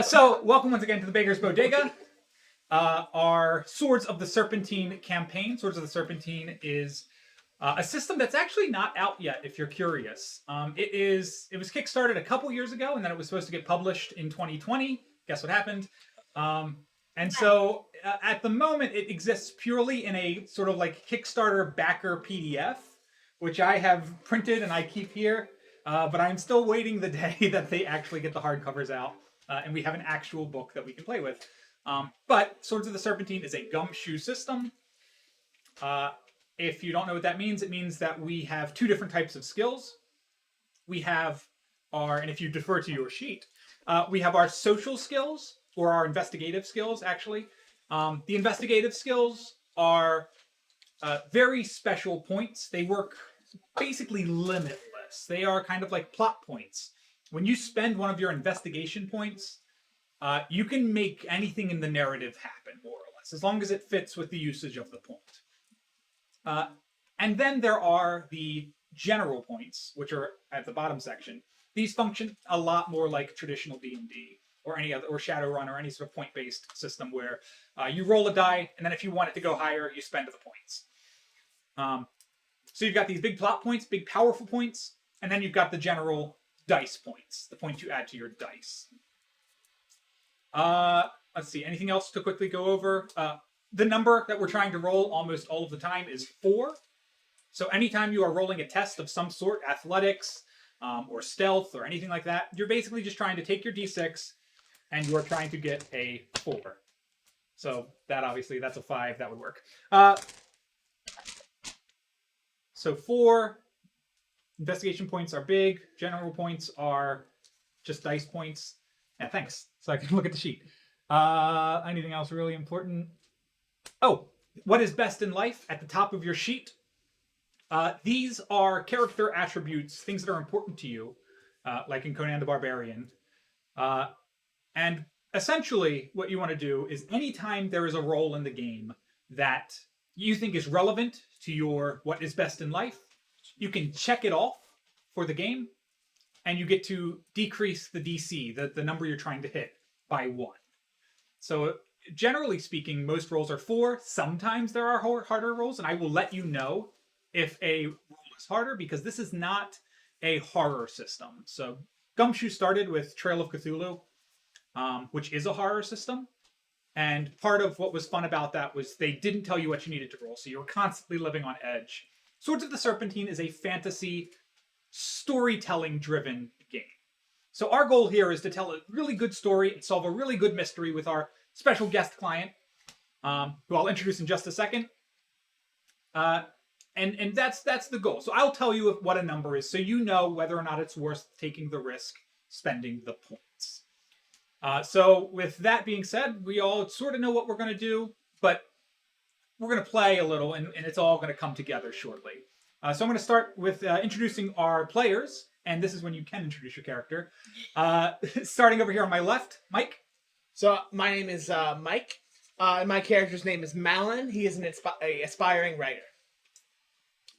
So, welcome once again to the Baker's Bodega. Our Swords of the Serpentine campaign. Swords of the Serpentine is a system that's actually not out yet, if you're curious. It was kickstarted a couple years ago, and then it was supposed to get published in 2020. Guess what happened? At the moment, it exists purely in a sort of like Kickstarter backer PDF, which I have printed and I keep here. But I'm still waiting the day that they actually get the hardcovers out, and we have an actual book that we can play with. But Swords of the Serpentine is a gumshoe system. If you don't know what that means, it means that we have two different types of skills. We have and if you defer to your sheet, we have our social skills, or our investigative skills, actually. The investigative skills are very special points. They work basically limitless. They are kind of like plot points. When you spend one of your investigation points, you can make anything in the narrative happen, more or less, as long as it fits with the usage of the point. And then there are the general points, which are at the bottom section. These function a lot more like traditional D&D or any other, or Shadowrun, or any sort of point-based system where you roll a die, and then if you want it to go higher, you spend the points. So you've got these big plot points, big powerful points, and then you've got the general dice points, the points you add to your dice. Let's see, anything else to quickly go over? The number that we're trying to roll almost all of the time is 4. So anytime you are rolling a test of some sort, athletics, or stealth, or anything like that, you're basically just trying to take your d6, and you are trying to get a 4. So that obviously, that's a 5, that would work. So 4 investigation points are big. General points are just dice points. Yeah, thanks. So I can look at the sheet. Anything else really important? Oh, what is best in life at the top of your sheet? These are character attributes, things that are important to you, like in Conan the Barbarian. And essentially, what you want to do is anytime there is a role in the game that you think is relevant to your what is best in life, you can check it off for the game, and you get to decrease the DC, the number you're trying to hit, by 1. So generally speaking, most rolls are 4. Sometimes there are harder rolls, and I will let you know if a roll is harder, because this is not a horror system. So Gumshoe started with Trail of Cthulhu, which is a horror system. And part of what was fun about that was they didn't tell you what you needed to roll, so you were constantly living on edge. Swords of the Serpentine is a fantasy, storytelling-driven game. So our goal here is to tell a really good story and solve a really good mystery with our special guest client, who I'll introduce in just a second. And that's the goal. So I'll tell you what a number is, so you know whether or not it's worth taking the risk, spending the points. So with that being said, we all sort of know what we're going to do, but we're going to play a little, and it's all going to come together shortly. So I'm going to start with introducing our players, and this is when you can introduce your character. Starting over here on my left, Mike. So my name is Mike. My character's name is Malin. He is an aspiring writer.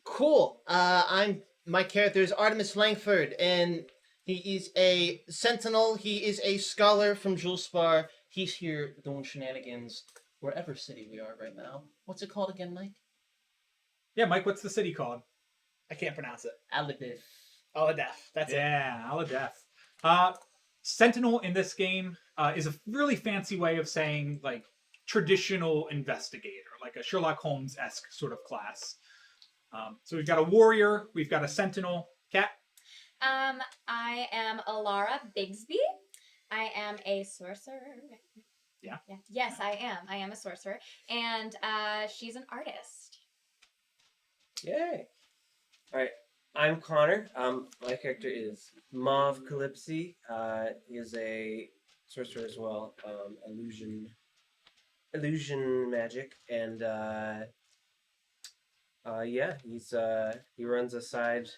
Cool. My character is Artemis Langford, and he is a sentinel. He is a scholar from Julspar. He's here doing shenanigans wherever city we are right now. What's it called again, Mike? Yeah, Mike, what's the city called? I can't pronounce it. Aladith. Aladeth. That's it. Yeah, Aladeth. Sentinel in this game is a really fancy way of saying, like, traditional investigator, like a Sherlock Holmes-esque sort of class. So we've got a warrior, we've got a sentinel. Cat? I am Alara Bigsby. I am a sorcerer. Yeah. Yes, I am. I am a sorcerer. And she's an artist. Yay! Alright, I'm Connor. My character is Mauve Calypsy. He is a sorcerer as well. Illusion magic. And he runs a side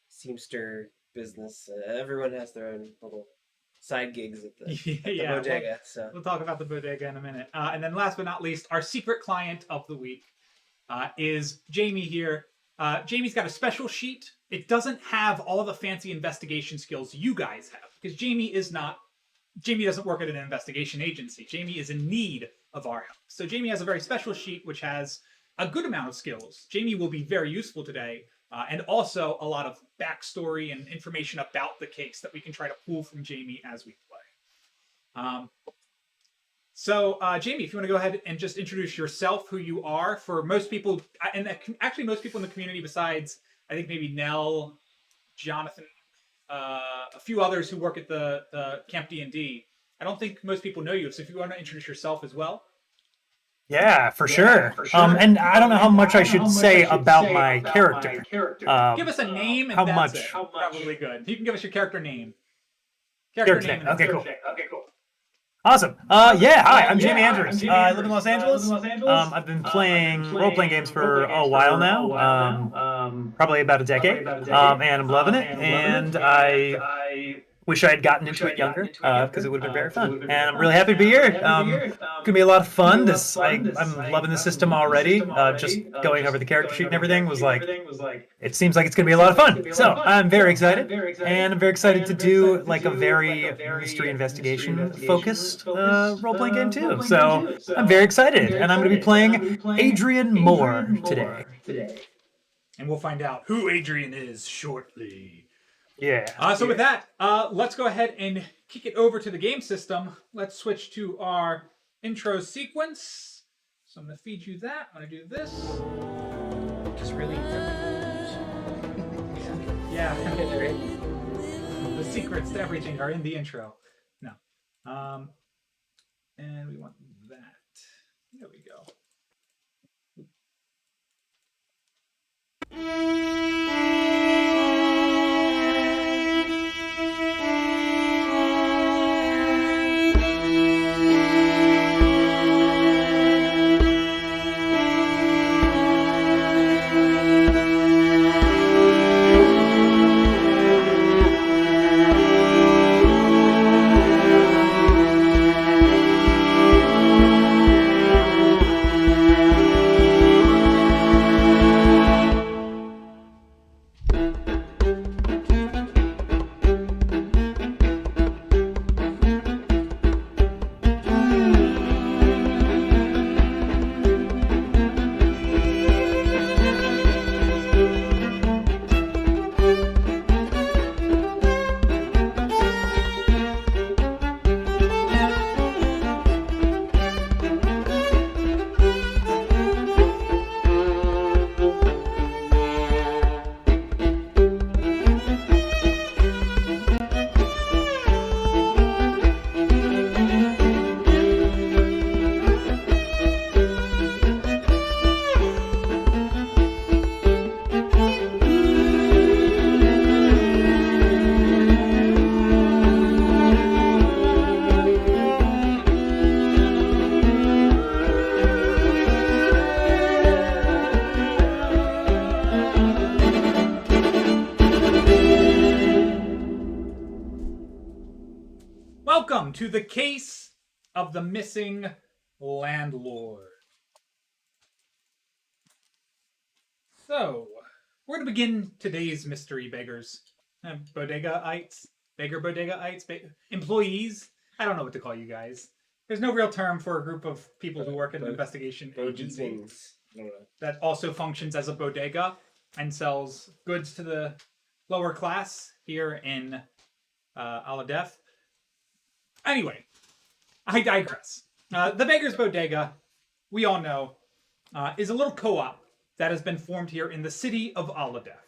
seamster business. Everyone has their own little side gigs at the bodega. We'll talk about the bodega in a minute. And then last but not least, our secret client of the week is Jayme here. Jayme's got a special sheet. It doesn't have all the fancy investigation skills you guys have, because Jayme is not Jayme doesn't work at an investigation agency. Jayme is in need of our help. So Jayme has a very special sheet which has a good amount of skills. Jayme will be very useful today, and also a lot of backstory and information about the case that we can try to pull from Jayme as we play. So, Jayme, if you want to go ahead and just introduce yourself, who you are, for most people, and actually most people in the community besides, I think maybe Nell, Jonathan, a few others who work at the Camp D&D. I don't think most people know you, so if you want to introduce yourself as well. Yeah, for sure. And I don't know how much I should say about my character. Give us a name and how that's much? it. Probably good. You can give us your character name. Character name. and Okay, that's cool. it. Awesome. Yeah, hi, I'm Jayme Andrews. I live in Los Angeles. I've been playing role-playing games for a while now, probably about a decade, and I'm loving it, and I wish I had gotten into it younger, because it would have been very fun. And I'm really happy to be here. It's gonna be a lot of fun. I'm loving the system already. Just going over the character sheet and everything was like, it seems like it's gonna be a lot of fun. So I'm very excited, and I'm very excited to do like a very mystery investigation focused role-playing game too. So I'm very excited, and I'm gonna be playing Adrian Moore today. And we'll find out who Adrian is shortly. Yeah. So with that, let's go ahead and kick it over to the game system. Let's switch to our intro sequence. So I'm going to feed you that. I'm going to do this. Just really. Yeah. The secrets to everything are in the intro. No. And we want that. There we go. Welcome to the case of the missing landlord. So, we're going to begin today's mystery beggars. Bodega-ites? Beggar bodega-ites? Employees? I don't know what to call you guys. There's no real term for a group of people who work at an investigation agency that also functions as a bodega and sells goods to the lower class here in Aladef. Anyway, I digress. The Beggar's Bodega, we all know, is a little co-op that has been formed here in the city of Aladef.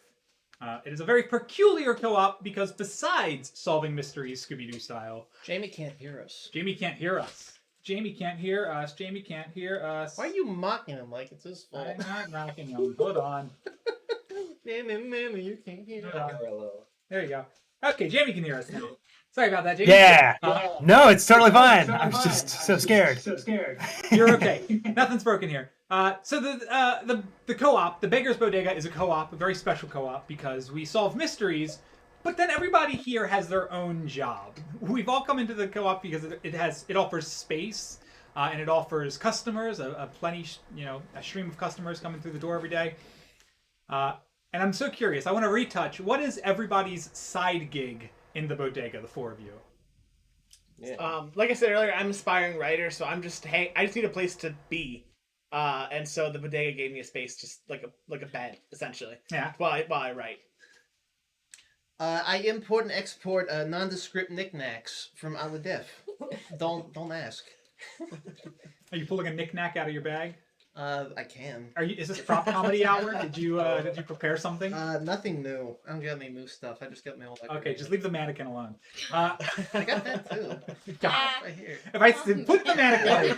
It is a very peculiar co-op because besides solving mysteries Scooby-Doo style... Jayme can't hear us. Jayme can't hear us. Jayme can't hear us. Jayme can't hear us. Why are you mocking him like it's his fault? I'm not mocking him. Hold on. Mammy, you can't hear us. There you go. Okay, Jayme can hear us now. Sorry about that, Jayme. Yeah. No, it's totally fine. I was just so scared. You're okay. Nothing's broken here. So the co-op, the Beggar's Bodega, is a co-op, a very special co-op, because we solve mysteries, but then everybody here has their own job. We've all come into the co-op because it offers space, and it offers customers, a stream of customers coming through the door every day. And I'm so curious. I want to retouch. What is everybody's side gig in the bodega, the four of you? Yeah. Like I said earlier, I'm an aspiring writer, so I just need a place to be. And so the bodega gave me a space, just like a bed, essentially. Yeah. While I write. I import and export nondescript knickknacks from Aladef. Don't ask. Are you pulling a knickknack out of your bag? I can. Is this prop comedy hour? Did you prepare something? Nothing new. I don't got any new stuff. I just got my old. Okay, just leave the mannequin alone. I got that too. God, Right here. if I said put the mannequin,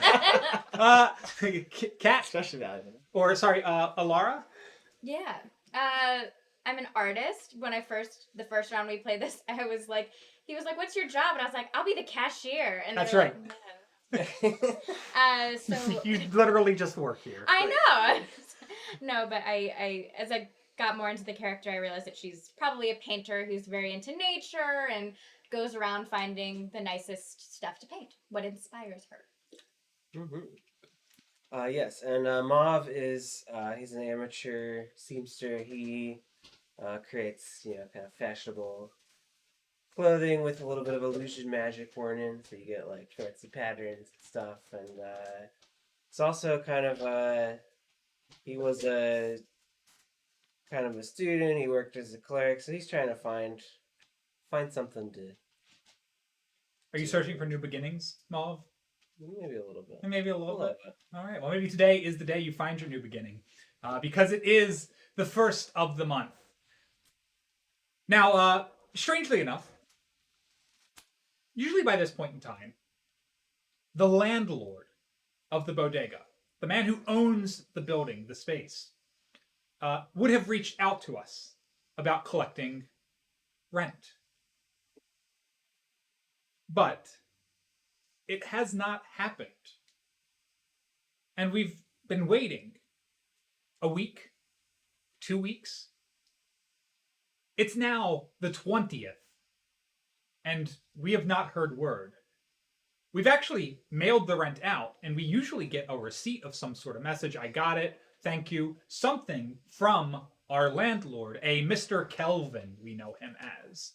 Cat, Especially that. or sorry, Alara. Yeah. I'm an artist. When the first round we played this, he was like, "What's your job?" And I was like, "I'll be the cashier." And That's they're right. like, no. So You literally just work here. I know. No, but I as I got more into the character, I realized that she's probably a painter who's very into nature and goes around finding the nicest stuff to paint. What inspires her? Yes, and Mav is he's an amateur seamster. He creates kind of fashionable clothing with a little bit of illusion magic worn in, so you get like fancy patterns and stuff. And it's also kind of he was a kind of a student. He worked as a clerk, so he's trying to find something to. Are you searching for new beginnings, Mauve? Maybe a little bit. Maybe a little bit. All right. Well, maybe today is the day you find your new beginning, because it is the first of the month. Now, strangely enough, usually by this point in time, the landlord of the bodega, the man who owns the building, the space, would have reached out to us about collecting rent. But it has not happened. And we've been waiting a week, 2 weeks. It's now the 20th, and we have not heard word. We've actually mailed the rent out, and we usually get a receipt of some sort of message. I got it, thank you, something from our landlord, a Mr. Kelvin, we know him as.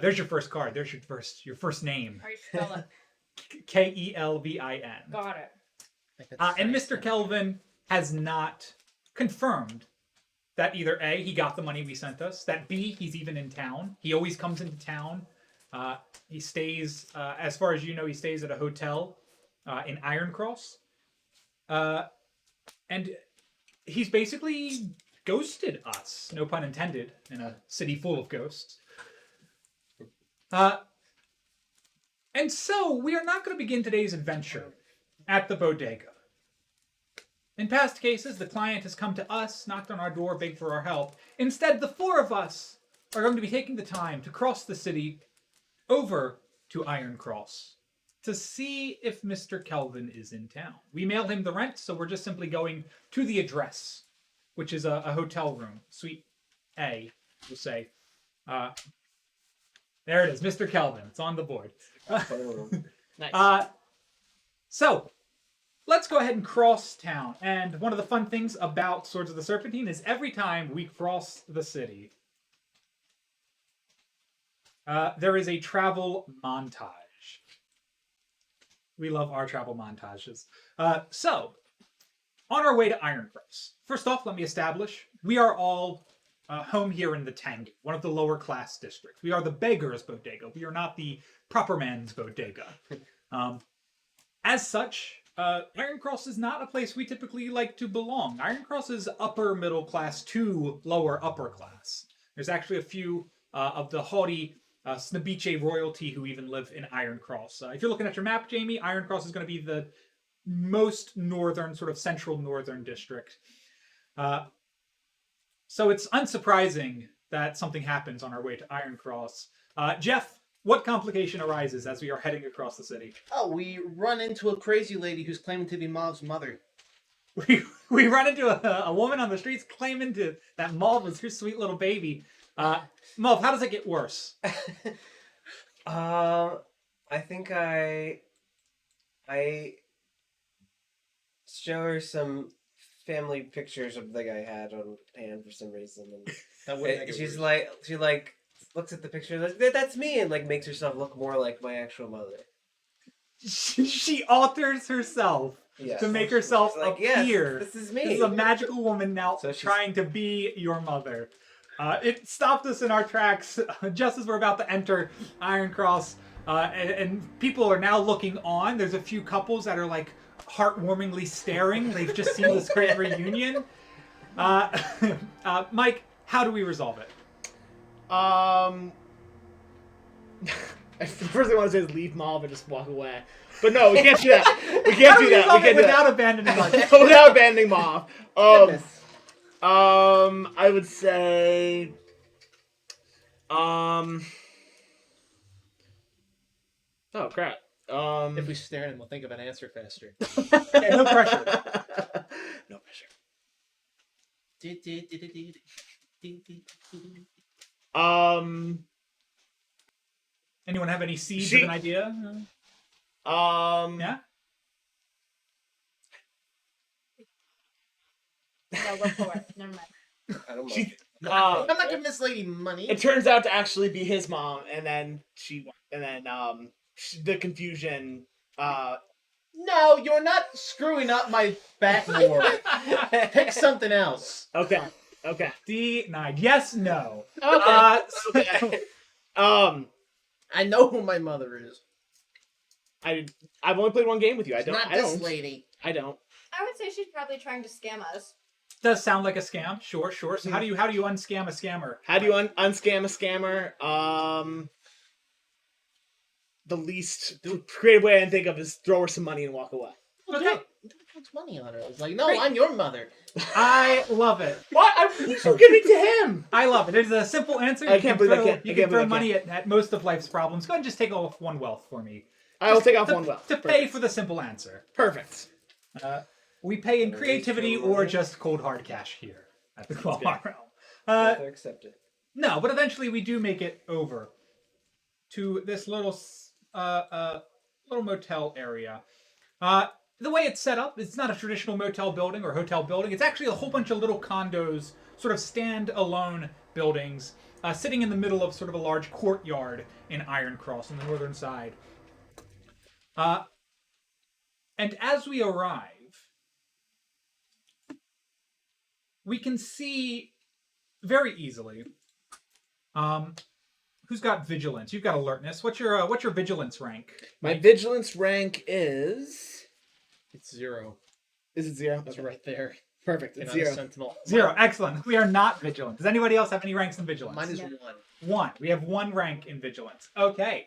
There's your first card. There's your first name. How you spell it? Kelvin. Got it. And Mr. Kelvin has not confirmed that either A, he got the money we sent us, that B, he's even in town. He always comes into town. He stays, as far as you know, he stays at a hotel in Iron Cross. And he's basically ghosted us, no pun intended, in a city full of ghosts. And so, we are not going to begin today's adventure at the bodega. In past cases, the client has come to us, knocked on our door, begged for our help. Instead, the four of us are going to be taking the time to cross the city over to Iron Cross to see if Mr. Kelvin is in town. We mail him the rent, so we're just simply going to the address, which is a hotel room, Suite A, we'll say. There it is, Mr. Kelvin. It's on the board. Nice. So, let's go ahead and cross town. And one of the fun things about Swords of the Serpentine is every time we cross the city, there is a travel montage. We love our travel montages. So, on our way to Iron Cross, first off, let me establish, we are all home here in the Tangi, one of the lower class districts. We are the beggar's bodega. We are not the proper man's bodega. As such, Iron Cross is not a place we typically like to belong. Iron Cross is upper middle class to lower upper class. There's actually a few of the haughty Snabiche royalty who even live in Iron Cross. If you're looking at your map, Jayme, Iron Cross is going to be the most northern, sort of central northern district. So it's unsurprising that something happens on our way to Iron Cross. Jeff, what complication arises as we are heading across the city? Oh, we run into a crazy lady who's claiming to be Mauve's mother. We run into a woman on the streets claiming that Mauve was her sweet little baby. Mauve, how does it get worse? I think I show her some family pictures of the guy I had on hand for some reason, and That wouldn't make it she's worse. she looks at the picture like that's me and like makes herself look more like my actual mother. She alters herself Yes. to make herself She's like, appear. yes, this is me. This is a magical woman now So she's- trying to be your mother. It stopped us in our tracks just as we're about to enter Iron Cross, and people are now looking on. There's a few couples that are like heartwarmingly staring. They've just seen this great reunion. Mike, how do we resolve it? The first thing I want to say is leave Mauve and just walk away. But no, we can't do that. We can't do that. We can't do without that. abandoning Mike. Without abandoning Mauve. Goodness. I would say, oh crap. If we stare at him, we'll think of an answer faster. Okay, no pressure. No pressure. Anyone have any seeds She- of an idea? Yeah? No, go for it. Never mind. I don't know. She, I'm not giving this lady money. it turns out to actually be his mom, and then the confusion. No, you're not screwing up my backboard. Pick something else. Okay. D9. Yes, no. Okay. So- I know who my mother is. I've only played one game with you. It's not this lady. I don't. I would say she's probably trying to scam us. does sound like a scam. Sure. So how do you unscam a scammer? How do you unscam a scammer? The least creative way I can think of is throw her some money and walk away. Okay. Puts money on her. I was like, no, Great. I'm your mother. I love it. What? You should give it to him. I love it. It is a simple answer. I can't believe I throw, can't- I You can't can throw believe I money at most of life's problems. Go ahead and just take off one wealth for me. I will take off to, one wealth. to pay for the simple answer. Perfect. We pay in Raise creativity your or money. just cold hard cash here at the Claw good. Realm. Both are accepted. No, but eventually we do make it over to this little motel area. The way it's set up, it's not a traditional motel building or hotel building. It's actually a whole bunch of little condos, sort of stand-alone buildings, sitting in the middle of sort of a large courtyard in Iron Cross on the northern side. And as we arrive, we can see very easily who's got vigilance. You've got alertness. What's your vigilance rank? My vigilance rank is. It's 0. Is it 0? It's right there. Perfect. And It's I'm a 0. sentinel. 0. Excellent. We are not vigilant. Does anybody else have any ranks in vigilance? Mine is Yeah. 1. 1. We have 1 rank in vigilance. Okay.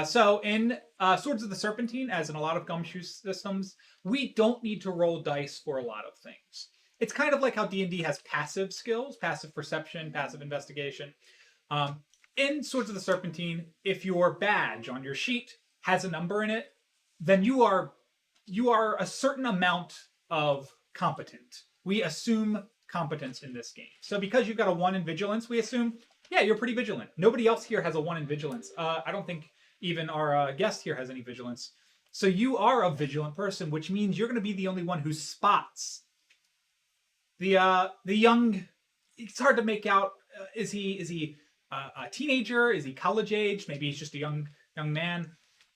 So in Swords of the Serpentine, as in a lot of gumshoe systems, we don't need to roll dice for a lot of things. It's kind of like how D&D has passive skills, passive perception, passive investigation. In Swords of the Serpentine, if your badge on your sheet has a number in it, then you are a certain amount of competent. We assume competence in this game. So because you've got a 1 in vigilance, we assume, yeah, you're pretty vigilant. Nobody else here has a 1 in vigilance. I don't think even our guest here has any vigilance. So you are a vigilant person, which means you're going to be the only one who spots the young. It's hard to make out. Is he a teenager? Is he college age? Maybe he's just a young man.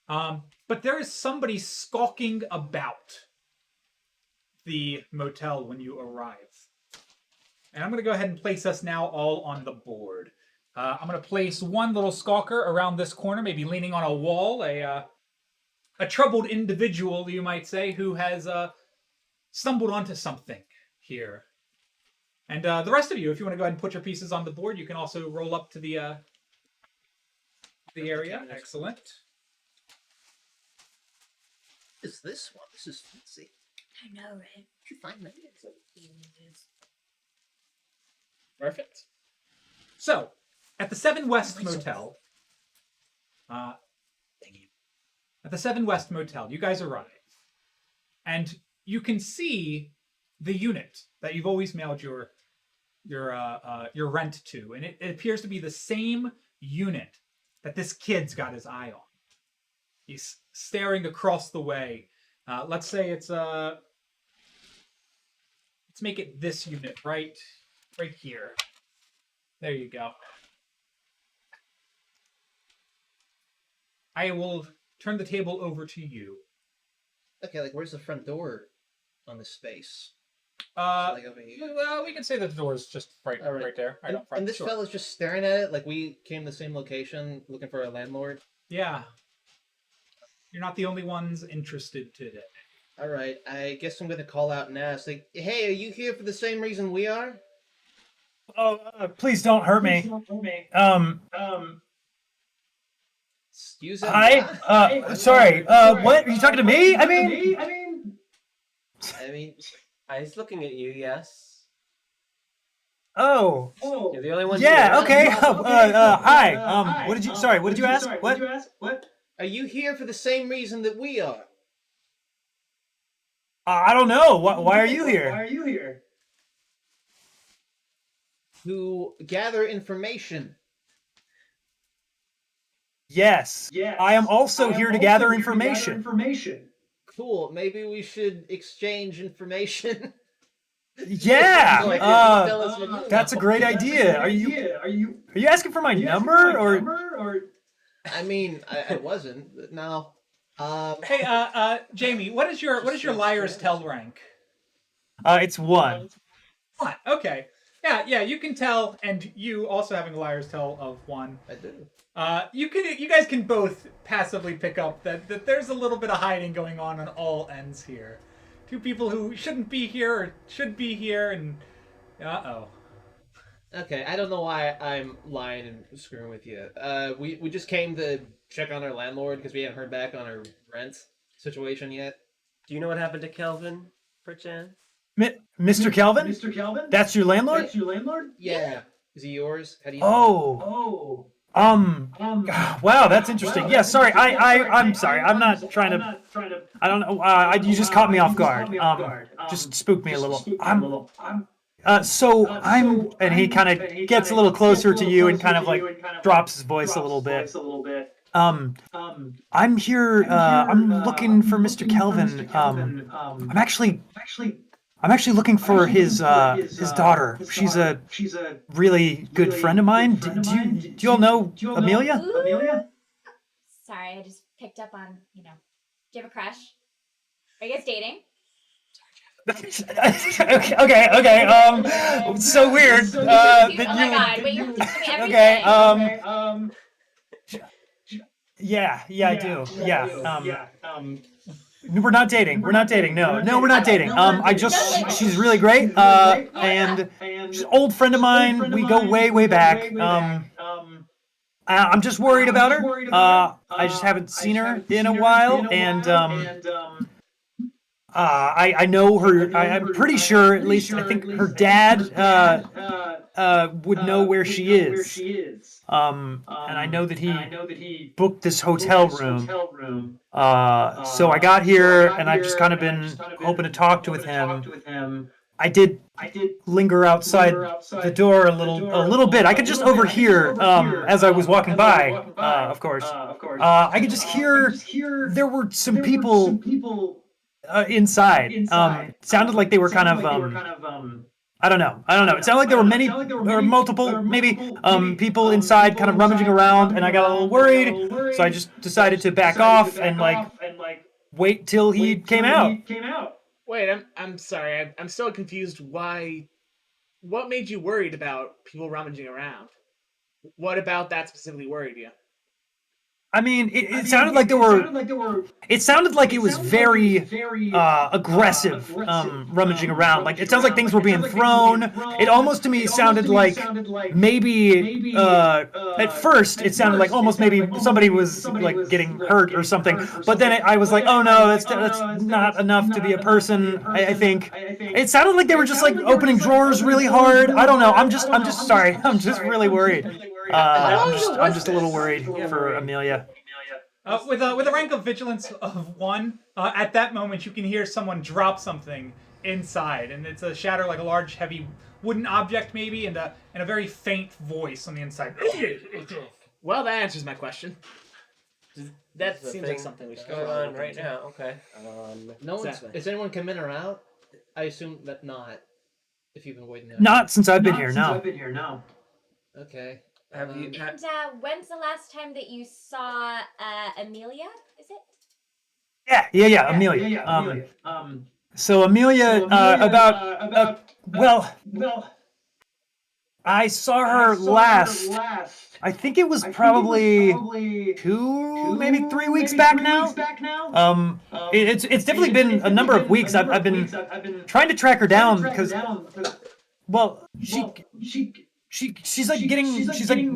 But there is somebody skulking about the motel when you arrive. And I'm going to go ahead and place us now all on the board. I'm going to place one little skulker around this corner, maybe leaning on a wall, a troubled individual, you might say, who has stumbled onto something here. And the rest of you, if you want to go ahead and put your pieces on the board, you can also roll up to the area. Excellent. What is this one? This is fancy. I know, right? Did you find that? Perfect. So, at the 7 West Motel, at the 7 West Motel, you guys arrive, and you can see the unit that you've always mailed your rent to, and it appears to be the same unit that this kid's got his eye on. He's staring across the way. Let's say it's let's make it this unit right here. There you go. I will turn the table over to you. Okay, like where's the front door on this space? Like over here. Well, we can say that the door is just right there, right up front. And this Sure. fella's just staring at it like we came to the same location looking for a landlord. Yeah. You're not the only ones interested today. All right, I guess I'm gonna call out and ask, like, hey, are you here for the same reason we are? Oh, please don't hurt me. Excuse me. Hi. Sorry. What? Are you talking to me? I mean. I mean, He's looking at you. Yes. Oh. You're the only one. Yeah. here. Okay. Hi. What did you? Sorry. What did you ask? What? are you here for the same reason that we are? I don't know. Why are you here? To gather information. Yes. I am also here to gather information. Cool. Maybe we should exchange information. Yeah. Like, tell us what you That's a know. great idea. Are you asking for my number or? I mean, I wasn't. But no. Hey, Jayme, what is your liar's tell rank? It's 1. What? Okay. Yeah, you can tell, and you also having a liar's tell of 1. I do. You guys can both passively pick up that there's a little bit of hiding going on all ends here. Two people who shouldn't be here or should be here, and Okay, I don't know why I'm lying and screwing with you. We just came to check on our landlord because we haven't heard back on our rent situation yet. Do you know what happened to Kelvin, perchance? Mr. Kelvin? That's your landlord? Yeah. Is he yours? How do you? Oh. Wow, that's interesting. Yeah, sorry. I'm sorry. I'm not trying to. I don't know. You just caught me off guard. Just spooked me a little. And he kind of gets a little closer to you and kind of like drops his voice a little bit. I'm here. I'm looking for Mr. Kelvin. I'm actually looking for his daughter. She's a really good friend of mine. Do you all know Amelia? Ooh. Sorry, I just picked up on, do you have a crush? Are you guys dating? Okay. So weird. Oh my god, wait, you're teaching me everything. Yeah, I do. Yeah. We're not dating. No, we're not dating. She's really great. And she's an old friend of mine. We go way back. I'm just worried about her. I just haven't seen her in a while, and I know her. I'm pretty sure, at least I think her dad would know where she is. And I know that he booked this hotel room. So I got here, and I've just kind of been hoping to talk with him. I did linger outside the door a little bit. I could just overhear as I was walking by. Of course, I could just hear there were some people inside. Sounded like they were kind of I don't know. It sounded like there were many or multiple maybe people inside kind of rummaging around, and I got a little worried, so I just decided to back off and like wait till he came out. Wait, I'm sorry. I'm still confused. Why? What made you worried about people rummaging around? What about that specifically worried you? I mean, it sounded like there were. It sounded like it was very aggressive, rummaging around. Like it sounds like things were being thrown. It almost to me sounded like maybe at first it sounded like almost maybe somebody was like getting hurt or something. But then I was like, oh no, that's not enough to be a person. I think it sounded like they were just like opening drawers really hard. I don't know. I'm just sorry. I'm just really worried. I'm just a little worried for Amelia. With a rank of vigilance of 1, at that moment you can hear someone drop something inside, and it's a shatter like a large, heavy wooden object maybe, and a very faint voice on the inside. Well, that answers my question. That The seems like thing something we should going probably on look right into. now. Okay. No one's. Exactly. Is anyone come in or out? I assume that not. If you've been waiting there. Not since I've been here. No. Okay. Have you? And when's the last time that you saw Amelia? Is it? Yeah, Amelia. So Amelia, well, I saw her last. I think it was probably 2, maybe 3 weeks back now. It's definitely been a number of weeks. I've been trying to track her down because, well, she's like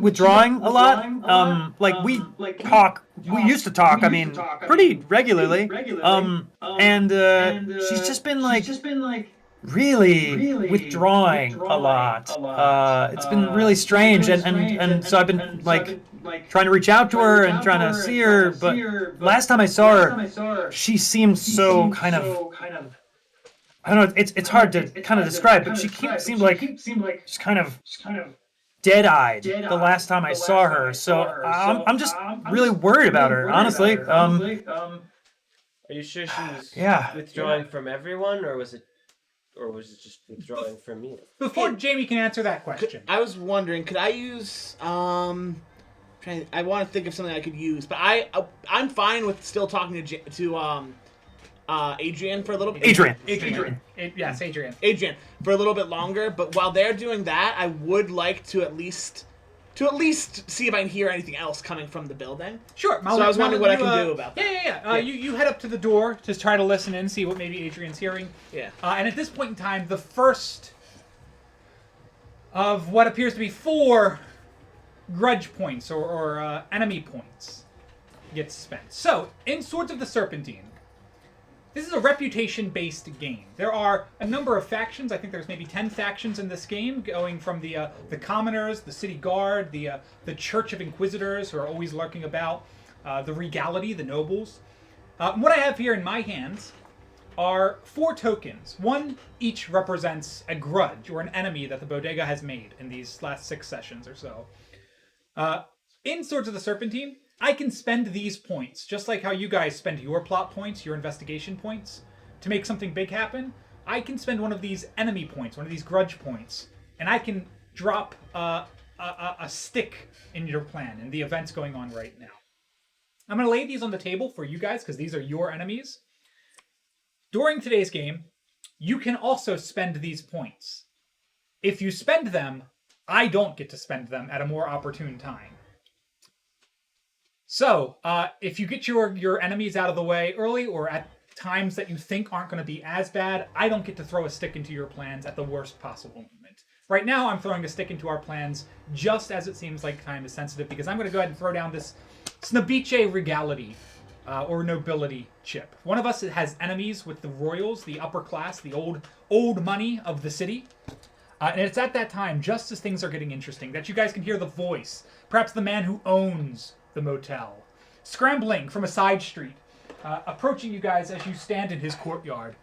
withdrawing a lot. Like we used to talk. I mean, pretty regularly. And she's just been like really withdrawing a lot. It's been really strange, and so I've been like trying to reach out to her and trying to see her. But last time I saw her, she seemed so kind of. I don't know. It's hard to kind of describe, but she seemed like she's kind of dead-eyed the last time I saw her. So I'm just really worried about her, honestly. Are you sure she's Yeah. withdrawing from everyone, or was it just withdrawing from you? Before Jayme can answer that question, I was wondering, could I use I want to think of something I could use, but I'm fine with still talking to Adrian for a little bit. Adrian. Yes, Adrian. Adrian for a little bit longer, but while they're doing that, I would like to at least see if I can hear anything else coming from the building. Sure. So I was wondering what I can do about that. Yeah. You head up to the door to try to listen in, see what maybe Adrian's hearing. Yeah. And at this point in time, the first of what appears to be 4 grudge points or enemy points gets spent. So, in Swords of the Serpentine, this is a reputation-based game. There are a number of factions. I think there's maybe 10 factions in this game, going from the Commoners, the City Guard, the Church of Inquisitors, who are always lurking about, the Regality, the Nobles. What I have here in my hands are 4 tokens. One each represents a grudge or an enemy that the bodega has made in these last 6 sessions or so. In Swords of the Serpentine, I can spend these points, just like how you guys spend your plot points, your investigation points, to make something big happen. I can spend one of these enemy points, one of these grudge points, and I can drop a stick in your plan, in the events going on right now. I'm going to lay these on the table for you guys, because these are your enemies. During today's game, you can also spend these points. If you spend them, I don't get to spend them at a more opportune time. So, if you get your enemies out of the way early or at times that you think aren't going to be as bad, I don't get to throw a stick into your plans at the worst possible moment. Right now, I'm throwing a stick into our plans just as it seems like time is sensitive, because I'm going to go ahead and throw down this Snabiche Regality, or Nobility chip. One of us has enemies with the royals, the upper class, the old money of the city. And it's at that time, just as things are getting interesting, that you guys can hear the voice, perhaps the man who owns the motel, scrambling from a side street, approaching you guys as you stand in his courtyard.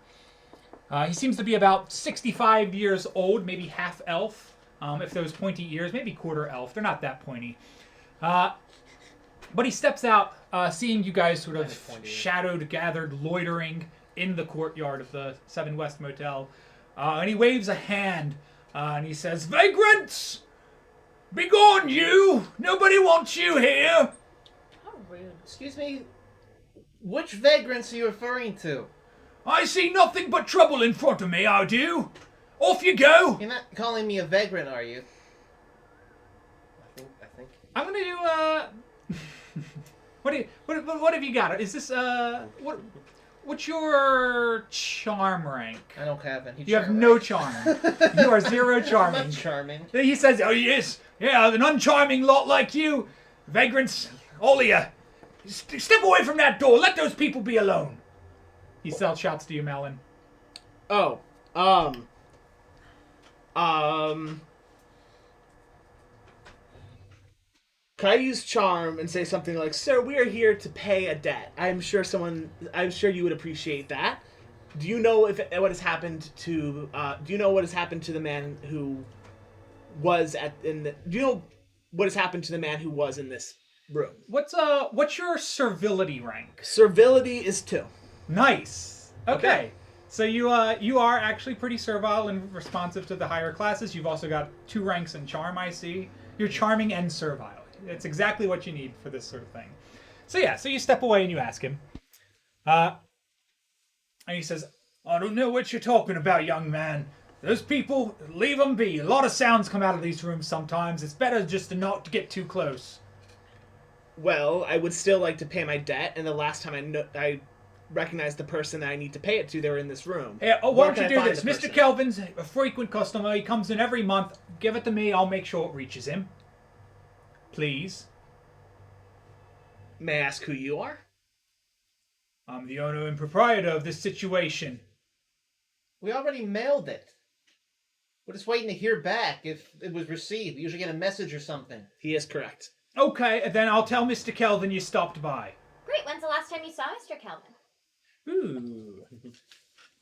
He seems to be about 65 years old, maybe half elf, if those pointy ears, maybe quarter elf. They're not that pointy. But he steps out, seeing you guys sort of shadowed, gathered, loitering in the courtyard of the 7 West Motel. And he waves a hand, and he says, "Vagrants! Begone you! Nobody wants you here!" How rude. Excuse me, which vagrants are you referring to? "I see nothing but trouble in front of me, I do. Off you go!" You're not calling me a vagrant, are you? I think. I'm gonna do, what have you got? Is this, what's your charm rank? I don't have any. You have no charm. You are 0 I'm charming. not charming. He says, "Oh yes, yeah, an uncharming lot like you. Vagrants, all of you. Step away from that door. Let those people be alone." He shouts to you, Malin. Oh, Can I use charm and say something like, "Sir, we are here to pay a debt. I'm sure you would appreciate that. Do you know what has happened to the man who was do you know what has happened to the man who was in this room?" What's your servility rank? Servility is 2. Nice. Okay. Okay. So you are actually pretty servile and responsive to the higher classes. You've also got 2 ranks in charm, I see. You're charming and servile. It's exactly what you need for this sort of thing. So yeah, so you step away and you ask him. And he says, I don't know what you're talking about, young man. Those people, leave them be. A lot of sounds come out of these rooms sometimes. It's better just to not get too close. Well, I would still like to pay my debt, and the last time I recognized the person that I need to pay it to, they were in this room. Yeah, why Where don't can you I do find this? the Mr. person? Kelvin's a frequent customer. He comes in every month. Give it to me. I'll make sure it reaches him. Please. May I ask who you are? I'm the owner and proprietor of this situation. We already mailed it. We're just waiting to hear back if it was received. We usually get a message or something. He is correct. Okay, then I'll tell Mr. Kelvin you stopped by. Great. When's the last time you saw Mr. Kelvin? Ooh.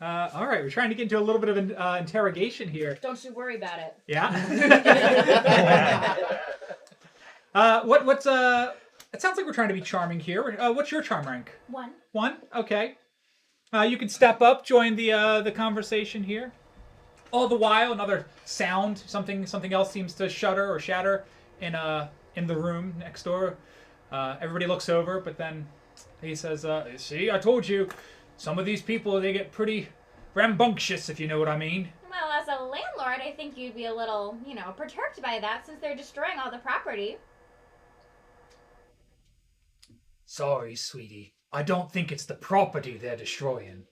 All right, we're trying to get into a little bit of an interrogation here. Don't you worry about it. Yeah. What's It sounds like we're trying to be charming here. What's your charm rank? 1. 1. Okay. You can step up, join the conversation here. All the while, another sound, something else seems to shudder or shatter in the room next door. Everybody looks over, but then he says, "See, I told you, some of these people they get pretty rambunctious, if you know what I mean." Well, as a landlord, I think you'd be a little, perturbed by that since they're destroying all the property. Sorry, sweetie. I don't think it's the property they're destroying.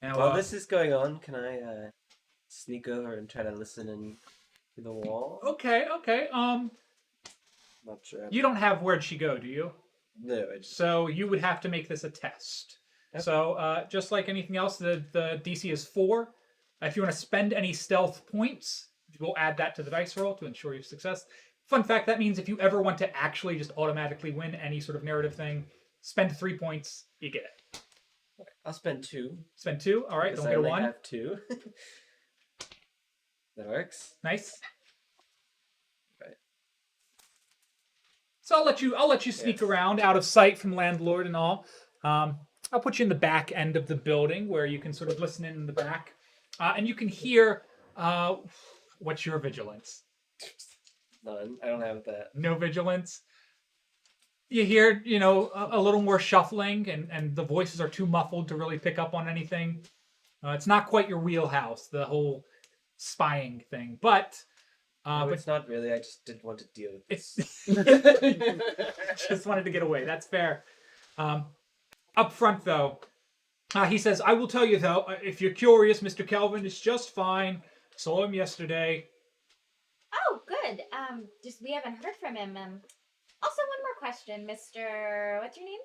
Now, While this is going on, can I sneak over and try to listen in through the wall? Okay. Not sure. You don't have Where'd She Go, do you? No, I just... So you would have to make this a test. Okay. So just like anything else, the DC is 4. If you want to spend any stealth points, we'll add that to the dice roll to ensure your success. Fun fact, that means if you ever want to actually just automatically win any sort of narrative thing, spend 3 points, you get it. I'll spend 2. Spend 2, all right, Because don't I get a only 1. have 2. That works. Nice. Right. So I'll let you sneak around out of sight from Landlord and all. I'll put you in the back end of the building where you can sort of listen in the back. And you can hear, what's your vigilance? None. I don't have that. No vigilance. You hear, a little more shuffling, and the voices are too muffled to really pick up on anything. It's not quite your wheelhouse, the whole spying thing, but No, but it's not really. I just didn't want to deal with it's this. just wanted to get away. That's fair. Up front, though, he says, "I will tell you though, if you're curious, Mr. Kelvin is just fine. Saw him yesterday." Oh, good. Just we haven't heard from him. Also, one more question, Mr. What's your name?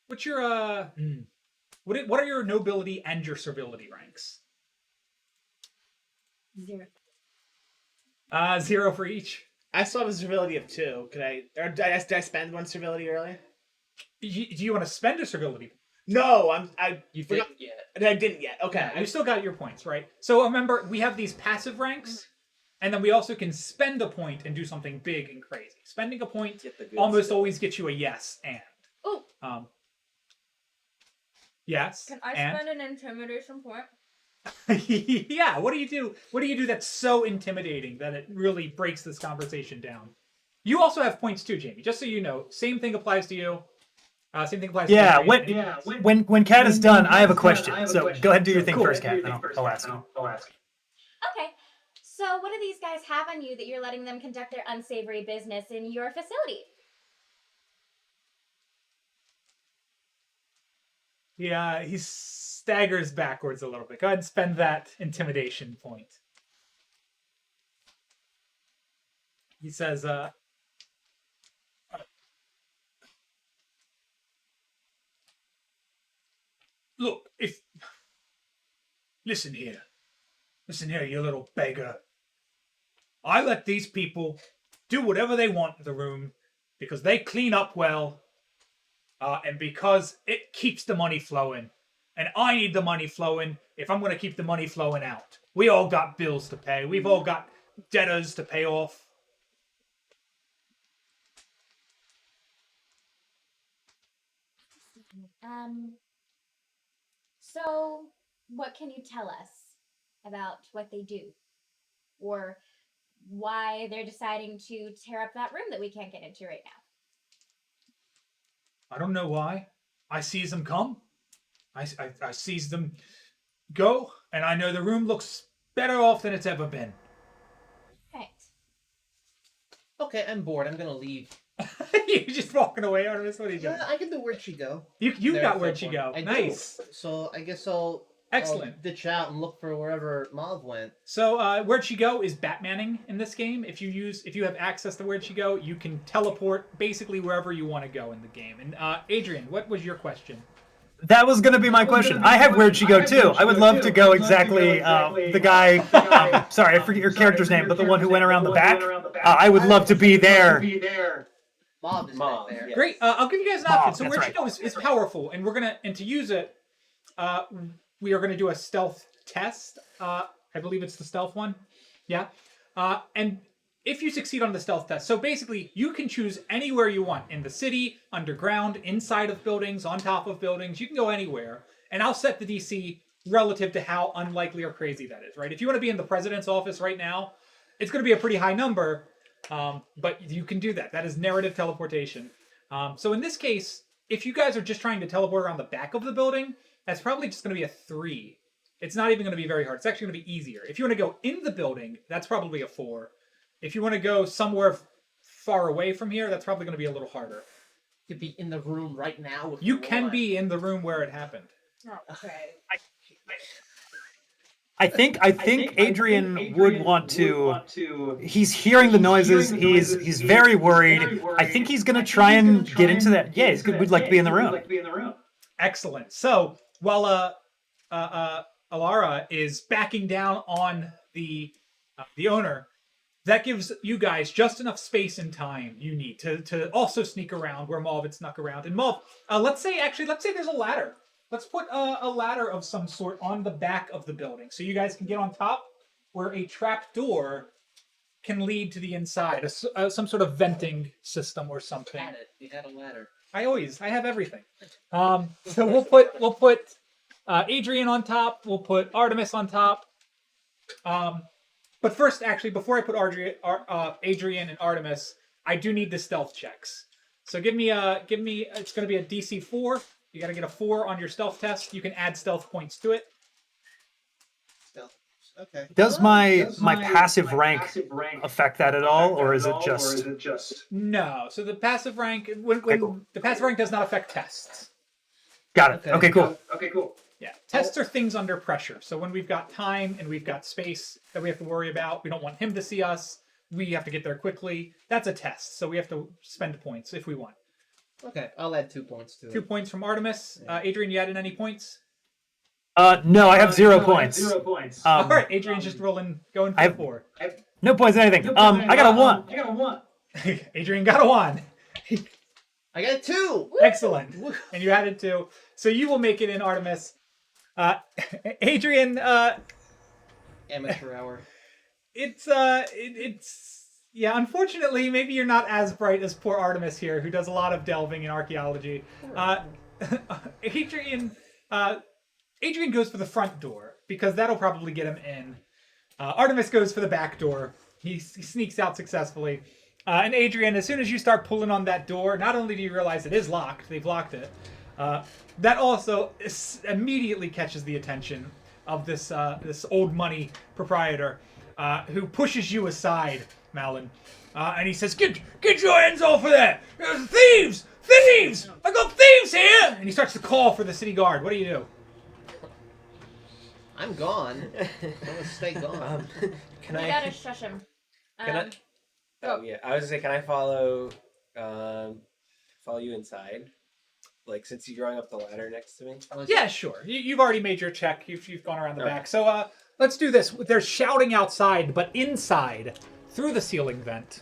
What's your what are your nobility and your servility ranks? 0. 0 for each. I still have a servility of 2. Did I spend 1 servility earlier? Do you want to spend a servility? No, You forgot- didn't yet. I didn't yet. Okay. Yeah, you still got your points, right? So remember, we have these passive ranks, and then we also can spend a point and do something big and crazy. Spending a point Get the good almost stuff. always gets you a yes and. Oh, Yes. can I and? spend an intimidation point? Yeah. What do you do? What do you do that's so intimidating that it really breaks this conversation down? You also have points too, Jayme. Just so you know, same thing applies to you. Same thing applies to Yeah, you. when Kat is done, I have a question. So go ahead and do your thing Cool. first, Kat, and I'll ask you. Okay. So, what do these guys have on you that you're letting them conduct their unsavory business in your facility? Yeah, he staggers backwards a little bit. Go ahead and spend that intimidation point. He says, "Look, listen here, you little beggar. I let these people do whatever they want in the room because they clean up well, and because it keeps the money flowing. And I need the money flowing if I'm going to keep the money flowing out. We all got bills to pay. We've all got debtors to pay off." So, what can you tell us about what they do? Or why they're deciding to tear up that room that we can't get into right now? I don't know why. I sees them come. I sees them go, and I know the room looks better off than it's ever been. Right. Okay, I'm bored. I'm gonna leave. You're just walking away, Artemis. What are you doing? Yeah, I can do where'd she go. You There, got flip where'd she one. go. I do. Nice. So I guess I'll Excellent. ditch out and look for wherever Mauve went. So where'd she go is Batmaning in this game. If you have access to where'd she go, you can teleport basically wherever you want to go in the game. And Adrian, what was your question? That was going to be my question. I have Where'd She Go too. I would love to go exactly the guy, sorry, I forget your character's name, but the one who went around the back. I would love to be there. Mauve is Mauve, right there. yeah. Great. I'll give you guys an option. So that's Where'd She Go is powerful, and to use it, we are gonna do a stealth test. I believe it's the stealth one. Yeah. And if you succeed on the stealth test, so basically you can choose anywhere you want in the city, underground, inside of buildings, on top of buildings. You can go anywhere, and I'll set the DC relative to how unlikely or crazy that is. Right? If you want to be in the president's office right now, it's going to be a pretty high number, but you can do that. That is narrative teleportation. So in this case, if you guys are just trying to teleport around the back of the building, that's probably just going to be a 3. It's not even going to be very hard. It's actually going to be easier. If you want to go in the building, that's probably a 4. If you want to go somewhere far away from here, that's probably going to be a little harder. You could be in the room right now. If You can be in the room where it happened. Okay. I think Adrian would want to. He's hearing the noises. He's very worried. I think he's gonna try and get into that. Yeah, we'd like to be in the room. Excellent. So while Alara is backing down on the owner, that gives you guys just enough space and time you need to also sneak around where Mauve had snuck around. And Mauve, let's say there's a ladder. Let's put a ladder of some sort on the back of the building so you guys can get on top where a trap door can lead to the inside, some sort of venting system or something. You had a ladder. I have everything. So we'll put Adrian on top. We'll put Artemis on top. But first, actually, before I put Adrian and Artemis, I do need the stealth checks. So give me. It's going to be a DC 4. You got to get a 4 on your stealth test. You can add stealth points to it. Stealth. Okay. Does my passive rank affect that at all, or is it just? No. So the passive rank, cool. the passive rank does not affect tests. Got it. Okay, cool. Yeah, tests are things under pressure. So when we've got time and we've got space that we have to worry about, we don't want him to see us. We have to get there quickly. That's a test, so we have to spend points if we want. Okay, I'll add 2 points to it. 2 points from Artemis. Adrian, you added any points? No, I have 0 points. All right, Adrian's just going for 4. No points in anything. I got a 1. Adrian got a 1. I got a 2. Excellent. And you added 2. So you will make it in, Artemis. Adrian, Amateur hour. it's yeah, unfortunately, maybe you're not as bright as poor Artemis here, who does a lot of delving in archaeology. Adrian goes for the front door, because that'll probably get him in. Artemis goes for the back door. He sneaks out successfully. And Adrian, as soon as you start pulling on that door, not only do you realize it is locked, they've locked it, that also immediately catches the attention of this old money proprietor, who pushes you aside, Malin, and he says, "Get your hands off of there! Thieves! Thieves! I got thieves here!" And he starts to call for the city guard. What do you do? I'm gone. I'm gonna stay gone. Can We I? gotta shush him. Can I? Oh yeah, I was gonna say, can I follow you inside? Like, since you're going up the ladder next to me. Yeah, sure. You've already made your check. You've gone around the back. So let's do this. There's shouting outside, but inside, through the ceiling vent.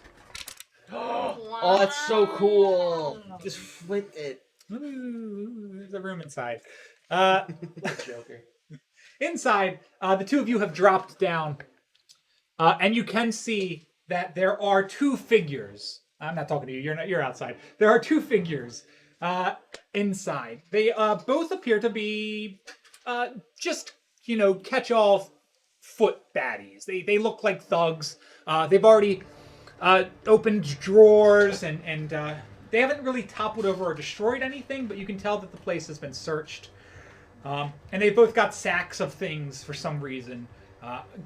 Oh, that's so cool. Just flip it. Ooh, there's a room inside. Joker. Inside, the two of you have dropped down, and you can see that there are 2 figures. I'm not talking to you. You're outside. There are 2 figures inside. They both appear to be just, catch-all foot baddies. They look like thugs. They've already opened drawers, and they haven't really toppled over or destroyed anything, but you can tell that the place has been searched. And they've both got sacks of things for some reason.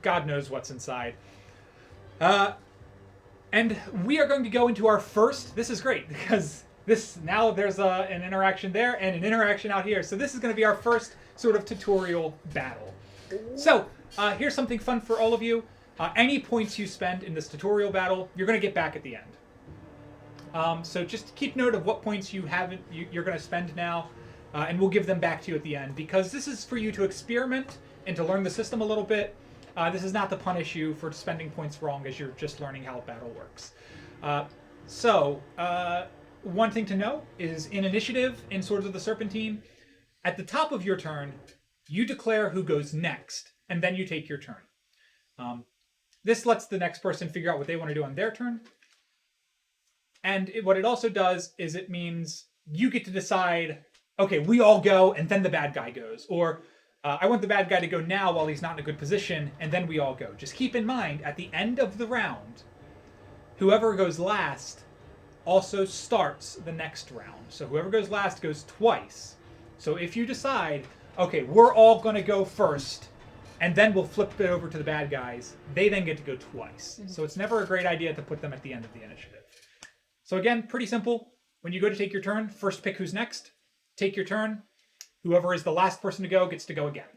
God knows what's inside. And we are going to go into our first. This is great because now there's an interaction there and an interaction out here. So this is going to be our first sort of tutorial battle. So here's something fun for all of you. Any points you spend in this tutorial battle, you're going to get back at the end. So just keep note of what points you're going to spend now, and we'll give them back to you at the end because this is for you to experiment and to learn the system a little bit. This is not to punish you for spending points wrong as you're just learning how a battle works. So, one thing to know is in initiative in Swords of the Serpentine, at the top of your turn, you declare who goes next, and then you take your turn. This lets the next person figure out what they want to do on their turn. And what it also does is it means you get to decide, okay, we all go, and then the bad guy goes. Or, I want the bad guy to go now while he's not in a good position, and then we all go. Just keep in mind, at the end of the round, whoever goes last also starts the next round. So whoever goes last goes twice. So if you decide, okay, we're all going to go first, and then we'll flip it over to the bad guys, they then get to go twice. So it's never a great idea to put them at the end of the initiative. So again, pretty simple. When you go to take your turn, first pick who's next, take your turn. Whoever is the last person to go gets to go again.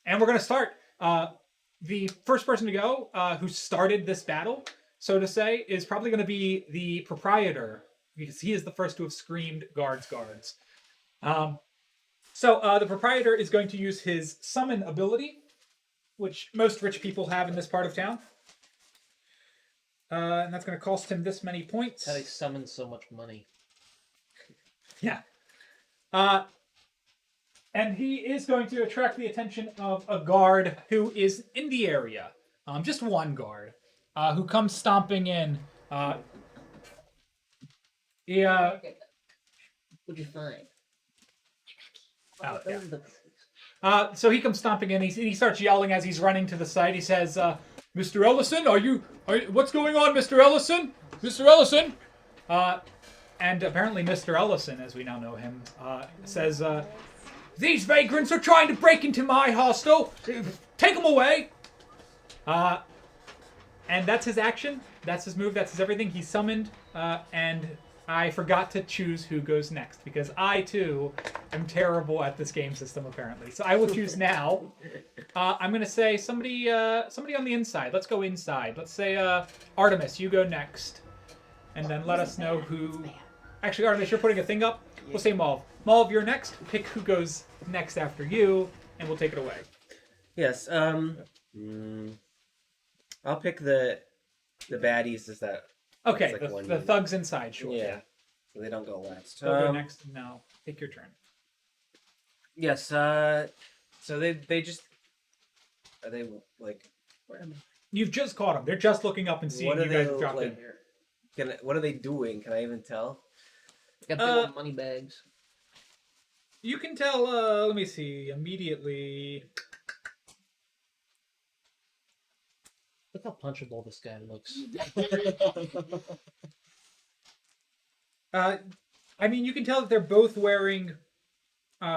And we're going to start. The first person to go, who started this battle, so to say, is probably going to be the proprietor, because he is the first to have screamed, guards, guards. So the proprietor is going to use his summon ability, which most rich people have in this part of town. And that's going to cost him this many points. How they summon so much money. Yeah. And he is going to attract the attention of a guard who is in the area. Just one guard. Who comes stomping in. What'd you find? Oh, yeah. So he comes stomping in. He starts yelling as he's running to the site. He says, Mr. Ellison, what's going on, Mr. Ellison? Mr. Ellison? And apparently Mr. Ellison, as we now know him, says, these vagrants are trying to break into my hostel. Take them away. And that's his action. That's his move. That's his everything. He's summoned. And I forgot to choose who goes next because I, too, am terrible at this game system, apparently. So I will choose now. I'm going to say somebody on the inside. Let's go inside. Let's say Artemis, you go next. And then let us know who... Actually, Artemis, you're putting a thing up. We'll say Malv. Malv, you're next. Pick who goes next after you, and we'll take it away. Yes. I'll pick the baddies. Is that okay? like The unit. thugs inside, sure. Yeah. So they don't go last. They'll go next. Now, take your turn. Yes. So they just are they like where am I? You've just caught them. They're just looking up and seeing What you are guys they dropped in like? here. What are they doing? Can I even tell? Got big old money bags. You can tell. Let me see. Immediately. Look how punchable this guy looks. I mean, you can tell that they're both wearing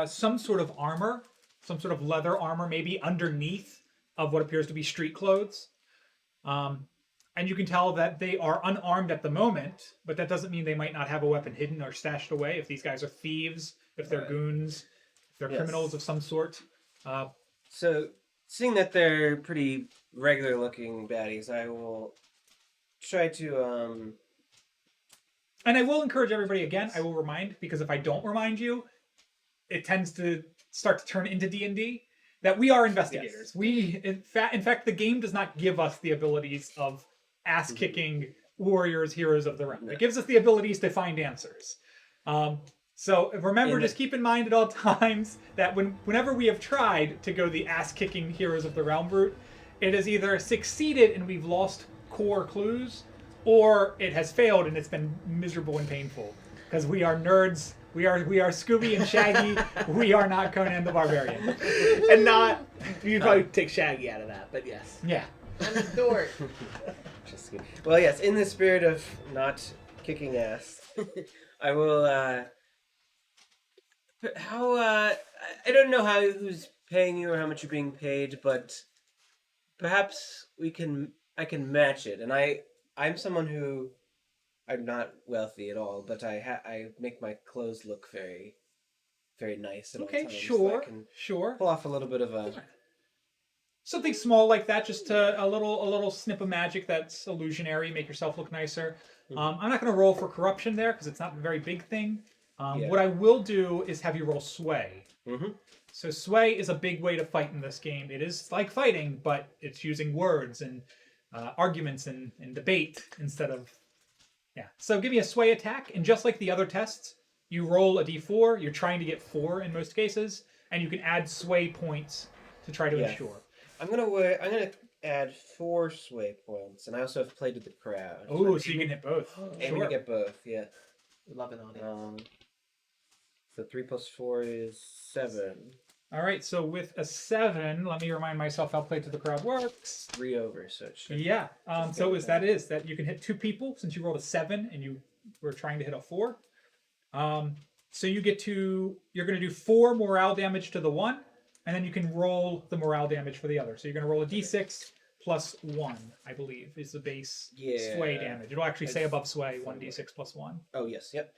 some sort of armor, some sort of leather armor, maybe underneath of what appears to be street clothes. And you can tell that they are unarmed at the moment, but that doesn't mean they might not have a weapon hidden or stashed away. If these guys are thieves, if they're goons, if they're criminals of some sort. So, seeing that they're pretty regular-looking baddies, I will try to And I will encourage everybody again. I will remind, because if I don't remind you, it tends to start to turn into D&D. That we are investigators. Yes. We, in fact, the game does not give us the abilities of ass-kicking warriors, heroes of the realm. No. It gives us the abilities to find answers. So remember, just keep in mind at all times that whenever we have tried to go the ass-kicking heroes of the realm route, it has either succeeded and we've lost core clues, or it has failed and it's been miserable and painful. Because we are nerds We are Scooby and Shaggy. We are not Conan the Barbarian. And not, you'd probably take Shaggy out of that, but yes. Yeah. I'm a dork. Just kidding. Well, yes, in the spirit of not kicking ass, I will. I don't know who's paying you or how much you're being paid, but perhaps I can match it. And I'm someone who, I'm not wealthy at all, but I make my clothes look very, very nice at all Okay, times. So sure, I can sure. pull off a little bit of a. Something small like that, just a little snip of magic that's illusionary, make yourself look nicer. I'm not going to roll for corruption there because it's not a very big thing. Yeah. What I will do is have you roll sway. Mm-hmm. So sway is a big way to fight in this game. It is like fighting, but it's using words and arguments and debate instead of... Yeah. So give me a sway attack, and just like the other tests, you roll a d4. You're trying to get 4 in most cases, and you can add sway points to try to Yeah. ensure. I'm gonna add 4 sway points, and I also have played with the crowd. Oh, so you can hit both. Aiming to get both, yeah. Love it on it. So 3 plus 4 is 7. All right, so with a 7, let me remind myself how play to the crowd works. 3 over, so it should. Yeah, so that you can hit 2 people since you rolled a 7 and you were trying to hit a 4. So you're going to do 4 morale damage to the one, and then you can roll the morale damage for the other. So you're going to roll a d6 plus 1, I believe, is the base sway damage. It'll actually say above sway 1d6 plus 1. Oh, yes, yep.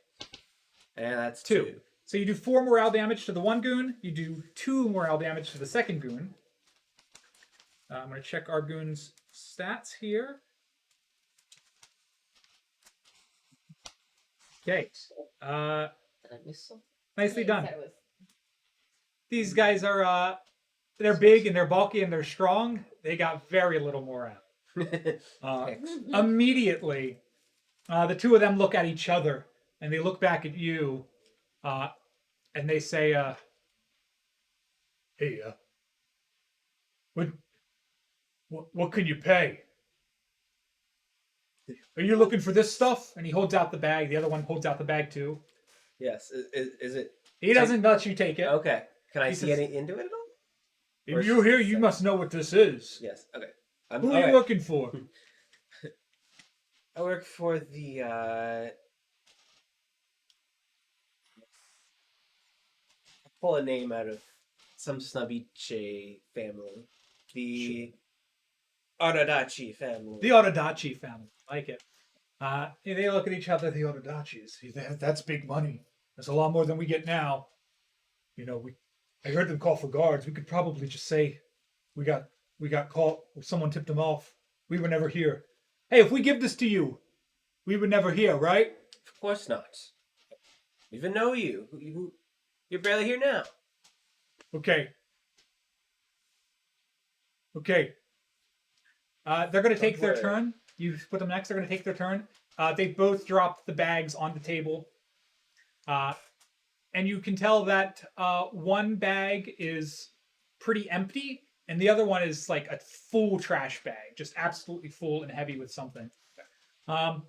And that's 2. 2. So you do 4 morale damage to the one goon. You do 2 morale damage to the second goon. I'm going to check our goon's stats here. Okay. Did I miss something? Nicely done. That was- These guys are, they're big and they're bulky and they're strong. They got very little morale. Immediately, the two of them look at each other and they look back at you, and they say, "Hey, what can you pay? Are you looking for this stuff?" And he holds out the bag. The other one holds out the bag too. Yes, is it? He doesn't let you take it. Okay. Can I He see says- any into it at all? If you're here, you must know what this is. Yes, okay. Who are you looking for? I work for the, pull a name out of some snubby family. The Aradachi family. The Oradachi family. Like it. They look at each other, the Orodachis. That's big money. That's a lot more than we get now. You know, I heard them call for guards. We could probably just say we got caught, or someone tipped them off. We were never here. Hey, if we give this to you, we were never here, right? Of course not. Even know you. You're barely here now. Okay. They're going to take their turn. You put them next. They're going to take their turn. They both drop the bags on the table. And you can tell that one bag is pretty empty, and the other one is like a full trash bag, just absolutely full and heavy with something. And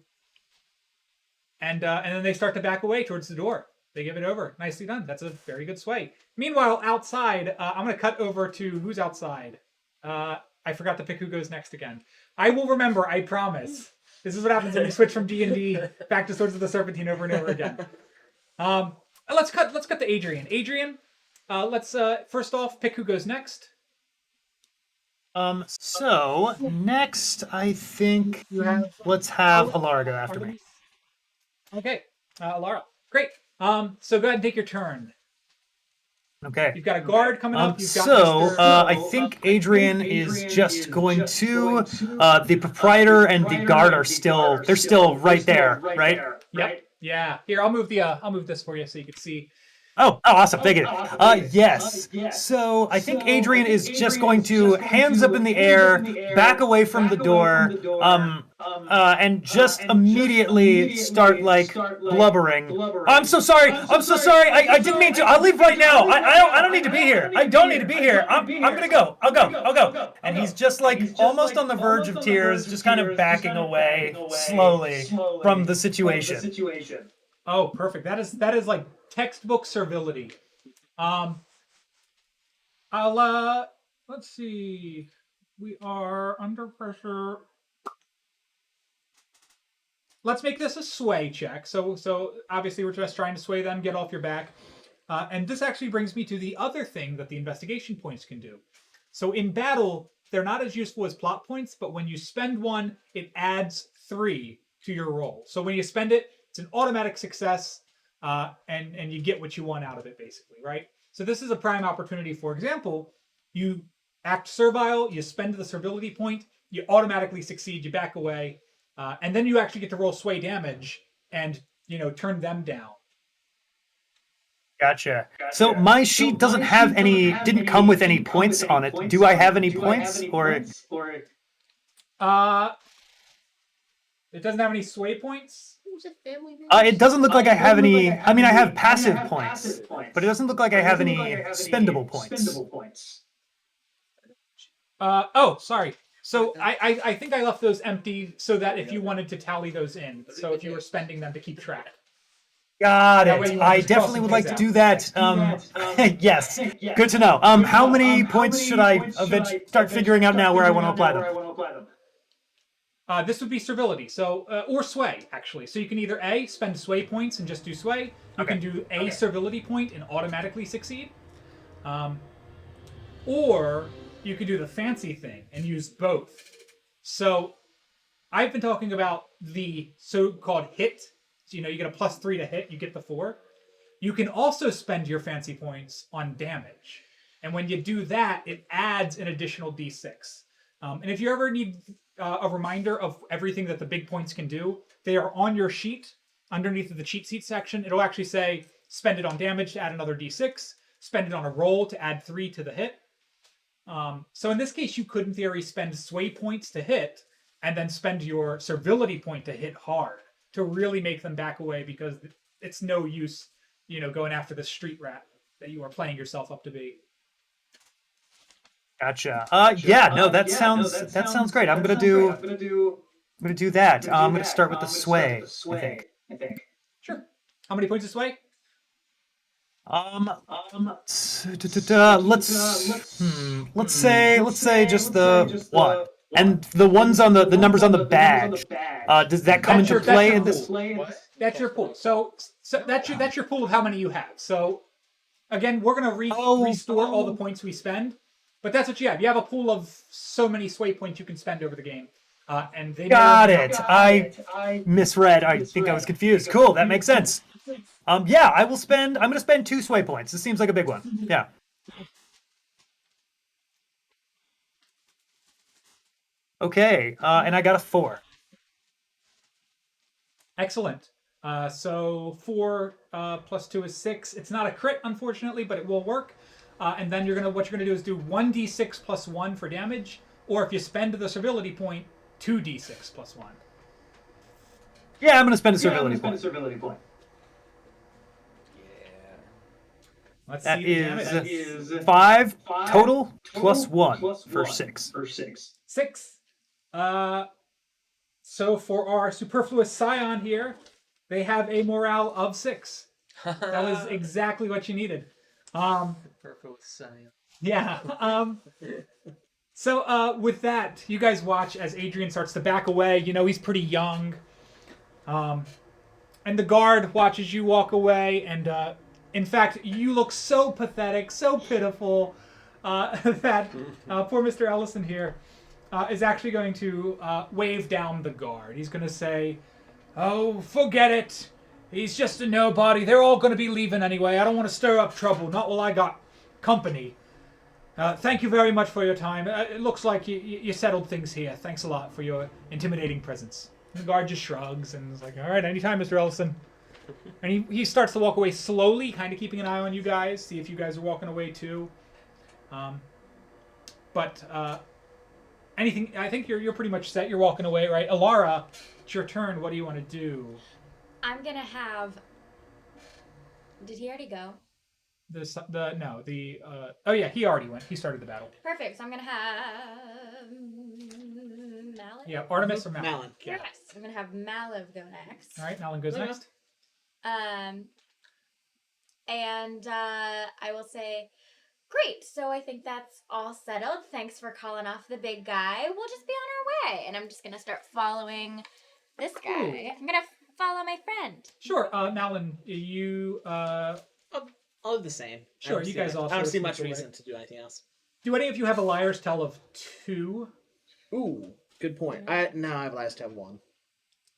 then they start to back away towards the door. They give it over. Nicely done. That's a very good sway. Meanwhile, outside, I'm going to cut over to who's outside. I forgot to pick who goes next again. I will remember, I promise. This is what happens when you switch from D&D back to Swords of the Serpentine over and over again. Let's cut to Adrian. Adrian, let's first off pick who goes next. So next, I think let's have Alara go after me. Okay, Alara. Great. So go ahead and take your turn. Okay. You've got a guard coming up. You've got So Mr. I think Adrian is just going to the proprietor and the guard are still right there, right? Yep. Yeah. Here, I'll move this for you so you can see. Oh, awesome. Thank you. Yes. So I think Adrian is just going to hands up in the air, back away from the door, and just immediately start like blubbering. I'm so sorry. I didn't mean to. I'll leave right now. I don't need to be here. I don't need to be here. I'm gonna go. I'll go. And he's just like almost on the verge of tears, just kind of backing away slowly from the situation. Oh, perfect. That is like textbook servility. I'll let's see. We are under pressure. Let's make this a sway check. So obviously we're just trying to sway them, get off your back. And this actually brings me to the other thing that the investigation points can do. So in battle, they're not as useful as plot points, but when you spend one, it adds 3 to your roll. So when you spend it, it's an automatic success, and you get what you want out of it, basically, right? So this is a prime opportunity. For example, you act servile, you spend the servility point, you automatically succeed, you back away, and then you actually get to roll sway damage and turn them down. Gotcha. So my sheet doesn't have any, didn't come with any points on it. Do I have any points, or? It doesn't have any sway points. It doesn't look like I have any. I mean, I have passive points, but it doesn't look like I have any spendable points. Oh, sorry. So I think I left those empty so that if you wanted to tally those in, so if you were spending them to keep track. Got That way it. you won't I just cross definitely and would like phase to out. do that. Yes. Good to know. How many points should I eventually start figuring out now where I want to apply them? This would be servility, so or sway actually. So you can either A, spend sway points and just do sway. You can do a servility point and automatically succeed, or you could do the fancy thing and use both. So I've been talking about the so-called hit. So, you get a +3 to hit, you get the 4. You can also spend your fancy points on damage. And when you do that, it adds an additional d6. And if you ever need a reminder of everything that the big points can do, they are on your sheet underneath the cheat sheet section. It'll actually say spend it on damage to add another d6, spend it on a roll to add 3 to the hit. So in this case, you could in theory spend sway points to hit and then spend your servility point to hit hard to really make them back away, because it's no use, going after the street rat that you are playing yourself up to be. Gotcha. Yeah. No, that sounds great. I'm gonna do that. I'm gonna start with the sway. I think. Sure. How many points of sway? Let's say just the one. And the ones on the numbers on the badge. Does that come into play in this? That's your pool. So that's your pool of how many you have. So again, we're gonna restore all the points we spend, but that's what you have. You have a pool of so many sway points you can spend over the game, and they got it. I misread. I think I was confused. Cool. That makes sense. Yeah, I will spend. I'm gonna spend 2 sway points. This seems like a big one. Yeah. Okay, and I got a 4. Excellent. So 4 plus 2 is 6. It's not a crit, unfortunately, but it will work. And then what you're gonna do is do 1d6 plus 1 for damage, or if you spend the servility point, 2d6 plus 1. Yeah, I'm gonna spend a servility point. Let's That see the damage. is 5 total plus 1 for 6. 6. So for our superfluous scion here, they have a morale of 6. That was exactly what you needed. Superfluous scion. Yeah. So with that, you guys watch as Adrian starts to back away. He's pretty young. And the guard watches you walk away, and in fact, you look so pathetic, so pitiful, that poor Mr. Ellison here is actually going to wave down the guard. He's going to say, "Oh, forget it. He's just a nobody. They're all going to be leaving anyway. I don't want to stir up trouble, not while I got company. Thank you very much for your time. It looks like you settled things here. Thanks a lot for your intimidating presence." And the guard just shrugs and is like, "All right, anytime, Mr. Ellison." And he starts to walk away slowly, kind of keeping an eye on you guys, see if you guys are walking away too. But anything, I think you're pretty much set. You're walking away, right? Alara, it's your turn. What do you want to do? I'm gonna have. Did he already go? Oh yeah, he already went. He started the battle. Perfect. So I'm gonna have Malin. Yeah, Artemis or Malin? Malin. Yeah. Yes, I'm gonna have Maliv go next. All right, Malin goes next. And I will say, great. So I think that's all settled. Thanks for calling off the big guy. We'll just be on our way. And I'm just gonna start following this guy. I'm gonna follow my friend. Sure. Malin, you All the same. Sure, I don't you see guys much- all I don't sort of see much sneak away. reason to do anything else. do any of you have a liar's tell of 2? Ooh, good point. No, I have last have one.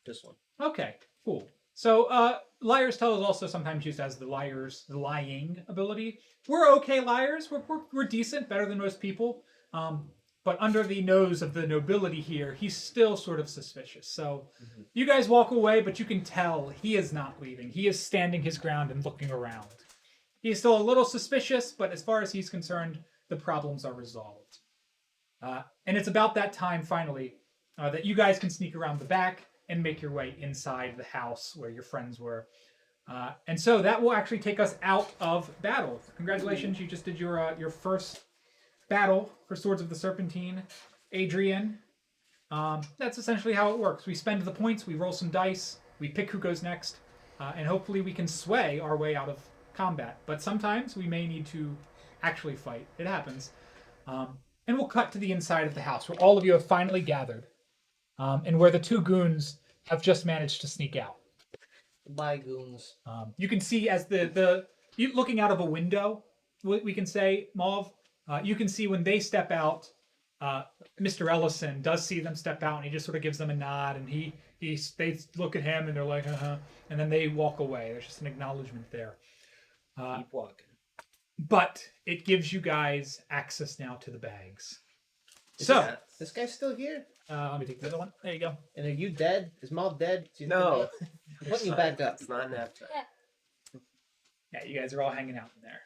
This one. Okay, cool. So, liar's tell is also sometimes used as the lying ability. We're okay liars. We're decent, better than most people. But under the nose of the nobility here, he's still sort of suspicious. So, you guys walk away, but you can tell he is not leaving. He is standing his ground and looking around. He's still a little suspicious, but as far as he's concerned, the problems are resolved. And it's about that time, finally, that you guys can sneak around the back and make your way inside the house where your friends were. And so that will actually take us out of battle. Congratulations, you just did your first battle for Swords of the Serpentine. Adrian, that's essentially how it works. We spend the points, we roll some dice, we pick who goes next, and hopefully we can sway our way out of combat. But sometimes we may need to actually fight. It happens. And we'll cut to the inside of the house where all of you have finally gathered. And where the 2 goons have just managed to sneak out. Bye, goons. You can see as you looking out of a window, we can say, Mauve, you can see when they step out, Mr. Ellison does see them step out, and he just sort of gives them a nod, and they look at him, and they're like, uh-huh, and then they walk away. There's just an acknowledgement there. Keep walking. But it gives you guys access now to the bags. Is So, this guy's still here? let me take the other one. There you go. And are you dead? Is Maul dead? Do you No. I'm putting you back up. It's not nap time. Yeah, you guys are all hanging out in there.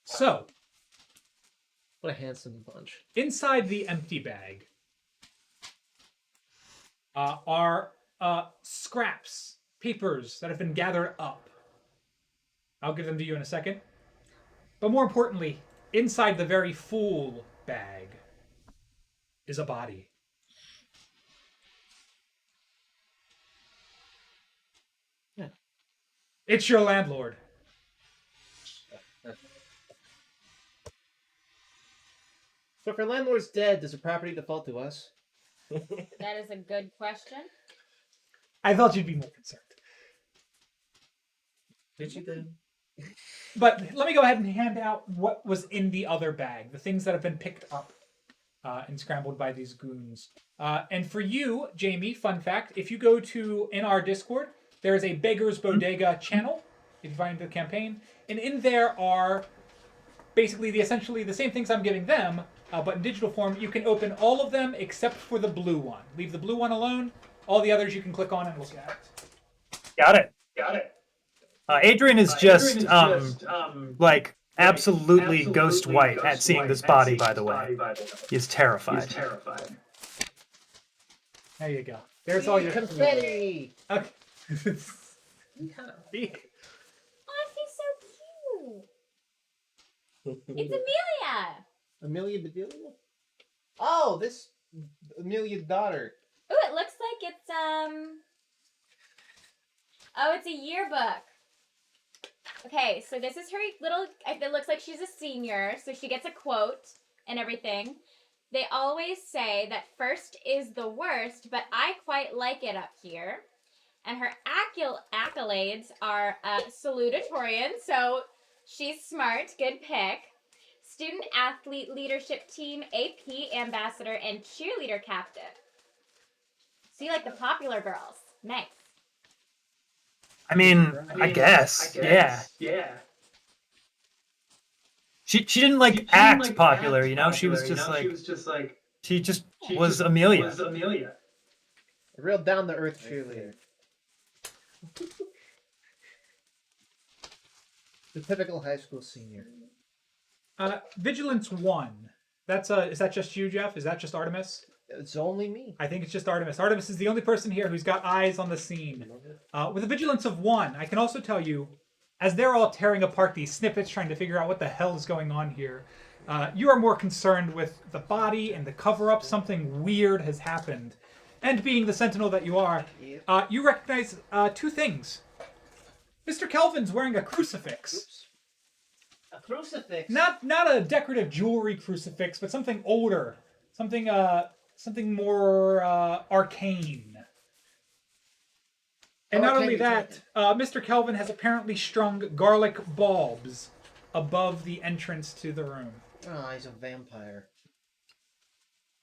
So, What a handsome bunch. inside the empty bag are scraps, papers that have been gathered up. I'll give them to you in a second. But more importantly, inside the very full bag is a body. Yeah. It's your landlord. So if our landlord's dead, does the property default to us? That is a good question. I thought you'd be more concerned. Did you then? But let me go ahead and hand out what was in the other bag, the things that have been picked up and scrambled by these goons. And for you, Jayme, fun fact, if you go in our Discord, there is a Beggar's Bodega channel, if you find the campaign, and in there are basically essentially the same things I'm giving them, but in digital form. You can open all of them except for the blue one. Leave the blue one alone. All the others you can click on and look at. Got it. Adrian is just like absolutely ghost white at seeing this body. By the way, he's terrified. There you go. There's all your confetti. Okay. Oh, she's so cute. It's Amelia. Amelia Bedelia? Oh, this Amelia's daughter. Ooh, it looks like it's Oh, it's a yearbook. Okay, so this is her little. It looks like she's a senior, so she gets a quote and everything. They always say that first is the worst, but I quite like it up here. And her accolades are salutatorian, so she's smart, good pick. Student athlete leadership team, AP ambassador, and cheerleader captain. So you like the popular girls. Nice. I mean, I guess. Yeah. She didn't act popular, you know. She was just like she just was Amelia. A real down to earth cheerleader. The typical high school senior. Vigilance 1. Is that just you, Jeff? Is that just Artemis? It's only me. I think it's just Artemis. Artemis is the only person here who's got eyes on the scene. With a vigilance of 1, I can also tell you, as they're all tearing apart these snippets, trying to figure out what the hell is going on here, you are more concerned with the body and the cover-up. Something weird has happened. And being the sentinel that you are, you recognize 2 things. Mr. Kelvin's wearing a crucifix. A crucifix. Not a decorative jewelry crucifix, but something older, something more arcane. And not only that, Mr. Kelvin has apparently strung garlic bulbs above the entrance to the room. Oh, he's a vampire.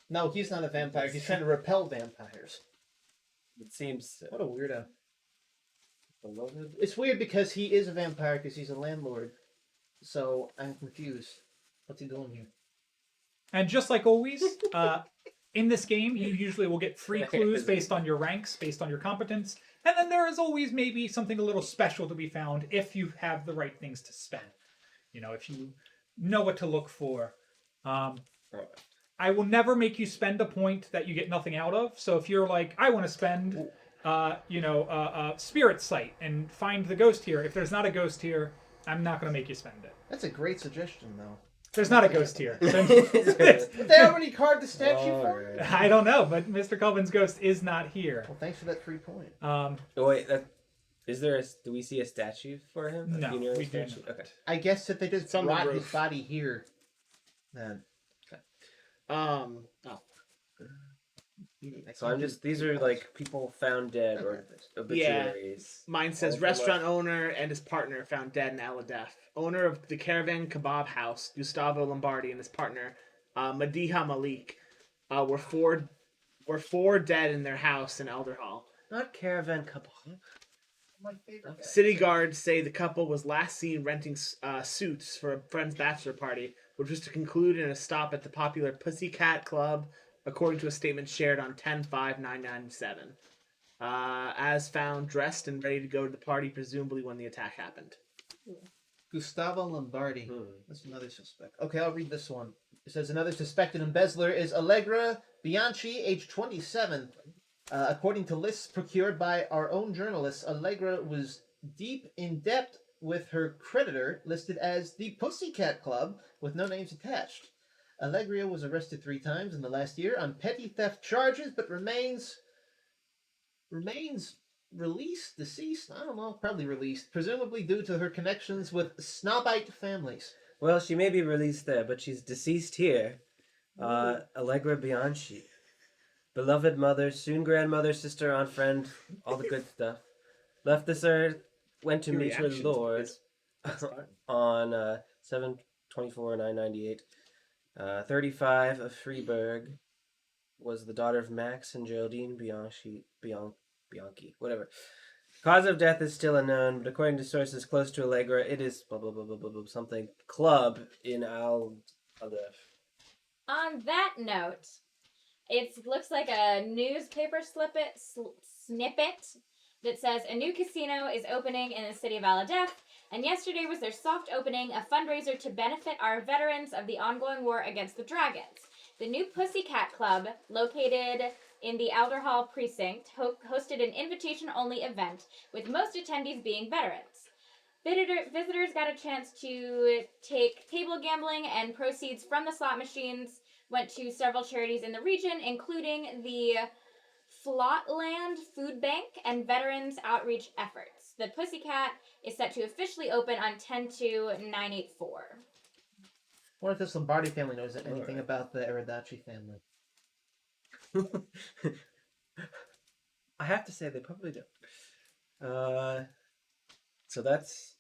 No, he's not a vampire. He's trying to repel vampires. It seems What a weirdo. beloved. It's weird because he is a vampire because he's a landlord. So I'm confused. What's he doing here? And just like always, in this game, you usually will get free clues based on your ranks, based on your competence. And then there is always maybe something a little special to be found if you have the right things to spend. You know, if you know what to look for. I will never make you spend a point that you get nothing out of. So if you're like, I want to spend, spirit sight and find the ghost here. If there's not a ghost here, I'm not going to make you spend it. That's a great suggestion, though. There's not a ghost here. But they already carved the statue for you. I don't know, but Mr. Kelvin's ghost is not here. Well, thanks for that free point. Oh wait, is there? Do we see a statue for him? No, funeral we do statue? not. Okay. I guess if they just on the brought his roof. body here, then. So I'm just. These are like people found dead or obituaries. Mine says All from restaurant owner and his partner found dead in Aladef. Owner of the Caravan Kebab House, Gustavo Lombardi, and his partner, Madiha Malik, were four dead in their house in Elder Hall. Not caravan couple. My favorite. City guards say the couple was last seen renting suits for a friend's bachelor party, which was to conclude in a stop at the popular Pussycat Club, according to a statement shared on 10/5/997. As found dressed and ready to go to the party, presumably when the attack happened. Gustavo Lombardi. That's another suspect. Okay, I'll read this one. It says another suspected embezzler is Allegra Bianchi, age 27. According to lists procured by our own journalists, Allegra was deep in debt with her creditor, listed as the Pussycat Club, with no names attached. Allegra was arrested 3 times in the last year on petty theft charges, but remains released, deceased, I don't know, probably released, presumably due to her connections with snobite families. Well, she may be released there, but she's deceased here. Allegra Bianchi. Beloved mother, soon grandmother, sister, aunt, friend, all the good stuff. Left this earth, went to Your meet her reactions, Lord please. on 7/24/998. 35 of Freiburg, was the daughter of Max and Geraldine Bianchi, whatever. Cause of death is still unknown, but according to sources close to Allegra, it is blah blah blah blah blah, blah something club in Al-Adef. On that note, it looks like a newspaper snippet that says a new casino is opening in the city of Aladef, and yesterday was their soft opening, a fundraiser to benefit our veterans of the ongoing war against the dragons. The new Pussycat Club, located in the Alderhall precinct, hosted an invitation-only event, with most attendees being veterans. Visitors got a chance to take table gambling, and proceeds from the slot machines went to several charities in the region, including the Flotland Food Bank and Veterans Outreach Efforts. The Pussycat is set to officially open on 10/2/984. I wonder if this Lombardi family knows anything about the Eridachi family. I have to say they probably don't. So that's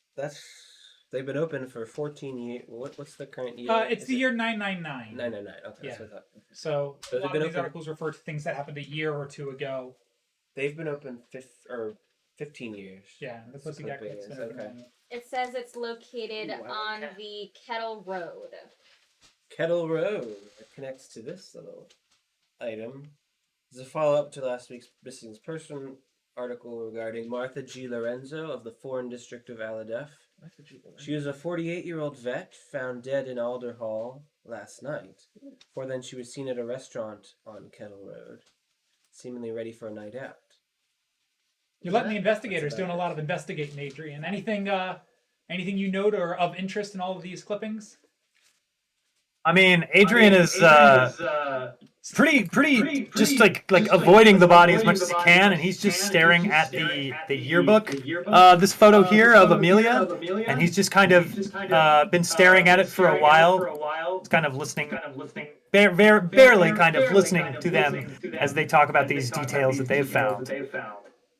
they've been open for 14 years. What's the current year? It's the year 999. 999. Okay, Yeah. that's what I thought. So So a they've lot been of these open- articles refer to things that happened a year or two ago. They've been open 15 years. Yeah, the That's Pussycat quite big, Club's been yes, open okay. on- It says it's located Ooh, on the Kettle Road. Kettle Road that connects to this little item. This is a follow-up to last week's missing person article regarding Martha G. Lorenzo of the Foreign District of Aladef. She was a 48-year-old vet found dead in Alder Hall last night. Before then, she was seen at a restaurant on Kettle Road, seemingly ready for a night out. You're letting the investigators That's doing a about lot of investigating, Adrian. Anything you note or of interest in all of these clippings? I mean, Adrian is pretty just like avoiding the body as much as he can, and he's just staring at the yearbook. This photo here of Amelia, and he's just kind of been staring at it for a while. It's kind of listening, barely kind of listening to them as they talk about these details that they've found.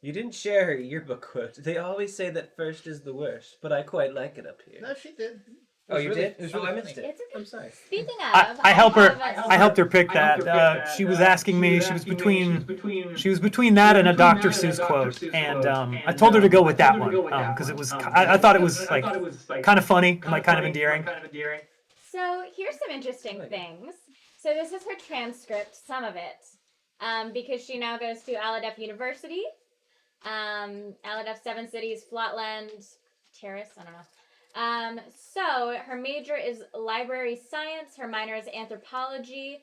You didn't share her yearbook quote. They always say that first is the worst, but I quite like it up here. No, she did. Oh, you did? It was Oh, really I missed funny. it. It's a good- I'm sorry. Speaking of, I helped her. have a- I helped her pick that. She was asking me. She was between that and a Dr. Seuss quote, and I told her to go with that one because it was. I thought it was like kind of funny and like kind of endearing. So here's some interesting things. So this is her transcript, some of it, because she now goes to Aladef University. Aladef 7 Cities, Flatland, Terrace, I don't know. So her major is library science, her minor is anthropology.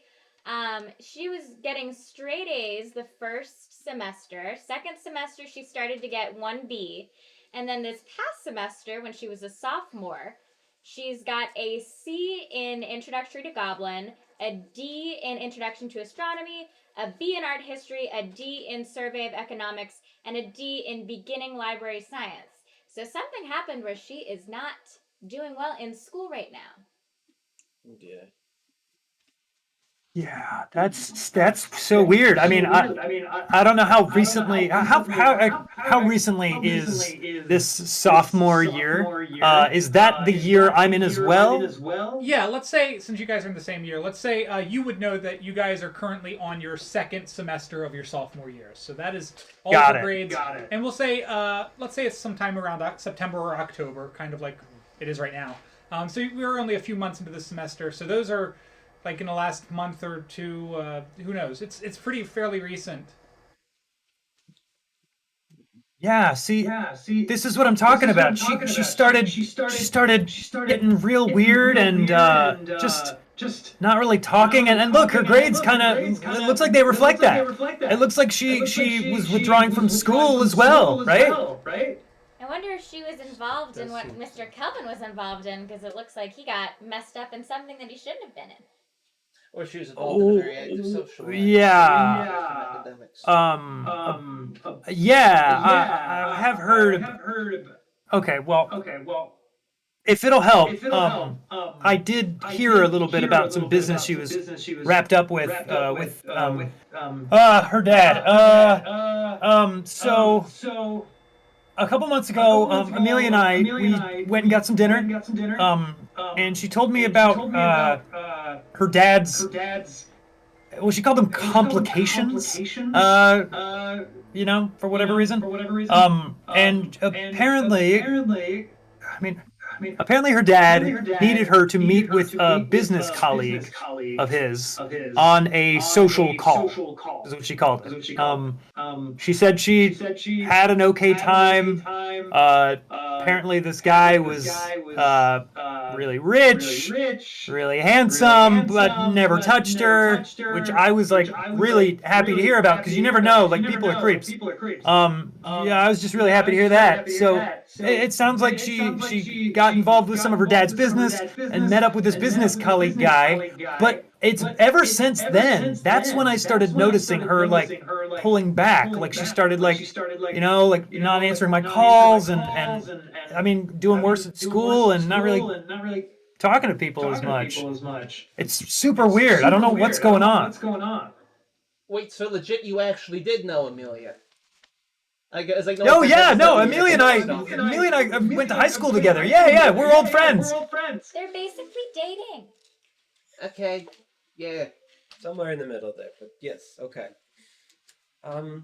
She was getting straight A's the first semester. Second semester, she started to get 1B. And then this past semester, when she was a sophomore, she's got a C in Introductory to Goblin, a D in Introduction to Astronomy, a B in Art History, a D in Survey of Economics, and a D in Beginning Library Science. So something happened where she is not doing well in school right now. Yeah. Yeah, that's so weird. I mean, I don't know how recently how recently is this sophomore year? Is that the year I'm in as well? Yeah, let's say, since you guys are in the same year, let's say you would know that you guys are currently on your second semester of your sophomore year. So that is all Got the it. grades. And we'll say, let's say it's sometime around September or October, kind of like it is right now. So we're only a few months into the semester. So those are like in the last month or two. Who knows? It's pretty fairly recent. Yeah, see, this is what I'm talking about. She started getting real weird and just not really talking. And look, her grades kind of it looks like they reflect that. It looks like she was withdrawing from school as well, right? I wonder if she was involved in what Mr. Kelvin was involved in, because it looks like he got messed up in something that he shouldn't have been in. Or she was involved in a very active social life. Yeah. Academics. Yeah, I have heard. Okay, well, if it'll help, I did hear a little bit about some business she was wrapped up with her dad. So a couple months ago, Amelia and I we went and got some dinner. And she told me about her dad's. Well, she called them complications. For whatever reason. And apparently her dad needed her to meet with a business colleague of his on a social call, is what she called it. She said she had an okay time. Apparently this guy was really rich, really handsome, but never touched her, which I was like really happy to hear about, because you never know, like people are creeps. Yeah, I was just really happy to hear that. So it sounds like she got involved with some of her dad's business and met up with this business colleague guy, but it's ever since then, that's when I started noticing her like pulling back, like she started like not answering my calls and I mean doing worse at school and not really talking to people as much. It's super weird. I don't know what's going on. Wait, so legit you actually did know Amelia? I guess, like, Oh yeah, no, Amelia and I went to high school together. Yeah, we're old friends. They're basically dating. Okay, yeah. Somewhere in the middle there, but yes, okay. And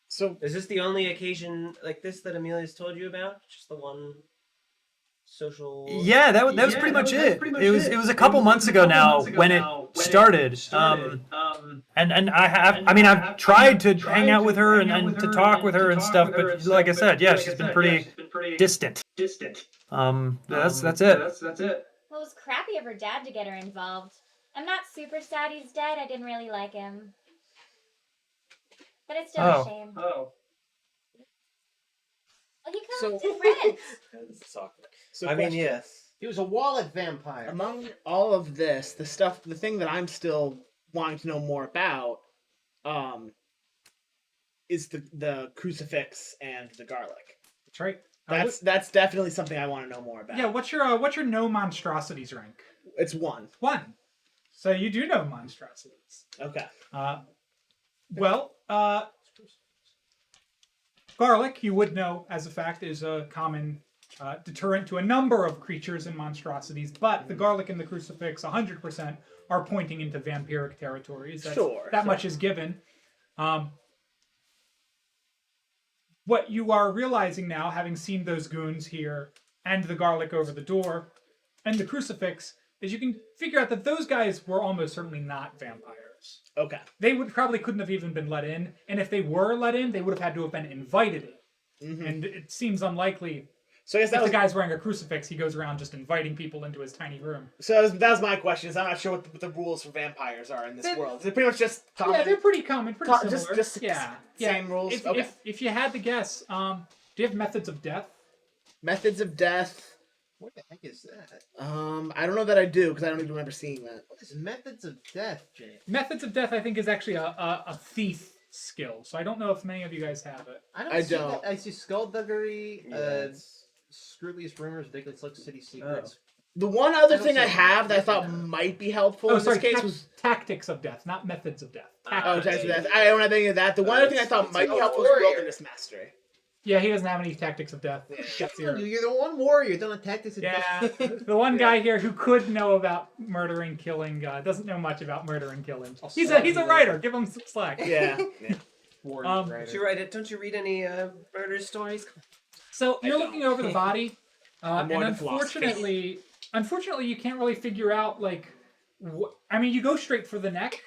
So is this the only occasion like this that Amelia's told you about? Just the one social? Yeah, that was pretty much it. It was a couple months ago now when it started. And I've tried to hang out with her and to talk with her and stuff, but like I said, yeah, she's been pretty distant. That's it. Well, it was crappy of her dad to get her involved. I'm not super sad he's dead. I didn't really like him. But it's still a shame. Well, he collected rent. I mean, yes. He was a wallet vampire. Among all of this, the thing that I'm still wanting to know more about, is the crucifix and the garlic. That's right. That's definitely something I want to know more about. Yeah. What's your no monstrosities rank? It's 1. 1. So you do know monstrosities. Okay. Well, garlic, you would know as a fact, is a common deterrent to a number of creatures and monstrosities, but the garlic and the crucifix 100% are pointing into vampiric territories. That much is given. What you are realizing now, having seen those goons here, and the garlic over the door, and the crucifix, is you can figure out that those guys were almost certainly not vampires. Okay. They couldn't have even been let in, and if they were let in, they would have had to have been invited in. Mm-hmm. And it seems unlikely. So I guess If the guy's wearing a crucifix, he goes around just inviting people into his tiny room. So that was my question. Is I'm not sure what the rules for vampires are in this world. Is it pretty much just common? Yeah, they're pretty common, pretty similar. Just yeah, same rules. If you had to guess, do you have methods of death? Methods of death. What the heck is that? I don't know that I do because I don't even remember seeing that. What is methods of death, Jay? Methods of death, I think, is actually a thief skill. So I don't know if many of you guys have it. I don't. I see skullduggery, scroobiest rumors, ridiculous looks, city secrets. The one other thing I have that I thought might be helpful in this case was tactics of death, not methods of death. Tactics of death. I don't have any of that. The one other thing I thought might be helpful was wilderness mastery. Yeah, he doesn't have any tactics of death. You're the one warrior. Don't have tactics of death. Yeah, the one guy here who could know about murder and killing doesn't know much about murder and killing. He's a writer. Give him some slack. Yeah. Don't you write it? Don't you read any murder stories? So you're looking over the body, and unfortunately, you can't really figure out you go straight for the neck,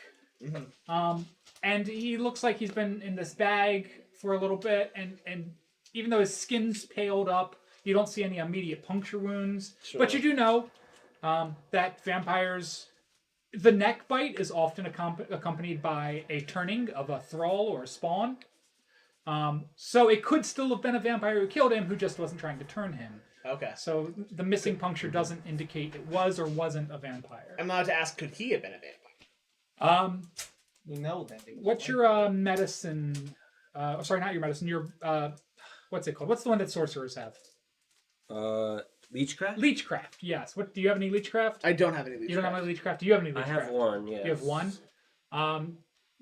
and he looks like he's been in this bag for a little bit, and even though his skin's paled up, you don't see any immediate puncture wounds. Sure. But you do know that vampires, the neck bite is often accompanied by a turning of a thrall or a spawn. So it could still have been a vampire who killed him who just wasn't trying to turn him. Okay. So the missing puncture doesn't indicate it was or wasn't a vampire. I'm allowed to ask, could he have been a vampire? We know that. What's your medicine? Sorry, not your medicine. Your what's it called? What's the one that sorcerers have? Leechcraft? Leechcraft, yes. What do you have any leechcraft? I don't have any leechcraft. You don't have any leechcraft? Do you have any leechcraft? I have one, yes. You have one?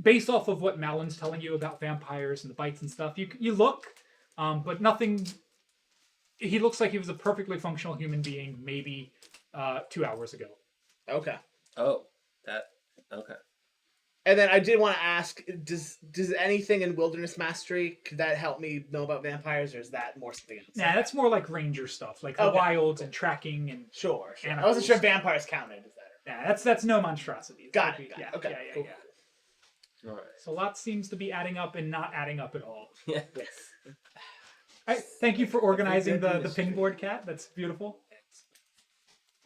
Based off of what Malin's telling you about vampires and the bites and stuff, you look, but nothing. He looks like he was a perfectly functional human being maybe 2 hours ago. Okay. Oh, okay. And then I did want to ask, does anything in wilderness mastery, could that help me know about vampires, or is that more something else? Nah, that's more like ranger stuff, like the wilds and tracking and sure. I wasn't sure if vampires counted. Is that? Nah, that's no monstrosity. Got it. Okay. Yeah. All right. So a lot seems to be adding up and not adding up at all. Yeah. Yes. All right, thank you for organizing the pin board, Cat. That's beautiful.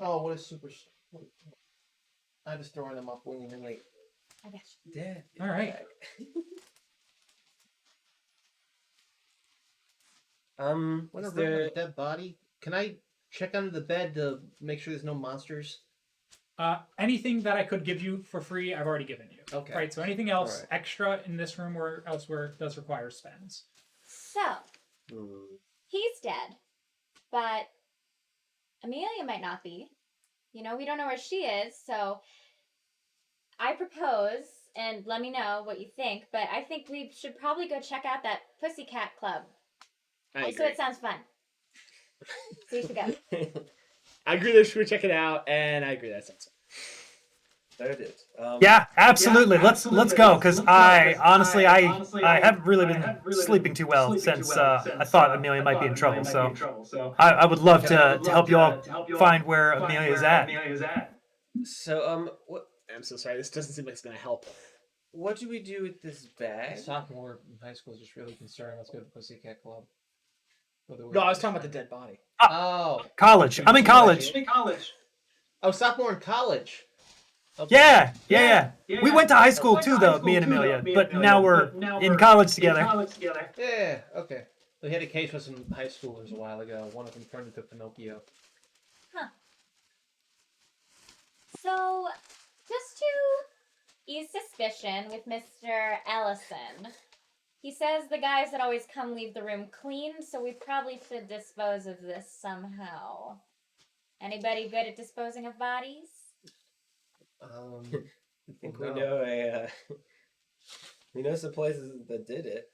Oh, what a super! I'm just throwing them up willy-nilly. I got you. Yeah. All right. When I run a dead body, can I check under the bed to make sure there's no monsters? Anything that I could give you for free, I've already given you. Okay. Right. So anything else extra in this room or elsewhere does require spends. So, he's dead, but Amelia might not be. We don't know where she is, so I propose, and let me know what you think, but I think we should probably go check out that Pussycat Club. So it sounds fun. So we should go. I agree that we should check it out, and I agree that sounds fun. There it is. Yeah, absolutely. Let's go, because I honestly haven't really been sleeping too well since I thought Amelia might be in trouble. So I would love to help you all find where Amelia is at. So what? I'm so sorry. This doesn't seem like it's gonna help. What do we do with this bag? Sophomore in high school is just really concerned. Let's go to the Pussycat Club. No, I was talking about the dead body. Oh, College. I'm in college. Oh, sophomore in college. Okay. Yeah. We went to high school too, though, me and Amelia. But now we're in college together. Yeah. Okay. We had a case with some high schoolers a while ago. One of them turned into Pinocchio. Huh. So, just to ease suspicion with Mr. Ellison, he says the guys that always come leave the room clean, so we probably should dispose of this somehow. Anybody good at disposing of bodies? I think we know we know some places that did it.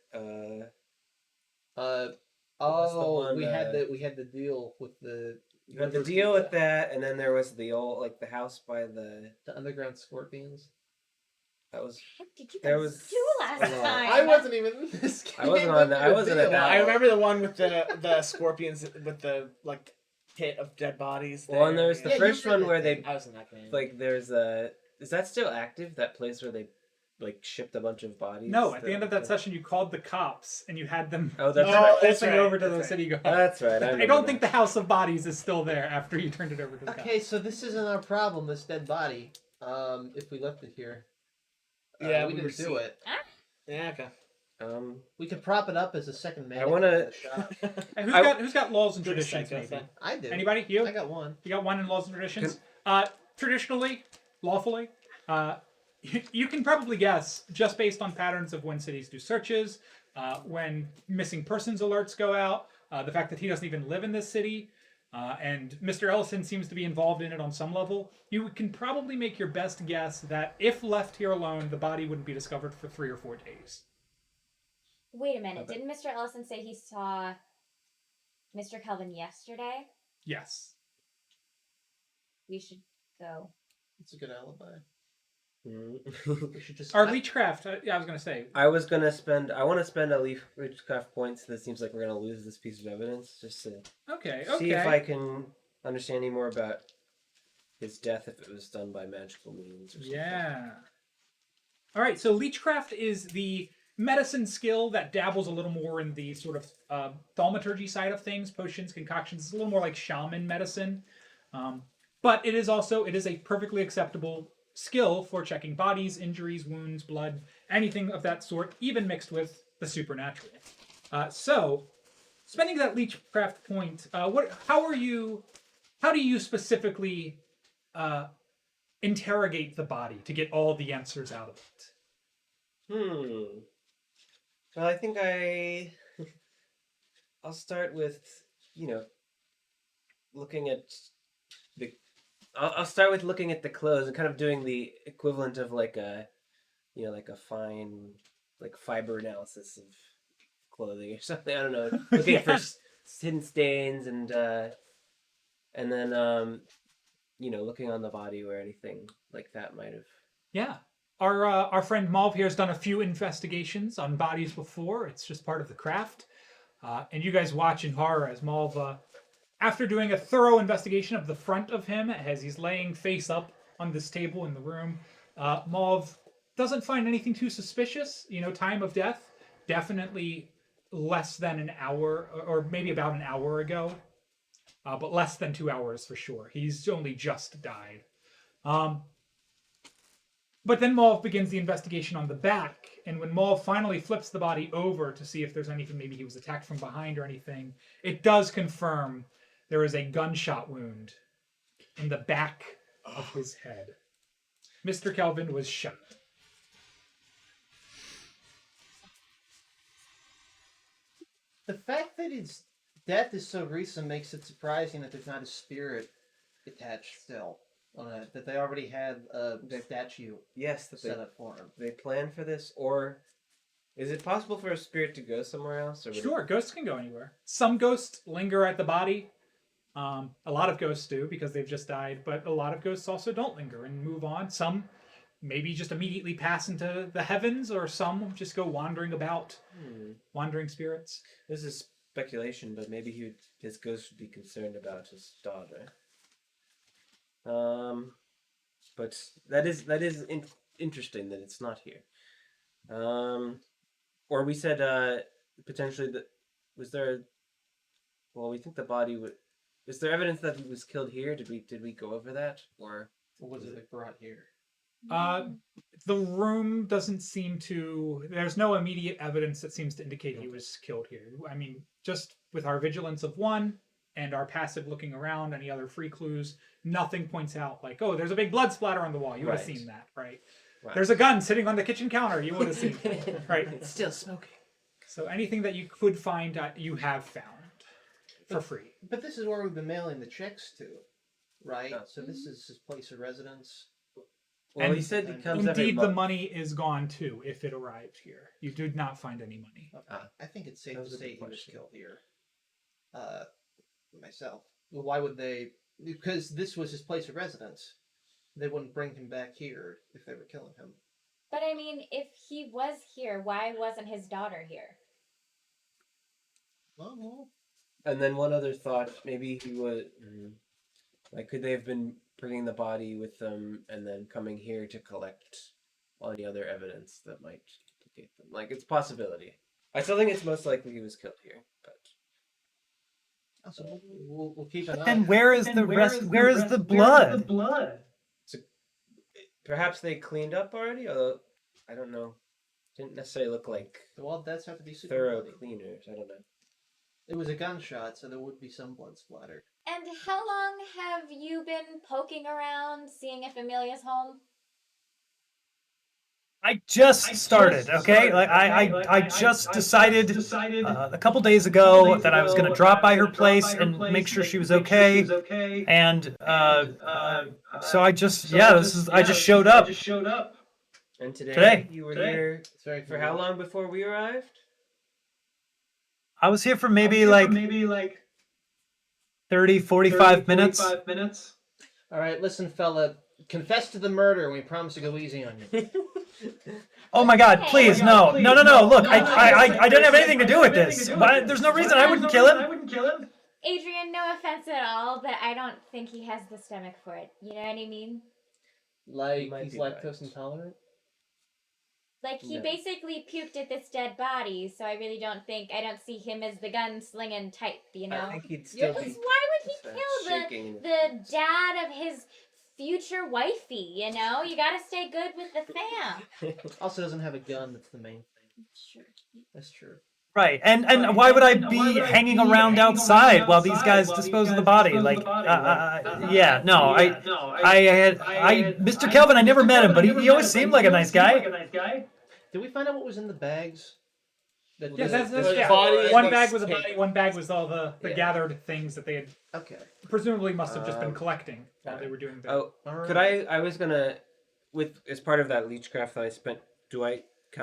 We had the deal with the. You had the deal with that, and then there was the old the house by the underground scorpions. That was What did you there guys was do last time? I wasn't even in this game. I wasn't on that. I wasn't at that. I remember the one with the scorpions with the pit of dead bodies. Well, and there was the first one where they I was in that game. there's is that still active? That place where they shipped a bunch of bodies? No, at the end of that session, you called the cops and you had them Oh, that's pulsing right. over to That's the right. city guard. That's right. I don't think the House of Bodies is still there after you turned it over to the cops. Okay, so this isn't our problem. This dead body. If we left it here. Yeah, we didn't do it. Yeah, okay. We could prop it up as a second man. I wanna- And who's got laws and Good traditions? psycho Maybe? thing. I did. Anybody? You? I got one. You got one in laws and traditions? Traditionally, lawfully, you can probably guess, just based on patterns of when cities do searches, when missing persons alerts go out, the fact that he doesn't even live in this city, and Mr. Ellison seems to be involved in it on some level, you can probably make your best guess that if left here alone, the body wouldn't be discovered for 3 or 4 days. Wait a minute. Didn't Mr. Ellison say he saw Mr. Kelvin yesterday? Yes. We should go. It's a good alibi. Mm. We should just. Our leechcraft, I was going to say. I want to spend a leafcraft points. That seems like we're gonna lose this piece of evidence. Just to Okay. see if I can understand any more about his death, if it was done by magical means or something. Yeah. All right, so leechcraft is the medicine skill that dabbles a little more in the sort of thaumaturgy side of things, potions, concoctions. It's a little more like shaman medicine. But it is a perfectly acceptable skill for checking bodies, injuries, wounds, blood, anything of that sort, even mixed with the supernatural. So, spending that leechcraft point, how do you specifically interrogate the body to get all the answers out of it? Well, I think I'll start with, looking at I'll start with looking at the clothes and kind of doing the equivalent of like a fine fiber analysis of clothing or something. I don't know. Looking for hidden stains and then looking on the body where anything like that might have. Yeah. Our friend Mauve here has done a few investigations on bodies before. It's just part of the craft. And you guys watch in horror as Mauve, after doing a thorough investigation of the front of him, as he's laying face up on this table in the room, Mauve doesn't find anything too suspicious. Time of death, definitely less than an hour, or maybe about an hour ago. But less than 2 hours for sure. He's only just died. But then Mauve begins the investigation on the back, and when Mauve finally flips the body over to see if there's anything, maybe he was attacked from behind or anything, it does confirm there is a gunshot wound in the back of his head. Mr. Kelvin was shot. The fact that his death is so recent makes it surprising that there's not a spirit attached still on it. That they already had a statue Yes, that set up for him. they plan for this, or is it possible for a spirit to go somewhere else? Or would Sure, ghosts can go anywhere. Some ghosts linger at the body. A lot of ghosts do because they've just died, but a lot of ghosts also don't linger and move on. Some maybe just immediately pass into the heavens, or some just go wandering about, wandering spirits. This is speculation, but maybe his ghost would be concerned about his daughter. But that is interesting that it's not here. Or we said potentially that was there. Well, we think the body would. Is there evidence that he was killed here? Did we go over that, or What was it brought here? The room doesn't seem to. There's no immediate evidence that seems to indicate he was killed here. I mean, just with our vigilance of 1 and are passive looking around, any other free clues, nothing points out like, oh, there's a big blood splatter on the wall. You would have Right. seen that, right? Right. There's a gun sitting on the kitchen counter. You would have seen that, right? It's still smoking. So anything that you could find, you have found for free. But this is where we've been mailing the checks to, right? Oh. So this is his place of residence. Well, And he said he comes every Indeed, the month. money is gone too if it arrived here. You did not find any money. Okay. I think it's safe That to was a say good he was question. killed here. Myself. Well, why would they? Because this was his place of residence. They wouldn't bring him back here if they were killing him. But I mean, if he was here, why wasn't his daughter here? Well, And then one other thought, maybe he would, like, could they have been bringing the body with them and then coming here to collect any other evidence that might implicate them? Like, it's a possibility. I still think it's most likely he was killed here, but so we'll keep an eye. And where is the rest? Where is the blood? perhaps they cleaned up already. Although I don't know, didn't necessarily look like Well, that's have to be super thorough bloody. cleaners. I don't know. It was a gunshot, so there would be some blood splatter. And how long have you been poking around, seeing if Amelia's home? I just started, okay? Like I just decided a couple days ago that I was gonna drop by her place and make sure she was okay. And so I just I just showed up. And Today. you were here It's very for how long before we arrived? I was here for maybe like 30, 45 minutes. All right, listen, fella. Confess to the murder, and we promise to go easy on you. Oh my God! Please, no. Look, I didn't have anything to do with this. There's no reason I wouldn't kill him. Adrian, no offense at all, but I don't think he has the stomach for it. You know what I mean? Like might he's be lactose right. intolerant. Like, he No. basically puked at this dead body, so I really don't see him as the gun-slinging type, you know? I think he'd still Because be why would he kill shaking in the dad of his future wifey, you know? You gotta stay good with the fam. Also, doesn't have a gun. That's the main thing. That's true. Right, and why would I be hanging around outside while these guys dispose of the body? Like, yeah, no, Mr. Kelvin, I never met him, but he always seemed like a nice guy. Did we find out what was in the bags? That Yeah, this- that's this yeah. body One was bag was a taken. body, one bag was all the Yeah. gathered things that they had Okay. presumably must have just been collecting while okay. they were doing the. Oh, All could right. I was gonna, with as part of that leechcraft that I spent. Can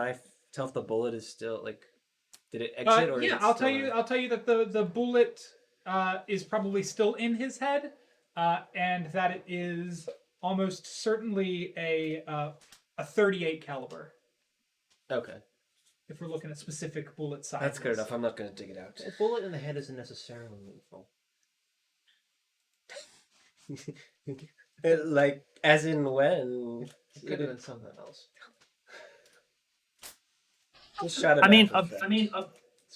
I tell if the bullet is still like? Did it exit or? is yeah, it I'll still tell you. I'll tell you that the bullet is probably still in his head, and that it is almost certainly a 38 caliber. Okay, If we're looking at specific bullet sizes. that's good enough. I'm not gonna dig it out. A bullet in the head isn't necessarily lethal. Like, as in when? It could have been something else. Just shot it I mean, after the fact.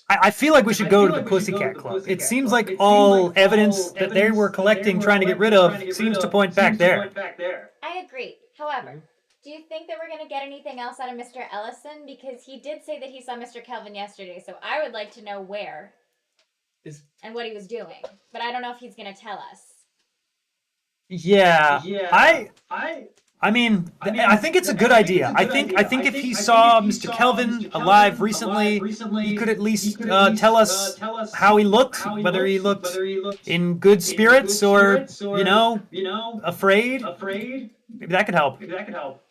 I feel like we should go to the Pussycat Club. It seems like all evidence that they were collecting, trying to get rid of, seems to point back there. I agree. However, do you think that we're going to get anything else out of Mr. Ellison? Because he did say that he saw Mr. Kelvin yesterday, so I would like to know where and what he was doing. But I don't know if he's going to tell us. Yeah, I mean, I think it's a good idea. I think if he saw Mr. Kelvin alive recently, he could at least tell us how he looked, whether he looked in good spirits or, afraid. Maybe that could help.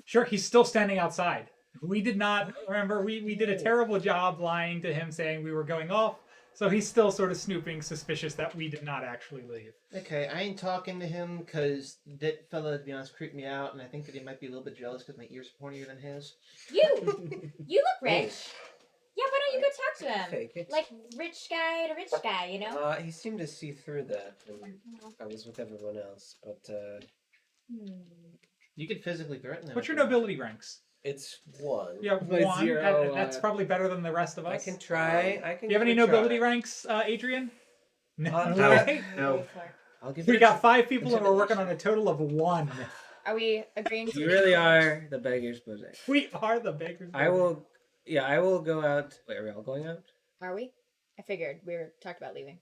Sure, he's still standing outside. We did not remember. We did a terrible job lying to him, saying we were going off. So he's still sort of snooping, suspicious that we did not actually leave. Okay, I ain't talking to him because that fella, to be honest, creeped me out, and I think that he might be a little bit jealous because my ears are pointier than his. You look rich. Yeah, why don't you go talk to him? Fake it. Like, rich guy to rich guy, you know? He seemed to see through that when I was with everyone else, but You could physically threaten him. What's if your you want. nobility ranks? it's one. You have My one. zero, That's probably better than the rest of us. I can try. Do you have any nobility ranks, Adrian? No. No. Okay. No. I'll give We it. got 5 people and we're working on a total of 1. Are we agreeing to You really are the beggars boutique. We are the beggars. I will. Yeah, I will go out. Wait, are we all going out? Are we? I figured we were talked about leaving.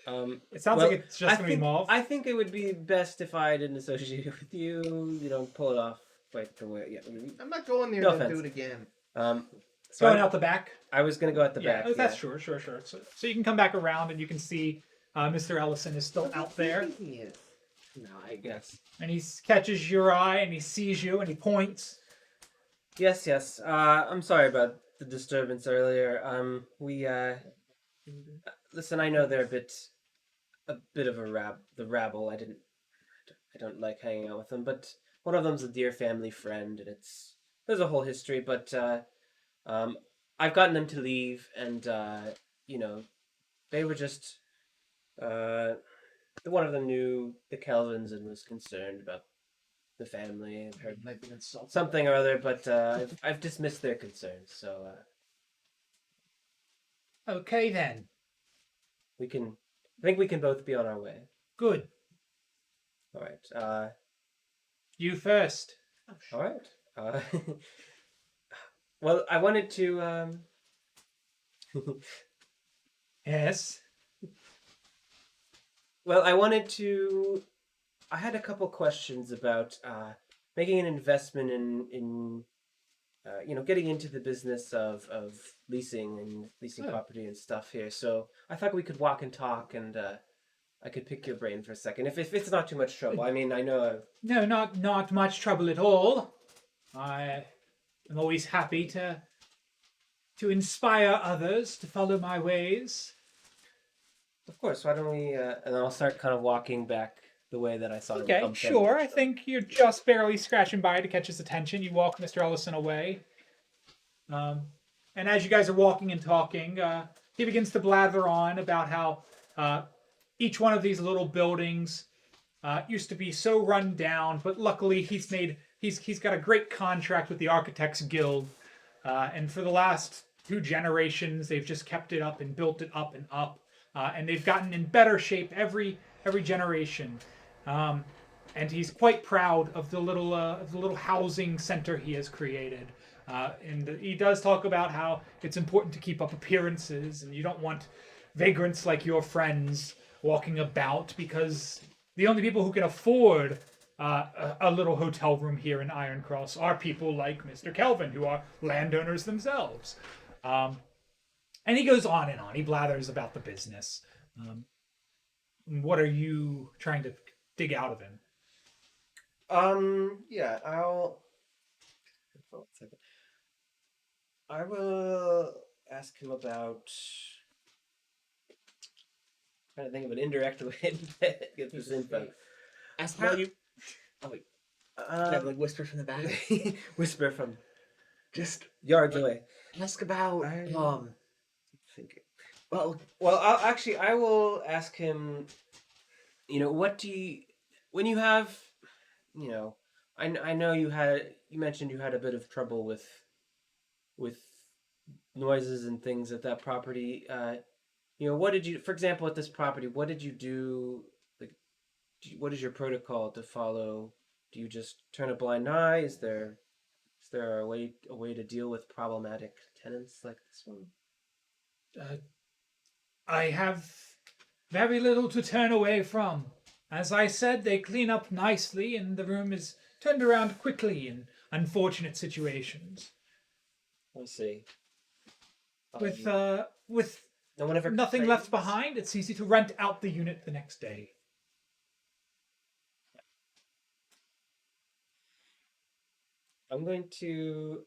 It sounds well, like it's just going to be Mauve. I think it would be best if I didn't associate with you. You don't pull it off quite the way. Yeah. I'm not going there No to offense. do it again. So Going out the back. I was gonna go at the Yeah, back. that's sure. So you can come back around and you can see Mr. Ellison is still out there. Yes. No, I guess. And he catches your eye and he sees you and he points. Yes. I'm sorry about the disturbance earlier. Listen, I know they're a bit of the rabble. I don't like hanging out with them, but one of them's a dear family friend, and there's a whole history. But I've gotten them to leave, and they were just one of them knew the Kelvins and was concerned about the family and heard Might be insulting. something or other, but I've dismissed their concerns. So Okay then. I think we can both be on our way. Good. All right. You first. All right. Well, I wanted to. Yes. Well, I had a couple questions about making an investment in getting into the business of leasing Oh. property and stuff here. So I thought we could walk and talk, and I could pick your brain for a second, if it's not too much trouble. I mean, I know. No, not much trouble at all. I am always happy to inspire others to follow my ways. Of course. Why don't we? And I'll start kind of walking back the way that I saw him Okay, come from. sure. I think you're just barely scratching by to catch his attention. You walk Mr. Ellison away. And as you guys are walking and talking, he begins to blather on about how each one of these little buildings used to be so run down, but luckily he's got a great contract with the Architects Guild, and for the last 2 generations they've just kept it up and built it up and up, and they've gotten in better shape every generation. And he's quite proud of the little housing center he has created. And he does talk about how it's important to keep up appearances, and you don't want vagrants like your friends walking about, because the only people who can afford a little hotel room here in Iron Cross are people like Mr. Kelvin, who are landowners themselves. And he goes on and on. He blathers about the business. What are you trying to dig out of him? Yeah, Hold on a second. I will ask him about. Trying to think of an indirect way to get this info. Ask about you. Uh, Like whisper from the back. whisper from Just yards away. ask about Thinking. well, Well, I will ask him. What do you when you have, I know you mentioned you had a bit of trouble with noises and things at that property. What did you, for example, at this property, what did you do? Like, what is your protocol to follow? Do you just turn a blind eye? Is there a way to deal with problematic tenants like this one? I have very little to turn away from. As I said, they clean up nicely, and the room is turned around quickly in unfortunate situations. I see. With no one ever nothing left complains? behind, it's easy to rent out the unit the next day. I'm going to.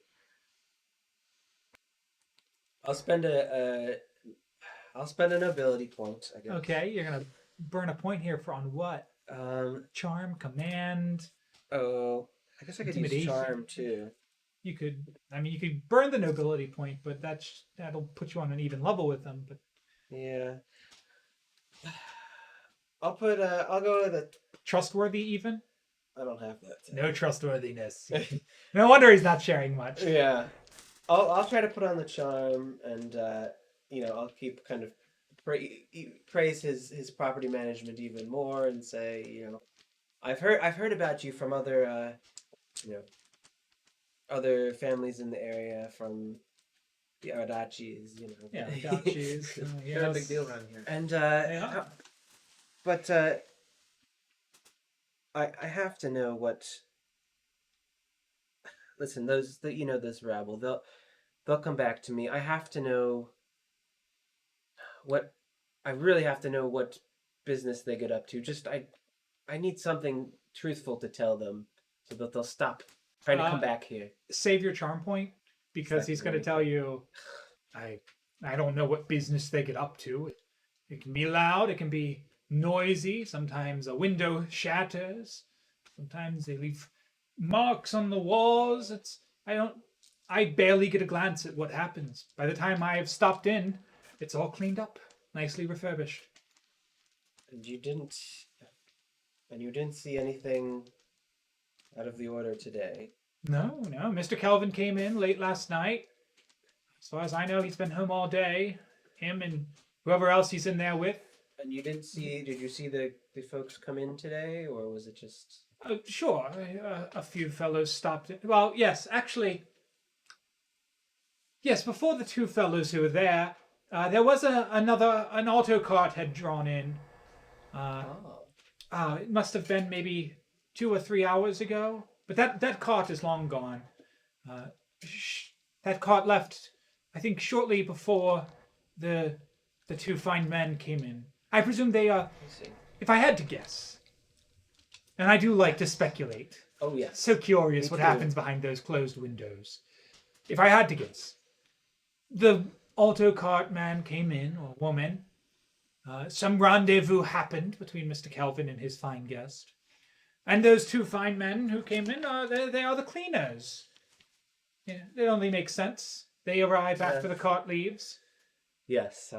I'll spend a nobility point, I guess. Okay, you're gonna burn a point here on what? Charm, command. Oh, I guess I could use Intimidation. charm too. You could burn the nobility point, but that'll put you on an even level with them. But Yeah. I'll go with a. trustworthy even? I don't have that. No trustworthiness. No wonder he's not sharing much. Yeah. I'll try to put on the charm, and I'll keep kind of praise his property management even more, and say, I've heard about you from other other families in the area, from the Ardachis, you know. Yeah, Ardachis. They're a big deal around here. And They are. but I have to know what. Listen, those rabble, they'll come back to me. I have to know what. I really have to know what business they get up to. Just I need something truthful to tell them so that they'll stop trying to come back here. Save your charm point, because he's going to tell you, I don't know what business they get up to. It can be loud, it can be noisy. Sometimes a window shatters. Sometimes they leave marks on the walls. I barely get a glance at what happens. By the time I have stopped in, it's all cleaned up, nicely refurbished. And you didn't see anything out of the order today. No. Mr. Kelvin came in late last night. As far as I know, he's been home all day. Him and whoever else he's in there with. And did you see the folks come in today, or was it just... Sure, a few fellows stopped in. Well, yes, actually. Yes, before the two fellows who were there, there was an auto cart had drawn in. It must have been maybe 2 or 3 hours ago. But that cart is long gone. That cart left, I think, shortly before the two fine men came in. I presume they are. If I had to guess, and I do like to speculate. Oh yes. So curious Me what too. happens behind those closed windows. If I had to guess, the auto cart man came in, or woman. Some rendezvous happened between Mr. Kelvin and his fine guest. And those two fine men who came in, they are the cleaners. Yeah, it only makes sense. They arrive after the cart leaves. Yes.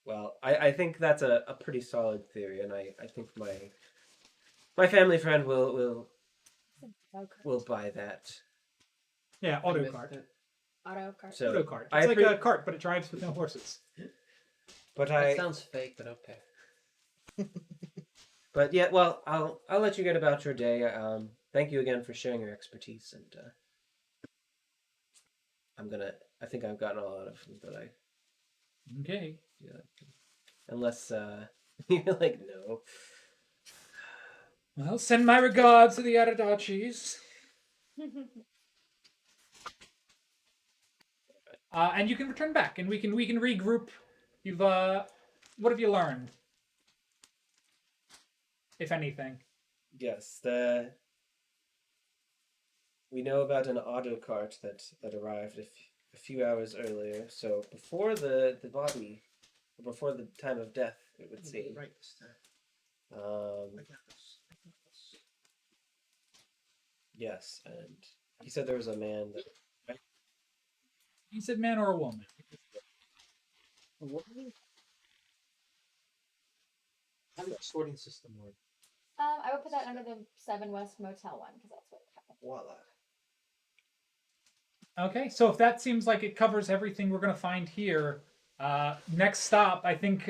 Well, I think that's a pretty solid theory, and I think my family friend will buy that. Yeah, auto cart. Auto cart. So Auto cart. It's like a cart, but it drives with no horses. But That sounds fake, but okay. But yeah, well, I'll let you get about your day. Thank you again for sharing your expertise, and I think I've gotten all out of them that I Okay. feel like. Unless you're like, no. Well, send my regards to the Aradachis. And you can return back, and we can regroup. You've what have you learned, if anything? Yes, we know about an auto cart that arrived a few hours earlier. So before the body, or before the time of death, it would seem. Right this time. Yes, and he said there was a man that. He said man or a woman. How does the sorting system work? I would put that under the 7 West Motel one, because that's what happened. Voila. Okay, so if that seems like it covers everything we're going to find here, next stop, I think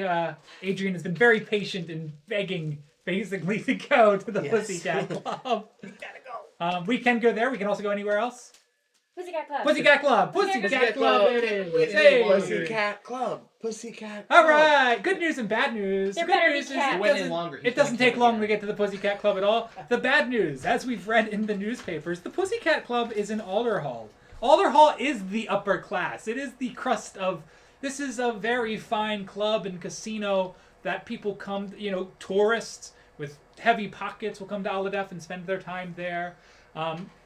Adrian has been very patient in begging, basically, to go to the Yes. Pussycat Club. We gotta go. We can go there. We can also go anywhere else. Pussycat Club. Pussycat Club. Pussycat Club. It is. Hey. Pussycat Club. Pussycat All Club. right. Good news and bad news. There Good better be news is cats. it Went in doesn't, longer, he's it doesn't gonna take kill long again. to get to the Pussycat Club at all. The bad news, as we've read in the newspapers, the Pussycat Club is in Alderhall. Alderhall is the upper class. It is the crust of. This is a very fine club and casino that people come, tourists with heavy pockets will come to Aladef and spend their time there.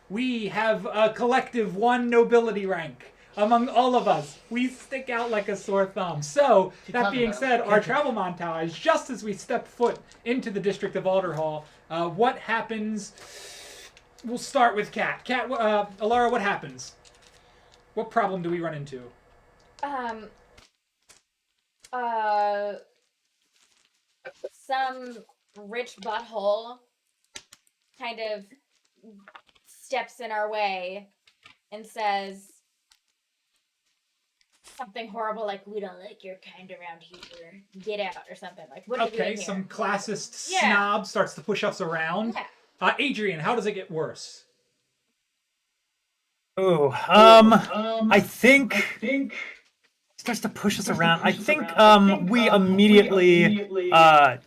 We have a collective one nobility rank among all of us. We stick out like a sore thumb. So, that talking being about? said, our travel montage, just as we step foot into the district of Alderhall, what happens? We'll start with Kat. Kat, Alara, what happens? What problem do we run into? Some rich butthole kind of steps in our way and says something horrible like, "We don't like your kind around here. Get out," or something. Like, what are we Okay, doing here? some classist Yeah. snob starts to push us around. Yeah. Adrian, how does it get worse? Oh, I think he starts to push us around. I think we immediately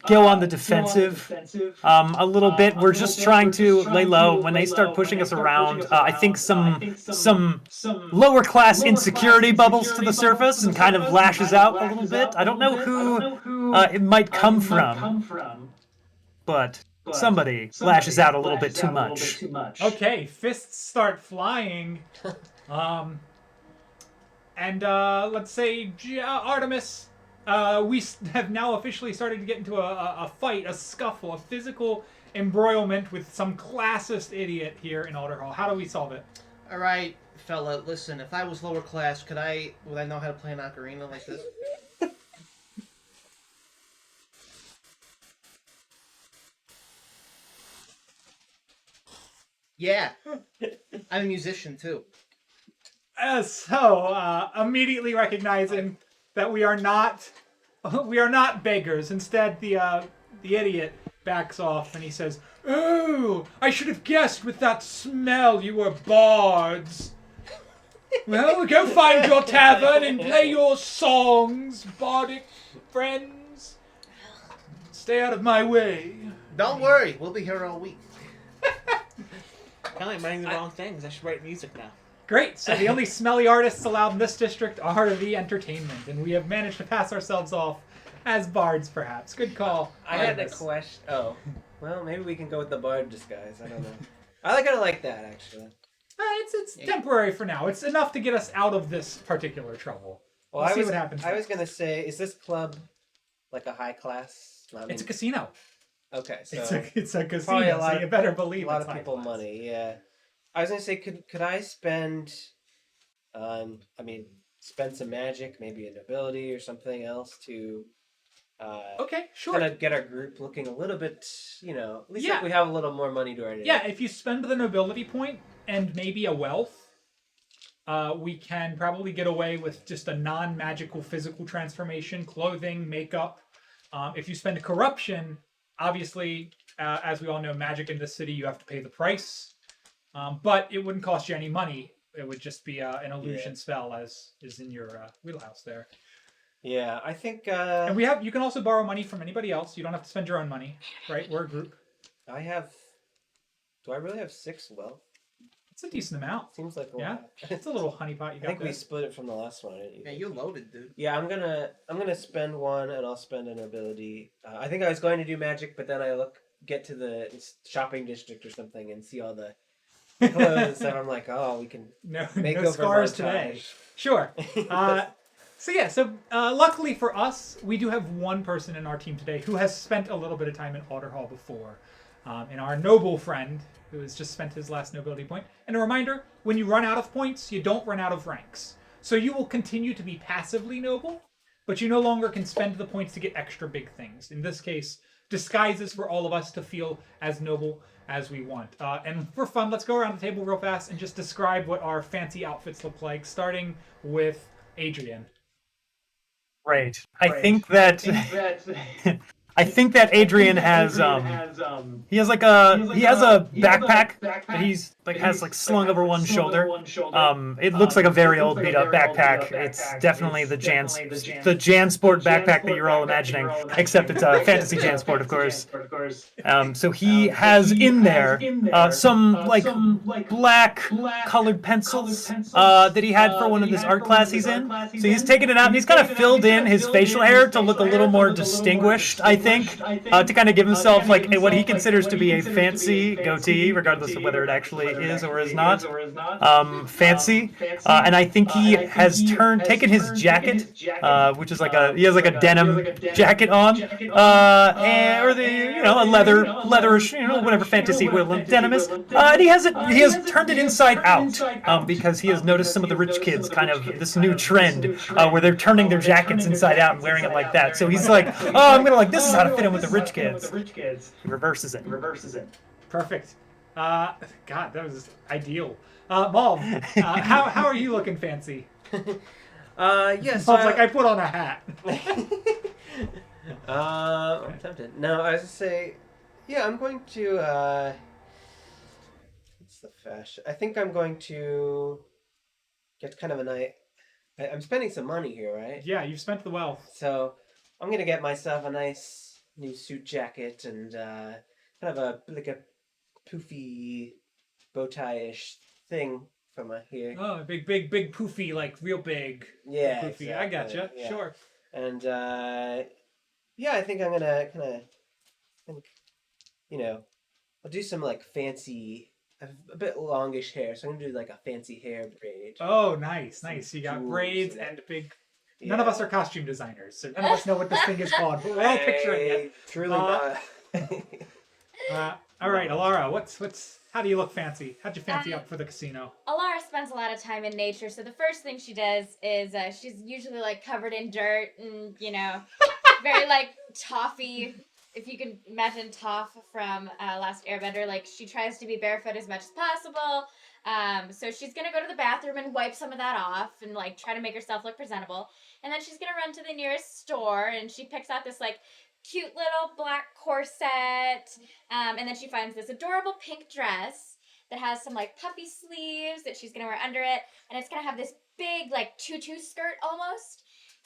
go on the defensive a little bit. We're just trying to lay low. When they start pushing us around, I think some lower class insecurity bubbles to the surface and kind of lashes out a little bit. I don't know who it might come from, but somebody lashes out a little bit too much. Okay, fists start flying. And let's say Artemis, we have now officially started to get into a fight, a scuffle, a physical embroilment with some classist idiot here in Alderhall. How do we solve it? All right, fella. Listen, if I was lower class, would I know how to play an ocarina like this? Yeah, I'm a musician too. Immediately recognizing that we are not beggars. Instead, the idiot backs off and he says, "Oh, I should have guessed with that smell you were bards. Well, go find your tavern and play your songs, bardic friends. Stay out of my way." Don't worry, we'll be here all week. Kind of like writing the wrong things. I should write music now. Great. So the only smelly artists allowed in this district are the entertainment, and we have managed to pass ourselves off as bards, perhaps. Good call. I had a Artemis. question. Oh, well, maybe we can go with the bard disguise. I don't know. I kind of like that, actually. It's temporary for now. It's enough to get us out of this particular trouble. Well, We'll see what happens I was next. gonna say, is this club like a high class? I mean, It's a casino. okay, so It's a probably casino, a lot so you better believe a lot it's of high people class. money. Yeah, I was gonna say, could I spend, spend some magic, maybe a nobility or something else to, Okay, sure. kind of get our group looking a little bit, at least Yeah. if we have a little more money to our name. Yeah, if you spend the nobility point and maybe a wealth, we can probably get away with just a non-magical physical transformation, clothing, makeup. If you spend corruption, obviously, as we all know, magic in this city, you have to pay the price. But it wouldn't cost you any money. It would just be an illusion spell, as is in your wheelhouse there. Yeah, I think And you can also borrow money from anybody else. You don't have to spend your own money, right? We're a group. I have. Do I really have 6 wealth? It's a decent amount. Seems like a Yeah, lot. it's a little honeypot you I got think there. we split it from the last one. Didn't you? Yeah, you loaded, dude. Yeah, I'm gonna spend one, and I'll spend an ability. I think I was going to do magic, but then I get to the shopping district or something and see all the clothes and stuff. I'm like, oh, we can No, make no over scars montage. today. Sure. So luckily for us, we do have one person in our team today who has spent a little bit of time in Alderhall before. And our noble friend, who has just spent his last nobility point. And a reminder, when you run out of points, you don't run out of ranks. So you will continue to be passively noble, but you no longer can spend the points to get extra big things. In this case, disguises for all of us to feel as noble as we want. And for fun, let's go around the table real fast and just describe what our fancy outfits look like, starting with Adrian. Right. I think that Adrian has he has a backpack that he's has slung over one shoulder. It looks like a very old beat up backpack. It's definitely the Jansport backpack that you're all imagining, except it's a fantasy Jansport, of course. So he has in there some black colored pencils that he had for one of his art class he's in. So he's taken it out and he's kind of filled in his facial hair to look a little more distinguished, I think, to kind of give himself what he considers to be a fancy goatee, regardless of whether it actually is or is not fancy. And I think he has taken his jacket, which is he has a denim jacket on, or a leatherish, whatever fantasy equivalent denim is. And he has turned it inside out because he has noticed some of the rich kids kind of this new trend where they're turning their jackets inside out and wearing it like that. So he's like, oh, I'm gonna this is how to fit in with the rich kids. He reverses it. Perfect. God, that was ideal. Mom, how are you looking fancy? Yes. Mom's I put on a hat. I'm tempted. No, I was gonna say, yeah, I'm going to. What's the fashion. I think I'm going to get kind of a nice. I'm spending some money here, right? Yeah, you've spent the wealth. So I'm gonna get myself a nice new suit jacket and kind of a poofy bow tie-ish thing for my hair. Oh, big poofy, like real big. Yeah, Poofy. I exactly, gotcha. yeah. Sure. And yeah, I think I'm gonna I'll do some like fancy. I have a bit longish hair, so I'm gonna do like a fancy hair braid. Oh, nice. You got jewels braids and- and big. None of us are costume designers, so none of us know what this thing is called. But we're all picturing it. Truly Uh, not. All right, Alara, what's? How do you look fancy? How'd you fancy up for the casino? Alara spends a lot of time in nature, so the first thing she does is she's usually like covered in dirt and very like toffee. If you can imagine Toph from Last Airbender, like she tries to be barefoot as much as possible. So she's gonna go to the bathroom and wipe some of that off and like try to make herself look presentable. And then she's gonna run to the nearest store and she picks out this like cute little black corset. And then she finds this adorable pink dress that has some like puffy sleeves that she's gonna wear under it. And it's gonna have this big like tutu skirt almost.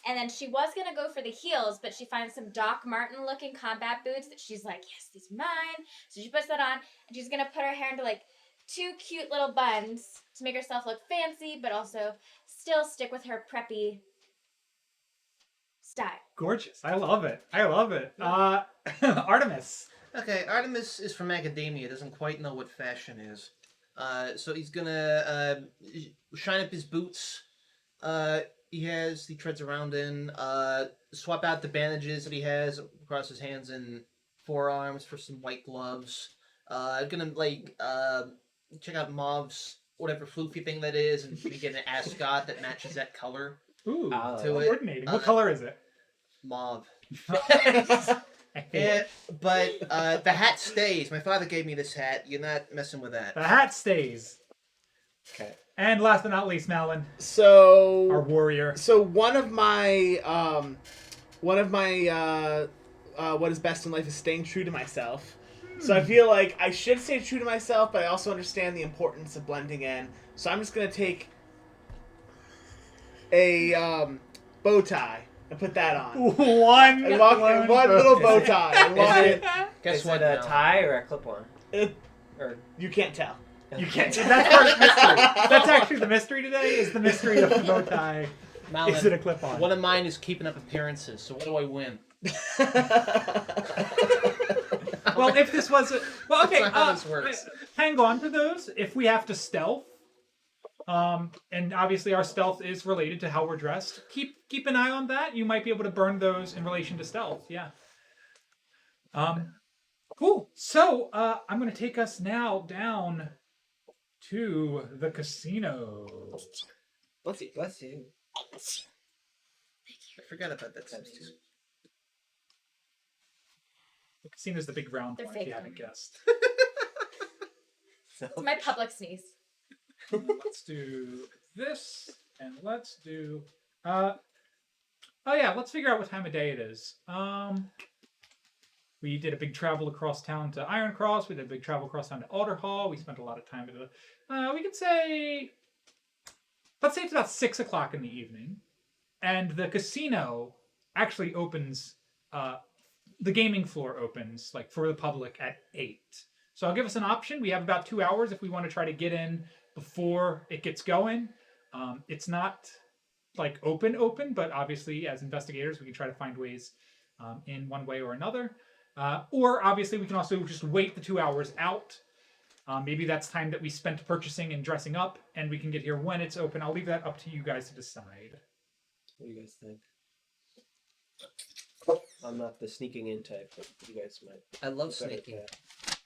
And then she was going to go for the heels, but she finds some Doc Martin looking combat boots that she's like, yes, these are mine. So she puts that on and she's going to put her hair into like 2 cute little buns to make herself look fancy, but also still stick with her preppy style. Gorgeous. I love it. Artemis. Okay, Artemis is from academia, doesn't quite know what fashion is. So he's gonna shine up his boots. He treads around in, swap out the bandages that he has across his hands and forearms for some white gloves. Gonna check out Mauv's whatever floofy thing that is and get an ascot that matches that color Ooh, to it. coordinating. What color is it? Mauve. I hate it. But the hat stays. My father gave me this hat. You're not messing with that. The hat stays. Okay. And last but not least, Malin, our So warrior. one of my what is best in life is staying true to myself. So I feel like I should stay true to myself, but I also understand the importance of blending in. So I'm just gonna take a bow tie and put that on. One And one little bow tie. And walk Is it. Guess Is what? it a Mel? tie or a clip-on? Or You can't tell. You can't. That's part of the mystery. That's actually the mystery today. Is the mystery of the bow tie? Malin, Is it a clip-on? one of mine is keeping up appearances. So what do I win? Well, if this was okay, That's not how this works. hang on to those. If we have to stealth, and obviously our stealth is related to how we're dressed. Keep an eye on that. You might be able to burn those in relation to stealth. Yeah. Cool. So I'm going to take us now down to the casino. bless you. Bless you. I forgot about that. The casino's the big round They're one, if you fake. haven't guessed. So, It's my public sneeze. Let's do this, and let's do. Oh yeah, let's figure out what time of day it is. We did a big travel across town to Iron Cross. We did a big travel across town to Alder Hall. We spent a lot of time at the. We could say. Let's say it's about 6 o'clock in the evening, and the casino actually opens. The gaming floor opens like for the public at 8. So I'll give us an option. We have about 2 hours if we want to try to get in before it gets going. It's not like open, but obviously as investigators we can try to find ways in one way or another. Or obviously we can also just wait the 2 hours out. Maybe that's time that we spent purchasing and dressing up, and we can get here when it's open. I'll leave that up to you guys to decide. what do you guys think? I'm not the sneaking in type, but you guys might. I love be better at sneaking. that.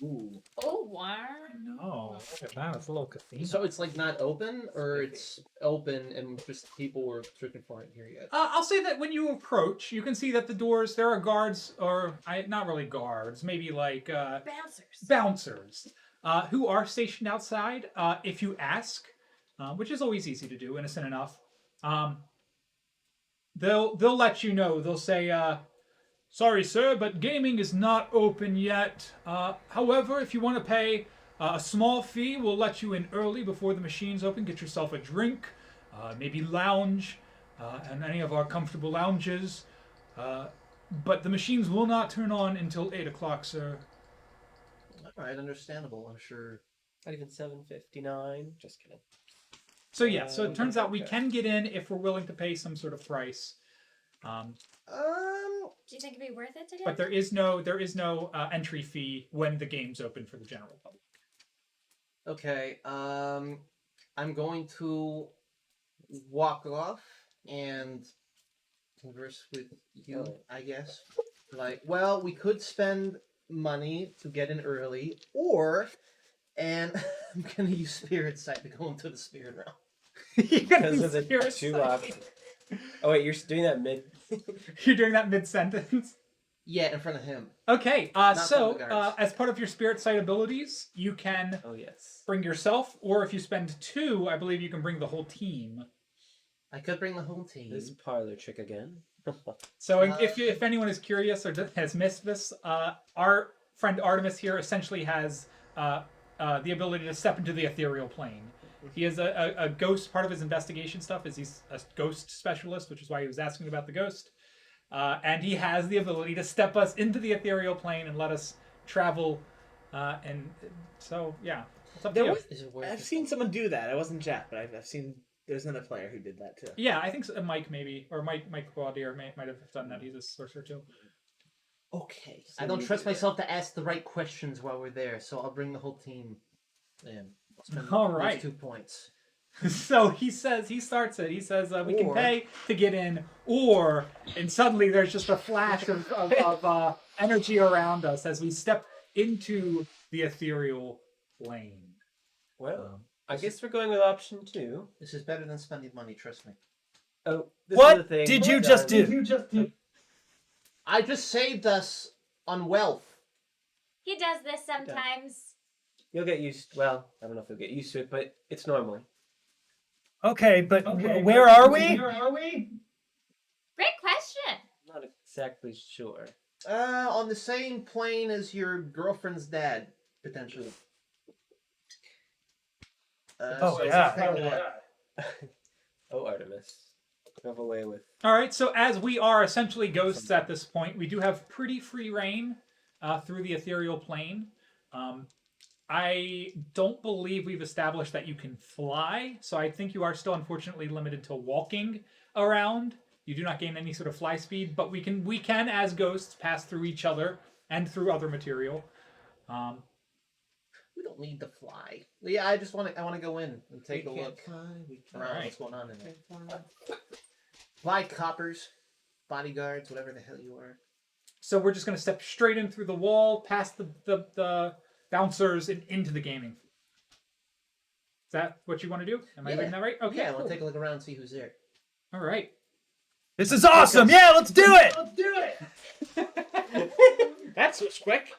Ooh. Oh, wow. No, look at that. It's a little casino. So it's like not open, or it's open and just people were searching for it here yet. I'll say that when you approach, you can see that the doors, there are guards, or not really guards, maybe like bouncers, who are stationed outside. If you ask, which is always easy to do, innocent enough, they'll let you know. They'll say, "Sorry, sir, but gaming is not open yet. However, if you want to pay A small fee will let you in early before the machines open. Get yourself a drink, maybe lounge, and any of our comfortable lounges. But the machines will not turn on until 8 o'clock, sir. All right, understandable. I'm sure. Not even 7.59. Just kidding. So yeah, so it turns out we can get in if we're willing to pay some sort of price. Do you think it'd be worth it to get? But there is no entry fee when the game's open for the general public. Okay. I'm going to walk off and converse with you, I guess. Like, well, we could spend money to get in early, and I'm gonna use spirit sight to go into the spirit realm. Because of the two options. Oh wait, you're doing that mid. You're doing that mid-sentence? Yeah, in front of him. Okay, Not so from the guards. as part of your spirit sight abilities, you can Oh yes. bring yourself, or if you spend 2, I believe you can bring the whole team. I could bring the whole team. This parlor trick again. So if anyone is curious or has missed this, our friend Artemis here essentially has the ability to step into the ethereal plane. He is a ghost. Part of his investigation stuff is he's a ghost specialist, which is why he was asking about the ghost. And he has the ability to step us into the ethereal plane and let us travel. And so, yeah, it's up to you. Is it worth I've it? seen someone do that. I wasn't Jack, but I've seen there's another player who did that too. Yeah, I think so, Mike maybe, or Mike Quadier might have done that. He's a sorcerer too. Okay. I don't trust myself to ask the right questions while we're there, so I'll bring the whole team in. I'll spend All those right. 2 points. So he starts it. He says, we can Or- pay to get in, and suddenly there's just a flash of energy around us as we step into the ethereal plane. Well, I guess we're going with option 2. This is better than spending money, trust me. Oh, this is the What thing. did you Done. just do? I just saved us on wealth. He does this sometimes. You'll get used. Well, I don't know if you'll get used to it, but it's normal. Okay, but where are we? Great question. I'm not exactly sure. On the same plane as your girlfriend's dad, potentially. Oh, so yeah. it's kind of like- Oh, Artemis. Have a way with. All right, so as we are essentially ghosts at this point, we do have pretty free reign through the ethereal plane. I don't believe we've established that you can fly, so I think you are still unfortunately limited to walking around. You do not gain any sort of fly speed, but we can as ghosts pass through each other and through other material. We don't need to fly. Yeah, I want to go in and take a look around Alright. what's going on in there. Fly coppers, bodyguards, whatever the hell you are. So we're just going to step straight in through the wall, past the bouncers, and into the gaming. Is that what you want to do? Am I Yeah. reading that right? Okay, Yeah, I cool. want to take a look around and see who's there. All right. This is awesome. Yeah, let's do it. That was quick.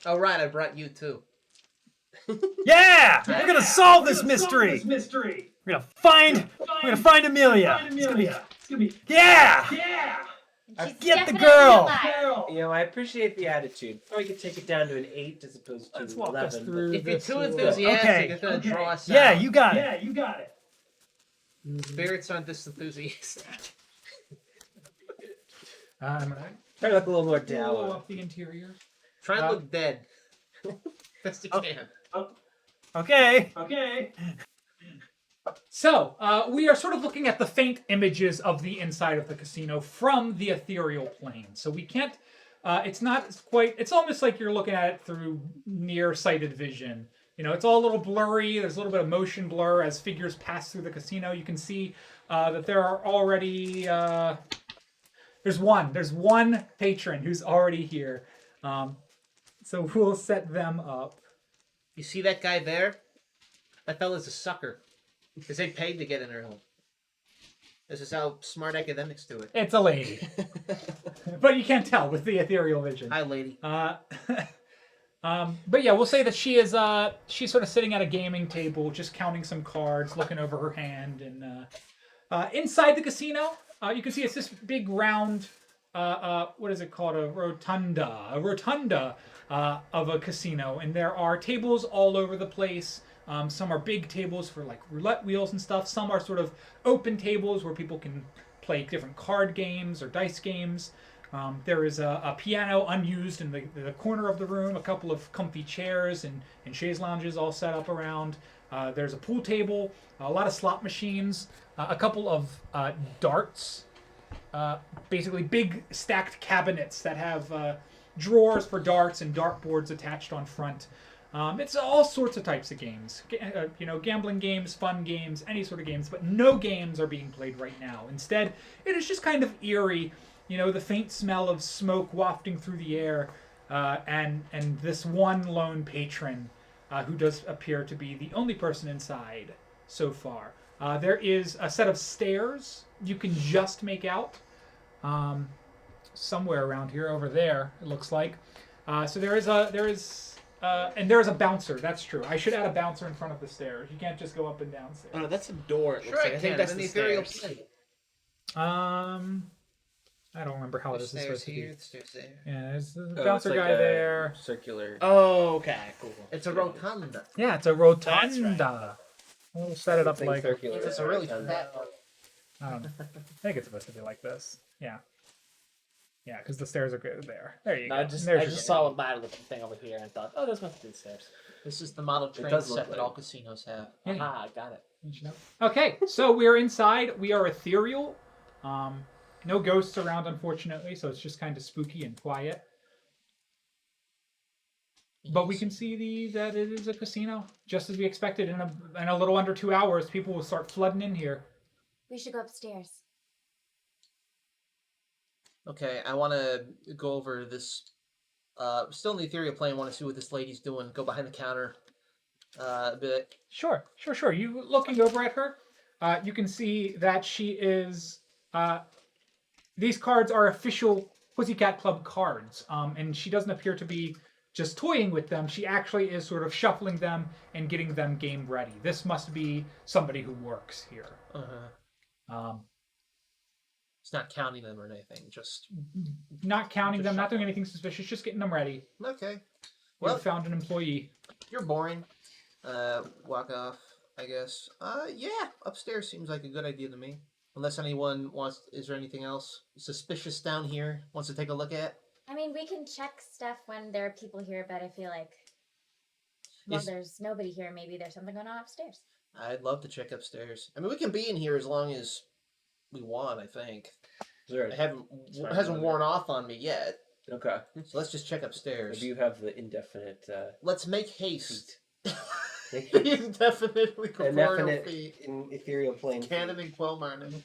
All right, I brought you too. Yeah, we're gonna solve this mystery. We're gonna find Amelia. It's gonna be yeah. She's Get the definitely girl. alive. You know, I appreciate the attitude. Or we could take it down to an 8 as opposed to Let's walk us 11. through If you're this too little- enthusiastic, Okay. it's gonna draw us Yeah, out. you got it. Spirits aren't this enthusiastic. I'm gonna Try to look a little more blow dour. up the interior. Try and look dead. Best you can. Okay. So we are sort of looking at the faint images of the inside of the casino from the ethereal plane. So we can't. It's not quite. It's almost like you're looking at it through nearsighted vision. You know, it's all a little blurry. There's a little bit of motion blur as figures pass through the casino. You can see that there are already. There's one patron who's already here. So we'll set them up. You see that guy there? That fella's a sucker. Because they paid to get in early. This is how smart academics do it. It's a lady, but you can't tell with the ethereal vision. Hi, lady. But yeah, we'll say that she is she's sort of sitting at a gaming table, just counting some cards, looking over her hand, and inside the casino, you can see it's this big round, what is it called, a rotunda, of a casino, and there are tables all over the place. Some are big tables for like roulette wheels and stuff. Some are sort of open tables where people can play different card games or dice games. There is a piano unused in the corner of the room, a couple of comfy chairs and chaise lounges all set up around. There's a pool table, a lot of slot machines, a couple of darts, basically big stacked cabinets that have drawers for darts and dartboards attached on front. It's all sorts of types of games, gambling games, fun games, any sort of games, but no games are being played right now. Instead, it is just kind of eerie, the faint smell of smoke wafting through the air, and this one lone patron who does appear to be the only person inside so far. There is a set of stairs you can just make out somewhere around here, over there, it looks like. So there is a bouncer. That's true. I should add a bouncer in front of the stairs. You can't just go up and down stairs. Oh no, that's a door. It looks Sure, like. I think that's the ethereal stairs. plane. I don't remember how The this is stairs supposed to here, be. the stairs there. Yeah, there's the Oh, bouncer it's like guy a there. Circular. Oh, okay, cool. It's a rotunda. Yeah, it's a rotunda. We'll set it up Something like. circular. It's a really fat one. I think it's supposed to be like this. Yeah. Yeah, because the stairs are good there. There you No, go. I just There's your saw a bad looking thing over here and thought, oh, this must be the stairs. This is the model train does look set that like- all casinos have. Yeah. Ah, got it. Okay, so we are inside. We are ethereal. No ghosts around, unfortunately, so it's just kind of spooky and quiet. But we can see that it is a casino, just as we expected. In a little under 2 hours, people will start flooding in here. We should go upstairs. Okay, I want to go over this. Still in the ethereal plane. Want to see what this lady's doing. Go behind the counter a bit. Sure. You looking over at her, you can see that she is. These cards are official Pussycat Club cards, and she doesn't appear to be just toying with them. She actually is sort of shuffling them and getting them game ready. This must be somebody who works here. It's not counting them or anything. Just Not counting Just them, not shuffling. doing anything suspicious, just getting them ready. okay. Well, Well, found an employee. you're boring. Walk off. I guess. Yeah. Upstairs seems like a good idea to me. Unless anyone wants. Is there anything else suspicious down here? Wants to take a look at? I mean, we can check stuff when there are people here, but I feel like, Is- there's nobody here. Maybe there's something going on upstairs. I'd love to check upstairs. I mean, we can be in here as long as we want. I think. Sure. It hasn't fine. worn off on me yet. Okay. So let's just check upstairs. Maybe you have the indefinite. Let's make haste. Make it Indefinitely corporeal indefinite feet. in ethereal plane. Canon and Quellmarnin.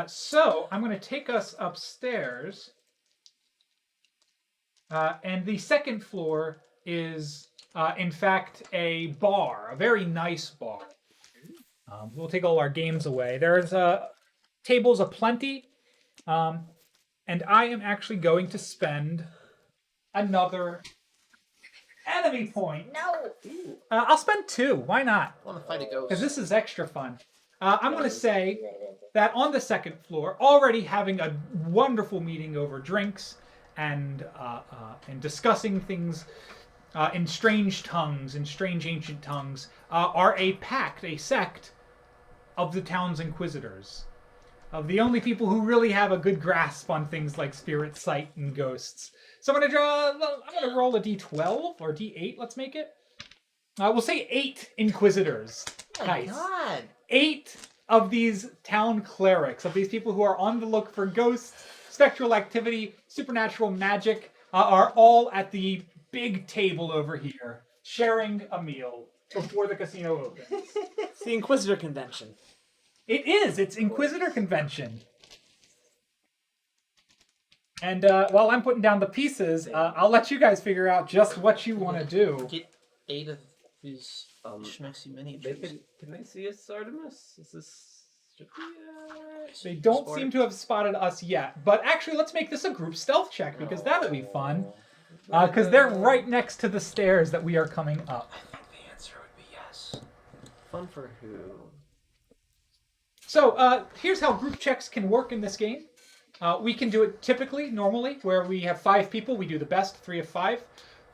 So I'm going to take us upstairs, and the second floor is, in fact, a bar, a very nice bar. We'll take all our games away. There's tables aplenty, and I am actually going to spend another enemy point. No! I'll spend 2. Why not? I want to fight a ghost. Because this is extra fun. I'm going to say that on the second floor, already having a wonderful meeting over drinks and discussing things in strange tongues, in strange ancient tongues, are a pact, a sect of the town's inquisitors. Of the only people who really have a good grasp on things like spirit, sight, and ghosts. So I'm gonna roll a d12 or d8. Let's make it. We'll say 8 inquisitors. Oh my Nice. God. 8 of these town clerics, of these people who are on the look for ghosts, spectral activity, supernatural magic, are all at the big table over here, sharing a meal before the casino opens. It's the Inquisitor convention. It is. It's Inquisitor Convention. And while I'm putting down the pieces, I'll let you guys figure out just what you want to do. Get 8 of these schmexy miniatures. Can they see us, Artemis? Is this strictly? They don't seem to have spotted us yet, but actually, let's make this a group stealth check because that'll be fun. Because they're right next to the stairs that we are coming up. I think the answer would be yes. Fun for who? So here's how group checks can work in this game. We can do it typically, normally, where we have 5 people. We do the best, 3 of 5.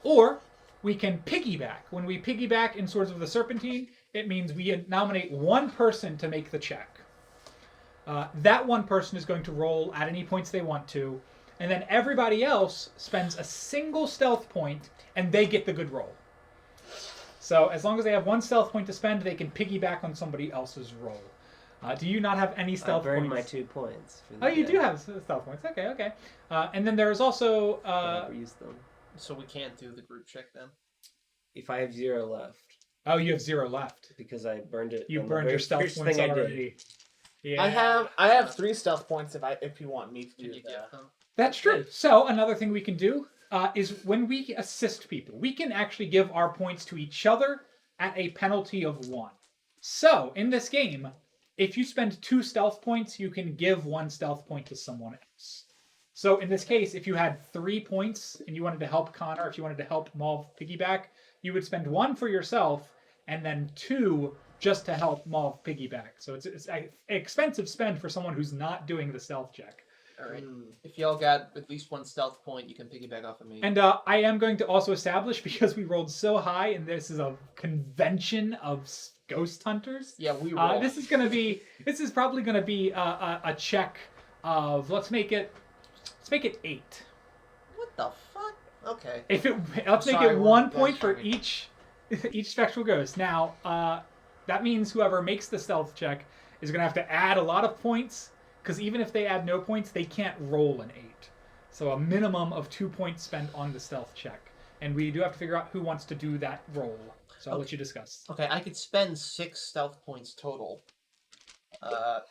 Or we can piggyback. When we piggyback in Swords of the Serpentine, it means we nominate one person to make the check. That one person is going to roll at any points they want to, and then everybody else spends a single stealth point, and they get the good roll. So as long as they have one stealth point to spend, they can piggyback on somebody else's roll. Do you not have any stealth I burned points? my 2 points. For the Oh, you day. do have stealth points. Okay. And then there is also... I never used them. So we can't do the group check then. If I have 0 left, Oh, you have 0 left. because I burned it. You on the burned very your stealth first points thing I did. already. Yeah. I have 3 stealth points if you want me to Can do you that. get them? That's true. So another thing we can do is when we assist people, we can actually give our points to each other at a penalty of 1. So in this game, if you spend 2 stealth points, you can give 1 stealth point to someone else. So in this case, if you had 3 points and you wanted to help Connor, if you wanted to help Mauve piggyback, you would spend 1 for yourself and then 2 just to help Mauve piggyback. So it's an expensive spend for someone who's not doing the stealth check. All right. If y'all got at least 1 stealth point, you can piggyback off of me. And I am going to also establish, because we rolled so high, and this is a convention of ghost hunters. Yeah, we roll. This is probably going to be a check of let's make it 8. What the fuck? Okay. Let's make Sorry, it we're 1 going point for straight. each spectral ghost. Now that means whoever makes the stealth check is going to have to add a lot of points, because even if they add no points, they can't roll an 8. So a minimum of 2 points spent on the stealth check. And we do have to figure out who wants to do that roll. So I'll let you discuss. Okay, I could spend 6 stealth points total.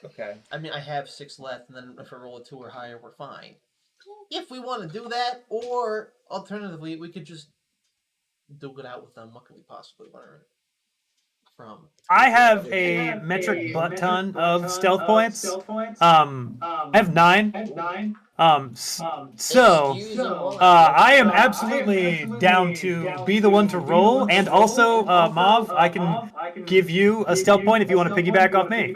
Okay. I mean, I have 6 left, and then if I roll a 2 or higher, we're fine. If we want to do that, or alternatively, we could just duke it out with them. What could we possibly learn from? I have a metric butt ton of stealth points. I have 9. So Excuse them all. I am absolutely down to be the one to roll, and also Mauve, I can give you a stealth point if you want to piggyback off me.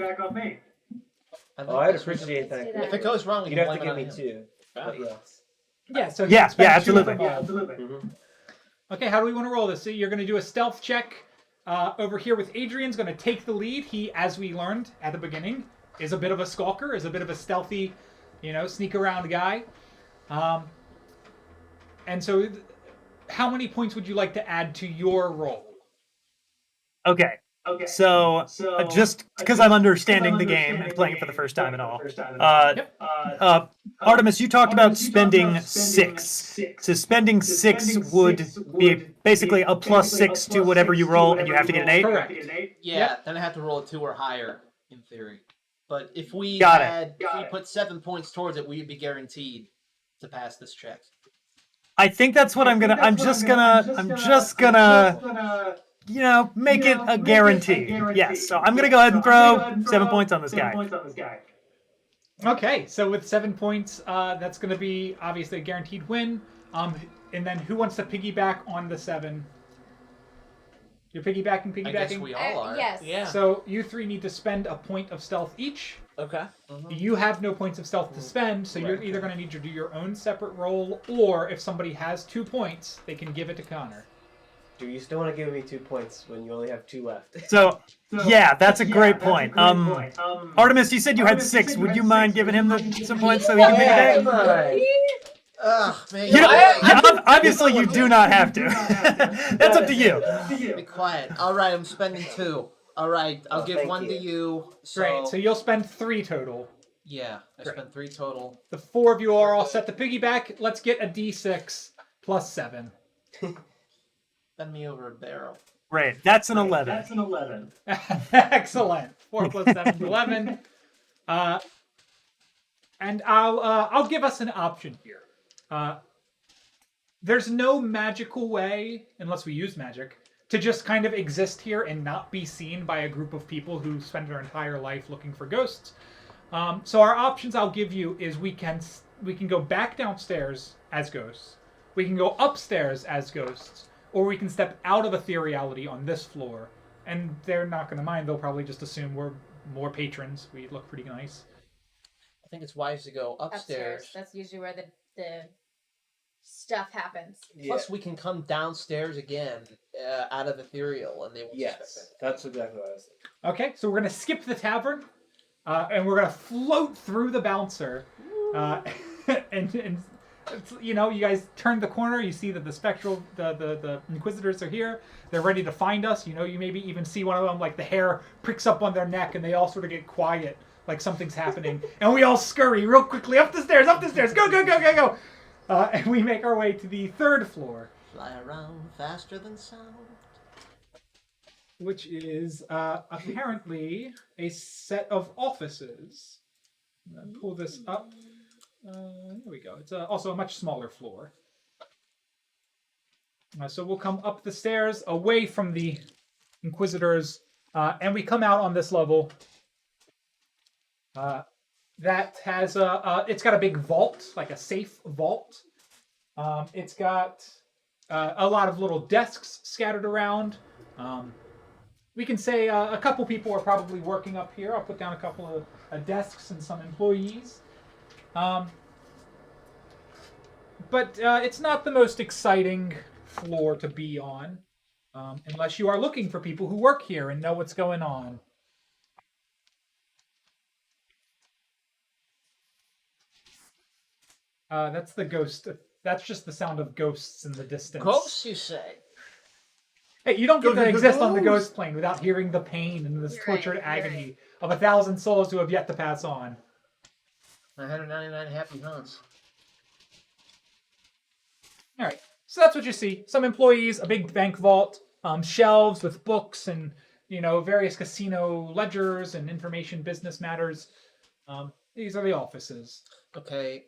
Oh, I'd appreciate that. that. If it goes wrong, we You'd can have to blame give it me on him. 2. But yes. Yeah, so Yeah, spend yeah, 2 of absolutely. them all. Mhm. Okay, how do we want to roll this? So you're going to do a stealth check over here with Adrian's going to take the lead. He, as we learned at the beginning, is a bit of a skulker, is a bit of a stealthy, sneak around guy. And so how many points would you like to add to your roll? Okay. So just because I'm understanding the game and playing it for the first time and all, Artemis, you talked about spending 6. So spending 6 would be basically a +6 to whatever you roll, and you have to get an 8. Correct. Yeah, then I have to roll a 2 or higher, in theory. But if we Got it. if we put 7 points towards it, we'd be guaranteed to pass this check. I think that's what I'm just gonna make it a guarantee. Yes. So I'm gonna go ahead and throw 7 points on this guy. Okay, so with 7 points, that's going to be obviously a guaranteed win. And then who wants to piggyback on the 7? You're piggybacking? I guess we all are. Yes. Yeah. So you 3 need to spend a point of stealth each. Okay. You have no points of stealth to spend, so you're either going to need to do your own separate roll, or if somebody has 2 points, they can give it to Connor. Do you still want to give me 2 points when you only have 2 left? So yeah, that's a great point. Artemis, you said you had 6. Would you mind giving him some points so he can piggyback? Ugh, man. Obviously, you do not have to. That's up to you. Be quiet. All right, I'm spending 2. All right, I'll give thank 1 to you. you. So, Great, so you'll spend 3 total. yeah, I spent 3 total. The 4 of you are all set to piggyback. Let's get a d6 plus 7. Bend me over a barrel. Great, that's an 11. Excellent. 4 plus 7 is 11. And I'll give us an option here. There's no magical way, unless we use magic, to just kind of exist here and not be seen by a group of people who spend their entire life looking for ghosts. So our options I'll give you is we can go back downstairs as ghosts, we can go upstairs as ghosts, or we can step out of ethereality on this floor. And they're not going to mind. They'll probably just assume we're more patrons. We look pretty nice. I think it's wise to go upstairs. That's usually where the stuff happens. Plus, we can come downstairs again out of ethereal, and they won't suspect Yes, that's exactly what I was thinking. Okay, so we're gonna skip the tavern, and we're gonna float through the bouncer, and you know, you guys turn the corner. You see that the spectral, the inquisitors are here. They're ready to find us. You know, you maybe even see one of them, like the hair pricks up on their neck, and they all sort of get quiet, like something's happening, and we all scurry real quickly up the stairs, go, go, go, go, go. And we make our way to the 3rd floor, Fly around faster than sound. which is apparently a set of offices. Pull this up. There we go. It's also a much smaller floor. So we'll come up the stairs away from the Inquisitors, and we come out on this level. That has it's got a big vault, like a safe vault. It's got a lot of little desks scattered around. We can say a couple people are probably working up here. I'll put down a couple of desks and some employees. But it's not the most exciting floor to be on, unless you are looking for people who work here and know what's going on. That's the ghost. That's just the sound of ghosts in the distance. Ghosts, you say? Hey, you don't get to Ghost. exist on the ghost plane without hearing the pain and this You're tortured right, you're agony of 1,000 souls who have yet to pass on. 999 happy hunts. All right, so that's what you see. Some employees, a big bank vault, shelves with books and, you know, various casino ledgers and information business matters. These are the offices. Okay,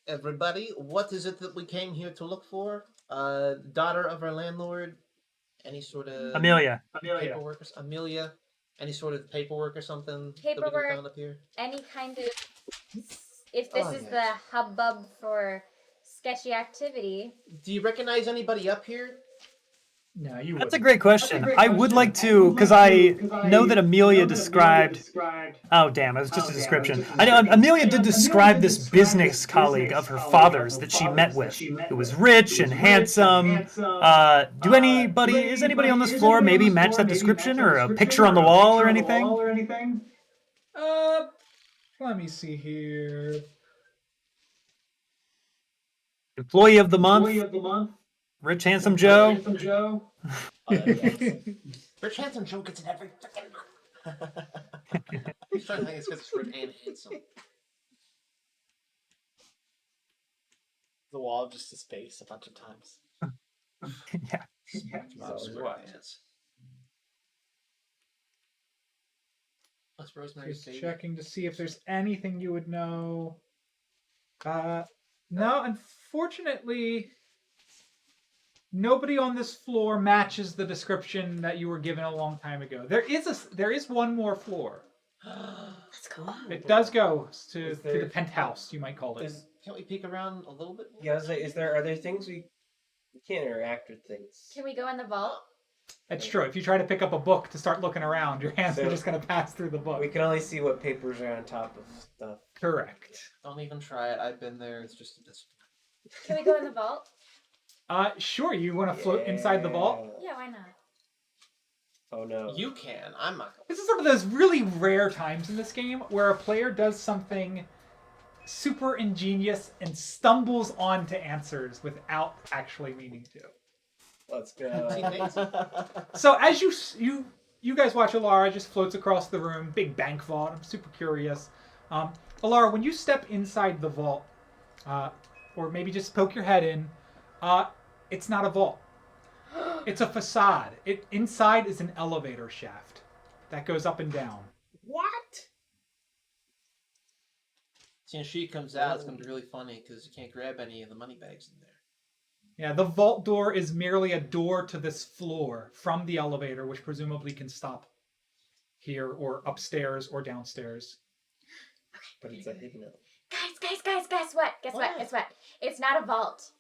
everybody, what is it that we came here to look for? Daughter of our landlord? Any sort of Amelia. paperwork? Amelia? Any sort of paperwork or something that we Paperwork. can found up here? Any kind of, if this is the hubbub for sketchy activity. Do you recognize anybody up here? No, you That's a wouldn't. great question. I would like to, because I know that Amelia described. Oh, damn, it was just a description. I know Amelia did describe this business colleague of her father's that she met with, who was rich and handsome. Is anybody on this floor maybe match that description, or a picture on the wall or anything? Let me see here. Employee of the month. Rich handsome Joe. Rich handsome Joe gets it every freaking month. He's trying to think it's because it's rich and handsome. The wall of just a space a bunch of times. Yeah. Plus Rosemary's Just Baby. checking to see if there's anything you would know. No, unfortunately, nobody on this floor matches the description that you were given a long time ago. There is one more floor. Let's go. It does go to the there- penthouse, you might call it. Can't we peek around a little bit more? Yeah, I was like, are there things we can't interact with things? Can we go in the vault? It's true. If you try to pick up a book to start looking around, your hands are So- just going to pass through the book. We can only see what papers are on top of stuff. Correct. Don't even try it. I've been there. It's just a discipline. Can we go in the vault? Sure. You want to float inside the vault? Yeah, why not? Oh no. You can. I'm not going. This is sort of those really rare times in this game where a player does something super ingenious and stumbles onto answers without actually meaning to. Let's go. So as you guys watch Alara just floats across the room, big bank vault. I'm super curious. Alara, when you step inside the vault, or maybe just poke your head in, it's not a vault. It's a facade. Inside is an elevator shaft that goes up and down. What? See, when she comes out, it's going to be really funny because you can't grab any of the money bags in there. Yeah, the vault door is merely a door to this floor from the elevator, which presumably can stop here or upstairs or downstairs. But it's a hidden element. Guys, guess what? It's not a vault.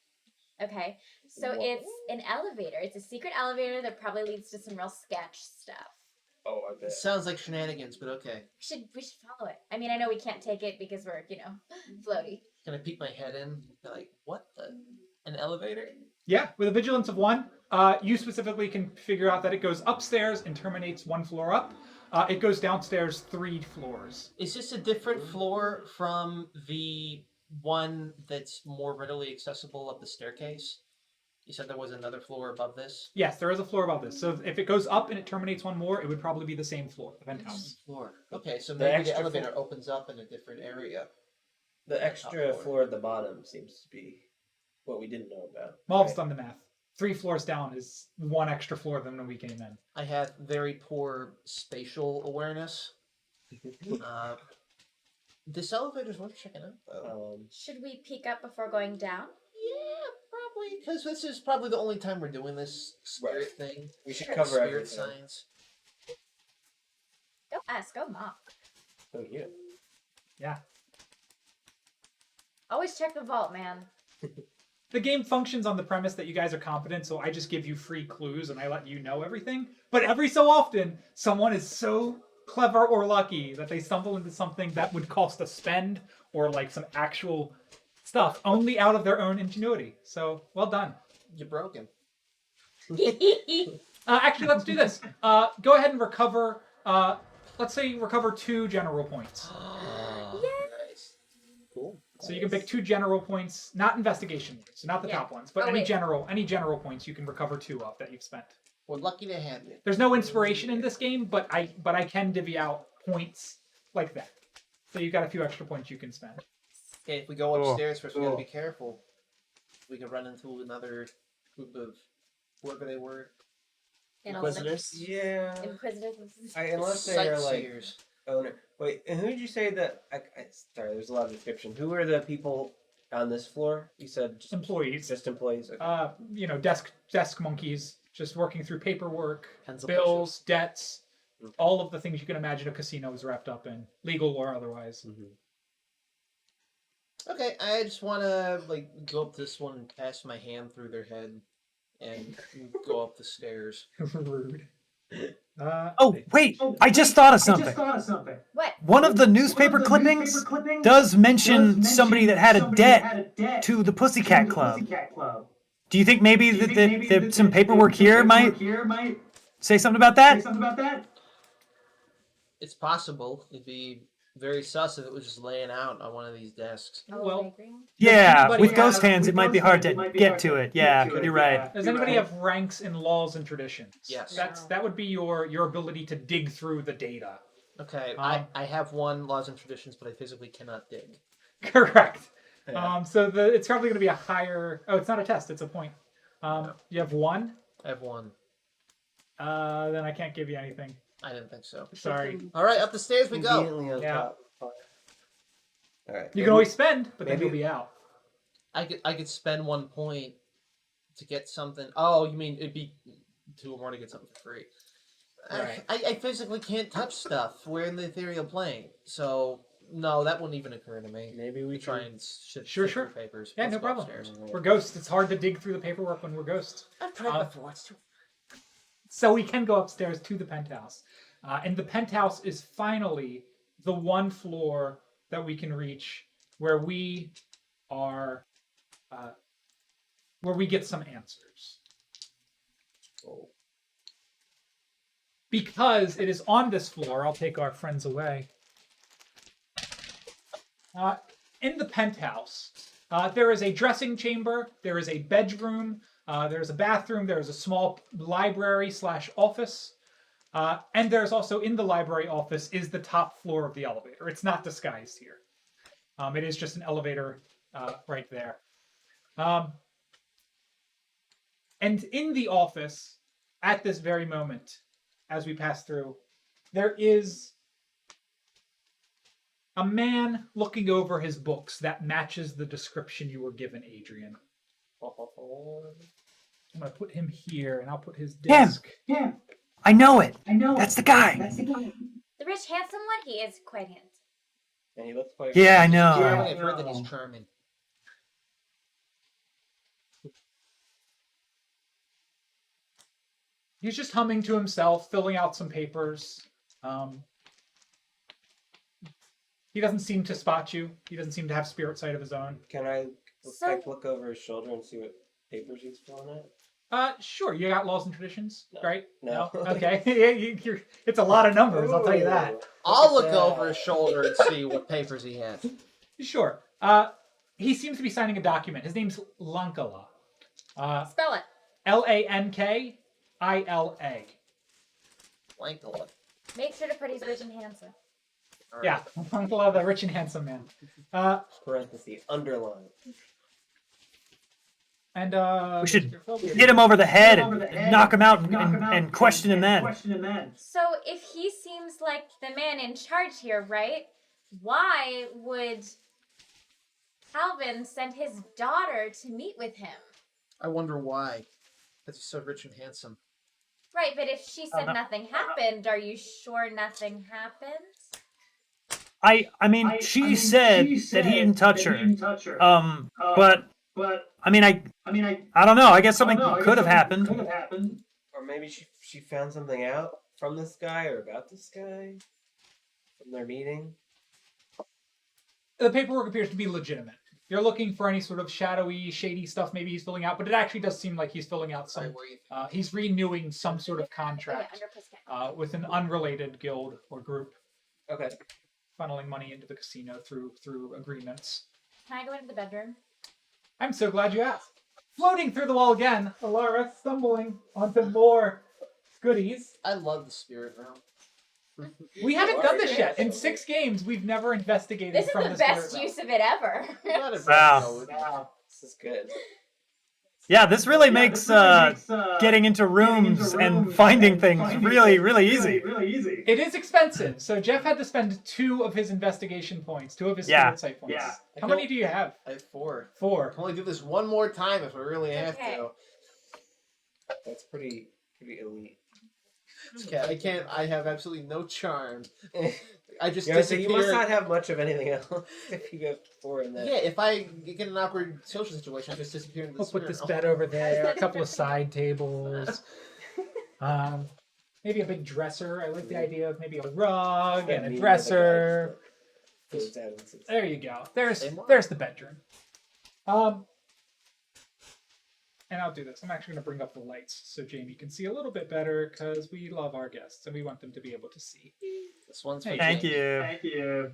Okay, so it's an elevator. It's a secret elevator that probably leads to some real sketch stuff. Oh, I bet. Sounds like shenanigans, but okay. We should follow it. I mean, I know we can't take it because we're, floaty. Can I peek my head in? Be like, what the? An elevator? Yeah, with a vigilance of 1, you specifically can figure out that it goes upstairs and terminates 1 floor up. It goes downstairs 3 floors. Is this a different floor from the one that's more readily accessible up the staircase? You said there was another floor above this? Yes, there is a floor above this. So if it goes up and it terminates 1 more, it would probably be the same floor, the penthouse. Floor. Okay, so The maybe the extra elevator opens up in a different area. The extra floor at the bottom seems to be what we didn't know about. Mob's done the math. 3 floors down is 1 extra floor than when we came in. I have very poor spatial awareness. This elevator's worth checking out, though. Should we peek up before going down? Yeah, probably, because this is probably the only time we're doing this spirit thing. We should Sure. cover Spirit everything. science. Go us, go Mom. Oh, yeah. Yeah. Always check the vault, man. The game functions on the premise that you guys are competent, so I just give you free clues and I let you know everything. But every so often, someone is so clever or lucky that they stumble into something that would cost a spend or like some actual stuff only out of their own ingenuity. So, well done. You're broken. Actually, let's do this. Go ahead and recover, let's say recover 2 general points. Nice. Cool. So you can pick 2 general points, not investigation points, so not the Yeah. top ones, but Oh, any wait. general points you can recover 2 of that you've spent. We're lucky to have you. There's no inspiration in this game, but I can divvy out points like that. So you've got a few extra points you can spend. Okay, if we go Cool. upstairs first, we gotta Cool. be careful. We could run into another group of whoever they were. Inquisitors. Yeah. Inquisitors. Unless they are like Sightseers. owner. Wait, and who did you say that? Sorry, there's a lot of description. Who are the people on this floor? You said just Employees. Just employees. Okay. Desk monkeys, just working through paperwork, Pencil bills, debts, Okay. all of the things you can imagine a casino is wrapped up in, legal or otherwise. Okay, I just wanna go up this one and pass my hand through their head and go up the stairs. Rude. Oh, wait! I just thought of something. What? One of the newspaper clippings does mention somebody that had a debt to the Pussycat Club. Do you think maybe that some paperwork here might say something about that? It's possible. It'd be very sus if it was just laying out on one of these desks. Oh, Well- I agree. Yeah, Anybody with have- ghost hands, it might be hard to get to it. Yeah, you're right. Does anybody have ranks in laws and traditions? Yes. That would be your ability to dig through the data. Okay, Um, I have one laws and traditions, but I physically cannot dig. Correct. Yeah. So it's probably going to be a higher. Oh, it's not a test; it's a point. You have 1. I have one. Then I can't give you anything. I didn't think so. Sorry. All right, up the stairs we go. Conveniently on Yeah. top. All right. You can always spend, but then maybe- you'll be out. I could spend 1 point to get something. Oh, you mean it'd be 2 or more to get something for free? Right. I physically can't touch stuff. We're in the ethereal plane, so no, that wouldn't even occur to me. Maybe we Try can. and Sure, sift sure. through papers. Yeah, Let's no go problem. upstairs. We're ghosts. It's hard to dig through the paperwork when we're ghosts. I've tried Um, before. It's too. So we can go upstairs to the penthouse. And the penthouse is finally the one floor that we can reach where we are, where we get some answers. Because it is on this floor, I'll take our friends away. In the penthouse, there is a dressing chamber, there is a bedroom, there's a bathroom, there's a small library / office, and there's also in the library office is the top floor of the elevator. It's not disguised here. It is just an elevator right there. And in the office, at this very moment, as we pass through, there is a man looking over his books that matches the description you were given, Adrian. I'm going to put him here, and I'll put his desk. Yeah, I know it. That's the guy. The rich, handsome one? He is quite handsome. And he looks quite. Yeah, I know. Charming. I've heard that he's charming. He's just humming to himself, filling out some papers. He doesn't seem to spot you. He doesn't seem to have spirit sight of his own. Can I So- look over his shoulder and see what papers he's filling out? Sure. You got laws and traditions, No. right? No. Okay. It's a lot of numbers, I'll tell you that. Ooh, I'll at look that. over his shoulder and see what papers he has. Sure. He seems to be signing a document. His name's Lankala. Spell it. Lankila. Lankala. Make sure to put he's rich and handsome. Yeah, Lankala, the rich and handsome man. Parenthesis, underline. And We should hit him over the head and knock him out and question him then. So if he seems like the man in charge here, right? Why would Calvin send his daughter to meet with him? I wonder why. Because he's so rich and handsome. Right, but if she said nothing happened, are you sure nothing happened? I mean, she said that he didn't touch her. But I mean, I don't know. I guess something could have happened. Or maybe she found something out from this guy or about this guy from their meeting. The paperwork appears to be legitimate. You're looking for any sort of shadowy, shady stuff maybe he's filling out, but it actually does seem like he's filling out some... he's renewing some sort of contract with an unrelated guild or group, Okay. funneling money into the casino through agreements. Can I go into the bedroom? I'm so glad you asked. Floating through the wall again, Alara stumbling onto more goodies. I love the spirit realm. We haven't done this yet. In 6 games, we've never investigated This is from the this best spirit use of it ever. Wow. This is good. Yeah, this really makes getting into rooms and finding things really, really easy. It is expensive, so Jeff had to spend 2 of his investigation points, 2 of his Yeah. spirit sight points. Yeah. How many do you have? I have 4. 4. I can only do this one more time if I really have Okay. to. That's pretty elite. Okay, I have absolutely no charm. I just You must disappear. not have much of anything else if you have 4 in that. Yeah, if I get in an awkward social situation, I just disappear into the We'll put spirit this realm. bed over there, a couple of side tables. Maybe a big dresser. I like the idea of maybe a rug and a dresser. There you go. There's the bedroom. And I'll do this. I'm actually going to bring up the lights so Jayme can see a little bit better because we love our guests and we want them to be able to see. This one's for Thank Jayme. you.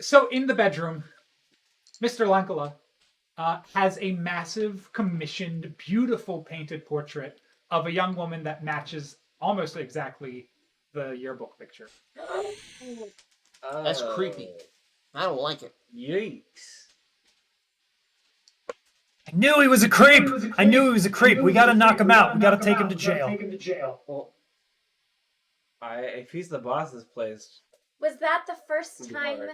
So in the bedroom, Mr. Lankala has a massive, commissioned, beautiful painted portrait of a young woman that matches almost exactly the yearbook picture. That's creepy. I don't like it. Yikes. I knew he was a creep. I knew he was a creep. We gotta knock him out. We gotta take him to jail. Well, if he's the boss of this place, Was that the first It'd be time hard.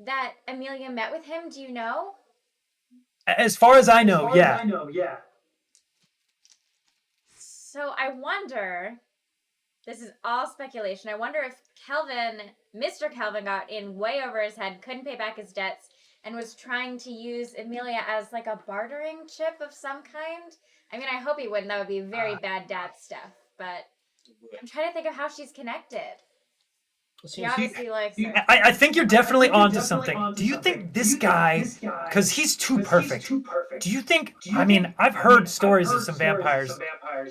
that Amelia met with him? Do you know? As far as I know, yeah. So I wonder, this is all speculation, I wonder if Mr. Calvin got in way over his head, couldn't pay back his debts, and was trying to use Amelia as like a bartering chip of some kind. I mean, I hope he wouldn't. That would be very bad dad stuff. But I'm trying to think of how she's connected. He obviously likes her. I think you're definitely onto something. Do you think this guy, because he's too perfect, do you think, I mean, I've heard stories of some vampires.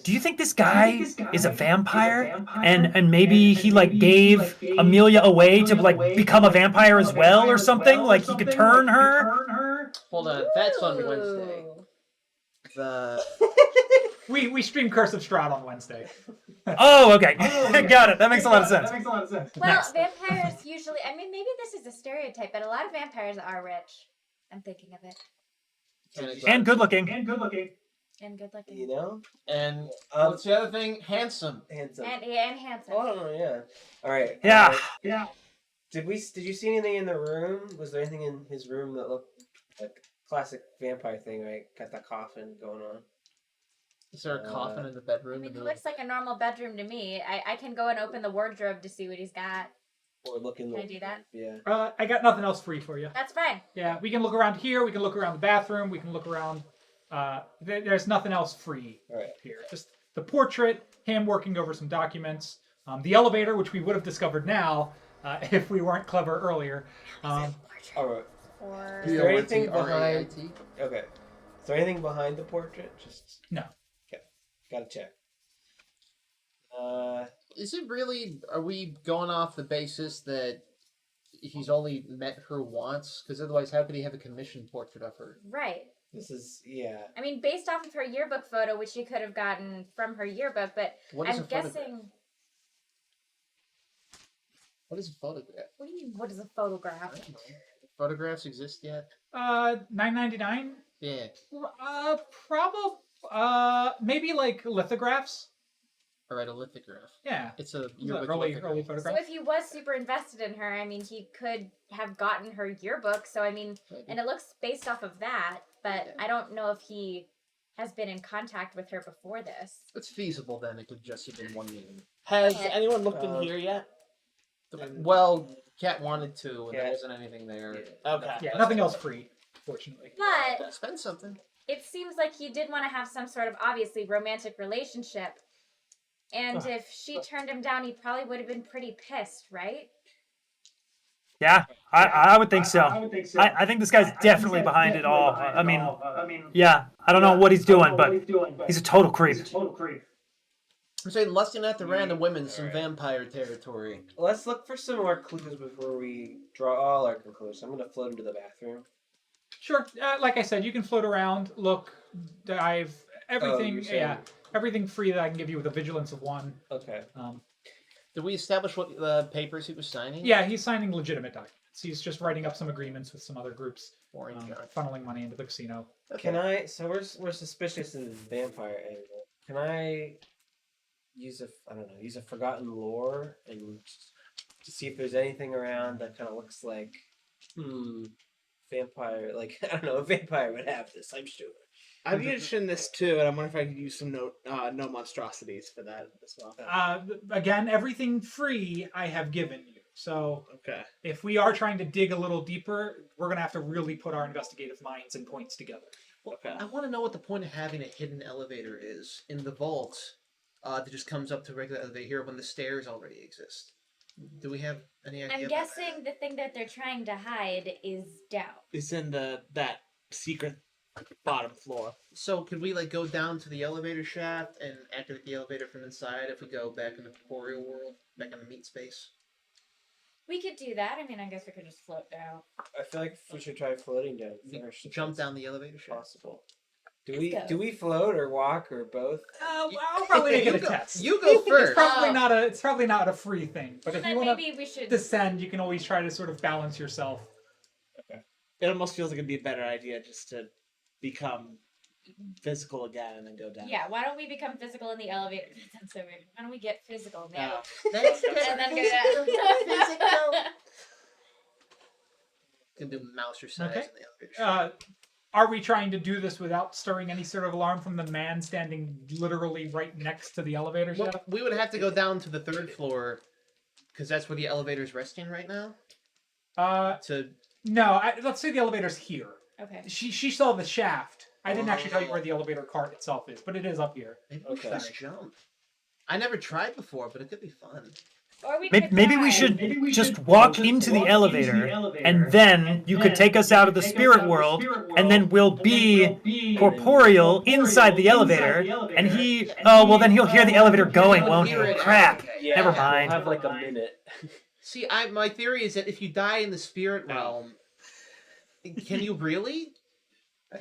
Do you think this guy is a vampire? And maybe he like gave Amelia away to like become a vampire as well or something? Like he could turn her? Hold on, that's on Wednesday. Ooh. The We stream Curse of Strahd on Wednesday. Oh, okay. Got it. That makes a lot of sense. Well, Next. vampires usually, I mean, maybe this is a stereotype, but a lot of vampires are rich. I'm thinking of it. And good looking. And good looking. you know, and what's the other thing? Handsome. handsome. And handsome. Oh yeah. All right. Yeah. Did you see anything in the room? Was there anything in his room that looked like classic vampire thing? Right, got that coffin going on. Is there a coffin in the I bedroom? mean, it looks like a normal bedroom to me. I can go and open the wardrobe to see what he's got. Or looking. Can I do that? Yeah. I got nothing else free for you. That's fine. Yeah, we can look around here. We can look around the bathroom. We can look around there's nothing else free All right. here. Just the portrait, him working over some documents, the elevator, which we would have discovered now if we weren't clever earlier. All right. Or Is there anything behind? P-O-R-T-R-A-I-T. Okay. Is there anything behind the portrait? Just No. Okay. Gotta check. Is it really? Are we going off the basis that he's only met her once? Because otherwise, how could he have a commissioned portrait of her? right. This is yeah. I mean, based off of her yearbook photo, which you could have gotten from her yearbook, but What is I'm a photograph? guessing. What is a photograph? What do you mean? What is a photograph? Photographs exist yet? $9.99. Yeah. Probably. Maybe like lithographs. All right, a lithograph. Yeah. It's a It's a yearbook early lithograph. So photograph. if he was super invested in her, I mean, he could have gotten her yearbook. So I mean, and it looks based off of that, but I don't know if he has been in contact with her before this. It's feasible then. It could just have been one meeting. Has anyone looked in here yet? Well, Cat wanted to, and there Cat- wasn't anything there. Okay. Yeah, nothing else free, fortunately. But Spend something. it seems like he did want to have some sort of obviously romantic relationship. And Ugh. if she turned him down, he probably would have been pretty pissed, right? Yeah, I would think so. I think this guy's definitely behind it all. I mean, yeah, I don't know what he's doing, but he's a total creep. I'm saying lusting after random women is some vampire territory. Let's look for some more clues before we draw all our conclusions. I'm gonna float into the bathroom. Sure. Like I said, you can float around, look, dive, everything. you're saying- Yeah, everything free that I can give you with a vigilance of 1. Okay. Did we establish what papers he was signing? Yeah, he's signing legitimate documents. He's just writing up some agreements with some other groups, Boring junk. funneling money into the casino. Can I? So we're suspicious of the vampire angle. Can I use use a forgotten lore and to see if there's anything around that kind of looks like vampire? Like I don't know, a vampire would have this. I'm sure. I'd be interested in this too, and I'm wondering if I could use some no monstrosities for that as well. Again, everything free I have given you. So Okay. if we are trying to dig a little deeper, we're gonna have to really put our investigative minds and points together. Okay. I want to know what the point of having a hidden elevator is in the vault that just comes up to regular elevator here when the stairs already exist. Do we have any idea? I'm about guessing the thing that they're trying to hide is doubt. It's in that secret bottom floor. So could we like go down to the elevator shaft and activate the elevator from inside if we go back in the corporeal world, back in the meat space? We could do that. I mean, I guess we could just float down. I feel like we should try floating down first. if Jump it's down the elevator shaft. Possible. Let's Do go. we float or walk or both? I'll probably make it a go, test. You go first. It's probably not a free thing, but if Then you want maybe we should. to descend, you can always try to sort of balance yourself. It almost feels like it'd be a better idea just to become physical again and then go down. Yeah, why don't we become physical in the elevator? That sounds so weird. Why don't we get physical now? Let's And then go down. Can do mouse or size Okay. in the elevator shaft. Are we trying to do this without stirring any sort of alarm from the man standing literally right next to the elevator Well, shaft? we would have to go down to the 3rd floor because that's where the elevator's resting right now. To No, let's say the elevator's here. Okay. She saw the shaft. I didn't actually tell you where the elevator cart itself is, but it is up here. maybe we should Okay. just jump. I never tried before, but it could be fun. Or we could Maybe we try. should just walk into the elevator, and then you could take us out of the spirit world, and then we'll be corporeal inside the elevator, and then he'll hear the elevator going, won't he? Crap. Never mind. We'll have like a minute. See, my theory is that if you die in the spirit realm, can you really?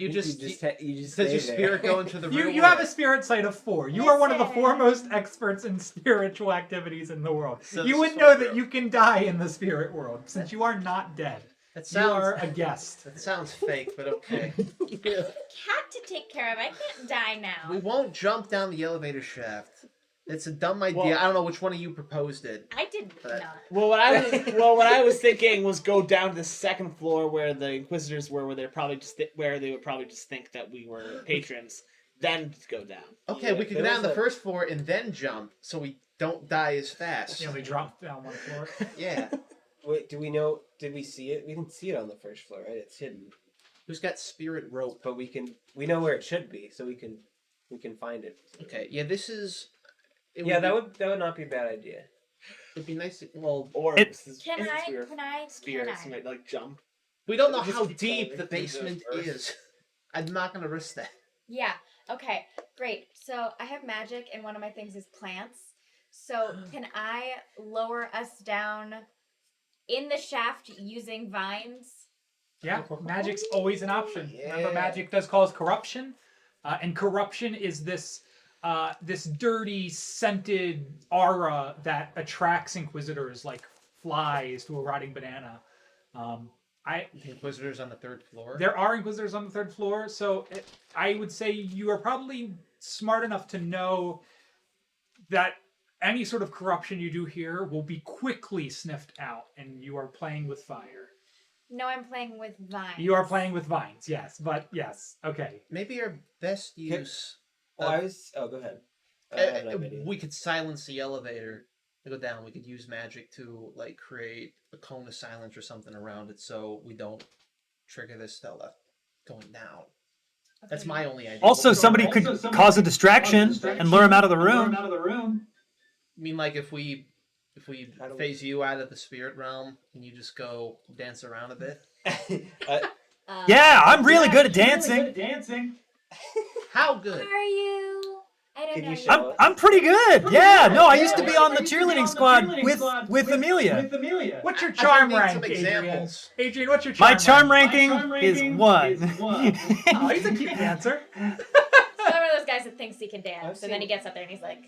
You just you just does stay your there. spirit go into the real You world? have a spirit sight of 4. You are one of the Listen. foremost experts in spiritual activities in the world. So you this would is know what that you can die in the spirit world, since you are not dead. That You are sounds a guest. that sounds fake, but okay. Cat to take care of. I can't die now. We won't jump down the elevator shaft. It's a dumb idea. Well- I don't know which one of you proposed it. I did But- not. Well, what I was thinking was go down to the 2nd floor where the Inquisitors were, where they would probably just think that we were patrons, then go down. Okay, Yeah, we could there go down was the a- 1st floor and then jump, so we don't die as fast. You only drop down one floor. Yeah. Wait, do we know? Did we see it? We didn't see it on the 1st floor, right? It's hidden. Who's got spirit rope? but we know where it should be, so we can find it. Okay, yeah, this is. Yeah, that would not be a bad idea. It'd be nice. Well, Orbs. Can I? Spirit- Can I? Spirits Can I? might like jump. we don't know Just how keep deep going the through the basement earth. is. I'm not gonna risk that. Yeah. Okay. Great. So I have magic, and one of my things is plants. So can I lower us down in the shaft using vines? Yeah, magic's always an option. Remember, Yeah. magic does cause corruption, and corruption is this this dirty, scented aura that attracts inquisitors like flies to a rotting banana. The Inquisitors on the 3rd floor. There are inquisitors on the 3rd floor, so I would say you are probably smart enough to know that any sort of corruption you do here will be quickly sniffed out, and you are playing with fire. No, I'm playing with vines. You are playing with vines, yes, but yes, okay. Maybe our best use. Oh, go ahead. I have no idea. We could silence the elevator to go down. We could use magic to like create a cone of silence or something around it, so we don't trigger this Stella going down. Okay. That's my only idea. Also, somebody could cause a distraction and lure him out of the room. I mean, like if we How do we- phase you out of the spirit realm and you just go dance around a bit. Yeah, I'm really good at dancing. How good? Are you? I don't Can know. you show I'm pretty good. Yeah, no, I used to be on the cheerleading squad with Amelia. What's your I charm need some rank, Adrian? examples. Adrian, what's your charm My charm rank? ranking is 1. Oh, he's a cute dancer. He's one of those guys that thinks he can dance, and then he seen- gets up there and he's like,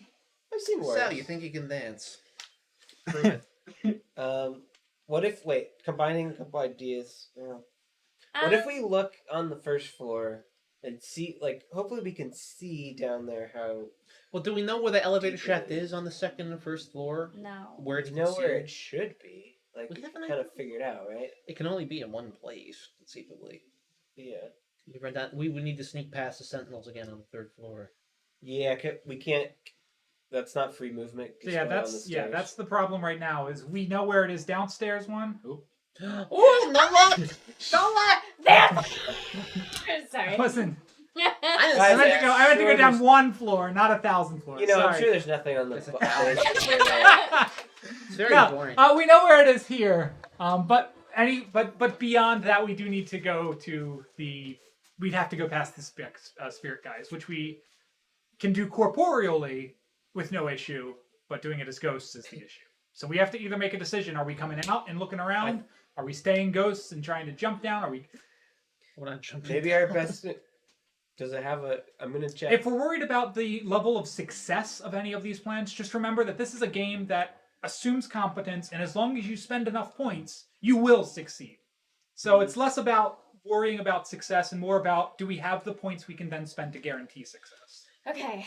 I've seen worse. Sal, you think you can dance? Prove it. What if combining a couple ideas? What if we look on the first floor and see, hopefully we can see down there how Well, do we know where the elevator shaft is on the 2nd and 1st floor? no. Where it's you know where concealed? it should be? Like, We we have an kind of figured out, right? It can only be in one place, conceivably. Yeah. We would need to sneak past the sentinels again on the 3rd floor. Yeah, we can't. That's not free movement. So yeah, that's the problem right now. Is we know where it is downstairs. One. Oop. Oh, no luck! Don't let there. Sorry. Listen, I I Guys, meant yeah, to go. I meant to go sure, down there's- 1 floor, not 1,000 floors. You know, I'm Sorry. sure there's nothing on the. It's There's- very No, boring. we know where it is here. But beyond that, we do need to go to the. We'd have to go past the spirit guys, which we can do corporeally with no issue, but doing it as ghosts is the issue. So we have to either make a decision: are we coming out and looking around? Are we staying ghosts and trying to jump down? Are we? We're not jumping. Maybe our best. Does it have a? I'm gonna check. If we're worried about the level of success of any of these plans, just remember that this is a game that assumes competence, and as long as you spend enough points, you will succeed. So it's less about worrying about success and more about, do we have the points we can then spend to guarantee success? Okay.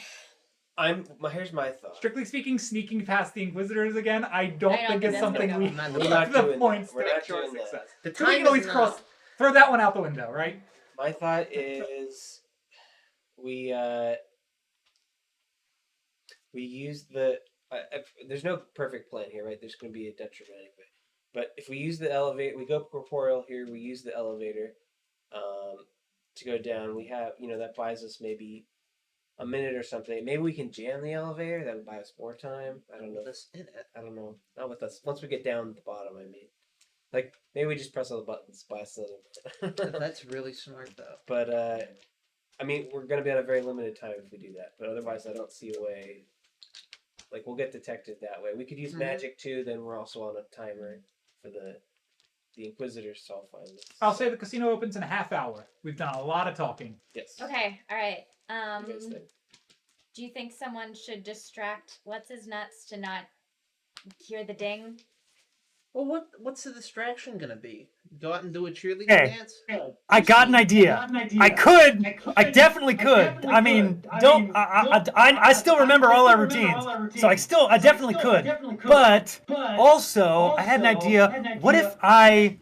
Here's my thought. Strictly speaking, sneaking past the Inquisitors again, I don't I don't think think is that's gonna something go we well. We're not have the doing that. points We're to not make sure doing that. success. The So we time can always is not- throw that one out the window, right? My thought is we use the. There's no perfect plan here, right? There's going to be a detriment anyway. But if we use the elevator, we go corporeal here. We use the elevator to go down. We have, that buys us maybe a minute or something. Maybe we can jam the elevator. That would buy us more time. I don't know. This in it. I don't know. Not with us. Once we get down at the bottom, I mean. Maybe we just press all the buttons, buy us another. That's really smart, though. But we're gonna be on a very limited time if we do that. But otherwise, I don't see a way. We'll get detected that way. We could use magic too. Then we're also on a timer for the Inquisitors to all find us. I'll say the casino opens in a half hour. We've done a lot of talking. Yes. Okay. All right. What do you guys think? Do you think someone should distract what's his nuts to not hear the ding? Well, what's the distraction gonna be? Go out and do a cheerleading Hey. dance? I got an idea. I definitely could. I mean, I still remember all our routines, so I definitely could. But also, I had an idea. What if I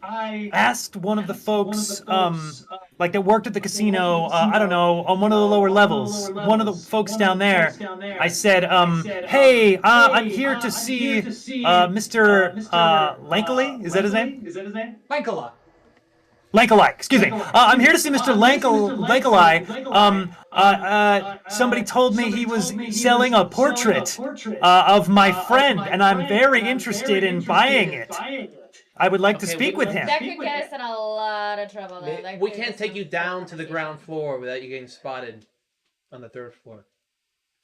asked one of the folks, that worked at the casino, I don't know, on one of the lower levels, one of the folks down there, I said, hey, I'm here to see Mr. Lankley? Is that his name? Lankola. Lankalai, excuse me. I'm here to see Mr. Lankalai. Somebody told me he was selling a portrait of my friend, and I'm very interested in buying it. I would like to Okay, speak with him. That could get us in a lot of trouble, though. That We could can't just take you be down to the conversation. ground floor without you getting spotted on the 3rd floor.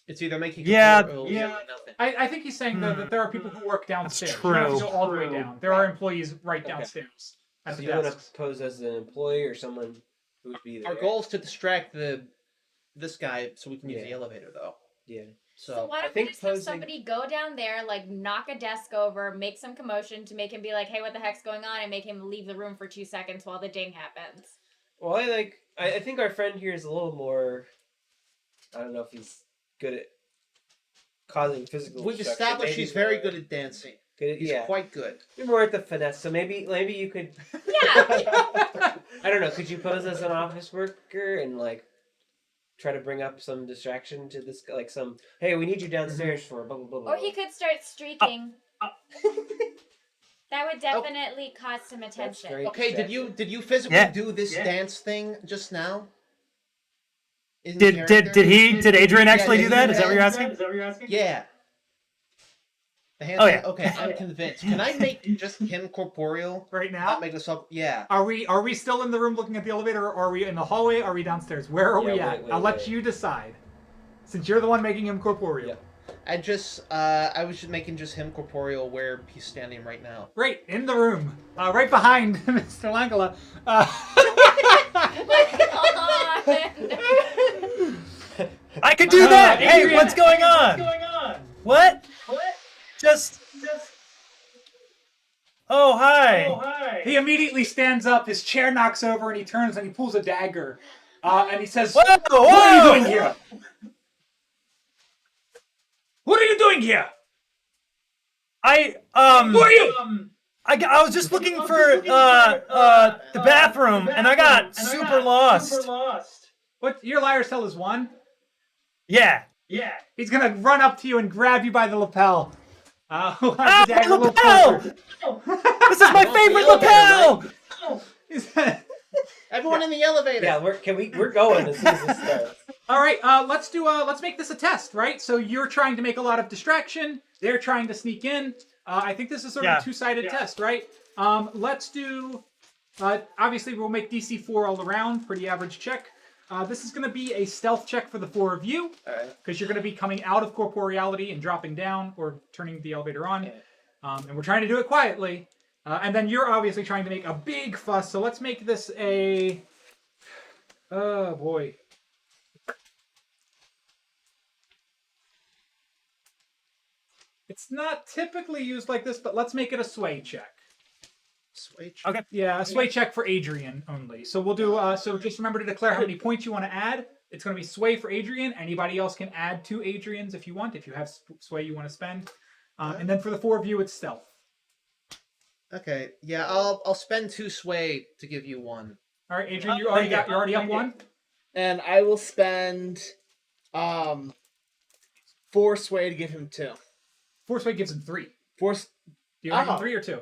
It's either making Yeah. or nothing. I think he's saying though that there are people who work downstairs. That's You don't have to true. go all the way down. There are employees right downstairs at So the you want to desks. pose as an employee or someone who would be there? Our goal is to distract this guy so we can use Yeah. the elevator, though. Yeah. So why I don't we think just have posing- somebody go down there, like knock a desk over, make some commotion to make him be like, "Hey, what the heck's going on?" and make him leave the room for 2 seconds while the ding happens. Well, I think our friend here is a little more. I don't know if he's good at causing physical. We've destruction. established Maybe he's very more good at dancing. Good, He's quite good. You're more at the finesse, so maybe you could. Yeah. I don't know. Could you pose as an office worker and like try to bring up some distraction to this, like some, hey, we need you downstairs for blah blah blah. blah. Or he could start streaking. That would definitely cause some attention. great. Okay, did you physically Yeah. do this dance thing just now? In Did character? Adrian actually Yeah, do that? you Is that what had- you're asking? Yeah. The hand Oh, yeah. Okay, I'm convinced. Can I make just him corporeal? Right Not now, make this up. Yeah. are we still in the room looking at the elevator, or are we in the hallway? Are we downstairs? Where are we Yeah, at? wait, I'll let wait. you decide, since you're the one making him corporeal. Yeah. I was just making just him corporeal where he's standing right now. Right in the room, right behind Mr. Langala. I could do that. Hey, Adrian. what's going on? What? Just. Oh, hi. He immediately stands up. His chair knocks over, and he turns and he pulls a dagger, and he says, Whoa, "What are you whoa! doing here? What are you doing here? Who are you?" I was just looking for the bathroom, and I got super lost. What your liar's tell is one. Yeah. He's gonna run up to you and grab you by the lapel. He'll have Ah, the dagger a my little lapel! closer. This is my favorite lapel. He's gonna- Everyone in the elevator. Yeah, we're going as soon as this starts. All right, let's make this a test, right? So you're trying to make a lot of distraction. They're trying to sneak in. I think this is sort of a two-sided test, right? Let's do. Obviously, we'll make DC 4 all around. Pretty average check. This is going to be a stealth check for the 4 of you, because you're going to be coming out of corporeality and dropping down or turning the elevator on. And we're trying to do it quietly. And then you're obviously trying to make a big fuss. So let's make this a. Oh boy. It's not typically used like this, but let's make it a sway check. Switch. Okay. Yeah, a sway check for Adrian only. So we'll do. So just remember to declare how many points you want to add. It's going to be sway for Adrian. Anybody else can add 2 Adrians if you want. If you have sway you want to spend, and then for the 4 of you, it's stealth. Okay. Yeah, I'll spend 2 sway to give you 1. All right, Adrian, you're already up 1. And I will spend 4 sway to give him 2. 4 sway gives him 3. 4. Do you want him Oh. 3 or 2?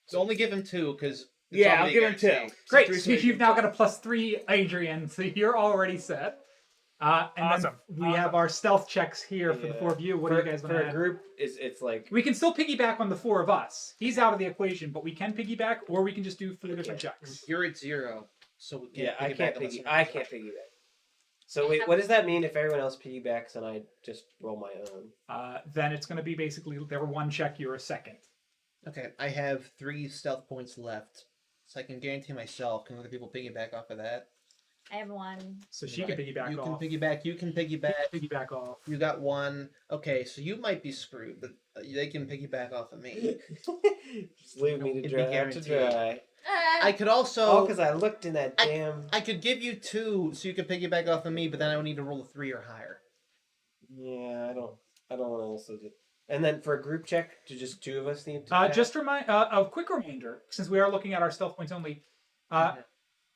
So only give him 2 because. Yeah, I'll give him 2. Great. So 3 So sway you've now got a +3, Adrian. So you're already set. And Awesome. then we have our stealth checks here for the 4 of you. What do you guys want for to a add? group? It's like We can still piggyback on the 4 of us. He's out of the equation, but we can piggyback, or we can just do 4 different checks. You're at 0, so we can't. yeah, I can't unless piggy. you- I can't piggyback. So wait, what does that mean if everyone else piggybacks and I just roll my own? Then it's going to be basically there were 1 check, you're a second. Okay, I have 3 stealth points left, so I can guarantee myself. Can other people piggyback off of that? I have 1. So she can piggyback You off. can piggyback. You can piggyback. Piggyback off. You got 1. Okay, so you might be screwed, but they can piggyback off of me. Just leave me to It'd be dry. To guaranteed. dry. I could also. Oh, because I looked in that damn. I could give you 2, so you could piggyback off of me, but then I would need to roll a 3 or higher. Yeah, I don't want to also do. And then for a group check, do just 2 of us need to? Just a quick reminder, since we are looking at our stealth points only,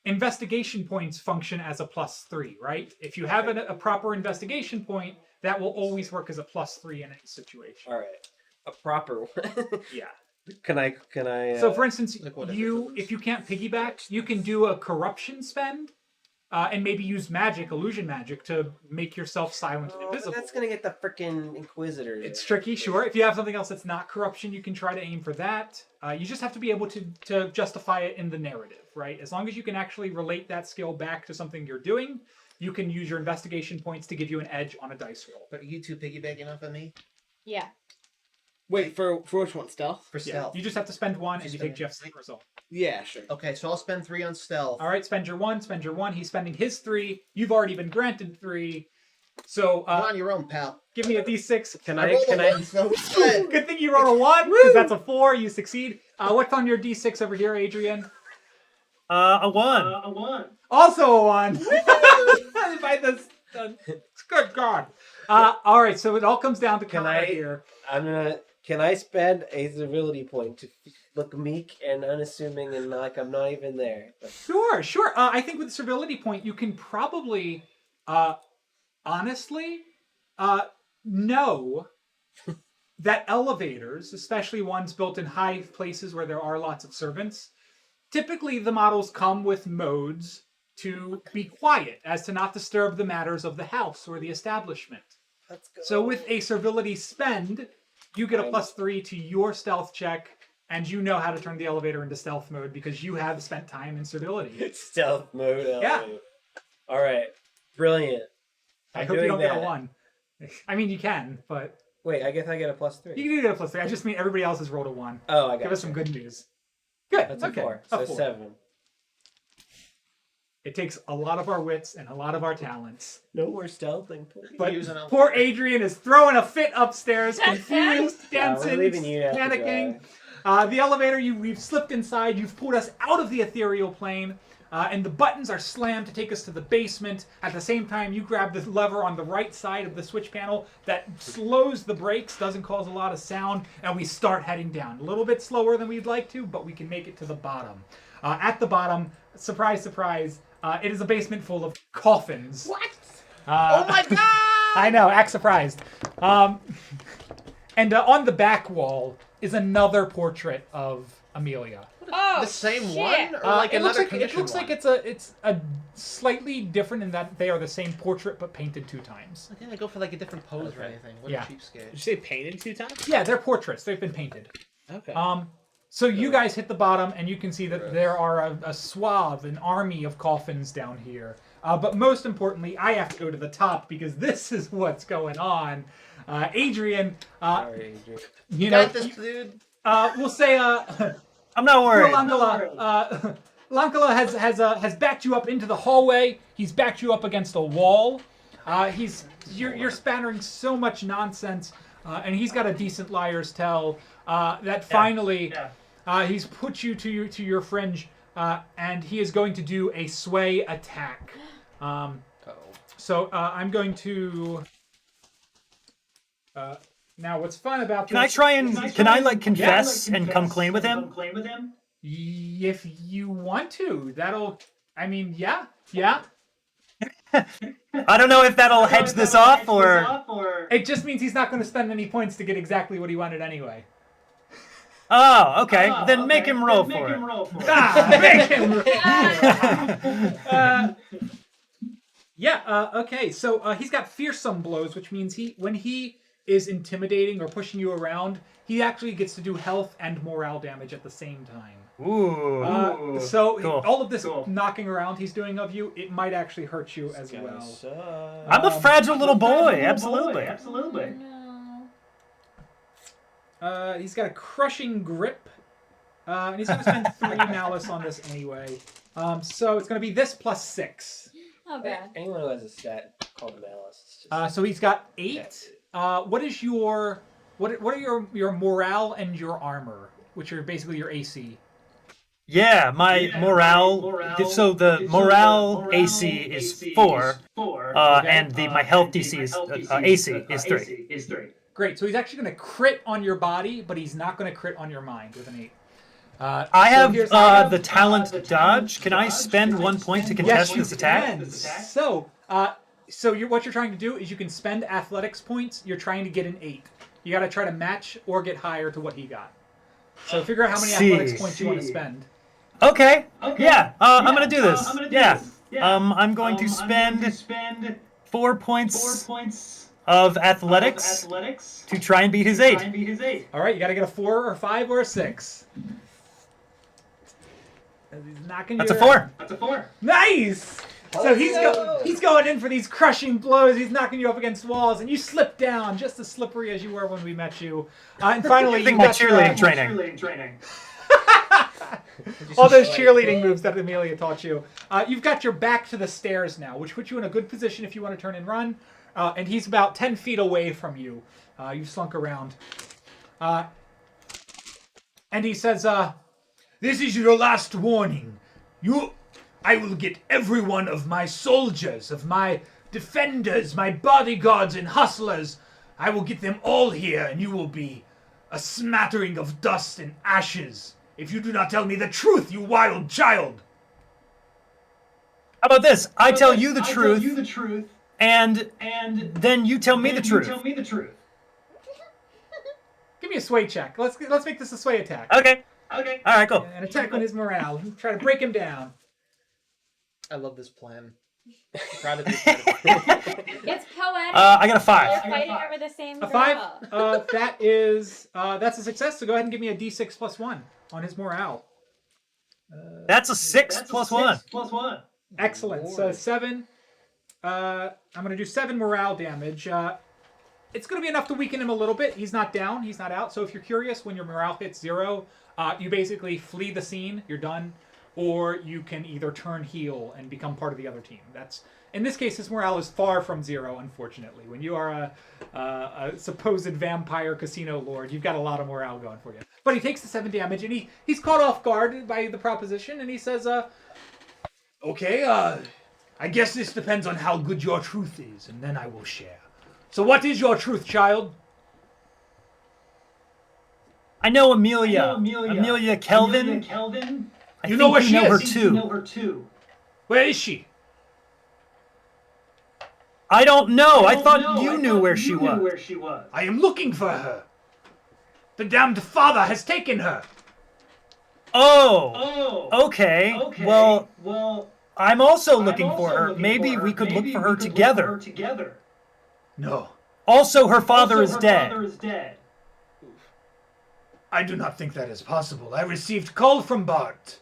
investigation points function as a +3, right? If you have a proper investigation point, that will always work as a +3 in any situation. All right, a proper one. Yeah. Can I? So, for instance, Like what if you can't piggyback, you can do a corruption spend, and maybe use magic, illusion magic, to make yourself silent and Oh, but invisible. that's gonna get the freaking Inquisitors. It's tricky, sure. If you have something else that's not corruption, you can try to aim for that. You just have to be able to justify it in the narrative, right? As long as you can actually relate that skill back to something you're doing, you can use your investigation points to give you an edge on a dice roll. But are you two piggybacking off of me? Yeah. Wait, for which one? Stealth? For Yeah, stealth. you just have to spend one, and Just you take spend Jeff's it. result. Yeah, sure. Okay, so I'll spend 3 on stealth. All right, spend your one. Spend your one. He's spending his 3. You've already been granted 3. So You're on your own, pal. give me a d6. Can I I? rolled Can a I? 1, so it's good. Good thing you rolled a 1, because that's a 4. You succeed. What's on your d6 over here, Adrian? A 1. Also a 1. By this, good God. All right, so it all comes down to Can Connor I- here. Can I spend a civility point to look meek and unassuming and like I'm not even there? Sure. I think with the servility point, you can probably, honestly, know that elevators, especially ones built in high places where there are lots of servants, typically the models come with modes to be quiet, as to not disturb the matters of the house or the establishment. Let's go. So with a servility spend, you get a +3 to your stealth check, and you know how to turn the elevator into stealth mode because you have spent time in servility. Stealth mode. Yeah. All right. Brilliant. I I'm hope you doing don't get a that. 1. I mean, you can, but Wait, I guess I get a +3. you do get a +3. I just mean everybody else has rolled a 1. Oh, I got Give us you. some good news. Good. That's okay. a 4. A So 4. 7. It takes a lot of our wits and a lot of our talents. No more stealthing, please. But Use an poor Adrian is throwing a fit upstairs, confused, we're dancing, leaving you out to panicking. The elevator, we've slipped inside. You've pulled us out of the ethereal plane, and the buttons are slammed to take us to the basement. At the same time, you grab the lever on the right side of the switch panel that slows the brakes, doesn't cause a lot of sound, and we start heading down. A little bit slower than we'd like to, but we can make it to the bottom. At the bottom, surprise, surprise, it is a basement full of coffins. What? Oh my God! I know, act surprised. And on the back wall is another portrait of Amelia. Oh, The same shit. one? Or like it looks another like commission one? it's a slightly different in that they are the same portrait but painted 2 times. I think they go for like a different pose or anything. What Yeah. a cheapskate. Did you say painted 2 times? Yeah, they're portraits. They've been painted. Okay. So you guys hit the bottom, and you can see that there are a swath, an army of coffins down here. But most importantly, I have to go to the top because this is what's going on. Adrian, Sorry, Adrian. you know, Got this, dude. we'll say I'm not worried. Lankala has backed you up into the hallway. He's backed you up against a wall. You're spattering so much nonsense, and he's got a decent liar's tell. That finally, he's put you to your fringe, and he is going to do a sway attack. So I'm going to. Now, what's fun about Can I this? try and can I like confess and come clean with him? If you want to, that'll. I mean, yeah. I don't know if that'll hedge this off or. It just means he's not going to spend any points to get exactly what he wanted anyway. Oh, okay. Then make him roll for it. Make him. Okay. So he's got fearsome blows, which means when he is intimidating or pushing you around, he actually gets to do health and morale damage at the same time. Ooh. So Cool. all of this knocking around he's doing of you, it might actually hurt you as well. I'm a fragile little boy. Absolutely. No. He's got a crushing grip, and he's going to spend 3 malice on this anyway. So it's going to be this plus 6. Oh, God. Anyone who has a stat called malice. It's just So he's got 8. What is your what are your morale and your armor, which are basically your AC? Yeah, my morale. So the morale AC is 4, and my health DC is AC is 3. Great. So he's actually going to crit on your body, but he's not going to crit on your mind with an 8. I have here's- the talent dodge. Can I spend 1 point to contest this attack? can. So what you're trying to do is you can spend athletics points. You're trying to get an 8. You got to try to match or get higher to what he got. So figure out how many athletics points you want to spend. Okay. Yeah. I'm gonna do this. Yeah. I'm going to spend 4 points of athletics to try and beat his 8. All right, you got to get a 4 or 5 or a 6. He's knocking That's a your- 4. Nice. So he's going in for these crushing blows. He's knocking you up against walls, and you slip down, just as slippery as you were when we met you. And finally, I think you my got your, cheerleading training. all those cheerleading moves that Amelia taught you. You've got your back to the stairs now, which puts you in a good position if you want to turn and run. And he's about 10 feet away from you. You've slunk around. And he says, "This is your last warning. I will get every one of my soldiers, of my defenders, my bodyguards and hustlers. I will get them all here, and you will be a smattering of dust and ashes if you do not tell me the truth, you wild child." How about this? I tell you the truth, and then you tell me the truth. Give me a sway check. Let's make this a sway attack. Okay. All right, cool. An attack on his morale. Try to break him down. I love this plan. I'm proud of you. It's poetic. I got a 5. They're fighting over the same A girl. 5. That's a success. So go ahead and give me a d6 plus 1 on his morale. That's a 6 plus 1. Excellent. So 7. I'm going to do 7 morale damage. It's going to be enough to weaken him a little bit. He's not down. He's not out. So if you're curious, when your morale hits 0, you basically flee the scene. You're done. Or you can either turn heel and become part of the other team. That's in this case, his morale is far from 0, unfortunately. When you are a supposed vampire casino lord, you've got a lot of morale going for you. But he takes the 7 damage, and he's caught off guard by the proposition, and he says, "Okay, I guess this depends on how good your truth is, and then I will share. So what is your truth, child?" I know Amelia. Amelia Kelvin. I You know where think she you know is? her too. Where is she? I don't know. I thought you knew where she was. I am looking for her. The damned father has taken her. Oh. Okay. Well, I'm also looking for her. Maybe we could look for her together. No, Also, her father is dead. I do not think that is possible. I received call from Bart.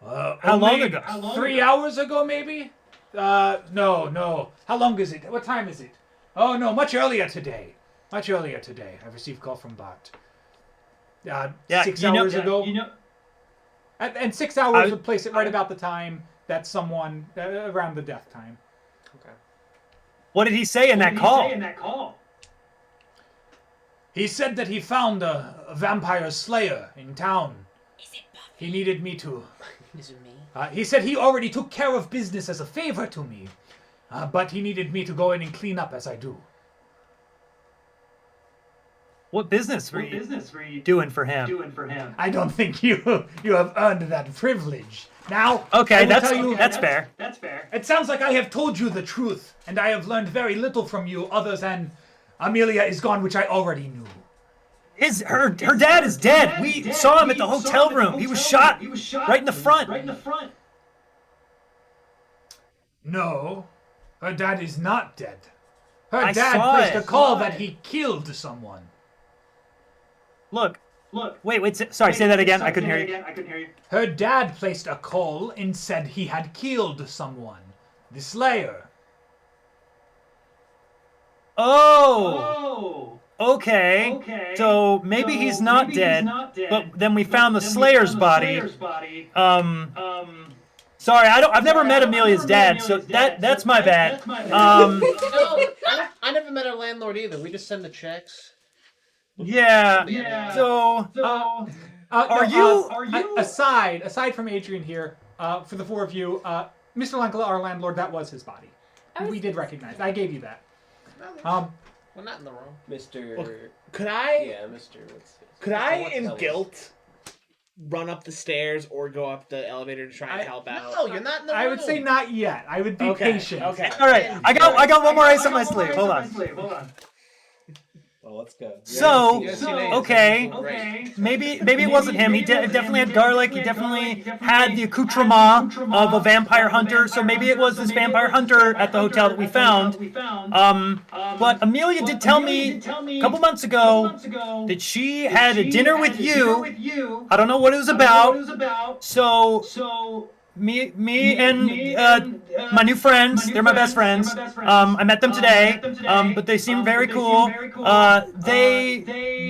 How long only ago? 3 hours ago, maybe? No. How long is it? What time is it? Oh, no, much earlier today. I received call from Bart. 6 hours ago. And 6 hours would place it right about the time that someone, around the death time. Okay. What did he say in that call? He said that he found a vampire slayer in town. Is it Buffy? He needed me to... Is it me? He said he already took care of business as a favor to me. But he needed me to go in and clean up as I do. What business were you doing for him? I don't think you have earned that privilege. Now, Okay, I will tell you, that's fair. it sounds like I have told you the truth, and I have learned very little from you other than Amelia is gone, which I already knew. Her dad is dead. We saw him at the hotel room. He was shot right in the front. No, her dad is not dead. Her I dad saw placed it. a call that he killed someone. Look. Wait. Sorry, say that again. I couldn't hear you. Her dad placed a call and said he had killed someone. The Slayer. Oh. Okay. So maybe he's not dead, but then we found the Slayer's body. Sorry, I've never met Amelia's dad, so that's my bad. No, I never met our landlord either. We just send the checks. Yeah. So are you aside from Adrian here, for the 4 of you, Mr. Lankala, our landlord, that was his body. We did recognize. I gave you that. We're not in the wrong. Mr. Could I? Yeah, Mr. Could I, What the in hell is- guilt, run up the stairs or go up the elevator to try and help out? No, you're not in the I room. would say not yet. I would be patient. Okay. all right? I got one more ice on my sleeve. Hold on. Well, let's go. So, Yeah, okay, maybe it wasn't him. He definitely had garlic. He definitely had the accoutrement of a vampire hunter. So maybe it was this vampire hunter at the hotel that we found. But Amelia did tell me a couple months ago that she had a dinner with you. I don't know what it was about. So me and my new friends, they're my best friends. I met them today, but they seem very cool.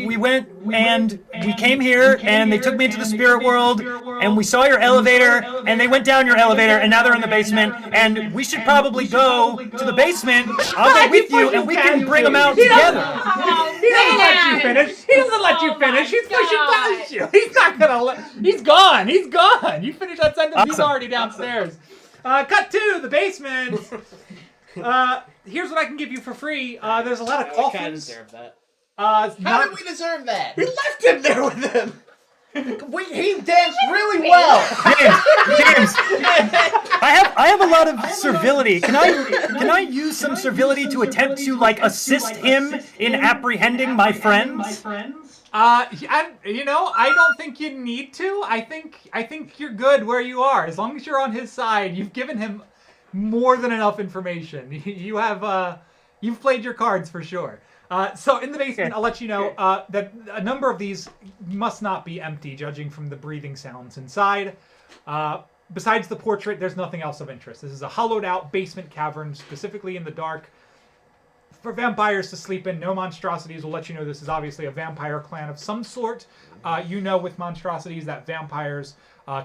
We went and we came here and they took me into the spirit world and we saw your elevator and they went down your elevator and now they're in the basement and we should probably go to the basement. I'll go with you and we can bring them out together. He doesn't let you finish. He doesn't let you finish. He's pushing past you. He's not gonna let. He's gone. He's gone. You finish that sentence. He's already downstairs. Cut to the basement. Here's what I can give you for free. There's a lot of I kind of coffins. deserve that. How did we deserve that? We left him there with him. He danced really well. James, I have a lot of servility. Can I use some servility to attempt to like assist him in apprehending my friends? I don't think you need to. I think you're good where you are. As long as you're on his side, you've given him more than enough information. You've played your cards for sure. So in the basement, I'll let you know that a number of these must not be empty, judging from the breathing sounds inside. Besides the portrait, there's nothing else of interest. This is a hollowed-out basement cavern, specifically in the dark, for vampires to sleep in. No monstrosities. Will let you know this is obviously a vampire clan of some sort. With monstrosities that vampires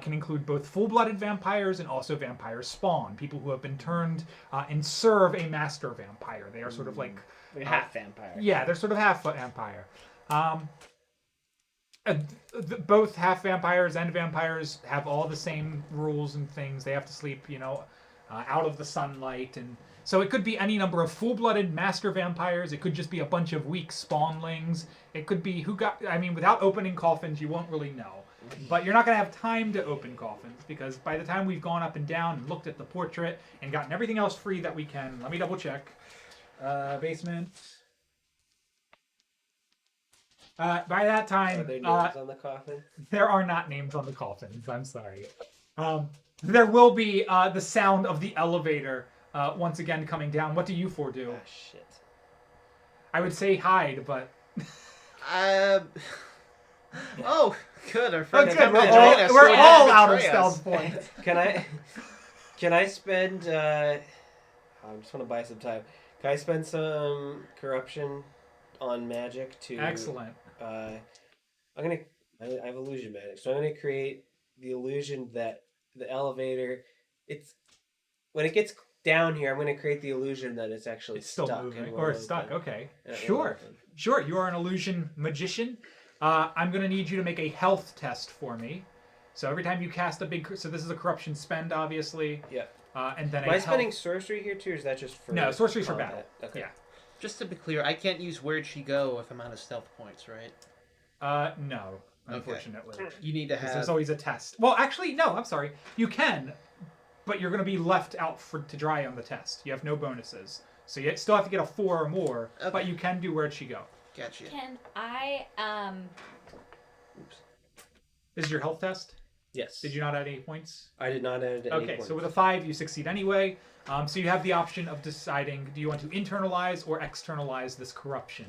can include both full-blooded vampires and also vampire spawn, people who have been turned and serve a master vampire. They are sort of like half vampire. Yeah, they're sort of half vampire. Both half vampires and vampires have all the same rules and things. They have to sleep, out of the sunlight, and so it could be any number of full-blooded master vampires. It could just be a bunch of weak spawnlings. It could be without opening coffins, you won't really know. But you're not going to have time to open coffins because by the time we've gone up and down and looked at the portrait and gotten everything else free that we can, let me double check. Basement. By that time, Are there names on the coffin? there are not names on the coffins. I'm sorry. There will be the sound of the elevator once again coming down. What do you four do? Ah, shit. I would say hide, but Oh, good. Our friends good. come to join us. We're They all had to out of betray stealth us. points. Can I spend I just want to buy some time. Can I spend some corruption on magic to Excellent. I have illusion magic, so I'm gonna create the illusion that the elevator when it gets down here, I'm gonna create the illusion that it's actually It's still stuck moving. and Or won't it's stuck. open. Okay. And it won't Sure. open. Sure. You are an illusion magician. I'm going to need you to make a health test for me. So every time you cast a so this is a corruption spend, obviously. Yeah. And then Am I spending sorcery here too, or is that just for No, sorcery's for combat? battle. Okay. Yeah. Just to be clear, I can't use Where'd She Go if I'm out of stealth points, right? No, unfortunately. You need to Because have. there's always a test. Well, actually, no, I'm sorry. You can, but you're going to be left out to dry on the test. You have no bonuses. So you still have to get a 4 or more, Okay. but you can do Where'd She Go. Gotcha. Can I This is your health test? Yes. Did you not add any points? I did not add any Okay, points. so with a 5, you succeed anyway. So you have the option of deciding, do you want to internalize or externalize this corruption?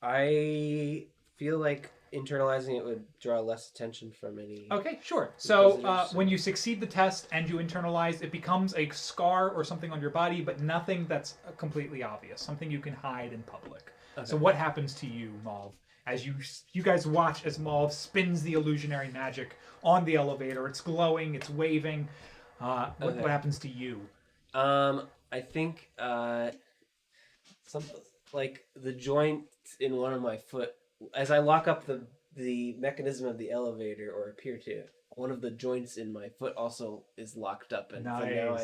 I feel like internalizing it would draw less attention from any. Okay, sure. So Visitors. when you succeed the test and you internalize, it becomes a scar or something on your body, but nothing that's completely obvious. Something you can hide in public. Okay. So what happens to you, Mauve, as you guys watch as Mauve spins the illusionary magic on the elevator? It's glowing, it's waving. What happens to you? I think some like the joint in one of my foot as I lock up the mechanism of the elevator or appear to. One of the joints in my foot also is locked up, and Nice. so now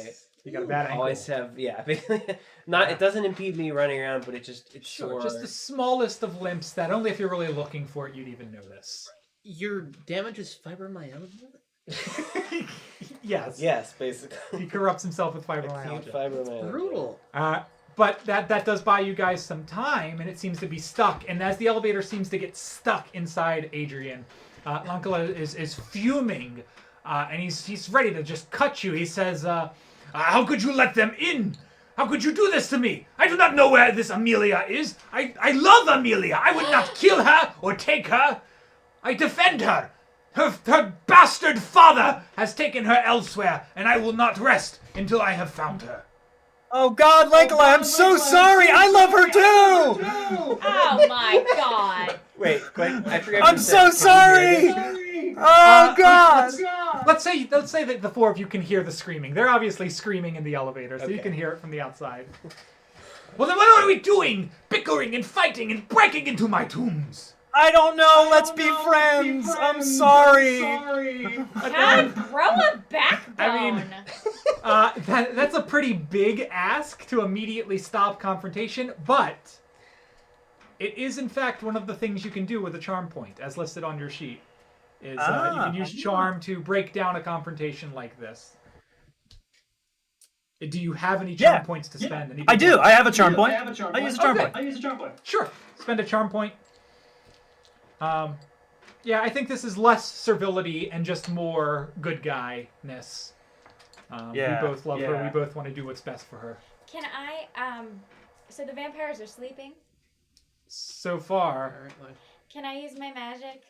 You got a bad ankle. always have It doesn't impede me running around, but it's Sure, sore. just the smallest of limps that only if you're really looking for it you'd even notice. Your damage is fibromyalgia? Yes. Yes, basically. He corrupts himself with Acute fibromyalgia. fibromyalgia. Brutal. But that does buy you guys some time, and it seems to be stuck. And as the elevator seems to get stuck inside Adrian, Lankala is fuming, and he's ready to just cut you. He says, how could you let them in? How could you do this to me? I do not know where this Amelia is. I love Amelia. I would not kill her or take her. I defend her. Her bastard father has taken her elsewhere, and I will not rest until I have found her. Oh God, Lankala, I'm so sorry. I love her too. Oh my god. Wait, I forgot. I'm so sorry. Oh God. Let's say that the four of you can hear the screaming. They're obviously screaming in the elevator, so you can hear it from the outside. Well, then what are we doing? Bickering and fighting and breaking into my tombs. I don't know. Let's be friends. I'm sorry. God, grow a backbone. I mean, that's a pretty big ask to immediately stop confrontation, but it is in fact one of the things you can do with a charm point, as listed on your sheet. Is you can use charm to break down a confrontation like this. Do you have any charm points to spend? I do. I have a charm point. I use a charm point. Sure. Spend a charm point. Yeah, I think this is less servility and just more good guy-ness. We both love her. We both want to do what's best for her. Can I, so the vampires are sleeping? So far. Can I use my magic?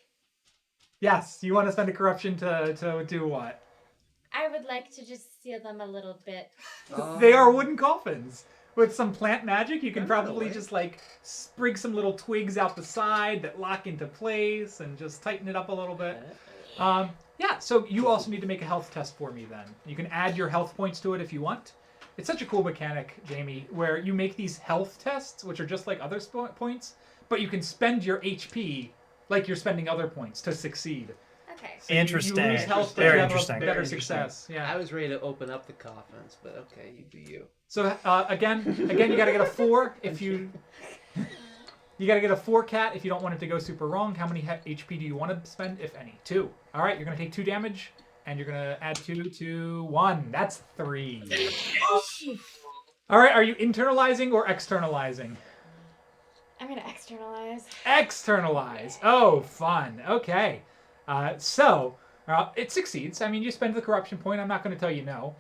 Yes, you want to spend a corruption to do what? I would like to just seal them a little bit. They are wooden coffins. With some plant magic, you can probably just like sprig some little twigs out the side that lock into place and just tighten it up a little bit. Yeah, so you also need to make a health test for me then. You can add your health points to it if you want. It's such a cool mechanic, Jayme, where you make these health tests, which are just like other points, but you can spend your HP like you're spending other points to succeed. Okay. So Interesting. You lose health, but Very you have interesting. better success. Yeah. I was ready to open up the coffins, but okay, you do you. So again, you got to get a 4 if you. You got to get a 4 cat if you don't want it to go super wrong. How many HP do you want to spend, if any? 2. All right, you're gonna take 2 damage, and you're gonna add 2 to 1. That's 3. All right, are you internalizing or externalizing? I'm gonna externalize. Externalize. Oh, fun. Okay. So it succeeds. I mean, you spend the corruption point. I'm not going to tell you no.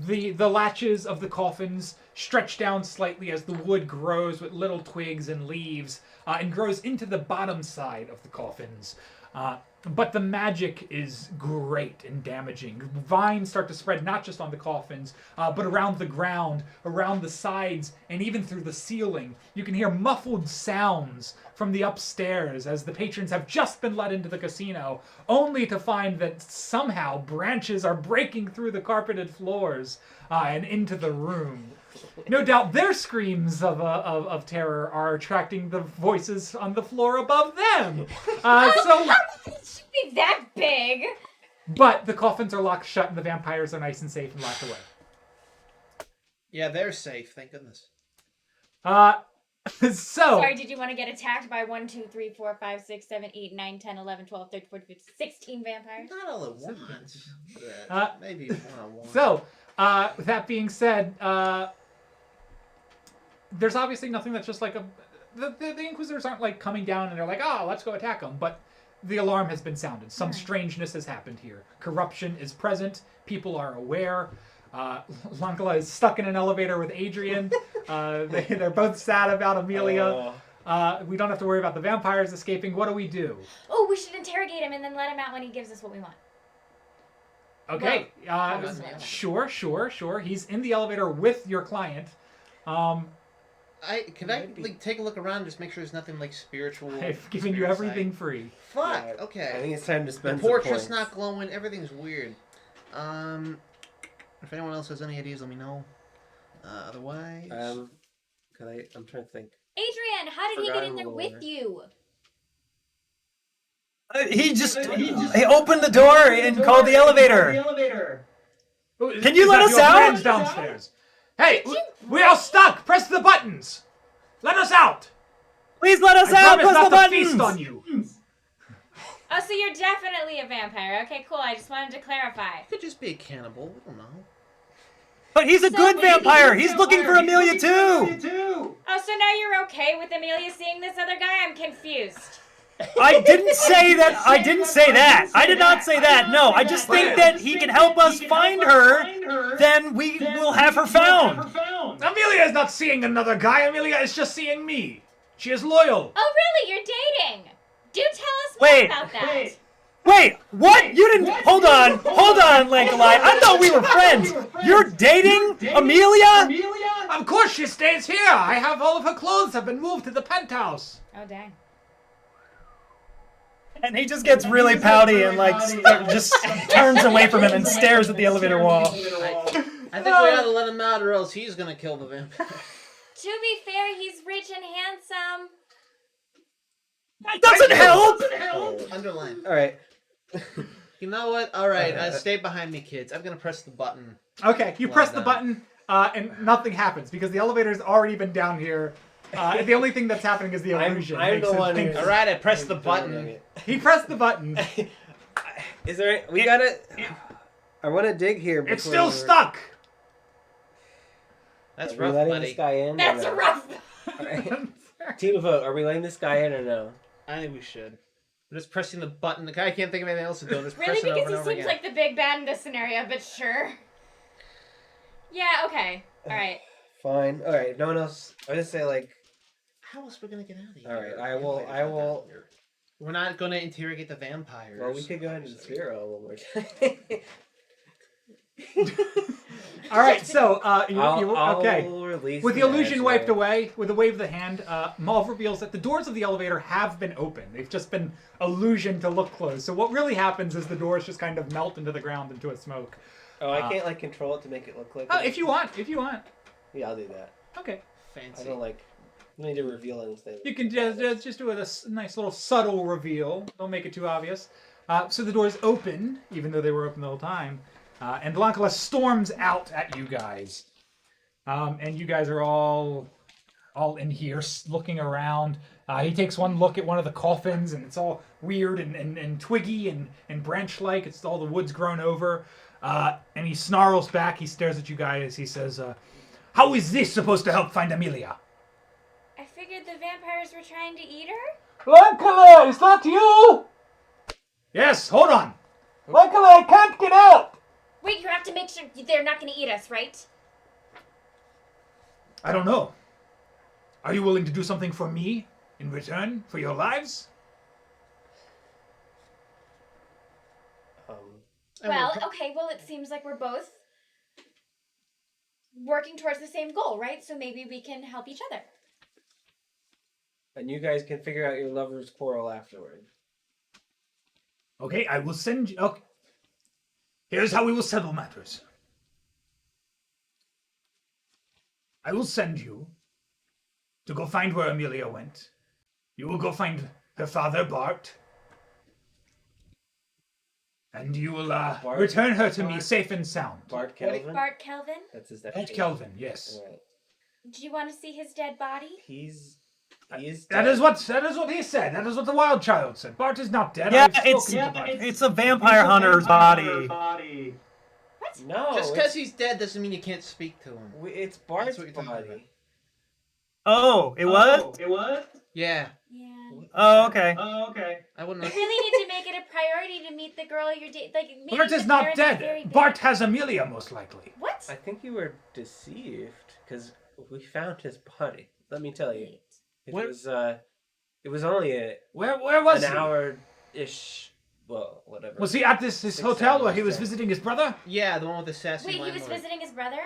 The latches of the coffins stretch down slightly as the wood grows with little twigs and leaves and grows into the bottom side of the coffins. But the magic is great and damaging. Vines start to spread not just on the coffins, but around the ground, around the sides, and even through the ceiling. You can hear muffled sounds from the upstairs as the patrons have just been let into the casino, only to find that somehow branches are breaking through the carpeted floors and into the room. No doubt their screams of terror are attracting the voices on the floor above them. It should be that big. But the coffins are locked shut and the vampires are nice and safe and locked away. Yeah, they're safe. Thank goodness. So. Sorry, did you want to get attacked by 1, 2, 3, 4, 5, 6, 7, 8, 9, 10, 11, 12, 13, 14, 15, 16 vampires? Not all at once. But maybe one-on-one. So, with that being said, there's obviously nothing that's just like the Inquisitors aren't like coming down and they're like, oh, let's go attack them. But the alarm has been sounded. Some strangeness has happened here. Corruption is present. People are aware. Lankala is stuck in an elevator with Adrian. They're both sad about Amelia. We don't have to worry about the vampires escaping. What do we do? Oh, we should interrogate him and then let him out when he gives us what we want. Okay. Sure. He's in the elevator with your client. Can I like take a look around, just make sure there's nothing like spiritual. I've given you everything free. Fuck. Yeah, Okay. I think it's time to spend The some portrait's points. not glowing. Everything's weird. If anyone else has any ideas, let me know. Otherwise, I'm trying to think. Adrian, how did he get in there Forgotten with lore. you? He opened the door and called the elevator. Can you let us your out? friends downstairs? Hey, we are stuck. Press the buttons. Let us out. Please let us I out. promise Press the not to feast on buttons. you. Oh, so you're definitely a vampire. Okay, cool. I just wanted to clarify. could just be a cannibal. We don't know. But he's a good vampire. He's looking for Amelia too. Oh, so now you're okay with Amelia seeing this other guy? I'm confused. I didn't say that. I didn't say that. I did not say that. No, I just think that he can help us find her. Then we will have her found. Amelia is not seeing another guy. Amelia is just seeing me. She is loyal. Oh, really? You're dating? Do tell us more Wait, about that. Wait, what? You didn't. Hold on, Lankalai. I thought we were friends. You're dating Amelia? Of course she stays here. I have all of her clothes have been moved to the penthouse. Oh, dang. And he just gets really pouty and just turns away from him and stares at the elevator wall. I think we ought to let him out, or else he's gonna kill the vampire. To be fair, he's rich and handsome. That doesn't help. Underline. All right. You know what? All right, stay behind me, kids. I'm gonna press the button. Okay, you press the button, and nothing happens because the elevator's already been down here. The only thing that's happening is the illusion. I'm the one who's... All right, I pressed the button. He pressed the button. Is there? We gotta. I want to dig here. It's still stuck. That's Are we rough, letting buddy. this guy in? That's or no? rough. All right. Team vote. Are we letting this guy in or no? I think we should. I'm just pressing the button. The guy can't think of anything else to do. I'm just Really? pressing it Because over he and over seems again. like the big bad in this scenario, but sure. Yeah, okay. Alright. Fine. All right. If no one else. I was gonna say like. How else are we gonna get out of here? All right. I will. We're not gonna interrogate the vampires. Well, we could go ahead and zero one more time. All right, so I'll okay. release With the the illusion magic. wiped away, with a wave of the hand, Malv reveals that the doors of the elevator have been open. They've just been illusioned to look closed. So what really happens is the doors just kind of melt into the ground into a smoke. Oh, I can't like control it to make it look like. Oh, it. if you want. Yeah, I'll do that. Okay. Fancy. I don't like. I don't need to reveal anything. You can just do a nice little subtle reveal. Don't make it too obvious. So the doors open, even though they were open the whole time. And Blanca storms out at you guys. And you guys are all in here looking around. He takes one look at one of the coffins, and it's all weird and twiggy and branch-like. It's all the wood's grown over. And he snarls back. He stares at you guys. He says, how is this supposed to help find Amelia? I figured the vampires were trying to eat her? Lankala, is that you? Yes, hold on. Lankala, I can't get out. Wait, you have to make sure they're not going to eat us, right? I don't know. Are you willing to do something for me in return for your lives? Well, okay, well, it seems like we're both working towards the same goal, right? So maybe we can help each other. And you guys can figure out your lover's quarrel afterward. Okay, I will send you... Okay. Here's how we will settle matters. I will send you to go find where Amelia went. You will go find her father, Bart. And you will return her to me safe and sound. Bart Kelvin? Bart Kelvin? That's his name. Bart Kelvin, yes. Right. Do you want to see his dead body? He's dead. That is what he said. That is what the wild child said. Bart is not dead. Yeah, I've spoken to Bart. it's a vampire hunter's body. What? No, Just because he's dead doesn't mean you can't speak to him. it's Bart's what you're talking about. body. Oh, it was? Yeah. Yeah. Oh, okay. I wouldn't You know. really need to make it a priority to meet the girl you're dating. Like, meeting Bart the is not parents is very dead. big. Bart has Amelia, most likely. What? I think you were deceived because we found his body. Let me tell you, it was only Where was an he? hour-ish. Well, whatever. Was he at this 6 hotel where he hours, was so- visiting his brother? Yeah, the one with the sassy Wait, he was landlord. visiting his brother?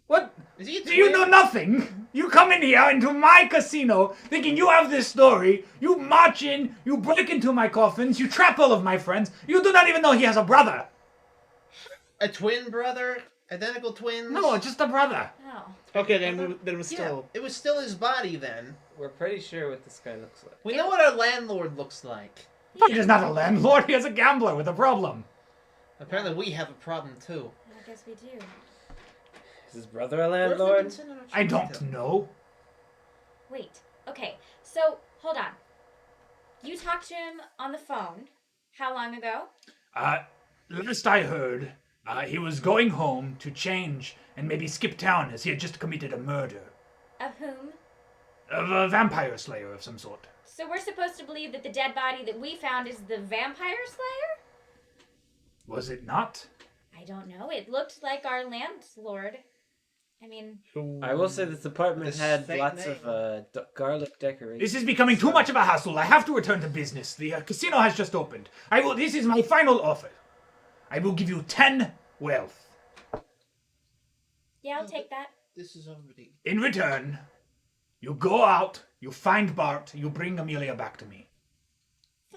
What? Is he a Do you twin? know nothing? You come in here into my casino thinking you have this story. You march in, you break into my coffins, you trap all of my friends. You do not even know he has a brother. A twin brother? Identical twins? No, just a brother. Oh. Okay, then it was Yeah, still. it was still his body then. We're pretty sure what this guy looks like. We know what our landlord looks like. But he is not a landlord. He is a gambler with a problem. Apparently we have a problem too. I guess we do. Is his brother a landlord? I don't know. Wait. Okay. So, hold on. You talked to him on the phone. How long ago? Last I heard, He was going home to change and maybe skip town as he had just committed a murder. Of whom? Of a vampire slayer of some sort. So we're supposed to believe that the dead body that we found is the vampire slayer? Was it not? I don't know. It looked like our landlord. I mean, I will say this apartment The had fake lots name. of garlic decorations. This is becoming too much of a hassle. I have to return to business. The casino has just opened. This is my final offer. I will give you 10 wealth. yeah, I'll take that. This is already. In return, you go out, you find Bart, you bring Amelia back to me.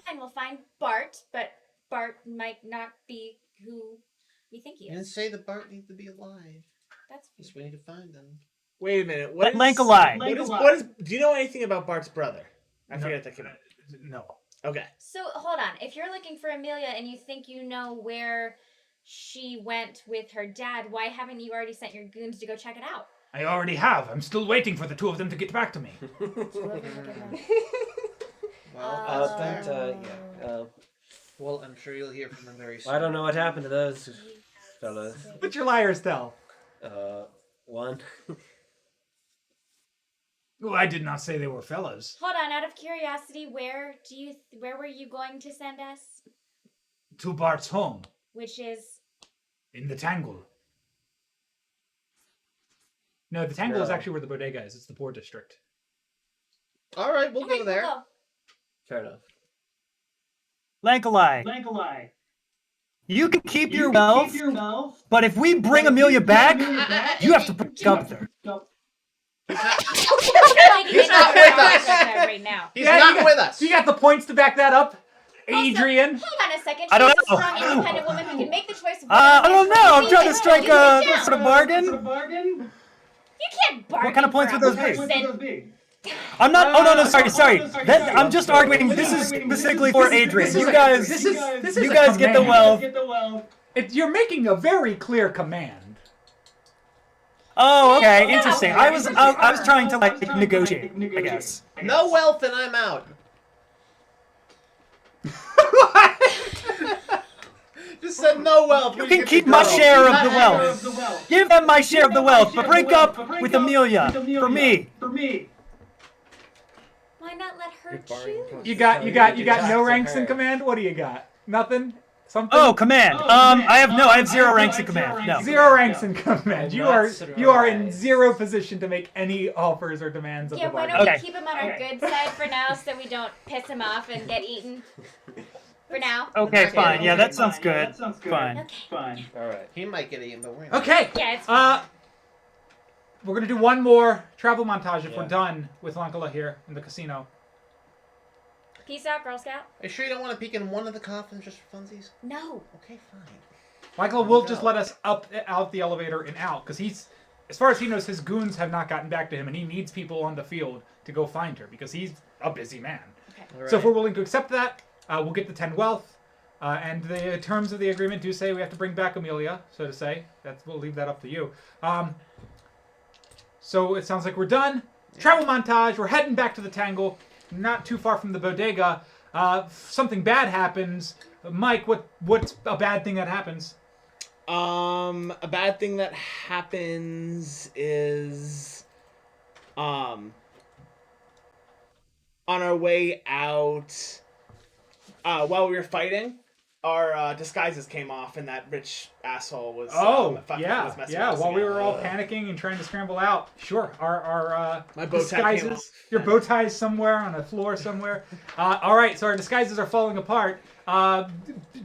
Fine, we'll find Bart, but Bart might not be who we think he You didn't is. say the Bart needs to be alive. That's Just we need to find them. Wait a minute. What is, Lankalai. what is? Do you know anything about Bart's brother? I No. forget that came out. No. Okay. So hold on. If you're looking for Amelia and you think you know where she went with her dad, why haven't you already sent your goons to go check it out? I already have. I'm still waiting for the two of them to get back to me. Well, that's fair. Yeah. Well, I'm sure you'll hear from them very soon. I don't know what happened to those fellas. What's your liar's tell? One. Oh, I did not say they were fellas. Hold on. Out of curiosity, where were you going to send us? To Bart's home, Which is in the Tangle. No, the Tangle is No. actually where the bodega is. It's the poor district. All right, we'll Okay, go there. go. Fair enough. Lankalai. You can keep your wealth, but if we bring Amelia back, you have to break up with her. He's not with us. right now. He's Yeah, not you got- with us. You got the points to back that up, Adrian? Hold on a second. I don't She's a know. strong, independent woman who can make the choice. Of I don't know. I'm trying to strike a You sort of bargain. can't bargain. What kind of points for would a those be? person. I'm not. Oh no, sorry. I'm just arguing. This is specifically for Adrian. You guys, This is you a guys get the command. wealth. You're making a very clear command. Oh, okay, interesting. I was trying to like negotiate, I guess. No wealth and I'm out. Just said no wealth. You can keep my share of the wealth. Give them my share of the wealth, but break up with Amelia for me. Why not let her bargaining choose? points. You got no Tax ranks in her. command. What do you got? Nothing. Something. Oh, command. I have 0 ranks in command. No. 0 ranks in command. I'm You not are in surprised. 0 position to make any offers or demands of Yeah, the why bargain. don't Okay. we keep him on our good side for now so we don't piss him off and get eaten? For now. Okay, fine. Yeah, that sounds good. Fine. Okay. All right. He might get eaten, but we're not. Okay. Yeah, it's fine. We're gonna do one more travel montage if we're Yeah. done with Lankala here in the casino. Peace out, Girl Scout. Are you sure you don't want to peek in one of the coffins just for funsies? No. Okay, fine. Michael will just let us out the elevator and out because he's, as far as he knows, his goons have not gotten back to him, and he needs people on the field to go find her because he's a busy man. Okay. So if we're willing to accept that, we'll get the 10 wealth, and the terms of the agreement do say we have to bring back Amelia, so to say. We'll leave that up to you. So it sounds like we're done. Travel montage. We're heading back to the Tangle, not too far from the bodega. Something bad happens. Mike, what's a bad thing that happens? A bad thing that happens is, on our way out, while we were fighting, our disguises came off, and that rich asshole was was messing with us While we again. were all panicking and trying to scramble out, sure, our My bow tie came disguises, your bow tie's somewhere on a floor somewhere. All right, so our disguises are falling apart.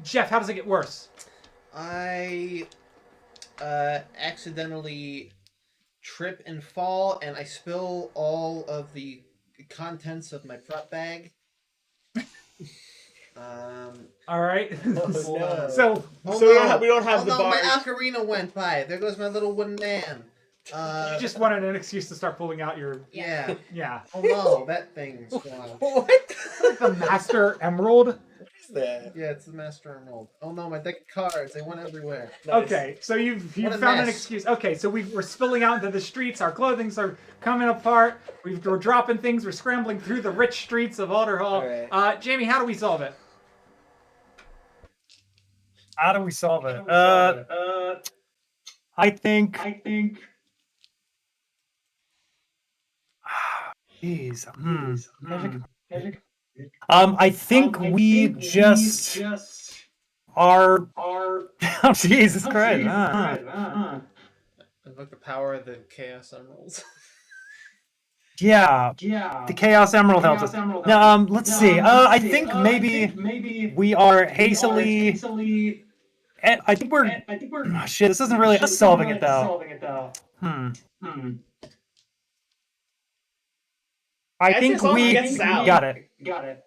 Jeff, how does it get worse? I accidentally trip and fall, and I spill all of the contents of my prop bag. All right. no. So Oh, So we don't have oh, the no, my bars. ocarina went by. There goes my little wooden man. you just wanted an excuse to start pulling out your Yeah. yeah. Oh no, that thing's gone. What? The Master Emerald. What is that? Yeah, it's the Master Emerald. Oh no, my deck of cards. They went everywhere. Okay, so you've What a found an mess. excuse. Okay, so we're spilling out into the streets. Our clothings are coming apart. We're dropping things. We're scrambling through the rich streets of Alderhall. All Jayme, how do we solve it? How do we solve it? I think. Jeez. I think we just are. Oh, Jesus Christ. Invoke the power of the Chaos Emeralds. Yeah, the Chaos Emerald helps us. Now, let's see. I think maybe we are hastily. I think we're. Oh, shit, this isn't really us solving it though. I As think as long as we it gets out. got it.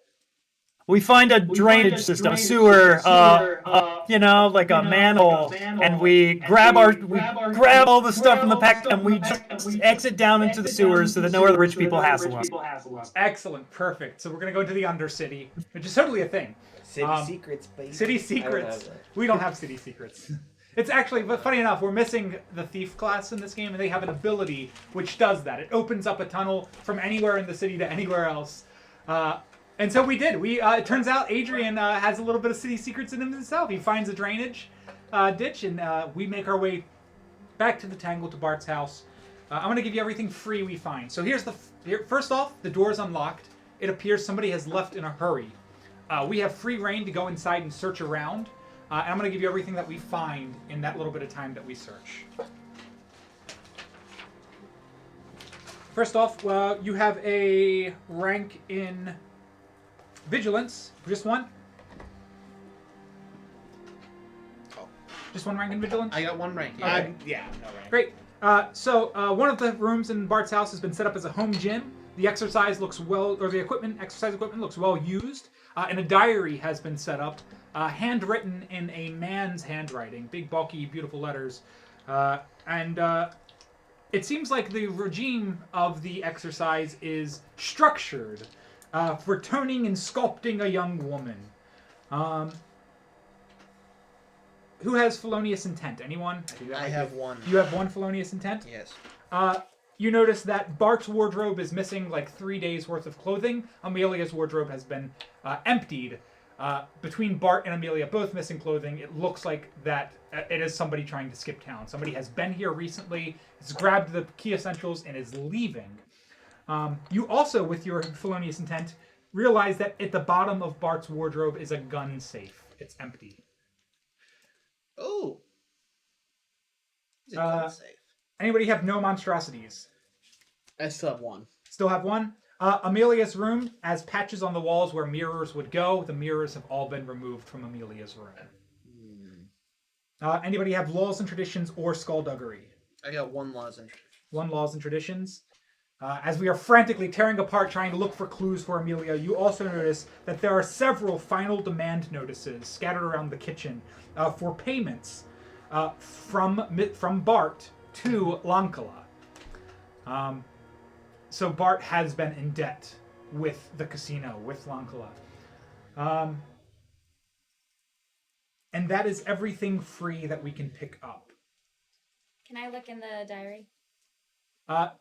We find a drainage system, a sewer, like a manhole, and we grab all the stuff from the pack, and we just exit down into the sewers so that no other rich people hassle us. Excellent, perfect. So we're gonna go to the Undercity, which is totally a thing. City secrets, baby. City I don't secrets. have that. We don't have city secrets. It's actually, but funny enough, we're missing the thief class in this game, and they have an ability which does that. It opens up a tunnel from anywhere in the city to anywhere else. And so we did. It turns out Adrian has a little bit of city secrets in him himself. He finds a drainage ditch, and we make our way back to the Tangle to Bart's house. I'm going to give you everything free we find. So first off, the door is unlocked. It appears somebody has left in a hurry. We have free reign to go inside and search around. And I'm going to give you everything that we find in that little bit of time that we search. First off, you have a rank in Vigilance. Just one? Just one rank in Vigilance? I got one rank. Okay. Yeah, no rank. Great. So one of the rooms in Bart's house has been set up as a home gym. The exercise equipment looks well used. And a diary has been set up, handwritten in a man's handwriting, big, bulky, beautiful letters. It seems like the regime of the exercise is structured for turning and sculpting a young woman. Who has felonious intent? Anyone? I have one. You have one felonious intent? Yes. You notice that Bart's wardrobe is missing like 3 days worth of clothing. Amelia's wardrobe has been emptied. Between Bart and Amelia both missing clothing, it looks like that it is somebody trying to skip town. Somebody has been here recently, has grabbed the key essentials, and is leaving. You also, with your felonious intent, realize that at the bottom of Bart's wardrobe is a gun safe. It's empty. Oh. Is it gun safe? Anybody have no monstrosities? I still have one. Still have one? Amelia's room has patches on the walls where mirrors would go. The mirrors have all been removed from Amelia's room. Anybody have laws and traditions or skullduggery? I got one laws and One laws and traditions. As we are frantically tearing apart trying to look for clues for Amelia, you also notice that there are several final demand notices scattered around the kitchen for payments from Bart to Lankala. So Bart has been in debt with the casino, with Lankala. And that is everything free that we can pick up. Can I look in the diary?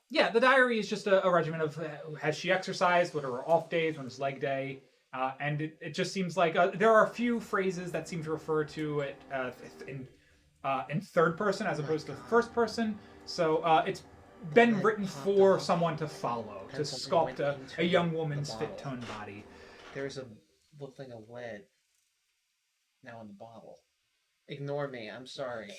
Yeah, the diary is just a regimen of has she exercised, what are her off days, when is leg day, and it just seems like there are a few phrases that seem to refer to it in third person as opposed to first person. So it's been written for someone to follow, to sculpt a young woman's fit-toned body. There's a little thing of lead now in the bottle. Ignore me, I'm sorry.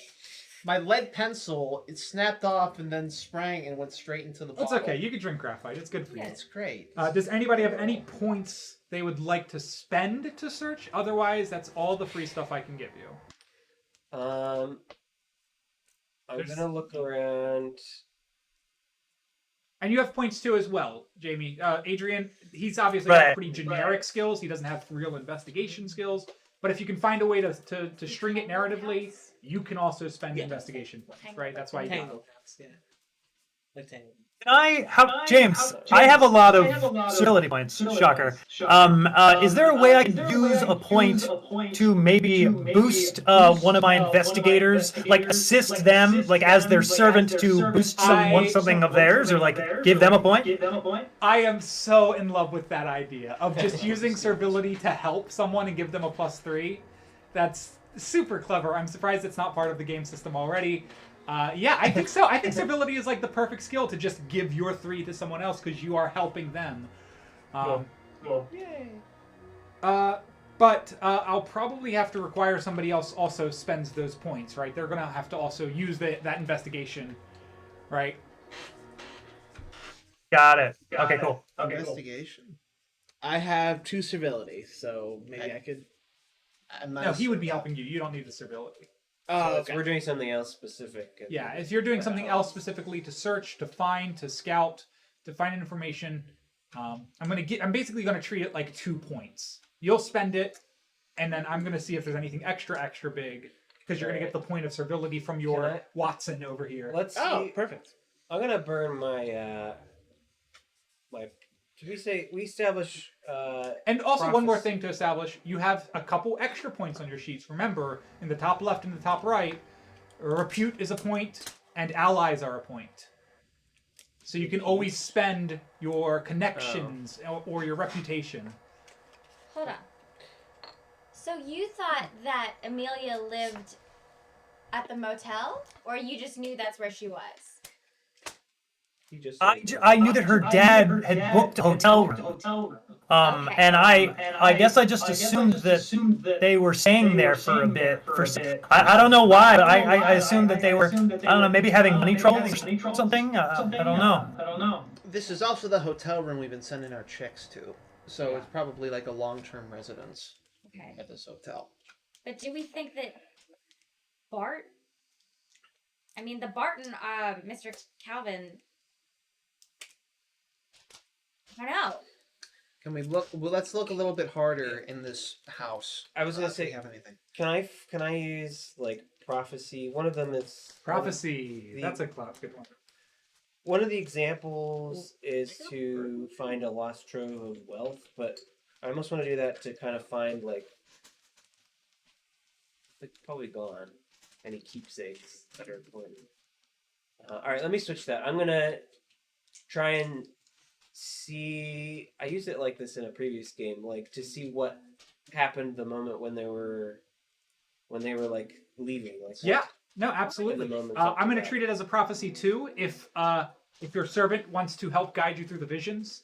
My lead pencil, it snapped off and then sprang and went straight into the bottle. That's okay. You can drink graphite. It's good for you. Yeah, it's great. Does anybody have any points they would like to spend to search? Otherwise, that's all the free stuff I can give you. I'm gonna look around. And you have points too as well, Jayme. Adrian, he's obviously got pretty generic skills. He doesn't have real investigation skills. But if you can find a way to string it narratively, you can also spend investigation points, right? That's why you Tangle. Yeah. Like Tangle. James, I have a lot of civility points. Shocker. Is there a way I can use a point to maybe boost one of my investigators, like assist them, like as their servant to boost something of theirs, or like give them a point? I am so in love with that idea of just using servility to help someone and give them a +3. That's super clever. I'm surprised it's not part of the game system already. Yeah, I think so. I think civility is like the perfect skill to just give your 3 to someone else because you are helping them. But I'll probably have to require somebody else also spends those points, right? They're gonna have to also use that investigation, right? Got it. Okay, cool. Investigation. I have 2 civility, so maybe I could. I'm not No, a he would be servant. helping you. You don't need the civility. Oh, So okay. we're doing something else specific. Yeah, if you're doing something else specifically to search, to find, to scout, to find information, I'm basically gonna treat it like 2 points. You'll spend it, and then I'm gonna see if there's anything extra big because you're gonna get the point of servility from your Can I- Watson over here. Let's see. Oh, perfect. I'm gonna burn my my. Did we say we establish? And also, one more prophecy. thing to establish: you have a couple extra points on your sheets. Remember, in the top left and the top right, repute is a point, and allies are a point. So you can always spend your connections or your reputation. Hold on. So you thought that Amelia lived at the motel, or you just knew that's where she was? You just. I knew that her dad had booked a hotel room. Okay. And I guess I just assumed that they were staying there for a bit. I don't know why, but I assumed that they were, I don't know, maybe having money troubles or something. I don't know. This is also the hotel room we've been sending our chicks to, so it's probably like a long-term residence Okay. at this hotel. But do we think that Bart? I mean, the Barton, Mr. Calvin. I don't know. Can we look? Well, let's look a little bit harder in this house. I was gonna if we say, have anything. can I use like prophecy? One of them is Prophecy. The- That's a good one. One of the examples is to find a lost trove of wealth, but I almost want to do that to kind of find like probably gone any keepsakes that are important. All right, let me switch that. I'm gonna try and see. I used it like this in a previous game, like to see what happened the moment when they were like leaving. Like Yeah. No, absolutely. In the moments I'm going to after treat it as a prophecy too. If your servant wants to help guide you through the visions,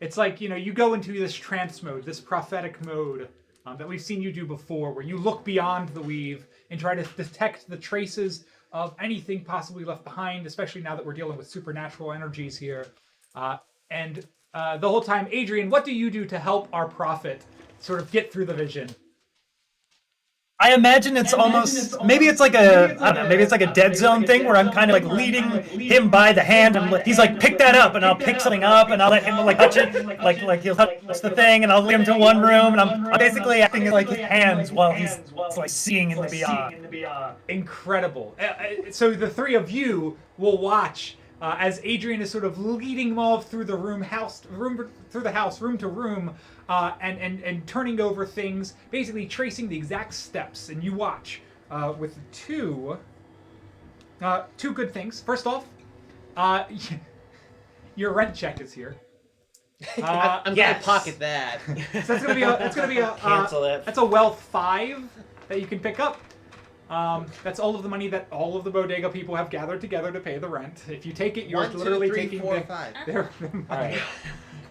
it's like you go into this trance mode, this prophetic mode that we've seen you do before, where you look beyond the weave and try to detect the traces of anything possibly left behind. Especially now that we're dealing with supernatural energies here, and the whole time, Adrian, what do you do to help our prophet sort of get through the vision? I imagine it's almost maybe it's like a I don't know, maybe it's like a dead zone thing where I'm kind of like leading him by the hand and he's like, pick that up, and I'll pick something up and I'll let him like touch it, like he'll touch the thing and I'll lead him to one room and I'm basically acting like his hands while he's like seeing in the beyond. Incredible. So the 3 of you will watch as Adrian is sort of leading Mav through the room to room, and turning over things, basically tracing the exact steps. And you watch with two good things. First off, your rent check is here. I'm gonna pocket that. So that's gonna be a Cancel that. That's a wealth 5 that you can pick up. That's all of the money that all of the bodega people have gathered together to pay the rent. If you take it, you're 1, 2, literally 3, taking 4, the, 5. their All right.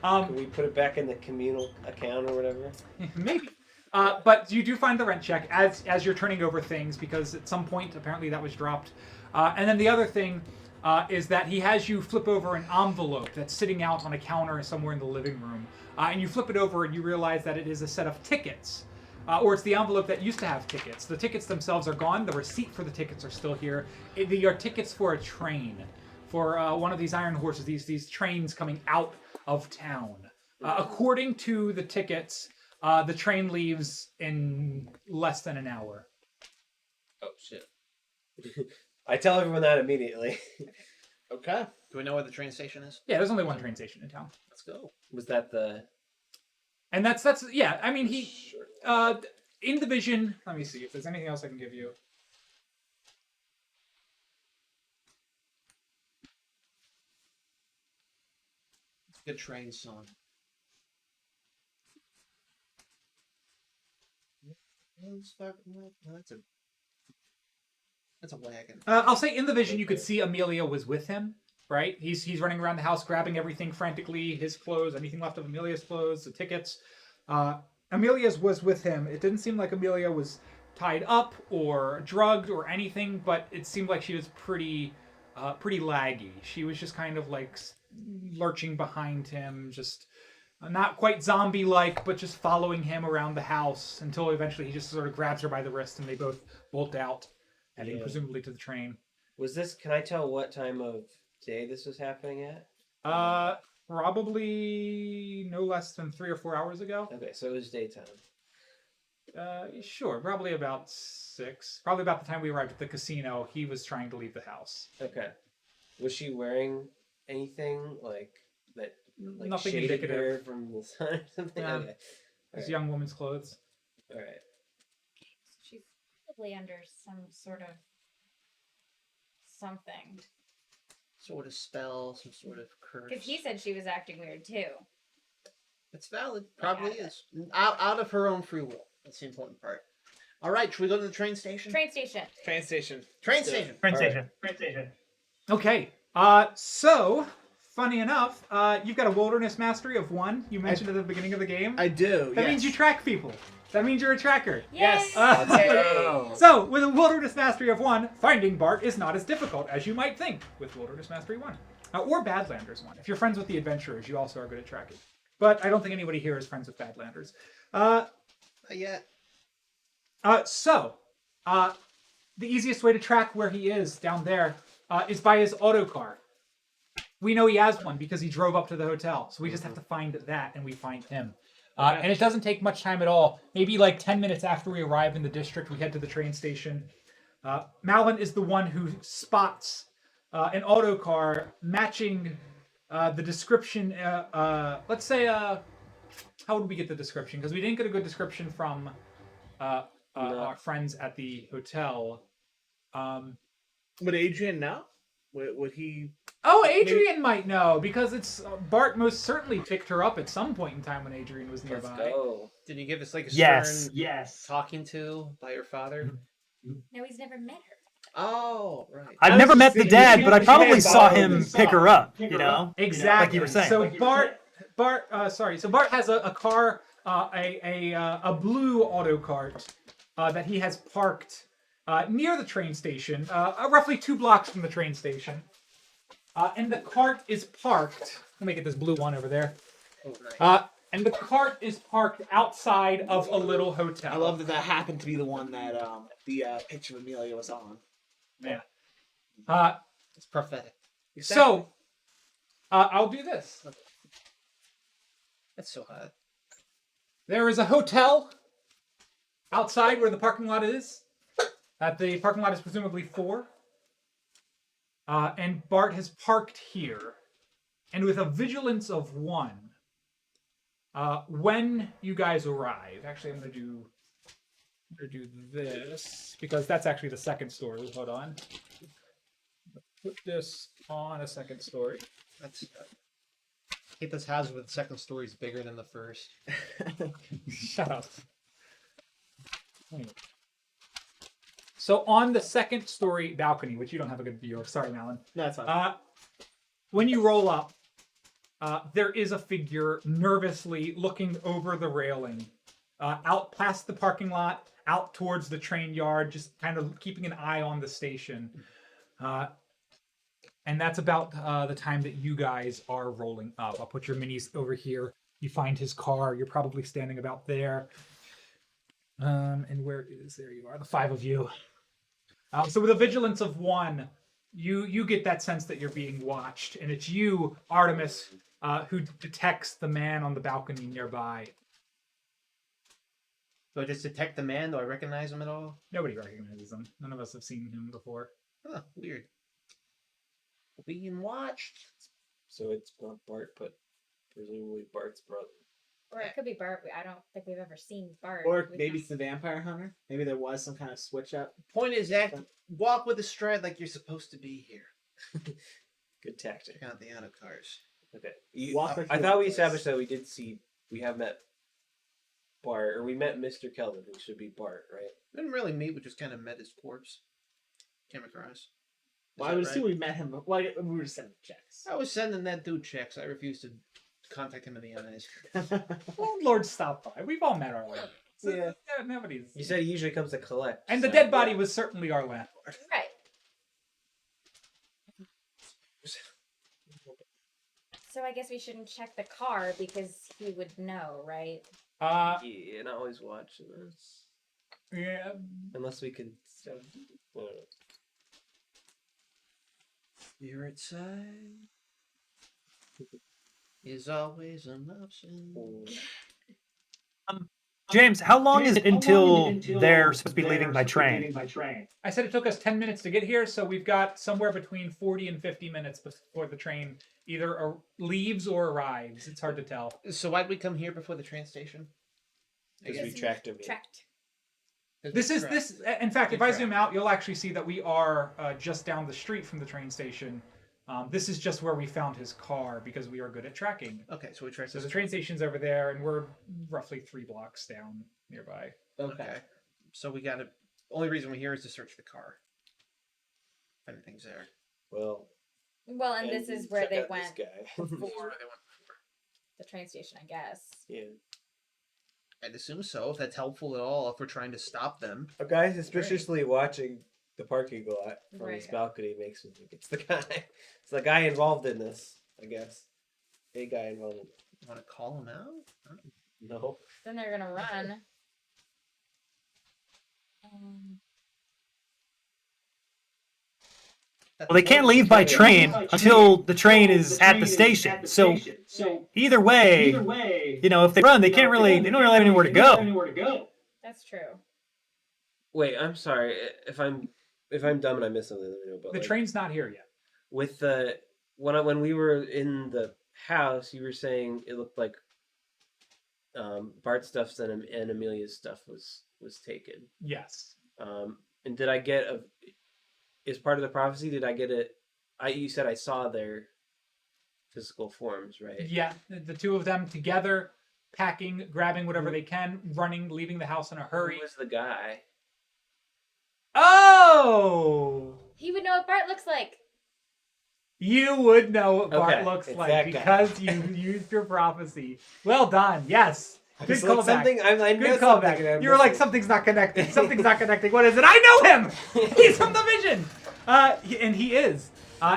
money. Can we put it back in the communal account or whatever? Maybe. But you do find the rent check as you're turning over things, because at some point apparently that was dropped. And then the other thing is that he has you flip over an envelope that's sitting out on a counter somewhere in the living room. And you flip it over and you realize that it is a set of tickets. Or it's the envelope that used to have tickets. The tickets themselves are gone. The receipt for the tickets are still here. They are tickets for a train, for one of these iron horses. These trains coming out of town. According to the tickets, the train leaves in less than an hour. Oh shit! I tell everyone that immediately. Okay. Do we know where the train station is? Yeah, there's only one train station in town. Let's go. Was that the? And that's yeah. I mean, he in the vision. Let me see if there's anything else I can give you. Good train song. No, that's a. That's a wagon. I'll say in the vision you could see Amelia was with him, right? He's running around the house grabbing everything frantically, his clothes, anything left of Amelia's clothes, the tickets. Amelia's was with him. It didn't seem like Amelia was tied up or drugged or anything, but it seemed like she was pretty laggy. She was just kind of like lurching behind him, just not quite zombie-like, but just following him around the house until eventually he just sort of grabs her by the wrist and they both bolt out, heading presumably to the train. Was this? Can I tell what time of day this was happening at? Probably no less than 3 or 4 hours ago. Okay, so it was daytime. Sure, probably about 6. Probably about the time we arrived at the casino, he was trying to leave the house. Okay. Was she wearing anything like that? Like Nothing shaded indicative. her from the sun or something? Yeah. Okay. His young woman's clothes. All right. She's probably under some sort of something. Sort of spell, some sort of curse. Because he said she was acting weird too. It's valid. Probably is. Out of her own free will. That's the important part. All right, should we go to the train station? Train station. Train station. Train station. Train All station. Train station. Okay. So funny enough, you've got a wilderness mastery of 1. You mentioned at the beginning of the game. I do. That means you track people. That means you're a tracker. Yes. Yay! So, with a wilderness mastery of 1, finding Bart is not as difficult as you might think with wilderness mastery 1. Or Badlanders 1. If you're friends with the adventurers, you also are good at tracking. But I don't think anybody here is friends with Badlanders. Not yet. So, the easiest way to track where he is down there is by his auto car. We know he has one because he drove up to the hotel. So we just have to find that, and we find him. And it doesn't take much time at all. Maybe like 10 minutes after we arrive in the district, we head to the train station. Malin is the one who spots an auto car matching the description. Let's say, how would we get the description? Because we didn't get a good description from our friends at the hotel. Would Adrian know? Would he? Oh, Adrian might know because it's Bart most certainly picked her up at some point in time when Adrian was Let's nearby. go. Did you give us like a Yes. stern Yes. talking to by your father? No, he's never met her. Oh, right. I've I never was met just the thinking dad, she but I came probably by saw when him we pick her up. You know, Exactly. like you were saying. So Bart has a car, a blue auto cart that he has parked near the train station, roughly 2 blocks from the train station. And the cart is parked. Let me get this blue one over there. Oh, nice. And the cart is parked outside of a little hotel. I love that happened to be the one that the picture of Amelia was on. Yeah. It's prophetic. So, I'll do this. That's so hot. There is a hotel outside where the parking lot is. The parking lot is presumably 4. And Bart has parked here. And with a vigilance of 1, when you guys arrive, actually I'm going to do this because that's actually the second story. Hold on. Put this on a second story. That's. Hate this house with the second story is bigger than the first. Shut up. So on the second story balcony, which you don't have a good view of, sorry, Malin. No, that's fine. When you roll up, there is a figure nervously looking over the railing, out past the parking lot, out towards the train yard, just kind of keeping an eye on the station. And that's about the time that you guys are rolling up. I'll put your minis over here. You find his car. You're probably standing about there. And where is... There you are, the 5 of you. So with a vigilance of 1, you get that sense that you're being watched. And it's you, Artemis, who detects the man on the balcony nearby. Do I just detect the man? Do I recognize him at all? Nobody recognizes him. None of us have seen him before. Huh, weird. Being watched. So it's not Bart, but presumably Bart's brother. Or it could be Bart. I don't think we've ever seen Bart. Or We've maybe not- it's the vampire hunter. Maybe there was some kind of switch up. Point is, walk with a stride like you're supposed to be here. Good tactic. Check out the auto cars. Okay. Walk like I you thought we want established that we have met Bart, or we met Mr. Kelvin, who should be Bart, right? Didn't really meet, we just kind of met his corpse. came across. Is Well, I that would right? assume we met him. Well, we were just sending checks. I was sending that dude checks. I refused to contact him in the honest. Landlord stopped by. We've all met our landlord. Yeah. Nobody's. You said he usually comes to collect. And the so- dead body was certainly our landlord. Right. So I guess we shouldn't check the car because he would know, right? Yeah, not always watching us. Yeah. Unless we can. Spirit side is always an option. James, how long is it until they're supposed to be leaving by train? I said it took us 10 minutes to get here, so we've got somewhere between 40 and 50 minutes before the train either leaves or arrives. It's hard to tell. So why'd we come here before the train station? Because we tracked him. Tracked. This is this. In fact, if I Good zoom out, you'll actually see that we are just down the street from the train station. This is just where we found his car because we are good at tracking. Okay, so we tracked So this. the train station's over there, and we're roughly 3 blocks down nearby. Okay. So we gotta. Only reason we're here is to search the car. If anything's there. Well. Well, and this is where check they out went This guy. This is before where they went before. the train station, I guess. Yeah. I'd assume so, if that's helpful at all, if we're trying to stop them. A guy suspiciously watching the parking lot from his Right. balcony makes me think it's the guy. It's the guy involved in this, I guess. A guy involved in it. You want to call him out? No. Then they're gonna run. Well, they can't leave by train until the train is at the station. So either way, you know, if they run, they don't really have anywhere to go. That's true. Wait, I'm sorry. If I'm dumb and I missed something, let me know. But The like, train's not here yet. with the when we were in the house, you were saying it looked like Bart's stuff and Amelia's stuff was taken. Yes. And did I get is part of the prophecy? Did I get it? You said I saw their physical forms, right? Yeah, the two of them together, packing, grabbing whatever they can, running, leaving the house in a hurry. Who was the guy? Oh! He would know what Bart looks like. You would know what Bart Okay, looks it's like that guy. because you used your prophecy. Well done. Yes. Good It's like callback. something. I know Good something and callback. I'm You were like, missing. something's not connecting. Something's not connecting. What is it? I know him! He's from the Vision! And he is.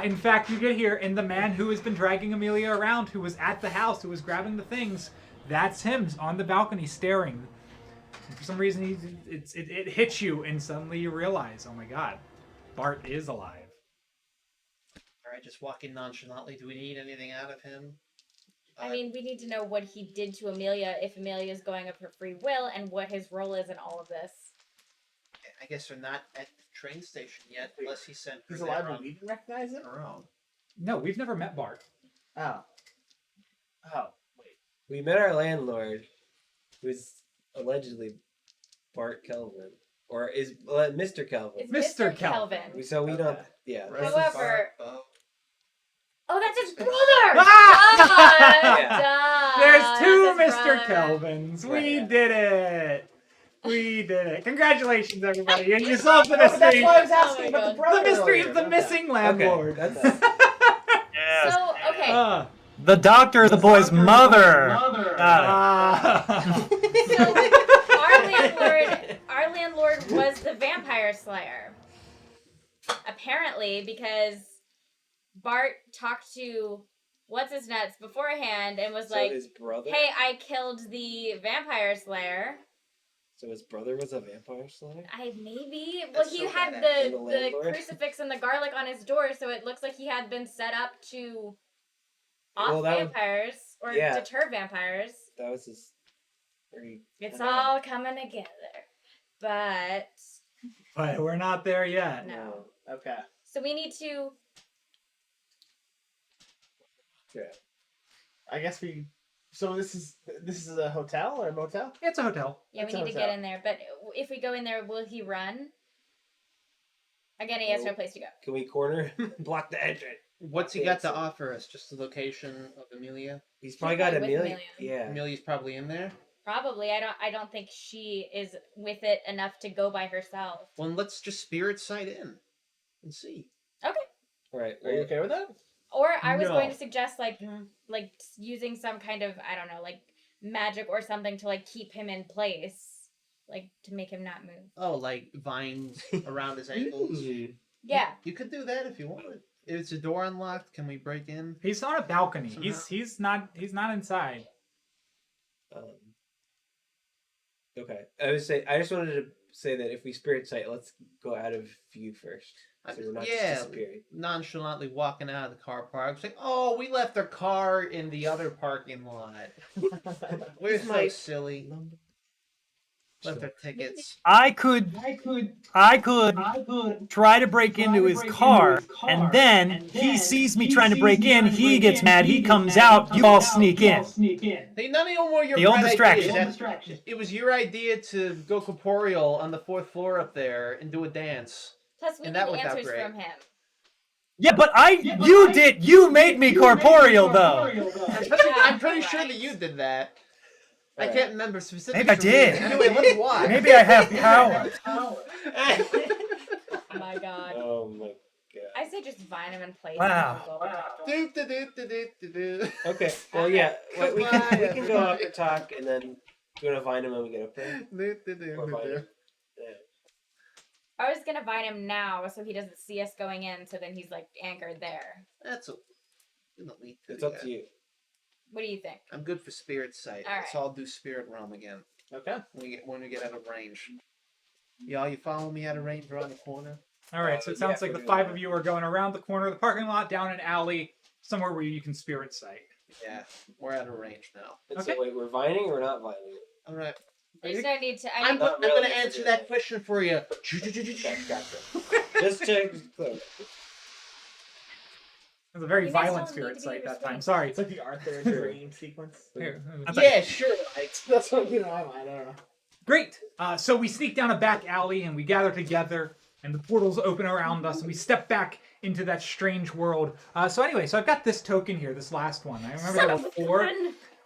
In fact, you get here, and the man who has been dragging Amelia around, who was at the house, who was grabbing the things, that's him on the balcony staring. And for some reason, it hits you, and suddenly you realize, oh my god, Bart is alive. Alright, just walk in nonchalantly. Do we need anything out of him? I mean, we need to know what he did to Amelia, if Amelia is going of her free will, and what his role is in all of this. I guess they're not at the train station yet, unless he sent her He's there alive on and we didn't recognize him? her own. No, we've never met Bart. Oh. Oh, wait. We met our landlord, who's allegedly Bart Kelvin, or is Mr. Kelvin. It's Mr. Mr. Kelvin. Kelvin. So we don't. Yeah. Right. However- Oh. Oh, that's his brother! Ah! Duh, There's two that's his Mr. brother. Kelvins. We Right. did it. We did it. Congratulations, everybody. And you solved the That's mystery. why I was Oh asking my about God. the brother. The mystery earlier. of the missing landlord. Okay, that's Yes. So, okay. The doctor is the boy's mother. Got Ah. So, our landlord was the vampire slayer. Apparently, because Bart talked to what's his nuts beforehand and was so like, his brother. "Hey, I killed the vampire slayer." So his brother was a vampire slayer. Maybe. Well, That's he so had badass. the The landlord. crucifix and the garlic on his door, so it looks like he had been set up to off Well, that was- vampires or yeah. deter vampires. That was his. Very. It's all coming together, but But we're not there yet. no. Okay. So we need to. Yeah. I guess we. So this is a hotel or a motel? It's a hotel. Yeah, we That need to sounds get out. in there. But if we go in there, will he run? Again, he has no Nope. place to go. Can we corner him? Block the entrance. What's he got to offer us? Just the location of Amelia? He's probably got probably with Amelia. Amelia. Yeah. Amelia's probably in there. Probably. I don't think she is with it enough to go by herself. Well, let's just spirit sight in. and see. Right. Are you okay with that? Or I was going No. to suggest like using some kind of, I don't know, like magic or something to like keep him in place, like to make him not move. Oh, like vines around his ankles. Yeah. You could do that if you want. If it's a door unlocked, can we break in? He's on a balcony. Somehow. He's not inside. Okay. I just wanted to say that if we spirit sight, let's go out of view first. So we're not just disappearing. Nonchalantly walking out of the car park, saying, "Oh, we left our car in the other parking lot. We're so my silly. Left our tickets." I could try to break into his car, and then he sees me trying to break in, he gets mad, he comes out, you all sneak in. Hey, none of them were your The old bright distraction. ideas. It was your idea to go corporeal on the 4th floor up there and do a dance. Plus, we And need that worked out answers great. from him. Yeah, but you made me corporeal, though. I'm pretty sure that you did that. I Alright. can't remember specifically. Maybe I did. Anyway, let's watch. Maybe I have power. My God. Oh my god. I say just vine him in place. Wow. Do, do, do, do, do, do, do. Okay. Well, yeah. We can go up and talk, and then go to find him when we get up there. Do, do, do, Or do, find do. him. Yeah. I was gonna vine him now so he doesn't see us going in, so then he's like anchored there. That's okay. We don't need to It's do up that. to you. What do you think? I'm good for spirit sight. Alright. So I'll do spirit realm again Okay. when we get out of range. Y'all, you follow me out of range around the corner? All right, so it sounds like the 5 of you are going around the corner of the parking lot, down an alley, somewhere where you can spirit sight. Yeah, we're out of range now. And Okay. so wait, we're vining or we're not vining? All right. I just don't need to. I I'm need Not going really. to answer that question for you. Gotcha. Just to clear. It was a very You guys violent don't need spirit to be sight that restrained. time. Sorry. It's like the Arthur dream sequence. Here. Yeah, sure. Like, That's what you know. I don't know. Great. So we sneak down a back alley and we gather together, and the portals open around us, and we step back into that strange world. So anyway, so I've got this token here, this last one. I remember there were 4.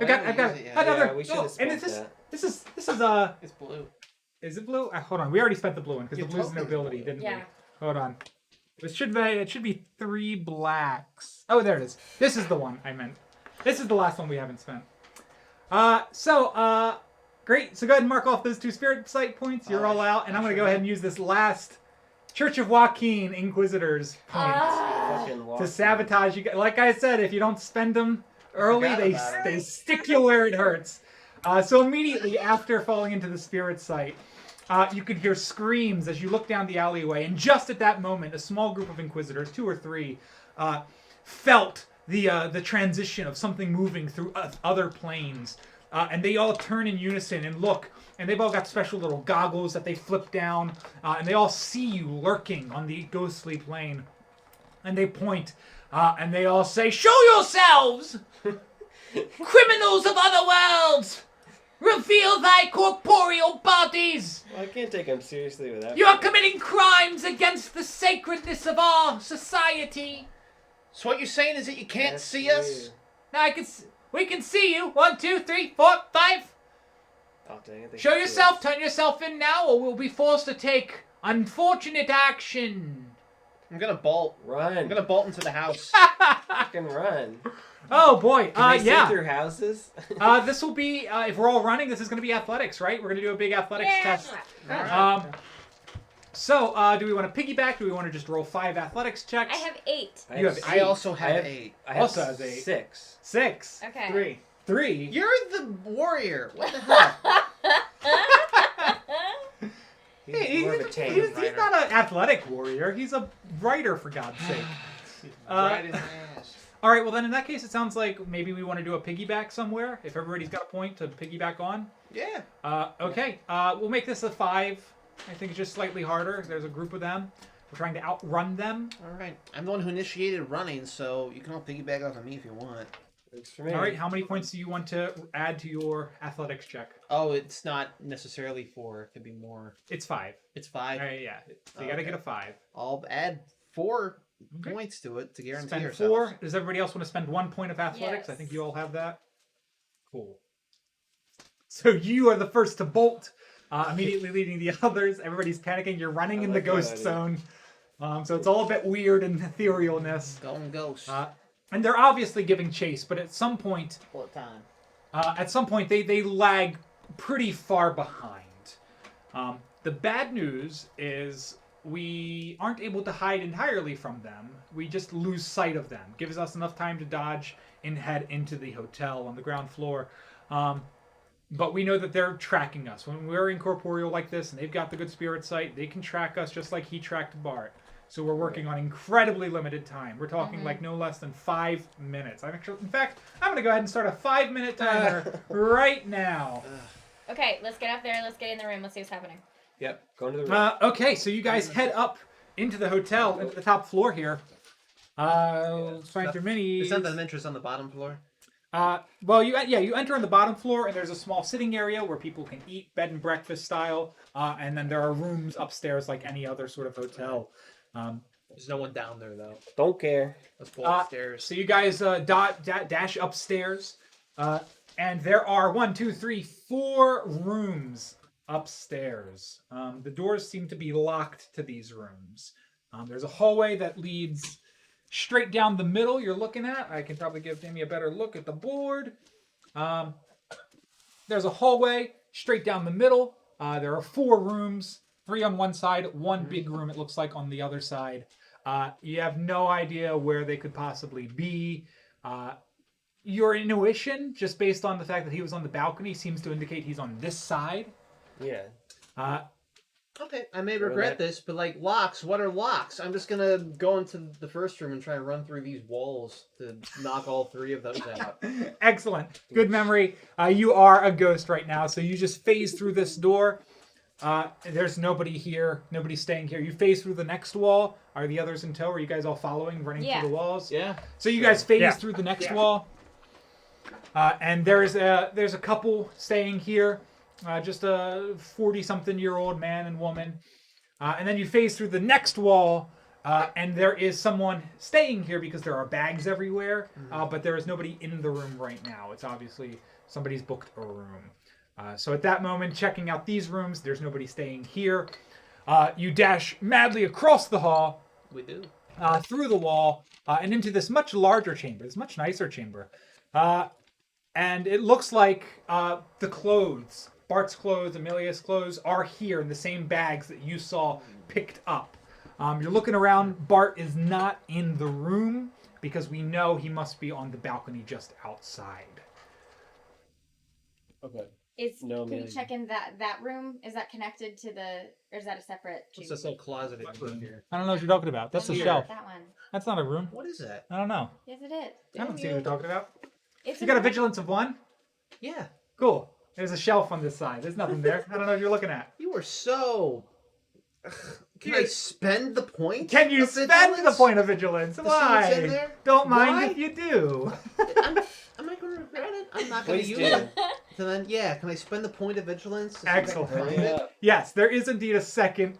I've got another. Yeah, we should have and spent is this that. this is it's blue. is it blue? Hold on, we already spent the blue one because Your the blue's token's nobility, blue. didn't Yeah. we? Hold on. It should be 3 blacks. Oh, there it is. This is the one I meant. This is the last one we haven't spent. Great. So go ahead and mark off those 2 spirit sight points. You're all out, and I'm going to go ahead and use this last Church of Joaquin Inquisitors point Fucking walk. to sabotage you. Like I said, if you don't spend them early, forgot they about it. they stick you where it hurts. So immediately after falling into the spirit sight, you could hear screams as you look down the alleyway, and just at that moment, a small group of Inquisitors, 2 or 3, felt the transition of something moving through other planes, and they all turn in unison and look, and they've all got special little goggles that they flip down, and they all see you lurking on the ghostly plane, and they point, and they all say, "Show yourselves, criminals of other worlds! Reveal thy corporeal bodies! Well, I can't take him seriously with that. You are committing crimes against the sacredness of our society." So what you're saying is that you can't That's see us? you. Now we can see you. 1, 2, 3, 4, 5. Oh, dang it, they Show can see yourself. us. Turn yourself in now, or we'll be forced to take unfortunate action. I'm gonna bolt. Run. I'm gonna bolt into the house. Fucking run. Oh boy. Can they see Yeah. through houses? This will be if we're all running. This is going to be athletics, right? We're going to do a big athletics test. So, do we want to piggyback? Do we want to just roll 5 athletics checks? I have 8. You have I also have 8. I have Also has 8. 6. 6. Okay. 3. 3. You're the warrior. What the hell? He's more of a tank. He's not an athletic warrior. He's a writer, for God's sake. Right in the ass. All right. Well, then in that case, it sounds like maybe we want to do a piggyback somewhere. If everybody's got a point to piggyback on. Yeah. Okay. We'll make this a 5. I think it's just slightly harder. There's a group of them. We're trying to outrun them. All right. I'm the one who initiated running, so you can all piggyback off of me if you want. Works for me. All right. How many points do you want to add to your athletics check? Oh, it's not necessarily 4. It could be more. It's 5. It's 5. Yeah. So you got to get a 5. I'll add 4 Okay. points to it to guarantee Spend yourself. 4. Does everybody else want to spend 1 point of athletics? I Yes. think you all have that. Cool. So you are the first to bolt, immediately leading the others. Everybody's panicking. You're running I in the like that ghost idea. zone. So it's all a bit weird in etherealness. Going ghost. And they're obviously giving chase, but at some point, Bullet time. they lag pretty far behind. The bad news is we aren't able to hide entirely from them. We just lose sight of them. Gives us enough time to dodge and head into the hotel on the ground floor. But we know that they're tracking us. When we're incorporeal like this and they've got the good spirit sight, they can track us just like he tracked Bart. So we're working on incredibly limited time. We're talking like no less than 5 minutes. In fact, I'm going to go ahead and start a 5-minute timer right now. Okay, let's get up there. Let's get in the room. Let's see what's happening. Yep. Go into the room. Okay, so you guys head up into the hotel, into the top floor here. Let's find your minis. Is that the entrance on the bottom floor? Well, you enter on the bottom floor, and there's a small sitting area where people can eat, bed and breakfast style, and then there are rooms upstairs like any other sort of hotel. There's no one down there though. Don't care. Let's go upstairs. So you guys dash upstairs, and there are 4 rooms upstairs. The doors seem to be locked to these rooms. There's a hallway that leads straight down the middle you're looking at. I can probably give Jayme a better look at the board. There's a hallway straight down the middle. There are 4 rooms, 3 on one side, 1 big room it looks like on the other side. You have no idea where they could possibly be. Your intuition, just based on the fact that he was on the balcony, seems to indicate he's on this side. Yeah. Okay, I may regret this, but like locks, what are locks? I'm just gonna go into the first room and try and run through these walls to knock all 3 of those out. Excellent. Good memory. You are a ghost right now, so you just phase through this door. There's nobody here. Nobody's staying here. You phase through the next wall. Are the others in tow? Are you guys all following, running through the walls? Yeah. So you guys phase through the next wall. And there's a couple staying here. Just a 40-something-year-old man and woman. And then you phase through the next wall, and there is someone staying here because there are bags everywhere, but there is nobody in the room right now. It's obviously somebody's booked a room. So at that moment, checking out these rooms, there's nobody staying here. You dash madly across the hall. We do. Through the wall, and into this much larger chamber, this much nicer chamber. And it looks like the clothes, Bart's clothes, Amelia's clothes, are here in the same bags that you saw picked up. You're looking around. Bart is not in the room because we know he must be on the balcony just outside. Okay. Can you check in that room? Is that connected to or is that a separate What's this little closet in here? I don't know what you're talking about. That's a shelf. That one. That's not a room. What is that? I don't know. Yes, it is. I don't see what you're talking about. It's You got a vigilance of 1? Yeah. Cool. There's a shelf on this side. There's nothing there. I don't know what you're looking at. You were so... Can I spend the point? Can you of spend vigilance? the point of vigilance? To see what's in Why? there? Don't mind Why? if you do. Am I going to regret it? I'm not going to Please use do. it. So then, yeah, can I spend the point of vigilance? to see if I can Excellent. find Hurry it? up. Yes, there is indeed a second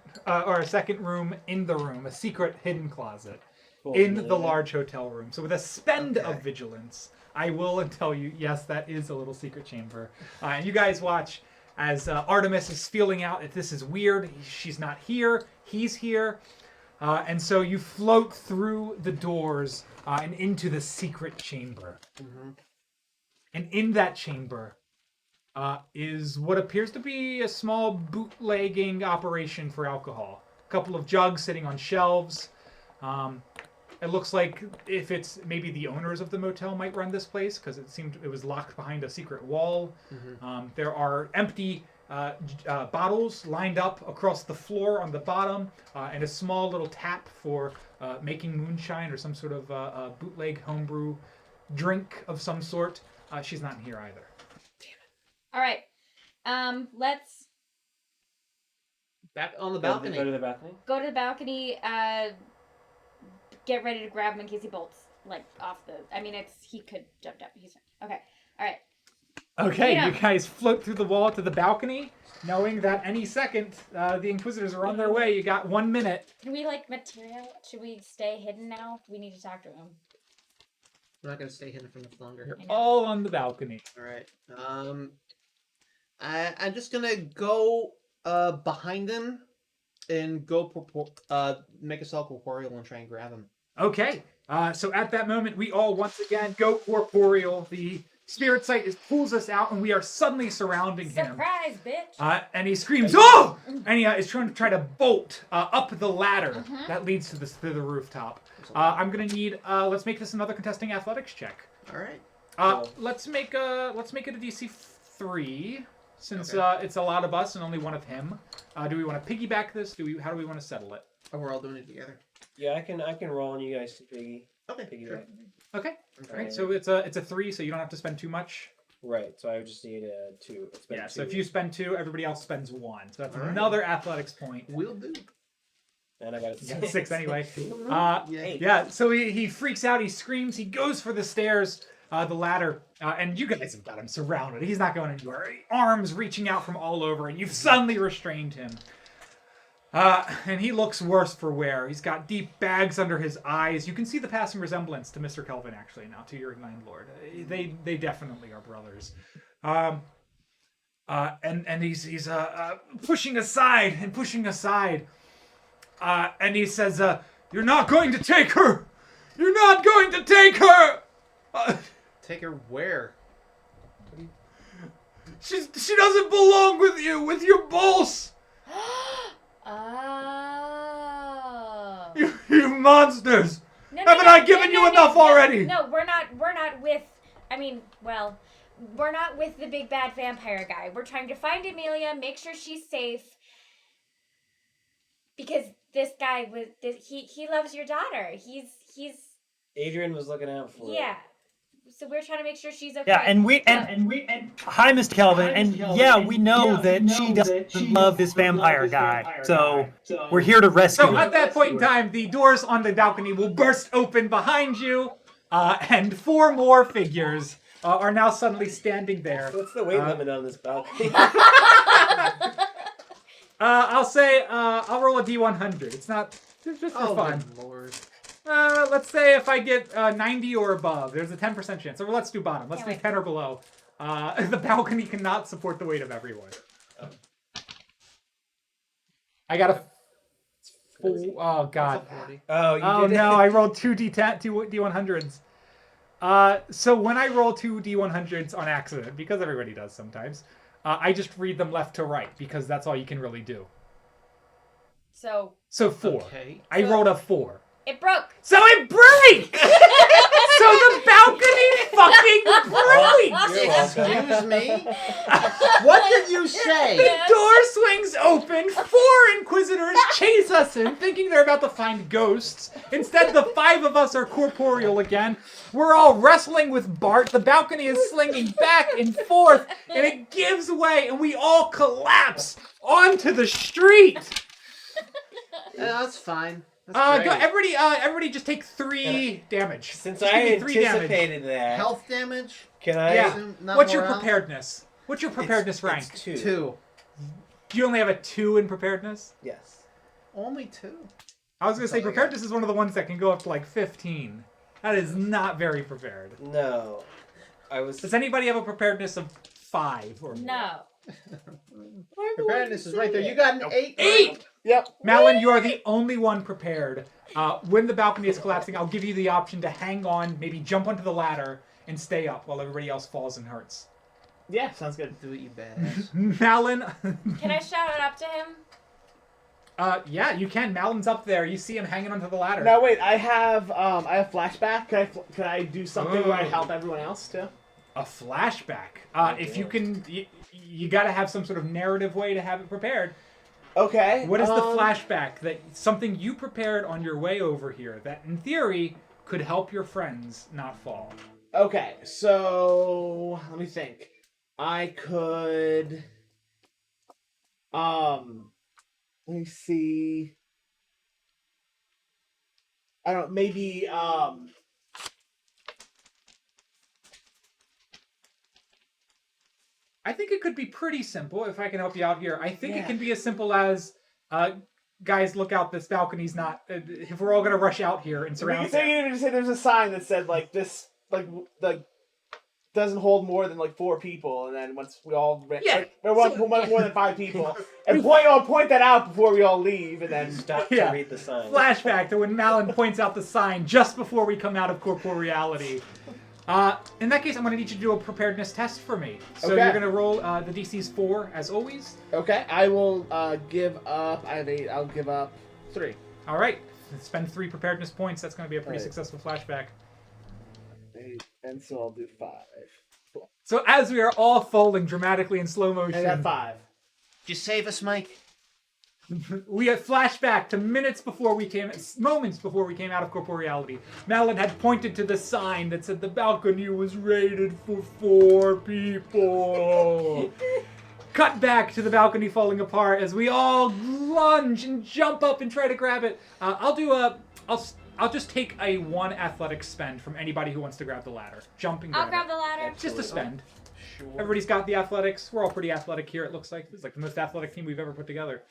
room in the room, a secret hidden closet Cool. in the large hotel room. So with a spend Okay. of vigilance, I will tell you, yes, that is a little secret chamber. And you guys watch as Artemis is feeling out if this is weird. She's not here. He's here. And so you float through the doors and into the secret chamber. And in that chamber is what appears to be a small bootlegging operation for alcohol. A couple of jugs sitting on shelves. It looks like if it's maybe the owners of the motel might run this place because it was locked behind a secret wall. There are empty bottles lined up across the floor on the bottom, and a small little tap for making moonshine or some sort of bootleg homebrew drink of some sort. She's not in here either. All right. Let's Back on the Go balcony. to the balcony. go to the balcony. Get ready to grab him in case he bolts off the. I mean, he could jump down. He's fine. Okay. All right. Okay, Yeah. you guys float through the wall to the balcony, knowing that any second the Inquisitors are on their way. You got 1 minute. Can we material? Should we stay hidden now? We need to talk to him. We're not going to stay hidden for much longer. You're all on the balcony. All right. I'm just gonna go behind him and go make a self corporeal and try and grab him. Okay. So at that moment, we all once again go corporeal. The spirit sight pulls us out, and we are suddenly surrounding him. Surprise, bitch. And he screams, "Oh!" And he is trying to bolt up the ladder that leads to the rooftop. I'm gonna need. Let's make this another contesting athletics check. All right. Let's make it a DC 3 since Okay. it's a lot of us and only one of him. Do we want to piggyback this? How do we want to settle it? Oh, we're all doing it together. Yeah, I can roll and you guys can piggyback. Sure. Okay. All right. So it's a 3, so you don't have to spend too much. Right. So I would just need a 2. Yeah. So if you spend 2, everybody else spends 1. So that's All right. another athletics point. Will do. And I got a You got 6. 6 anyway. Yay. Yeah. So he freaks out. He screams. He goes for the stairs, the ladder, and you guys have got him surrounded. He's not going anywhere. Arms reaching out from all over, and you've suddenly restrained him. And he looks worse for wear. He's got deep bags under his eyes. You can see the passing resemblance to Mr. Kelvin, actually, now, to your landlord. They definitely are brothers. And he's pushing aside and pushing aside. And he says, "You're not going to take her! You're not going to take her! Take her where? She doesn't belong with you, with your boss! Oh. You monsters! No, Haven't I given you enough already? No, we're not with. I mean, well, we're not with the big bad vampire guy. We're trying to find Amelia, make sure she's safe. Because this guy he loves your daughter. He's Adrian was looking out for yeah. So we're trying to make sure she's okay. Yeah, and hi, Mr. Kelvin, and yeah, we know that she doesn't love this vampire guy, so we're here to rescue So her. at that point in time, the doors on the balcony will burst open behind you, and 4 more figures are now suddenly standing there. What's the weight limit on this balcony? I'll say I'll roll a D100. It's not just for fun. good Lord. Let's say if I get 90 or above, there's a 10% chance. So let's do bottom. Let's do 10 or below. The balcony cannot support the weight of everyone. I got a 4. Oh god. Oh, you Oh did no, it. I rolled 2 D100s. So when I roll 2 D100s on accident, because everybody does sometimes, I just read them left to right because that's all you can really do. So So 4. Okay. I rolled a 4. it broke. So it breaks! So the balcony fucking breaks! You're welcome. Excuse me? What did you say? The door swings open. 4 Inquisitors chase us in, thinking they're about to find ghosts. Instead, the 5 of us are corporeal again. We're all wrestling with Bart. The balcony is slinging back and forth, and it gives way, and we all collapse onto the street. That's fine. That's Go, great. everybody, just take 3 damage. Since Just I give me 3 damage. anticipated that, Health damage? can I? Yeah. Assume not What's your morale? preparedness? What's your preparedness rank? It's 2. 2. You only have a 2 in preparedness? Yes. Only 2. I was gonna say all I got. preparedness is one of the ones that can go up to like 15. That is not very prepared. No. I was. Does anybody have a preparedness of 5 or more? No. Preparedness is right there. You got an 8. 8! Yep. Malin, you are the only one prepared. When the balcony is collapsing, I'll give you the option to hang on, maybe jump onto the ladder, and stay up while everybody else falls and hurts. Yeah, sounds good. Do it, you badass. Malin, Can I shout it up to him? yeah, you can. Malin's up there. You see him hanging onto the ladder. Now wait, I have flashback. Can I do something where I Oh. help everyone else too? A flashback. If you can, you got to have some sort of narrative way to have it prepared. Okay. What is the flashback that something you prepared on your way over here that, in theory, could help your friends not fall? Okay, so let me think. I could. Let me see. I don't. Maybe. I think it could be pretty simple if I can help you out here. I think it Yeah. can be as simple as, guys, look out! This balcony's not. If we're all gonna rush out here and We surround can say, it. you just say there's a sign that said like this, like doesn't hold more than like 4 people, and then once we all Yeah, or more than 5 people, and I'll point that out before we all leave, and then Stop Yeah. to read the sign. Flashback to when Malin points out the sign just before we come out of corporeality. In that case, I'm going to need you to do a preparedness test for me. So Okay. you're going to roll the DC's 4 as always. okay, I will give up. I have 8. I'll give up 3. All right. Spend 3 preparedness points. That's going to be a pretty Right. successful flashback. 8, and so I'll do 5. So as we are all falling dramatically in slow motion, I got 5. Just save us, Mike. we have flashback to moments before we came out of corporeality. Malin had pointed to the sign that said the balcony was rated for 4 people. Cut back to the balcony falling apart as we all lunge and jump up and try to grab it. I'll just take a 1 athletics spend from anybody who wants to grab the ladder. Jump and grab I'll grab it. the ladder. Just a spend. Sure. Everybody's got the athletics. We're all pretty athletic here, it looks like. It's like the most athletic team we've ever put together.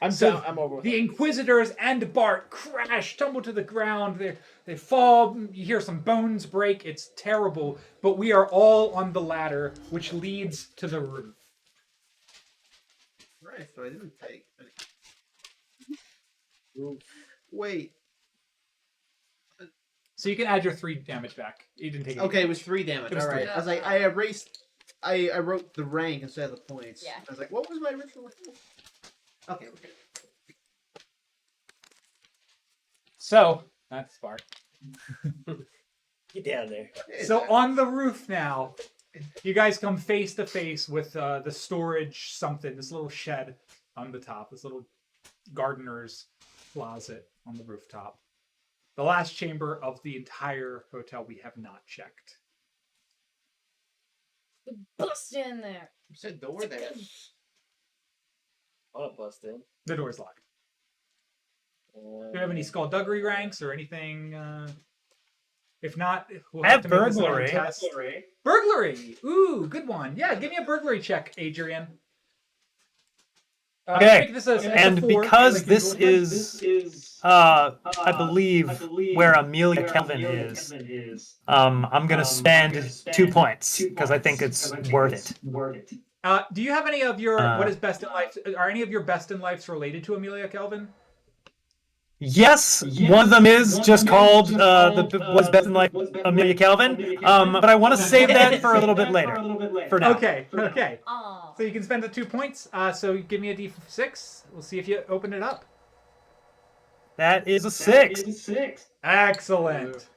I'm So done. I'm over with the it. Inquisitors and Bart crash, tumble to the ground. They fall. You hear some bones break. It's terrible. But we are all on the ladder, which leads to the roof. Right, so I didn't take. Wait. So you can add your 3 damage back. You didn't take it. Okay, it was 3 damage. It was All right. 3. I was like, I erased. I wrote the rank instead of the points. Yeah. I was like, what was my original? Okay. So that's Bart. Get down there. So on the roof now, you guys come face to face with the storage something, this little shed on the top, this little gardener's closet on the rooftop. The last chamber of the entire hotel we have not checked. Bust in there. You said door there. I want to bust in. The door's locked. Do you have any skullduggery ranks or anything? If not, we'll I have to make this another burglary. test. Burglary. Ooh, good one. Yeah, give me a burglary check, Adrian. Okay, make this a and 4, because like this usual. is, I believe, where Amelia Kelvin is, I'm gonna spend 2 points because I think it's worth it. Do you have any of your what is best in life? Are any of your best in lives related to Amelia Kelvin? Yes, one of them is just called what's best in life, Amelia Kelvin. But I want to save that for a little bit later. For now. Okay. Oh. So you can spend the 2 points. So give me a d6. We'll see if you open it up. That is a 6. Excellent.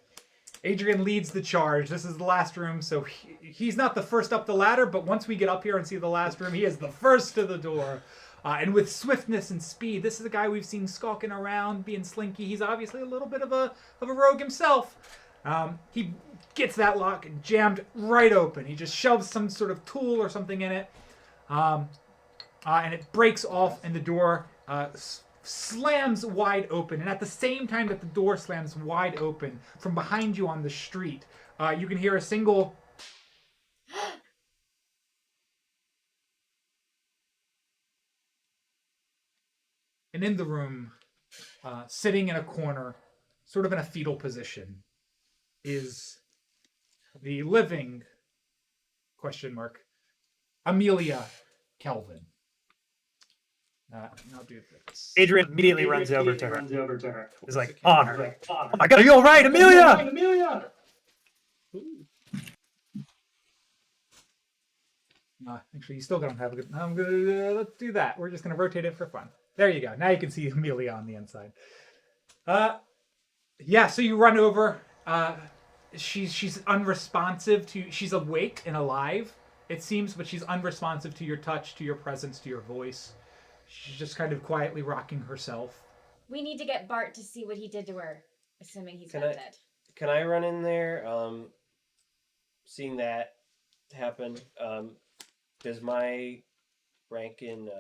Adrian leads the charge. This is the last room, so he's not the first up the ladder, but once we get up here and see the last room, he is the first to the door. And with swiftness and speed, this is the guy we've seen skulking around, being slinky. He's obviously a little bit of a rogue himself. He gets that lock jammed right open. He just shoves some sort of tool or something in it, and it breaks off, and the door slams wide open. And at the same time that the door slams wide open, from behind you on the street, you can hear a single... And in the room, sitting in a corner, sort of in a fetal position, is the living, Amelia Kelvin. I'll do this. Adrian immediately runs over to her. He's like, on her. Oh my god, are you alright, Amelia? Actually, you still don't have a good... let's do that. We're just going to rotate it for fun. There you go. Now you can see Amelia on the inside. Yeah, so you run over. She's unresponsive to... She's awake and alive, it seems, but she's unresponsive to your touch, to your presence, to your voice. She's just kind of quietly rocking herself. We need to get Bart to see what he did to her, assuming he's Can not I- dead. Can I run in there? Seeing that happen, does my rank in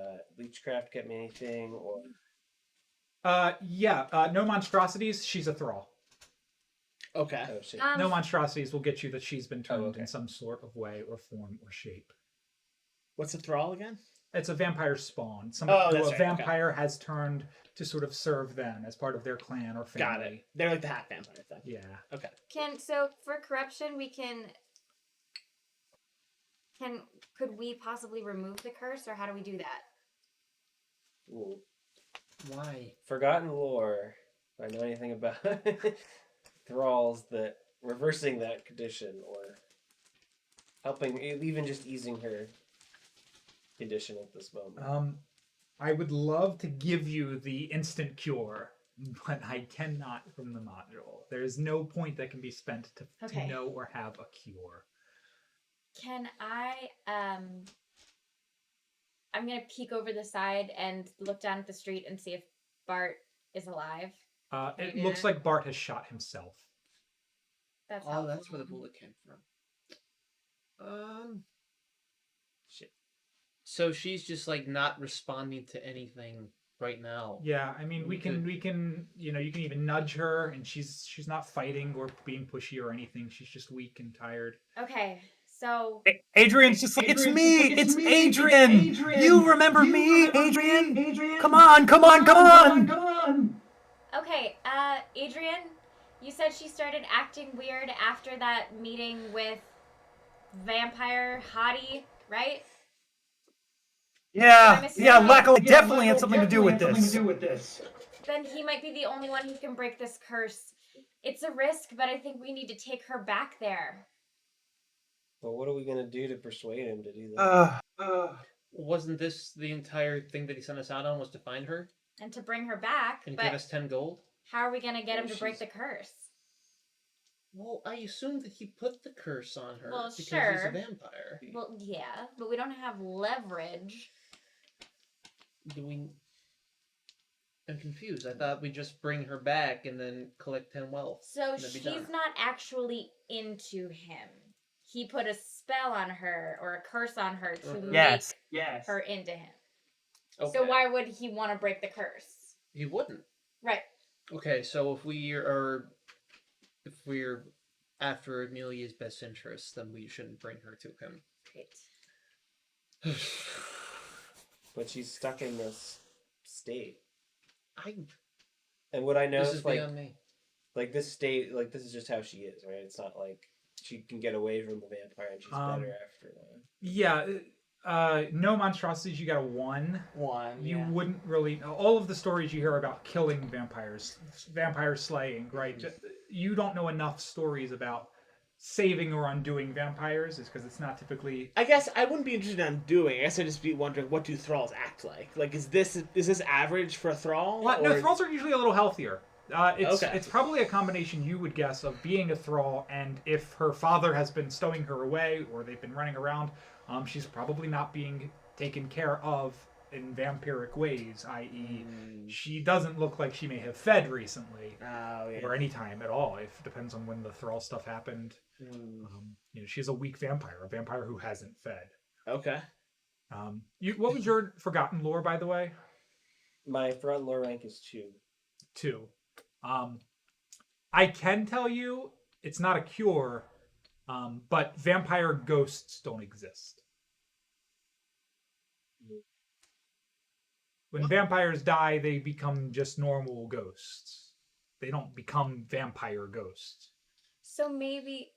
Leechcraft get me anything? Or Yeah, no monstrosities. She's a thrall. Okay. oh shit. No monstrosities will get you that she's been turned okay. in some sort of way or form or shape. What's a thrall again? It's a vampire spawn. Oh, Who that's a right, vampire has turned to sort of serve them as part of their clan or family. Got it. They're like the half vampire thing. Yeah. Okay. So for corruption, we can Could we possibly remove the curse, or how do we do that? Ooh. Why? Forgotten lore. If I know anything about thralls that reversing that condition or helping, even just easing her condition at this moment. I would love to give you the instant cure, but I cannot from the module. There's no point that can be spent to Okay. know or have a cure. Can I, I'm gonna peek over the side and look down at the street and see if Bart is alive. It Maybe looks that- like Bart has shot himself. That's Oh, helpful. that's where the bullet came from. Shit. So she's just like not responding to anything right now. Yeah, I mean, we can, you know, you can even nudge her, and she's not fighting or being pushy or anything. She's just weak and tired. Okay, so Adrian's just like, it's me! It's Adrian! You remember me, Adrian? Come on, come on, come on! okay, Adrian, you said she started acting weird after that meeting with vampire hottie, right? Yeah, Lackle definitely had something to do with this. Then he might be the only one who can break this curse. It's a risk, but I think we need to take her back there. But what are we gonna do to persuade him to do that? Wasn't this the entire thing that he sent us out on, was to find her And to bring her back, and but give us 10 gold? how are we gonna get him to break the curse? Well, I assume that he put the curse on her Well, because he's sure. a vampire. Well, yeah, but we don't have leverage. I'm confused. I thought we'd just bring her back and then collect 10 wealth. So and then be she's done. not actually into him. He put a spell on her or a curse on her to Yes. make her into him. Okay. So why would he want to break the curse? He wouldn't. Right. Okay, so if we're after Amelia's best interest, then we shouldn't bring her to him. Great. But she's stuck in this state. I And what I know this is is like beyond me. this state, like this is just how she is, right? It's not like she can get away from the vampire and she's better after that. Yeah, no monstrosities. You got a 1. You Yeah. wouldn't really. All of the stories you hear about killing vampires, vampire slaying, right? You don't know enough stories about saving or undoing vampires, is because it's not typically. I guess I wouldn't be interested in undoing. I guess I'd just be wondering, what do thralls act like? Like, is this average for a thrall? Well, no, or- thralls are usually a little healthier. Okay. It's probably a combination, you would guess, of being a thrall, and if her father has been stowing her away or they've been running around, she's probably not being taken care of in vampiric ways, i.e., she doesn't look like she may have fed recently Oh, yeah. or any time at all. It depends on when the thrall stuff happened. You know, she's a weak vampire, a vampire who hasn't fed. Okay. What was your forgotten lore, by the way? My front lore rank is 2. 2. I can tell you it's not a cure, but vampire ghosts don't exist. When vampires die, they become just normal ghosts. They don't become vampire ghosts. So maybe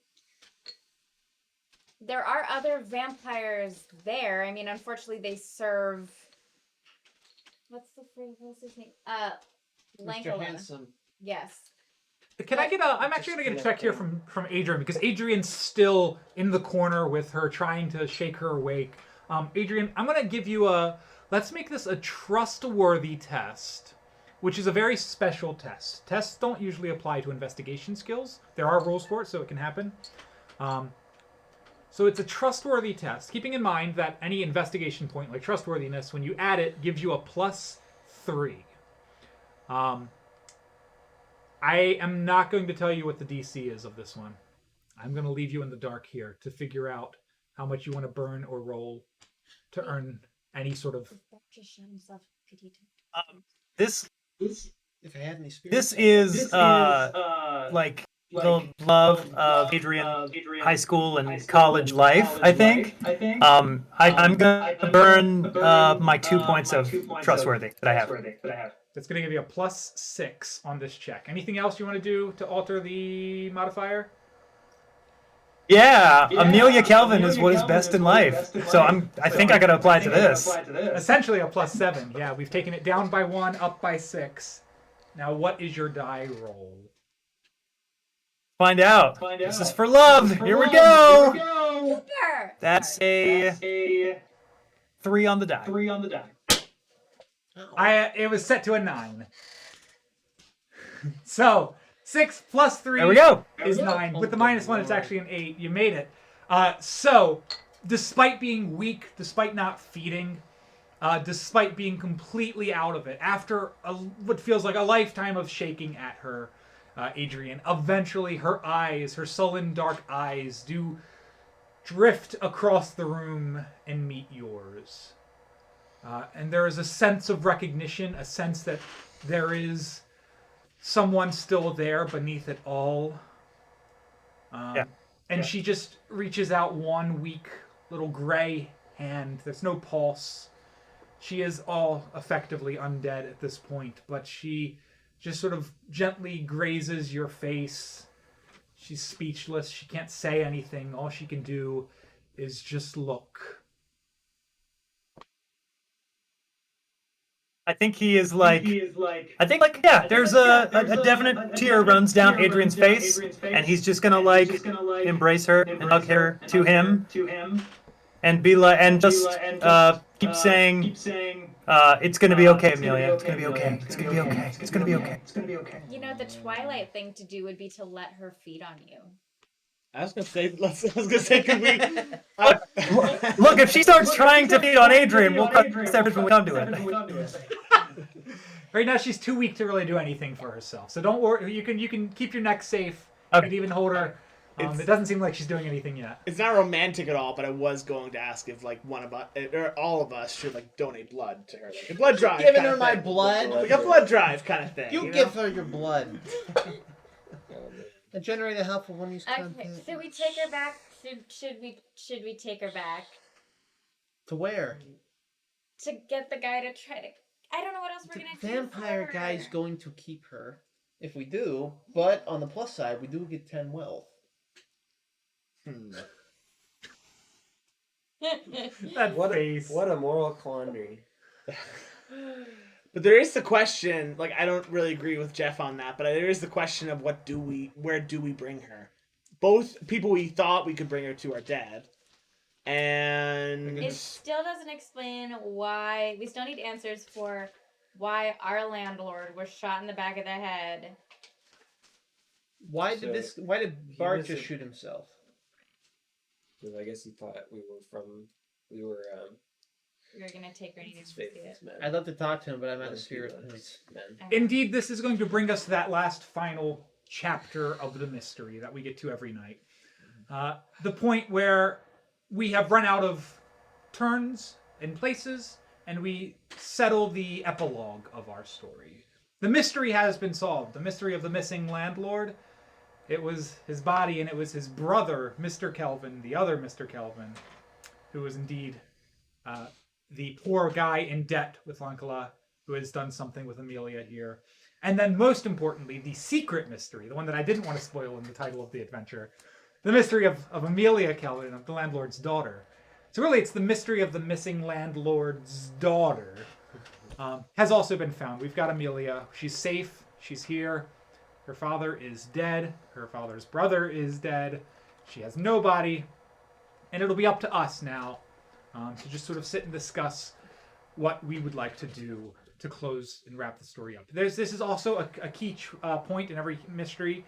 there are other vampires there. I mean, unfortunately, they serve. What's his name? Mr. Lankola. Handsome. Yes. Can I get a? I'm actually gonna get a check here from Adrian, because Adrian's still in the corner with her, trying to shake her awake. Adrian, I'm gonna give you a. Let's make this a trustworthy test, which is a very special test. Tests don't usually apply to investigation skills. There are rules for it, so it can happen. So it's a trustworthy test, keeping in mind that any investigation point like trustworthiness, when you add it, gives you a +3. I am not going to tell you what the DC is of this one. I'm going to leave you in the dark here to figure out how much you want to burn or roll to earn any sort of. Just shot himself. Could he This If I had any spirits. this is like the love of Adrian high school and college life, I think. I'm gonna burn my 2 points of trustworthy that I have. That's going to give you a +6 on this check. Anything else you want to do to alter the modifier? Yeah, Amelia Kelvin is what is best in life. So I think I gotta apply to this. Essentially a +7. Yeah, we've taken it down by 1, up by 6. Now, what is your die roll? Find out. This is for love. Here we go. Super! That's a 3 on the die. It was set to a 9. So 6 plus 3 There we go. is 9. With the -1, it's actually an 8. You made it. So, despite being weak, despite not feeding, despite being completely out of it, after what feels like a lifetime of shaking at her, Adrian, eventually her eyes, her sullen dark eyes, do drift across the room and meet yours. And there is a sense of recognition, a sense that there is someone still there beneath it all. And she just reaches out one weak little gray hand. There's no pulse. She is all effectively undead at this point, but she just sort of gently grazes your face. She's speechless. She can't say anything. All she can do is just look. I think he is like. I think yeah. There's a definite tear runs down Adrian's face, and he's just gonna like embrace her and hug her to him, and be like, and just keep saying, "It's gonna be okay, Amelia. It's gonna be okay. It's gonna be okay. It's gonna be okay. It's gonna be okay." You know, the Twilight thing to do would be to let her feed on you. I was gonna say, could we? Look, if she starts trying to feed on Adrian, we'll cut separate when we come to it. Right now, she's too weak to really do anything for herself. So don't worry. You can keep your neck safe. Okay. And even hold her. It doesn't seem like she's doing anything yet. It's not romantic at all, but I was going to ask if like one of us or all of us should like donate blood to her, like a blood drive. Giving kind her of my thing. blood. Like a blood drive kind of thing. You know? give her your blood. And generate a helpful one use Okay, content. so we take her back. Should we take her back To where? to get the guy to try to? I don't know what else we're The gonna do. vampire for guy's her. going to keep her. If we do, but on the plus side, we do get 10 wealth. That face. What a moral quandary. But there is the question. Like I don't really agree with Jeff on that, but there is the question of where do we bring her? Both people we thought we could bring her to are dead, and It still doesn't explain why. We still need answers for why our landlord was shot in the back of the head. Why So, did he Bart was just a- shoot himself? Because I guess he thought we were We were gonna take her and his see it. faithful men. I'd love to talk to him, but I'm out of Those spirit people, points. men. Indeed, this is going to bring us to that last final chapter of the mystery that we get to every night. The point where we have run out of turns and places, and we settle the epilogue of our story. The mystery has been solved. The mystery of the missing landlord. It was his body, and it was his brother, Mr. Kelvin, the other Mr. Kelvin, who was indeed the poor guy in debt with Lankala, who has done something with Amelia here. And then, most importantly, the secret mystery, the one that I didn't want to spoil in the title of the adventure, the mystery of Amelia Kelvin, of the landlord's daughter. So really, it's the mystery of the missing landlord's daughter, has also been found. We've got Amelia. She's safe. She's here. Her father is dead. Her father's brother is dead. She has nobody. And it'll be up to us now to just sort of sit and discuss what we would like to do to close and wrap the story up. This is also a key point in every mystery,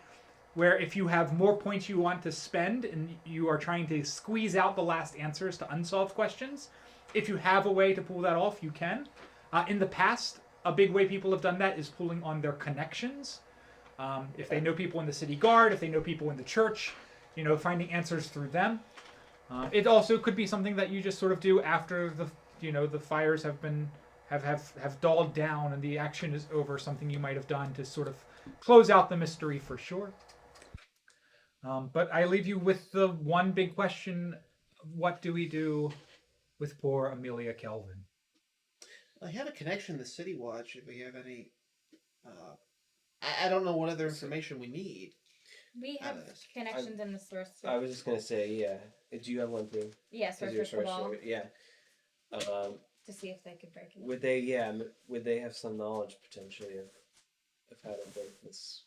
where if you have more points you want to spend and you are trying to squeeze out the last answers to unsolved questions, if you have a way to pull that off, you can. In the past, a big way people have done that is pulling on their connections. If they know people in the city guard, if they know people in the church, finding answers through them. It also could be something that you just sort of do after the fires have dulled down and the action is over. Something you might have done to sort of close out the mystery for sure. But I leave you with the one big question: what do we do with poor Amelia Kelvin? I have a connection to City Watch if we have any. I don't know what other information we need. We have connections in the source. I was just gonna say, yeah. Do you have one thing? Yeah, As your sorcerer's cabal. sorcerer? Yeah. To see if they could break it. Would they? Yeah. Would they have some knowledge potentially of how to break this?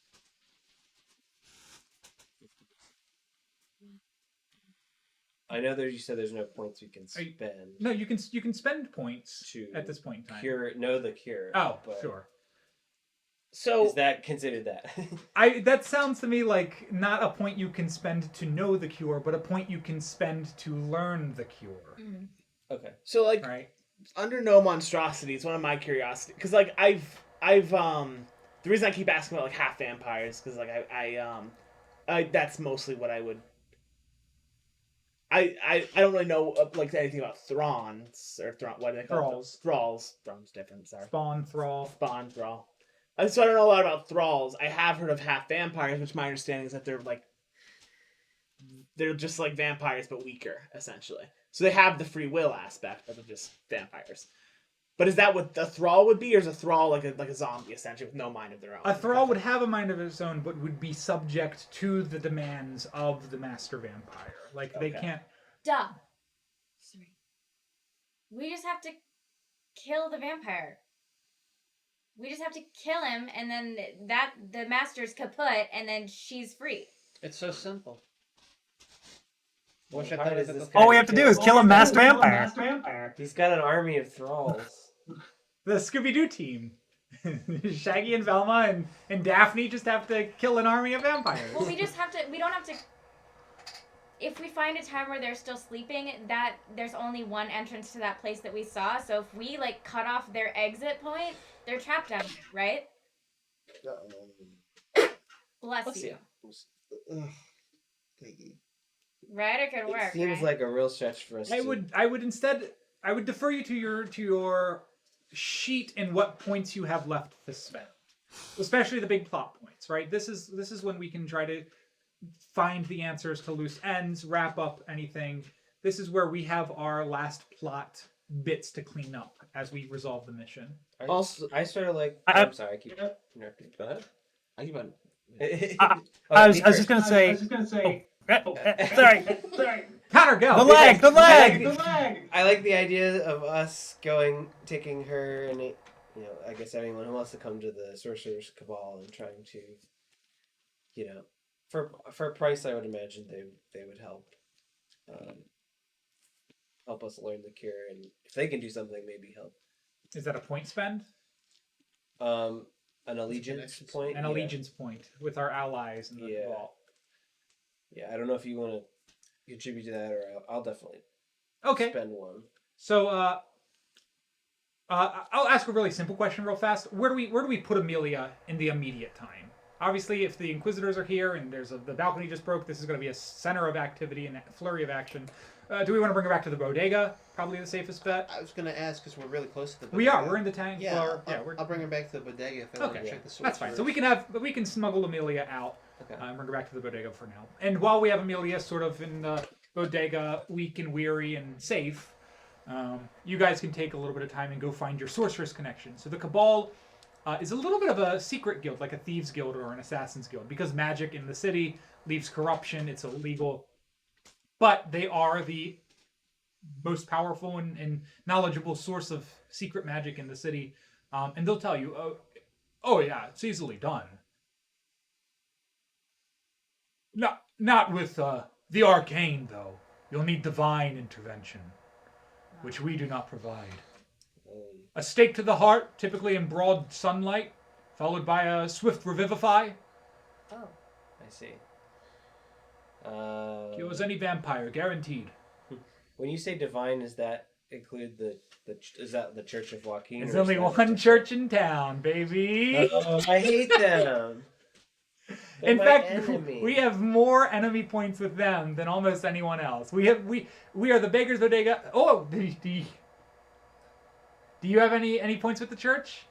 I know you said there's no points we can spend. No, you can spend points to at this point in time. Know the cure. Oh, but sure. So is that considered that? That sounds to me like not a point you can spend to know the cure, but a point you can spend to learn the cure. Mm. Okay. So like right. Under no monstrosity is one of my curiosity because like I've the reason I keep asking about like half vampires because like I that's mostly what I would. I don't really know like anything about Thralls or what do they call Thralls. Thralls. Thralls different. Sorry. Spawn, Thrall. Spawn, Thrall. So I don't know a lot about Thralls. I have heard of half vampires, which my understanding is that they're just like vampires but weaker, essentially. So they have the free will aspect, but they're just vampires. But is that what a Thrall would be, or is a Thrall like a zombie essentially with no mind of their own? A Thrall would have a mind of its own, but would be subject to the demands of the master vampire. Like they can't. Duh. Sorry. We just have to kill the vampire. We just have to kill him, and then the master's kaput, and then she's free. It's so simple. What hard is this guy All we have to do is kill a master vampire. He's got an army of thralls. The Scooby-Doo team. Shaggy and Velma and Daphne just have to kill an army of vampires. Well, we don't have to. If we find a time where they're still sleeping, that there's only one entrance to that place that we saw. So if we like cut off their exit point, they're trapped down here, right? Bless you. Right, it could work. It seems right? like a real stretch for us. I would defer you to your sheet and what points you have left to spend, especially the big plot points. Right. This is when we can try to find the answers to loose ends, wrap up anything. This is where we have our last plot bits to clean up as we resolve the mission. Also, I sort of like. I'm sorry, I keep interrupting. Go ahead. I keep on. I was just gonna say. Sorry. Connor, go. The leg. I like the idea of us taking her, and I guess anyone who wants to come to the Sorcerer's Cabal and trying to, for a price, I would imagine they would help us learn the cure, and if they can do something, maybe help. Is that a point spend? An allegiance point. An allegiance point with our allies in the Cabal. Yeah, I don't know if you want to contribute to that, or I'll definitely spend one. So, I'll ask a really simple question real fast. Where do we put Amelia in the immediate time? Obviously, if the Inquisitors are here and the balcony just broke, this is going to be a center of activity and a flurry of action. Do we want to bring her back to the bodega? Probably the safest bet. I was going to ask because we're really close to the bodega. We are. We're in the tank. Yeah, I'll bring her back to the bodega if I want to check the source. That's fine. So we can smuggle Amelia out. Okay. And bring her back to the bodega for now. And while we have Amelia sort of in the bodega, weak and weary and safe, you guys can take a little bit of time and go find your sorceress connection. So the Cabal is a little bit of a secret guild, like a thieves guild or an assassins guild, because magic in the city leaves corruption. It's illegal. But they are the most powerful and knowledgeable source of secret magic in the city. And they'll tell you, oh yeah, it's easily done. Not with the arcane, though. You'll need divine intervention, which we do not provide. A stake to the heart, typically in broad sunlight, followed by a swift revivify. Oh. I see. Cures any vampire, guaranteed. When you say divine, does that include is that the Church of Joaquin? There's only one church in town, baby. Oh, I hate them. In fact, we have more enemy points with them than almost anyone else. We are the Baker's Bodega. Oh, do you have any points with the church?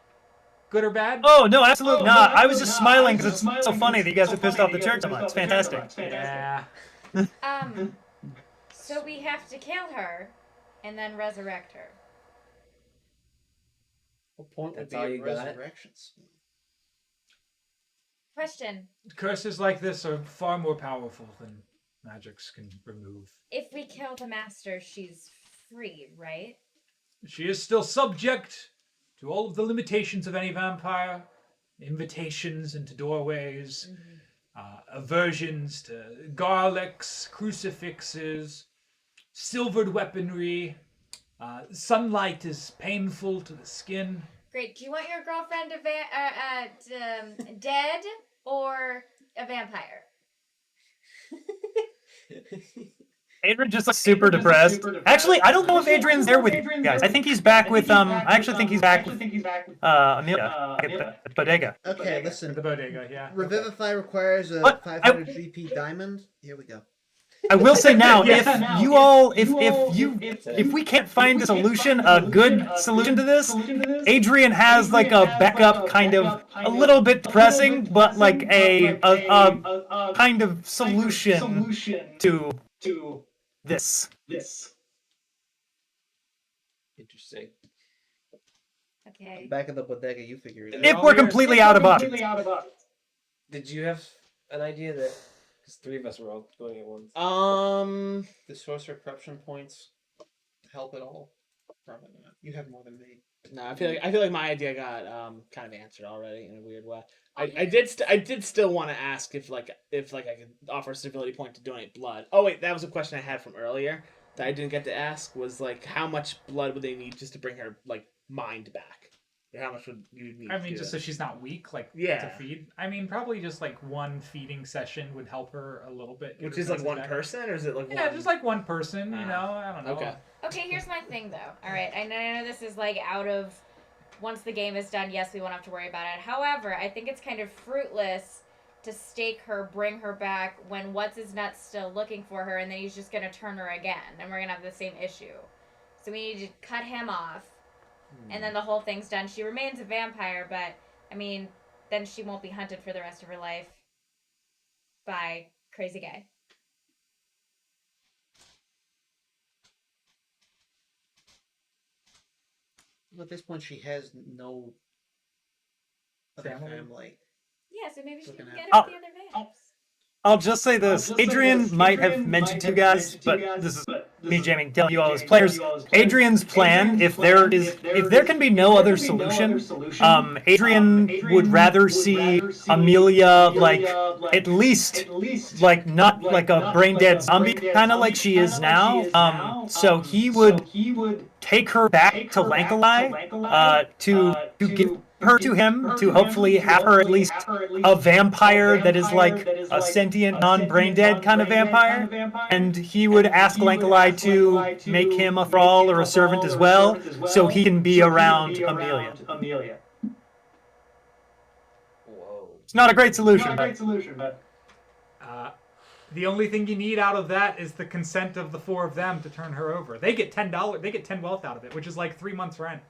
Good or bad? Oh no, absolutely not. I was just smiling because it's so funny that you guys are pissed off the church so much. It's fantastic. Yeah. So we have to kill her, and then resurrect her. What point would That's be all at you got? resurrections? Question. Curses like this are far more powerful than magics can remove. If we kill the master, she's free, right? She is still subject to all of the limitations of any vampire. Invitations into doorways, aversions to garlics, crucifixes, silvered weaponry. Sunlight is painful to the skin. Great. Do you want your girlfriend dead or a vampire? Adrian just looks super depressed. Actually, I don't know if Adrian's there with you guys. I think he's back with I actually think he's back with Amelia at the bodega. Okay, The listen. bodega, yeah. Revivify requires a What? 500 GP diamond. Here we go. I will say now, Yes. if you all, if we can't find a solution, a good solution to this, Adrian has like a backup, kind of a little bit depressing, but like a kind of solution to this. Interesting. Okay. Back at the bodega, you figure it out. If we're completely out of options. Did you have an idea that? Because 3 of us were all going at once. The sorcerer corruption points help at all? Probably not. You have more than me. No, I feel like my idea got kind of answered already in a weird way. I did still want to ask if I could offer a civility point to donate blood. Oh wait, that was a question I had from earlier that I didn't get to ask. Was like, how much blood would they need just to bring her like mind back? Or how much would you need? I mean, to just so she's not weak, like Yeah. to feed. I mean, probably just like one feeding session would help her a little bit. get which her is like senses one back. person, or is it like Yeah, one? just like one person. You know, I don't know. Okay. Okay, here's my thing though. All right, I know this is like out of once the game is done. Yes, we won't have to worry about it. However, I think it's kind of fruitless to stake her, bring her back when what's his nuts still looking for her, and then he's just gonna turn her again, and we're gonna have the same issue. So we need to cut him off, and then the whole thing's done. She remains a vampire, but I mean, then she won't be hunted for the rest of her life by crazy guy. At this point, she has no other family. Yeah, so maybe she We're can gonna get have- her with the other vamps. I'll just say this. Adrian might have mentioned to you guys, but this is me, Jayme, telling you all as players. Adrian's plan, if there can be no other solution, Adrian would rather see Amelia like at least like not like a brain dead zombie, kind of like she is now. So he would take her back to Lankalai, to give her to him, to hopefully have her at least a vampire that is like a sentient, non-brain dead kind of vampire, and he would ask Lankalai to make him a thrall or a servant as well, so he can be around Amelia. Whoa. It's not a great solution, but The only thing you need out of that is the consent of the 4 of them to turn her over. They get $10. They get 10 wealth out of it, which is like 3 months rent.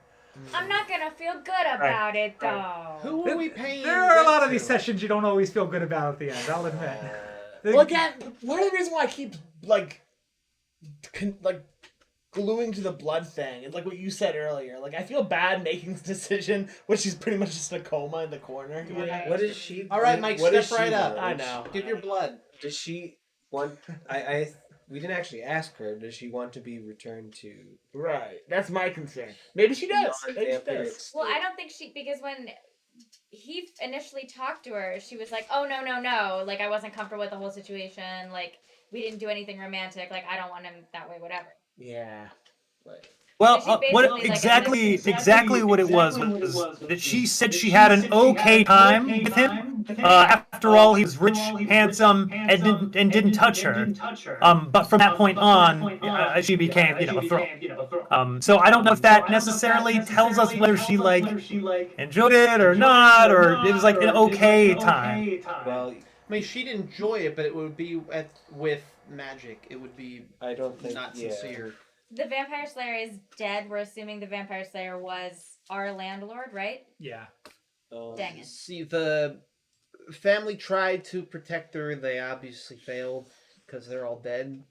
I'm not gonna feel good about it though. Who are we paying? There are a lot of rent these to? sessions you don't always feel good about at the end. I'll admit. Well, again, part of the reason why I keep like gluing to the blood thing is like what you said earlier. Like, I feel bad making this decision when she's pretty much just in a coma in the corner. What is she? All right, Mike, what step does she right up. want? I know. Give your blood. Does she want? We didn't actually ask her. Does she want to be returned to? Right. That's my concern. Maybe she does. Maybe she non-vampiric does. state? Well, I don't think because when he initially talked to her, she was like, "Oh no, like I wasn't comfortable with the whole situation. Like we didn't do anything romantic. Like I don't want him that way. Whatever." Yeah. well, So she what basically, like, exactly what it was that she said she had an okay time with him. After all, he was rich, handsome, and didn't touch her. But from that point on, she became, a thrall. So I don't know if that necessarily tells us whether she like enjoyed it or not, or it was like an okay time. Well, I mean, she'd enjoy it, but it would be with magic. It would be I don't think. not yeah. sincere. The vampire slayer is dead. We're assuming the vampire slayer was our landlord, right? Yeah. Dang it. See, the family tried to protect her. They obviously failed because they're all dead.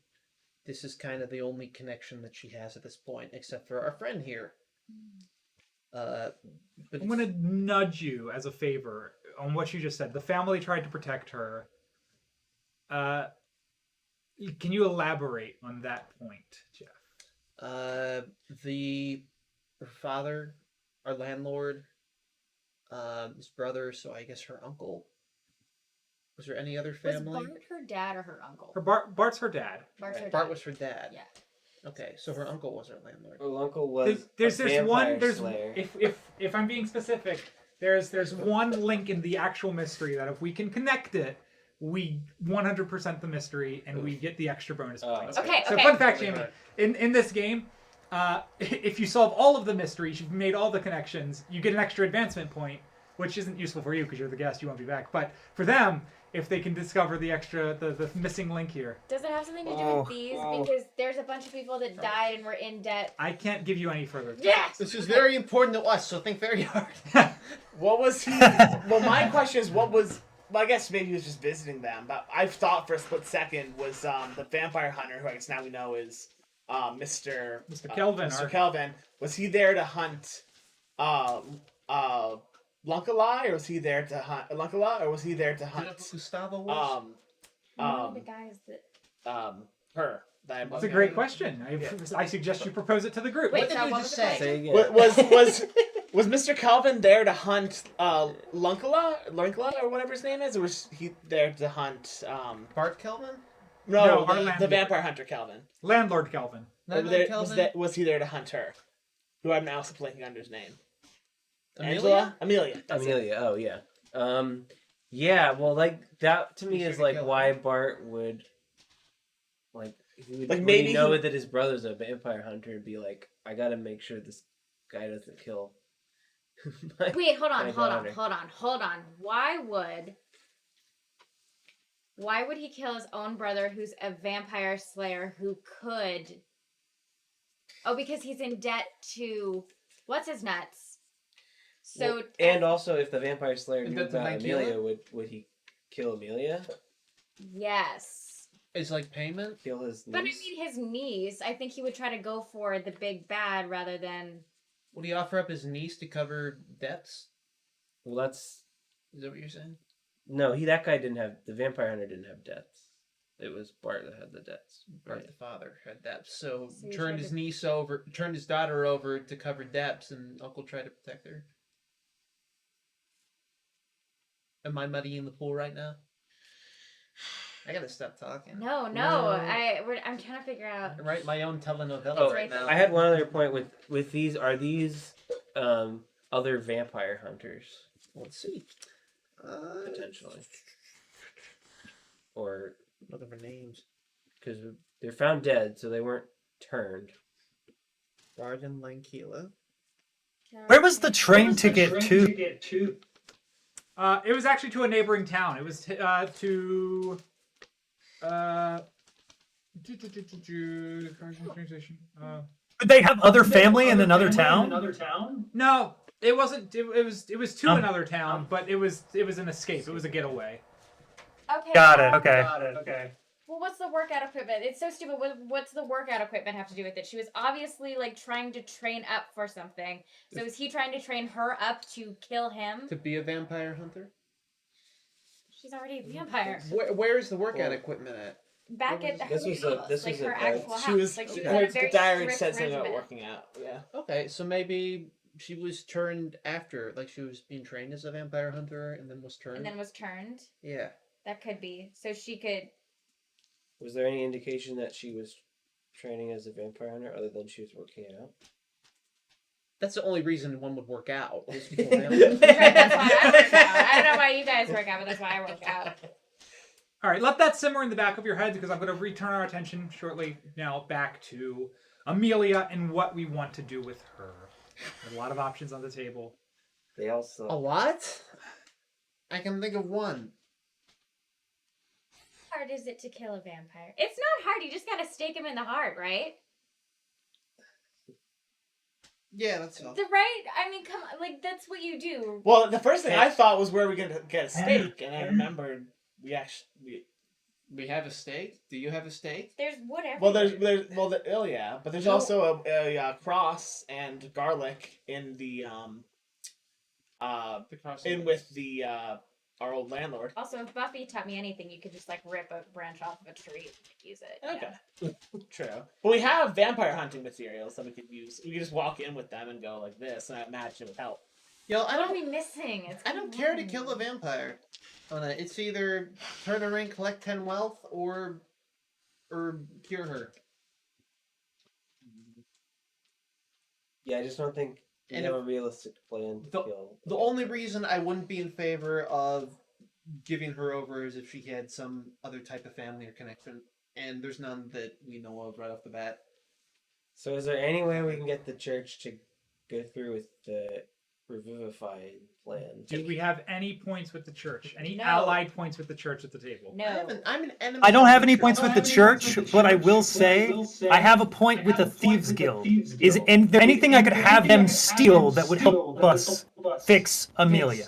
This is kind of the only connection that she has at this point, except for our friend here. But I'm gonna nudge you as a favor. on what you just said. The family tried to protect her. Can you elaborate on that point, Jeff? Her father, our landlord, his brother, so I guess her uncle. Was there any other Was family? Bart her dad or her uncle? Bart's her dad. Bart's her Bart dad. was her dad. Yeah. Okay, so her uncle was her landlord. Her uncle was There's a vampire one. There's slayer. if I'm being specific, there's one link in the actual mystery that if we can connect it, we 100% the mystery and we get the extra bonus points. Okay. So fun fact, Jayme, in this game, if you solve all of the mysteries, you've made all the connections, you get an extra advancement point, which isn't useful for you because you're the guest, you won't be back. But for them, if they can discover the extra, the missing link here. Does it have something to do with these? Because there's a bunch of people that died and were in debt. I can't give you any further. Yes! This is very important to us, so think very hard. What was he? Well, my question is, what was? Well, I guess maybe he was just visiting them, but I thought for a split second was the vampire hunter, who I guess now we know is Mr. Kelvin. Mr. Kelvin. Was he there to hunt Lunkala, or was he there to hunt Lunkala, or was he there to hunt Gustavo was? One of the guys that... her? That's a great question. I suggest you propose it to the group. Wait, What did so you what just was the say? question? Say again. Was Mr. Kelvin there to hunt Lunkala or whatever his name is, or was he there to hunt Bart Kelvin? No, our the landlord. vampire hunter Kelvin? Landlord Kelvin. Landlord Kelvin? Was he there to hunt her? Who I'm now blanking on his name. Amelia? Amelia. That's it. Amelia. Oh yeah. Yeah. Well, like that to me Be is sure to like kill why him. Bart would he would Like, when maybe he know he- that his brother's a vampire hunter and be like, I gotta make sure this guy doesn't kill. Wait, hold on. daughter. Why would he kill his own brother who's a vampire slayer who could... Oh, because he's in debt to... What's his nuts? So... Well, and also, if the vampire slayer And knew that's a about Magilla? Amelia, would he kill Amelia? Yes. It's like payment? Kill his niece? But I mean, his niece, I think he would try to go for the big bad rather than... Would he offer up his niece to cover debts? Well, that's Is that what you're saying? no. That guy didn't have the vampire hunter didn't have debts. It was Bart that had the debts. Bart Right. the father had debts, so So he turned tried his to- niece over, turned his daughter over to cover debts, and Uncle tried to protect her. Am I muddying the pool right now? I gotta stop talking. No. No. I'm trying to figure out... I write my own telenovela Oh, right now. I had one other point with these. Are these other vampire hunters Let's see. potentially, or What are their names? because they're found dead, so they weren't turned. Barden Lankila. Where was the train ticket to? It was actually to a neighboring town. It was to Did they have other family in another town? No, it wasn't. It was to another town, but it was an escape. It was a getaway. Okay. Got it. Okay. Well, what's the workout equipment? It's so stupid. What's the workout equipment have to do with it? She was obviously like trying to train up for something. So is he trying to train her up to kill him? To be a vampire hunter? She's already a vampire. Where is the workout Well, equipment at? Back at her This was a- house, this like was a- her actual house. She was. like she was Her on a very diary strict said something about regimen. working out. Yeah. Okay, so maybe she was turned after, like she was being trained as a vampire hunter and then was turned. And then was turned. Yeah. That could be. So she could. Was there any indication that she was training as a vampire hunter other than she was working out? That's the only reason one would work out. is to become a Right, vampire. that's why I work out. I don't know why you guys work out, but that's why I work out. All right, let that simmer in the back of your head because I'm going to return our attention shortly now back to Amelia and what we want to do with her. There's a lot of options on the table. They also A what? I can think of one. How hard is it to kill a vampire? It's not hard. You just gotta stake him in the heart, right? Yeah, that's all. The right? I mean, come on. Like, that's what you do. Well, the first thing I thought was where we gonna get a steak, and I remembered we actually. We have a steak? Do you have a steak? There's whatever. Well, yeah, but there's No. also a cross and garlic in the in with the our old landlord. Also, if Buffy taught me anything, you could just like rip a branch off of a tree and use it. Okay, true. But we have vampire hunting materials that we could use. We could just walk in with them and go like this, and I imagine it would help. Yo, What are we missing? I don't care to kill a vampire. It's either turn her in, collect 10 wealth, or cure her. Yeah, I just don't think you And have a realistic plan to kill. The only reason I wouldn't be in favor of giving her over is if she had some other type of family or connection, and there's none that we know of right off the bat. So is there any way we can get the church to go through with the revivifying plan? Do we have any points with the church? Any No. allied points with the church at the table? No. I'm an enemy. I don't of have the any church. points with the church, but I will say I have a point with the Thieves Guild. Is there anything I could have them steal that would help us fix Amelia?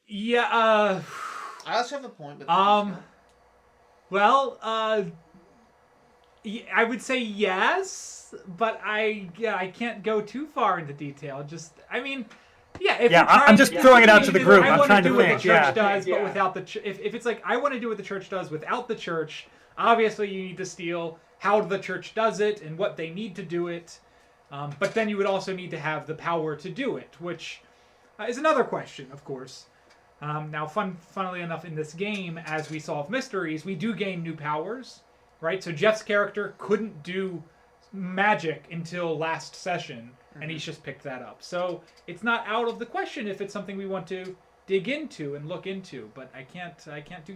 Yeah. I also have a point with Well, I would say yes, but I can't go too far into detail. Just, I mean, yeah. If Yeah, you're trying I'm just throwing it out to the group. I'm trying to do what think, the church yeah. does, but without the if it's like I want to do what the church does without the church, obviously you need to steal how the church does it and what they need to do it. But then you would also need to have the power to do it, which is another question, of course. Now, funnily enough, in this game, as we solve mysteries, we do gain new powers, right? So Jeff's character couldn't do magic until last session, and he's just picked that up. So it's not out of the question if it's something we want to dig into and look into, but I can't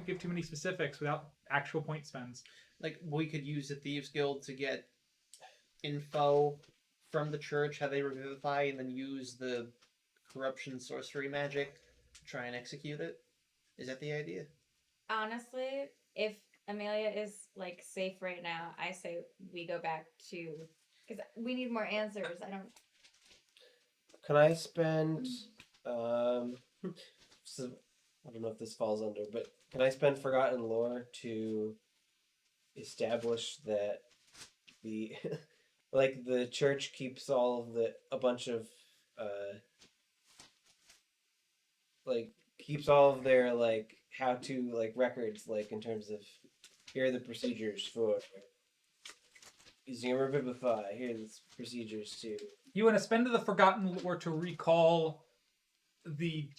give too many specifics without actual point spends. Like, we could use the Thieves Guild to get info from the church, how they revivify, and then use the corruption sorcery magic to try and execute it. Is that the idea? Honestly, if Amelia is like safe right now, I say we go back to because we need more answers. I don't. Can I spend so, I don't know if this falls under, but can I spend Forgotten Lore to establish that the like the church keeps a bunch of like keeps all of their like how to like records, like in terms of here are the procedures for using a revivify, here are the procedures to. You want to spend the Forgotten Lore to recall the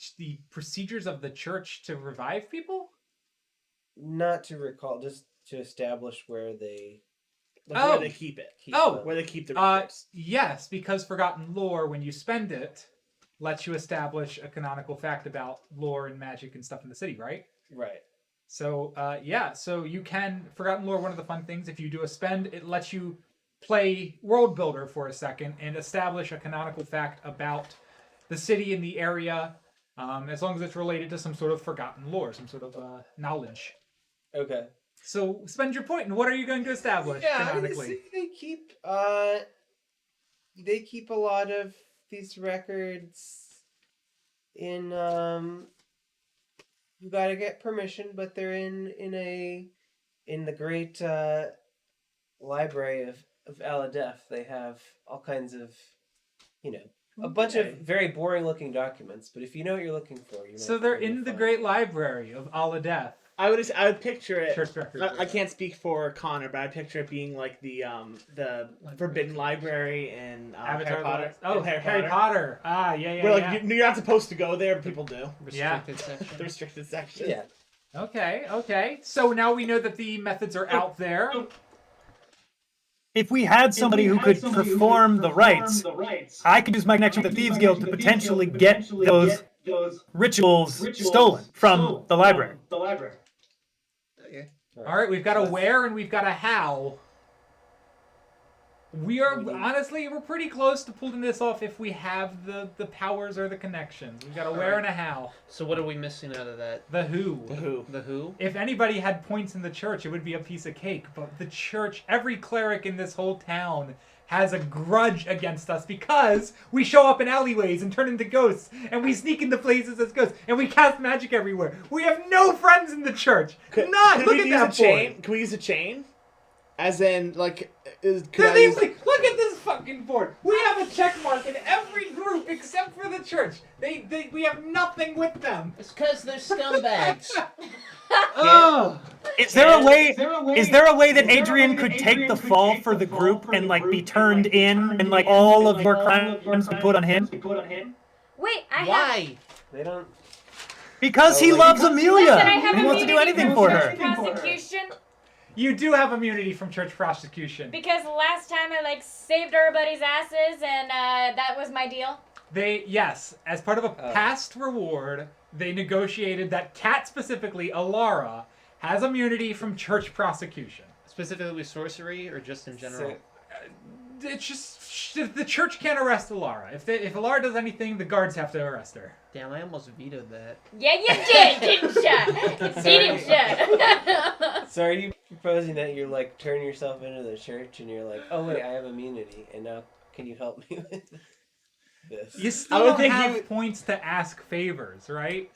procedures of the church to revive people? Not to recall, just to establish where they Where they keep it. Where they keep the records. Yes, because Forgotten Lore, when you spend it, lets you establish a canonical fact about lore and magic and stuff in the city, right? Right. So, so you can, Forgotten Lore, one of the fun things, if you do a spend, it lets you play World Builder for a second and establish a canonical fact about the city and the area, as long as it's related to some sort of Forgotten Lore, some sort of knowledge. Okay. So, spend your point, and what are you going to establish canonically? They keep a lot of these records in you gotta get permission, but they're in the great library of Aladef. They have all kinds of a bunch of very boring looking documents, but if you know what you're looking for, So they're in the great library of Aladef. I would picture it. Church records. I can't speak for Connor, but I picture it being like the Forbidden Library in Harry Potter. Oh, Harry Potter. Ah, yeah. Where like you're not supposed to go there, but people do. Restricted section. The restricted section. Yeah. Okay. So now we know that the methods are out there. If we had somebody who could perform the rites, I could use my connection with the Thieves Guild to potentially get those rituals stolen from the library. Okay. All right, we've got a where and we've got a how. We are honestly we're pretty close to pulling this off if we have the powers or the connections. We've got a where and a how. So what are we missing out of that? The who. The who? If anybody had points in the church, it would be a piece of cake. But the church, every cleric in this whole town has a grudge against us because we show up in alleyways and turn into ghosts, and we sneak into places as ghosts, and we cast magic everywhere. We have no friends in the church. None. Look at that chain. Can we use a chain? As in, like, Look at this fucking board. We have a check mark in every group except for the church. We have nothing with them. It's because they're scumbags. Oh. Is there a way? Is there a way that Adrian could take the fall for the group and like be turned in, and like all of your crimes be put on him? Wait, I have. Why? They don't. Because he loves Amelia. Listen, I have He wants to do immunity anything from for her. church prosecution You do have immunity from church prosecution. because last time I like saved everybody's asses, and that was my deal. Yes, as part of a past reward, they negotiated that Cat specifically, Alara, has immunity from church prosecution. Specifically with sorcery or just in general? It's just the church can't arrest Alara. If Alara does anything, the guards have to arrest her. Damn, I almost vetoed that. Yeah, you did, didn't ya? Didn't ya? So are you proposing that you like turn yourself into the church and you're like, oh wait, I have immunity, and now can you help me with this? You still don't have points to ask favors, right?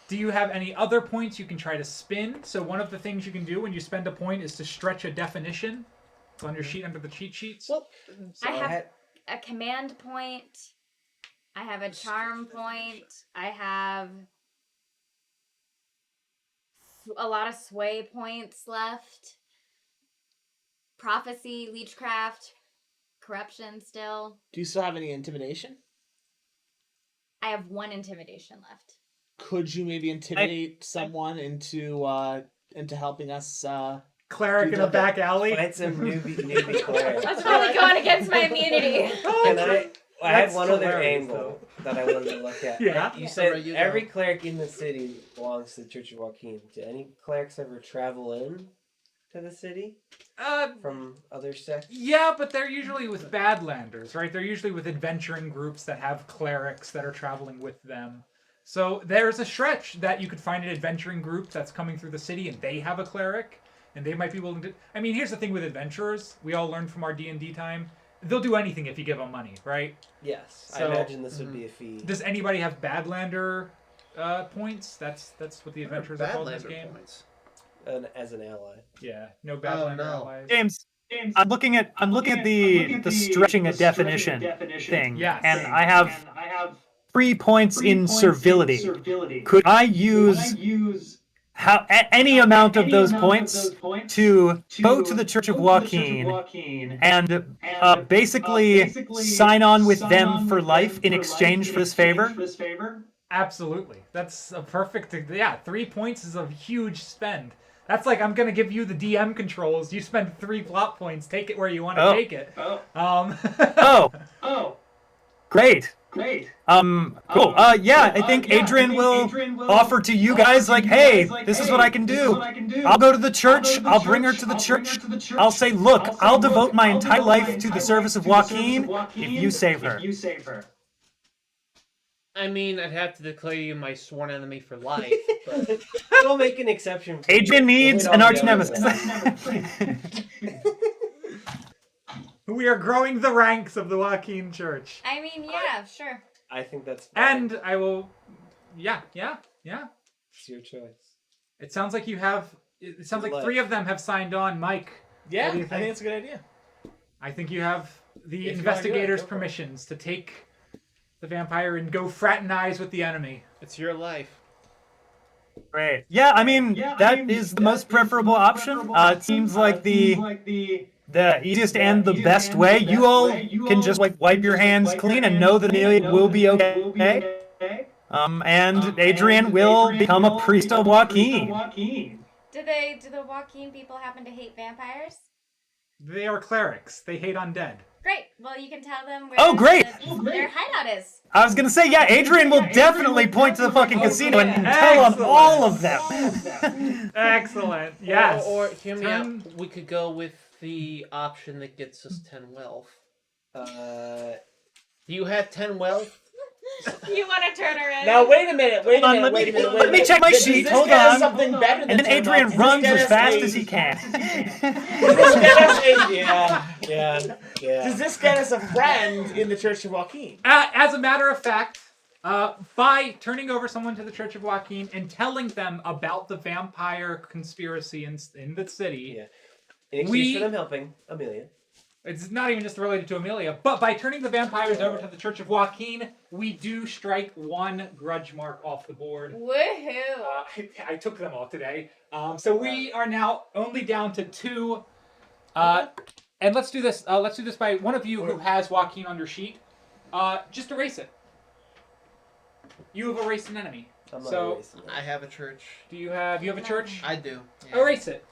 Do you have any other points you can try to spin? So one of the things you can do when you spend a point is to stretch a definition. It's on your sheet under the cheat sheets. Well, I have a command point. I have a charm point. I have a lot of sway points left. Prophecy, leechcraft, corruption still. Do you still have any intimidation? I have 1 intimidation left. Could you maybe intimidate someone into helping us? Cleric in a back alley. Find some newbie cleric. That's really going against my immunity. I had one other angle that I wanted to look at. Yeah. You said every cleric in the city belongs to the Church of Joaquin. Do any clerics ever travel in to the city from other sects? Yeah, but they're usually with Badlanders, right? They're usually with adventuring groups that have clerics that are traveling with them. So there's a stretch that you could find an adventuring group that's coming through the city and they have a cleric. And they might be willing to... I mean, here's the thing with adventurers. We all learned from our D&D time. They'll do anything if you give them money, right? Yes. So, I imagine this would be a fee. Does anybody have Badlander points? That's what the adventurers are called in this game. Points. As an ally. Yeah, no Badlander allies. James, I'm looking at the stretching a definition thing. Yes. And I have 3 points in servility. Could I use any amount of those points to go to the Church of Joaquin and basically sign on with them for life in exchange for this favor? Absolutely. That's a perfect... Yeah, 3 points is a huge spend. That's like, I'm going to give you the DM controls. You spend 3 plot points. Take it where you want to take it. Great. Cool. Yeah, I think Adrian will offer to you guys, like, hey, this is what I can do. I'll go to the church. I'll bring her to the church. I'll say, look, I'll devote my entire life to the service of Joaquin if you save her. I mean, I'd have to declare you my sworn enemy for life, but... We'll make an exception. Adrian needs an arch nemesis. We are growing the ranks of the Joaquin Church. I mean, yeah, sure. I think that's fine. And I will... Yeah. It's your choice. It sounds like you have... It sounds like 3 of them have signed on. Mike, Yeah, what do you I think it's a good idea. I think you have the If you wanna do it, investigator's go for it. permissions to take the vampire and go fraternize with the enemy. It's your life. Great. Yeah, I mean, that is the most preferable option. It seems like the easiest and the best way. You all can just like wipe your hands clean and know that Amelia will be okay. And Adrian will become a priest of Joaquin. Do the Joaquin people happen to hate vampires? They are clerics. They hate undead. Great. Well, you can tell them where their hideout is. I was gonna say, yeah, Adrian will definitely point to the fucking casino and tell on all of them. Excellent. Yes. Or hear me out. We could go with the option that gets us 10 wealth. Do you have 10 wealth? You want to turn her in? Now wait a minute. Let me check my sheet. Does this Hold get us on. something better than And then 10 Adrian wealth? runs Does this as get us fast a- as he can. Does this get us a- Yeah. Does this get us a friend in the Church of Joaquin? As a matter of fact, by turning over someone to the Church of Joaquin and telling them about the vampire conspiracy in the city, Yeah. In exchange for them helping Amelia. It's not even just related to Amelia, but by turning the vampires over to the Church of Joaquin, we do strike one grudge mark off the board. Woohoo! I took them all today. So we are now only down to 2. And let's do this. Let's do this by one of you who has Joaquin on your sheet. Just erase it. You have erased an enemy. I'm not So erasing it. I have a church. do you have a church? I do. Yeah. Erase it.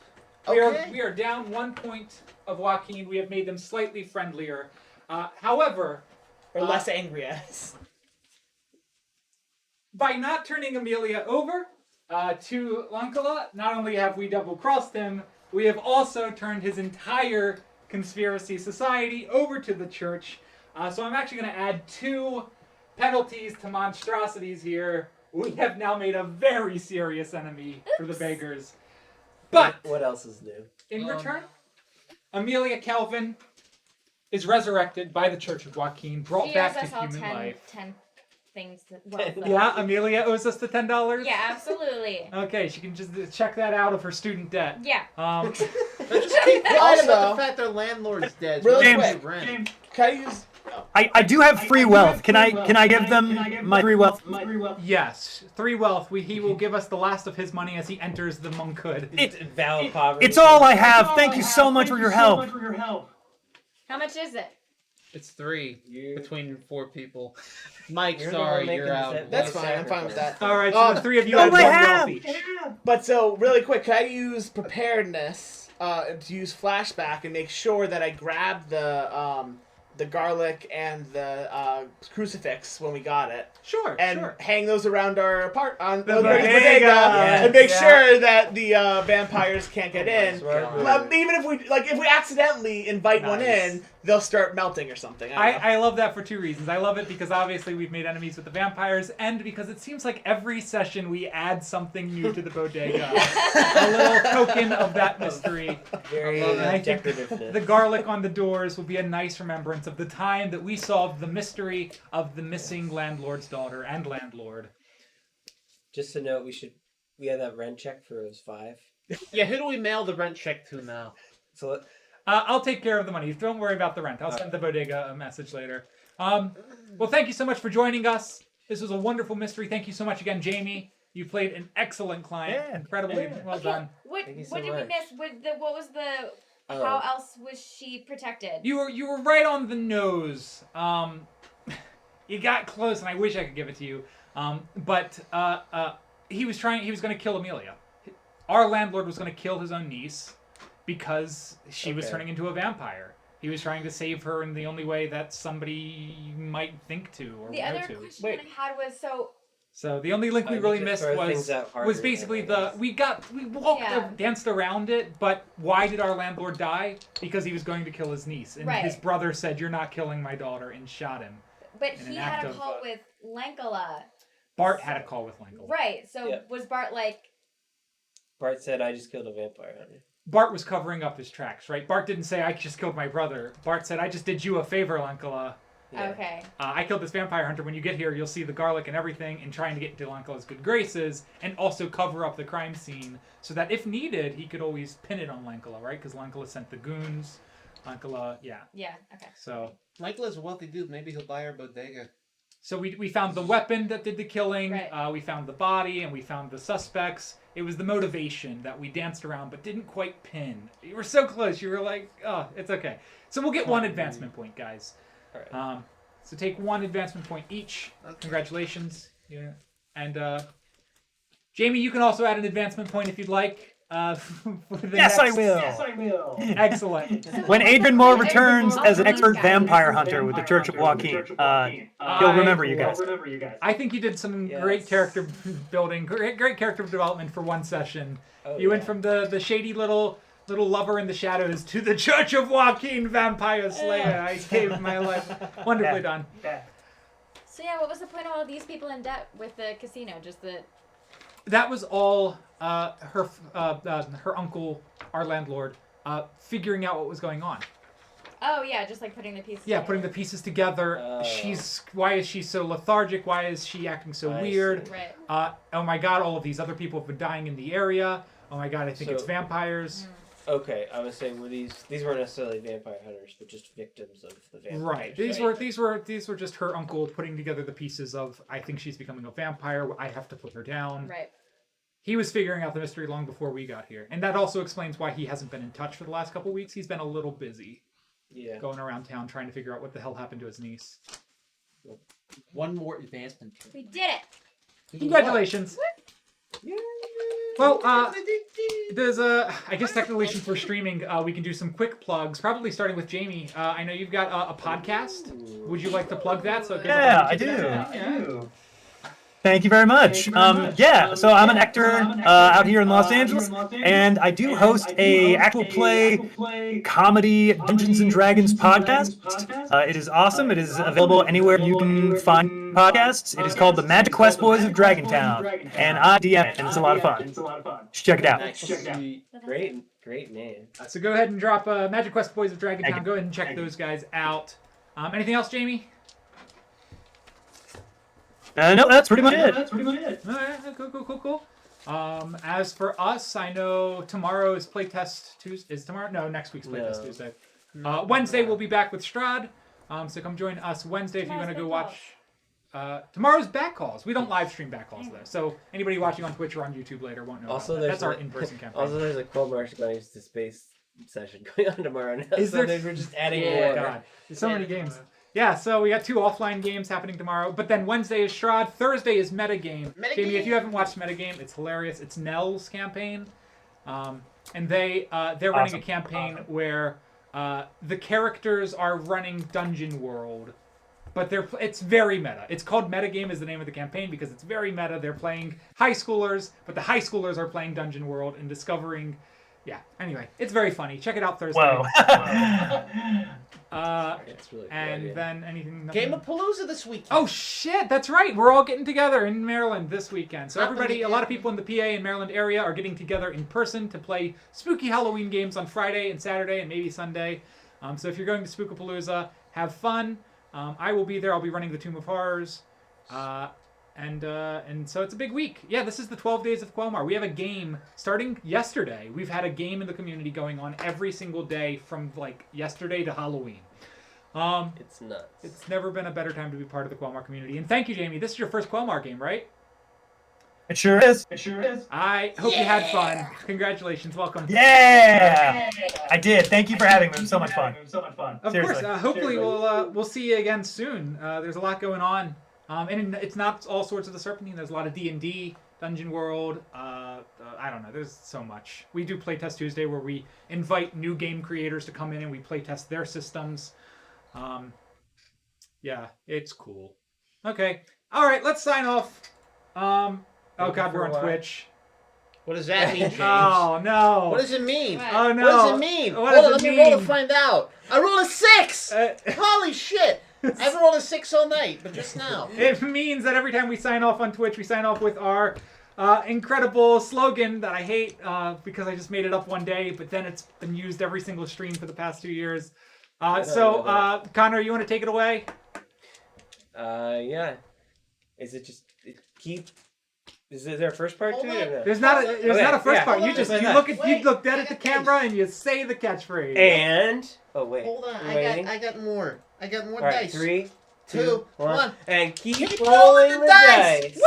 Okay. We are down 1 point of Joaquin. We have made them slightly friendlier. However, Or less angry at us. by not turning Amelia over to Lankala, not only have we double-crossed him, we have also turned his entire conspiracy society over to the church. So I'm actually going to add 2 penalties to monstrosities here. We have now made a very serious enemy for the beggars. But What else is new? in return, Amelia Calvin is resurrected by the Church of Joaquin, brought She back owes us to all human 10 life. things. Well, Yeah, Amelia owes us the $10? yeah, absolutely. Okay, she can just check that out of her student debt. Yeah. Let's just keep quiet about Also- the fact their landlord's dead. Really James, quick. rent. Can I use... I do have free wealth. Can I give them my free wealth? Yes, 3 wealth. He will give us the last of his money as he enters the monkhood. Vow of poverty. It's all I have. Thank you so much for your help. How much is it? It's 3 You- between 4 people. Mike, You're the one sorry, making you're the out. set- That's the fine, I'm fine with sacrifice. that. All right, so the 3 of you Oh, have 1 I wealth have. each. But so, really quick, can I use preparedness to use flashback and make sure that I grab the garlic and the crucifix when we got it, Sure, and sure. hang those around our The bodega, bodega. and make Yeah. sure that the vampires can't get in. Smart move. Even if we accidentally invite one Nice. in, they'll start melting or something. I don't know. I love that for 2 reasons. I love it because obviously we've made enemies with the vampires, and because it seems like every session we add something new to the bodega. A little token of that mystery. Very And I think decorativeness. the garlic on the doors will be a nice remembrance of the time that we solved the mystery of the missing landlord's daughter and landlord. Just to note, we have that rent check for those 5. Yeah, who do we mail the rent check to now? So let, I'll take care of the money. Don't worry about the rent. I'll send the bodega a message later. Well, thank you so much for joining us. This was a wonderful mystery. Thank you so much again, Jayme. You played an excellent client. Yeah. Incredibly well done. What Thank you so what did we much. miss? What was the? Oh. How else was she protected? You were right on the nose. You got close, and I wish I could give it to you. But he was going to kill Amelia. Our landlord was going to kill his own niece because she was Okay. turning into a vampire. He was trying to save her in the only way that somebody might think to or The know other to. question I had was So the only link we You really just missed throw was things out harder was basically than I we guess. walked Yeah. danced around it, but why did our landlord die? Because he was going to kill his niece, and Right. his brother said, "You're not killing my daughter," and shot him. but in he an had act a of, call with Lankala. Bart had a call with Langel. Right. So Yeah. was Bart like? Bart said, I just killed a vampire hunter. Bart was covering up his tracks, right? Bart didn't say, "I just killed my brother." Bart said, "I just did you a favor, Lankala. Yeah. Okay. I killed this vampire hunter. When you get here, you'll see the garlic and everything, and trying to get into Lankala's good graces, and also cover up the crime scene, so that if needed, he could always pin it on Lankala, right? Because Lankala sent the goons. Lankala, yeah. Yeah. Okay. So Michael is a wealthy dude. Maybe he'll buy our bodega. So we found the weapon that did the killing, Right. we found the body, and we found the suspects. It was the motivation that we danced around but didn't quite pin. You were so close. You were like, oh, it's okay. So we'll get 1 advancement point, guys. All right. So take 1 advancement point each. Okay. Congratulations. Yeah. And Jayme, you can also add an advancement point if you'd like. For the Yes, I next- will. Excellent. When Adrian Moore returns as an Awesome. expert vampire hunter with the Church of Joaquin, he'll remember you guys. I think you did some Yes. great character building, great character development for 1 session. Oh, You went yeah. from the shady little lover in the shadows to the Church of Joaquin vampire slayer. I saved my life. Wonderfully done. So yeah, what was the point of all these people in debt with the casino? Just the. That was all her uncle, our landlord, figuring out what was going on. Oh yeah, just like putting the pieces. Yeah, together. putting the pieces together. Why is she so lethargic? Why is she acting so I weird? see. Right. Oh my God! All of these other people have been dying in the area. Oh my God! I think it's So- vampires. Okay, I would say were these weren't necessarily vampire hunters, but just victims of the vampires. Right. These were just her uncle putting together the pieces of I think she's becoming a vampire. I have to put her down. Right. He was figuring out the mystery long before we got here, and that also explains why he hasn't been in touch for the last couple weeks. He's been a little busy. Yeah. Going around town trying to figure out what the hell happened to his niece. One more advancement. We did it. Congratulations. Well, there's I guess technically since we're streaming, we can do some quick plugs. Probably starting with Jayme. I know you've got a podcast. Would you like to plug that? So Yeah, I do. Thank you very much. Yeah, so I'm an actor out here in Los Angeles, and I do host a actual play comedy Dungeons and Dragons podcast. It is awesome. It is available anywhere you can find podcasts. It is called The Magic Quest Boys of Dragontown, and I DM it, and it's a lot of fun. Check it out. Great name. So go ahead and drop Magic Quest Boys of Dragontown. Go ahead and check those guys out. Anything else, Jayme? No, that's pretty much it. All right, cool. As for us, I know tomorrow is playtest Tuesday. Is tomorrow? No, next week's playtest Tuesday. Wednesday we'll be back with Strahd. So come join us Wednesday if you want to go watch. Tomorrow's back calls. We don't live stream back calls though. So anybody watching on Twitch or on YouTube later won't know. Also, that's our in-person campaign. Also, there's a Cold March going to space session going on tomorrow now. Is there? We're just adding Oh more. my God. There's so many games. Yeah, so we got 2 offline games happening tomorrow, but then Wednesday is Strahd, Thursday is Metagame. Jayme, if you haven't watched Metagame, it's hilarious. It's Nell's campaign, and they're running a campaign where the characters are running Dungeon World, but it's very meta. It's called Metagame is the name of the campaign because it's very meta. They're playing high schoolers, but the high schoolers are playing Dungeon World and discovering. Yeah. Anyway, it's very funny. Check it out Thursday. Whoa. It's really cool, And then anything. Game of Palooza this weekend. Oh shit, that's right. We're all getting together in Maryland this weekend. So everybody, a lot of people in the PA and Maryland area are getting together in person to play spooky Halloween games on Friday and Saturday and maybe Sunday. So if you're going to Spookapalooza, have fun. I will be there. I'll be running the Tomb of Horrors. And so it's a big week. Yeah, this is the 12 Days of Quelmar. We have a game starting yesterday. We've had a game in the community going on every single day from like yesterday to Halloween. It's nuts. It's never been a better time to be part of the Quelmar community. And thank you, Jayme. This is your first Quelmar game, right? It sure is. I hope you had fun. Congratulations. Welcome. Yeah! I did. Thank you for having me. It was so much fun. Of course. Hopefully we'll see you again soon. There's a lot going on. And it's not all sorts of the Serpentine. There's a lot of D&D, Dungeon World. I don't know. There's so much. We do Playtest Tuesday where we invite new game creators to come in and we playtest their systems. Yeah, it's cool. Okay. All right, let's sign off. Oh God, we're on Twitch. What does that mean, James? Oh no. What does it mean? Oh no. What does it mean? What Hold on, does let it me roll to mean? find out. I rolled a 6! Holy shit! I haven't rolled a 6 all night, but just now. It means that every time we sign off on Twitch, we sign off with our incredible slogan that I hate because I just made it up one day, but then it's been used every single stream for the past 2 years. Connor, you want to take it away? Yeah. Is it just Is there a first part to it? Or no? There's not a first part. Hold You on, just wait, you look dead at the camera and you say the catchphrase. And wait. Hold on, Waiting. I got more. I got more All right, dice. 3, 2, 1. and keep rolling rolling the the dice. dice. Woo!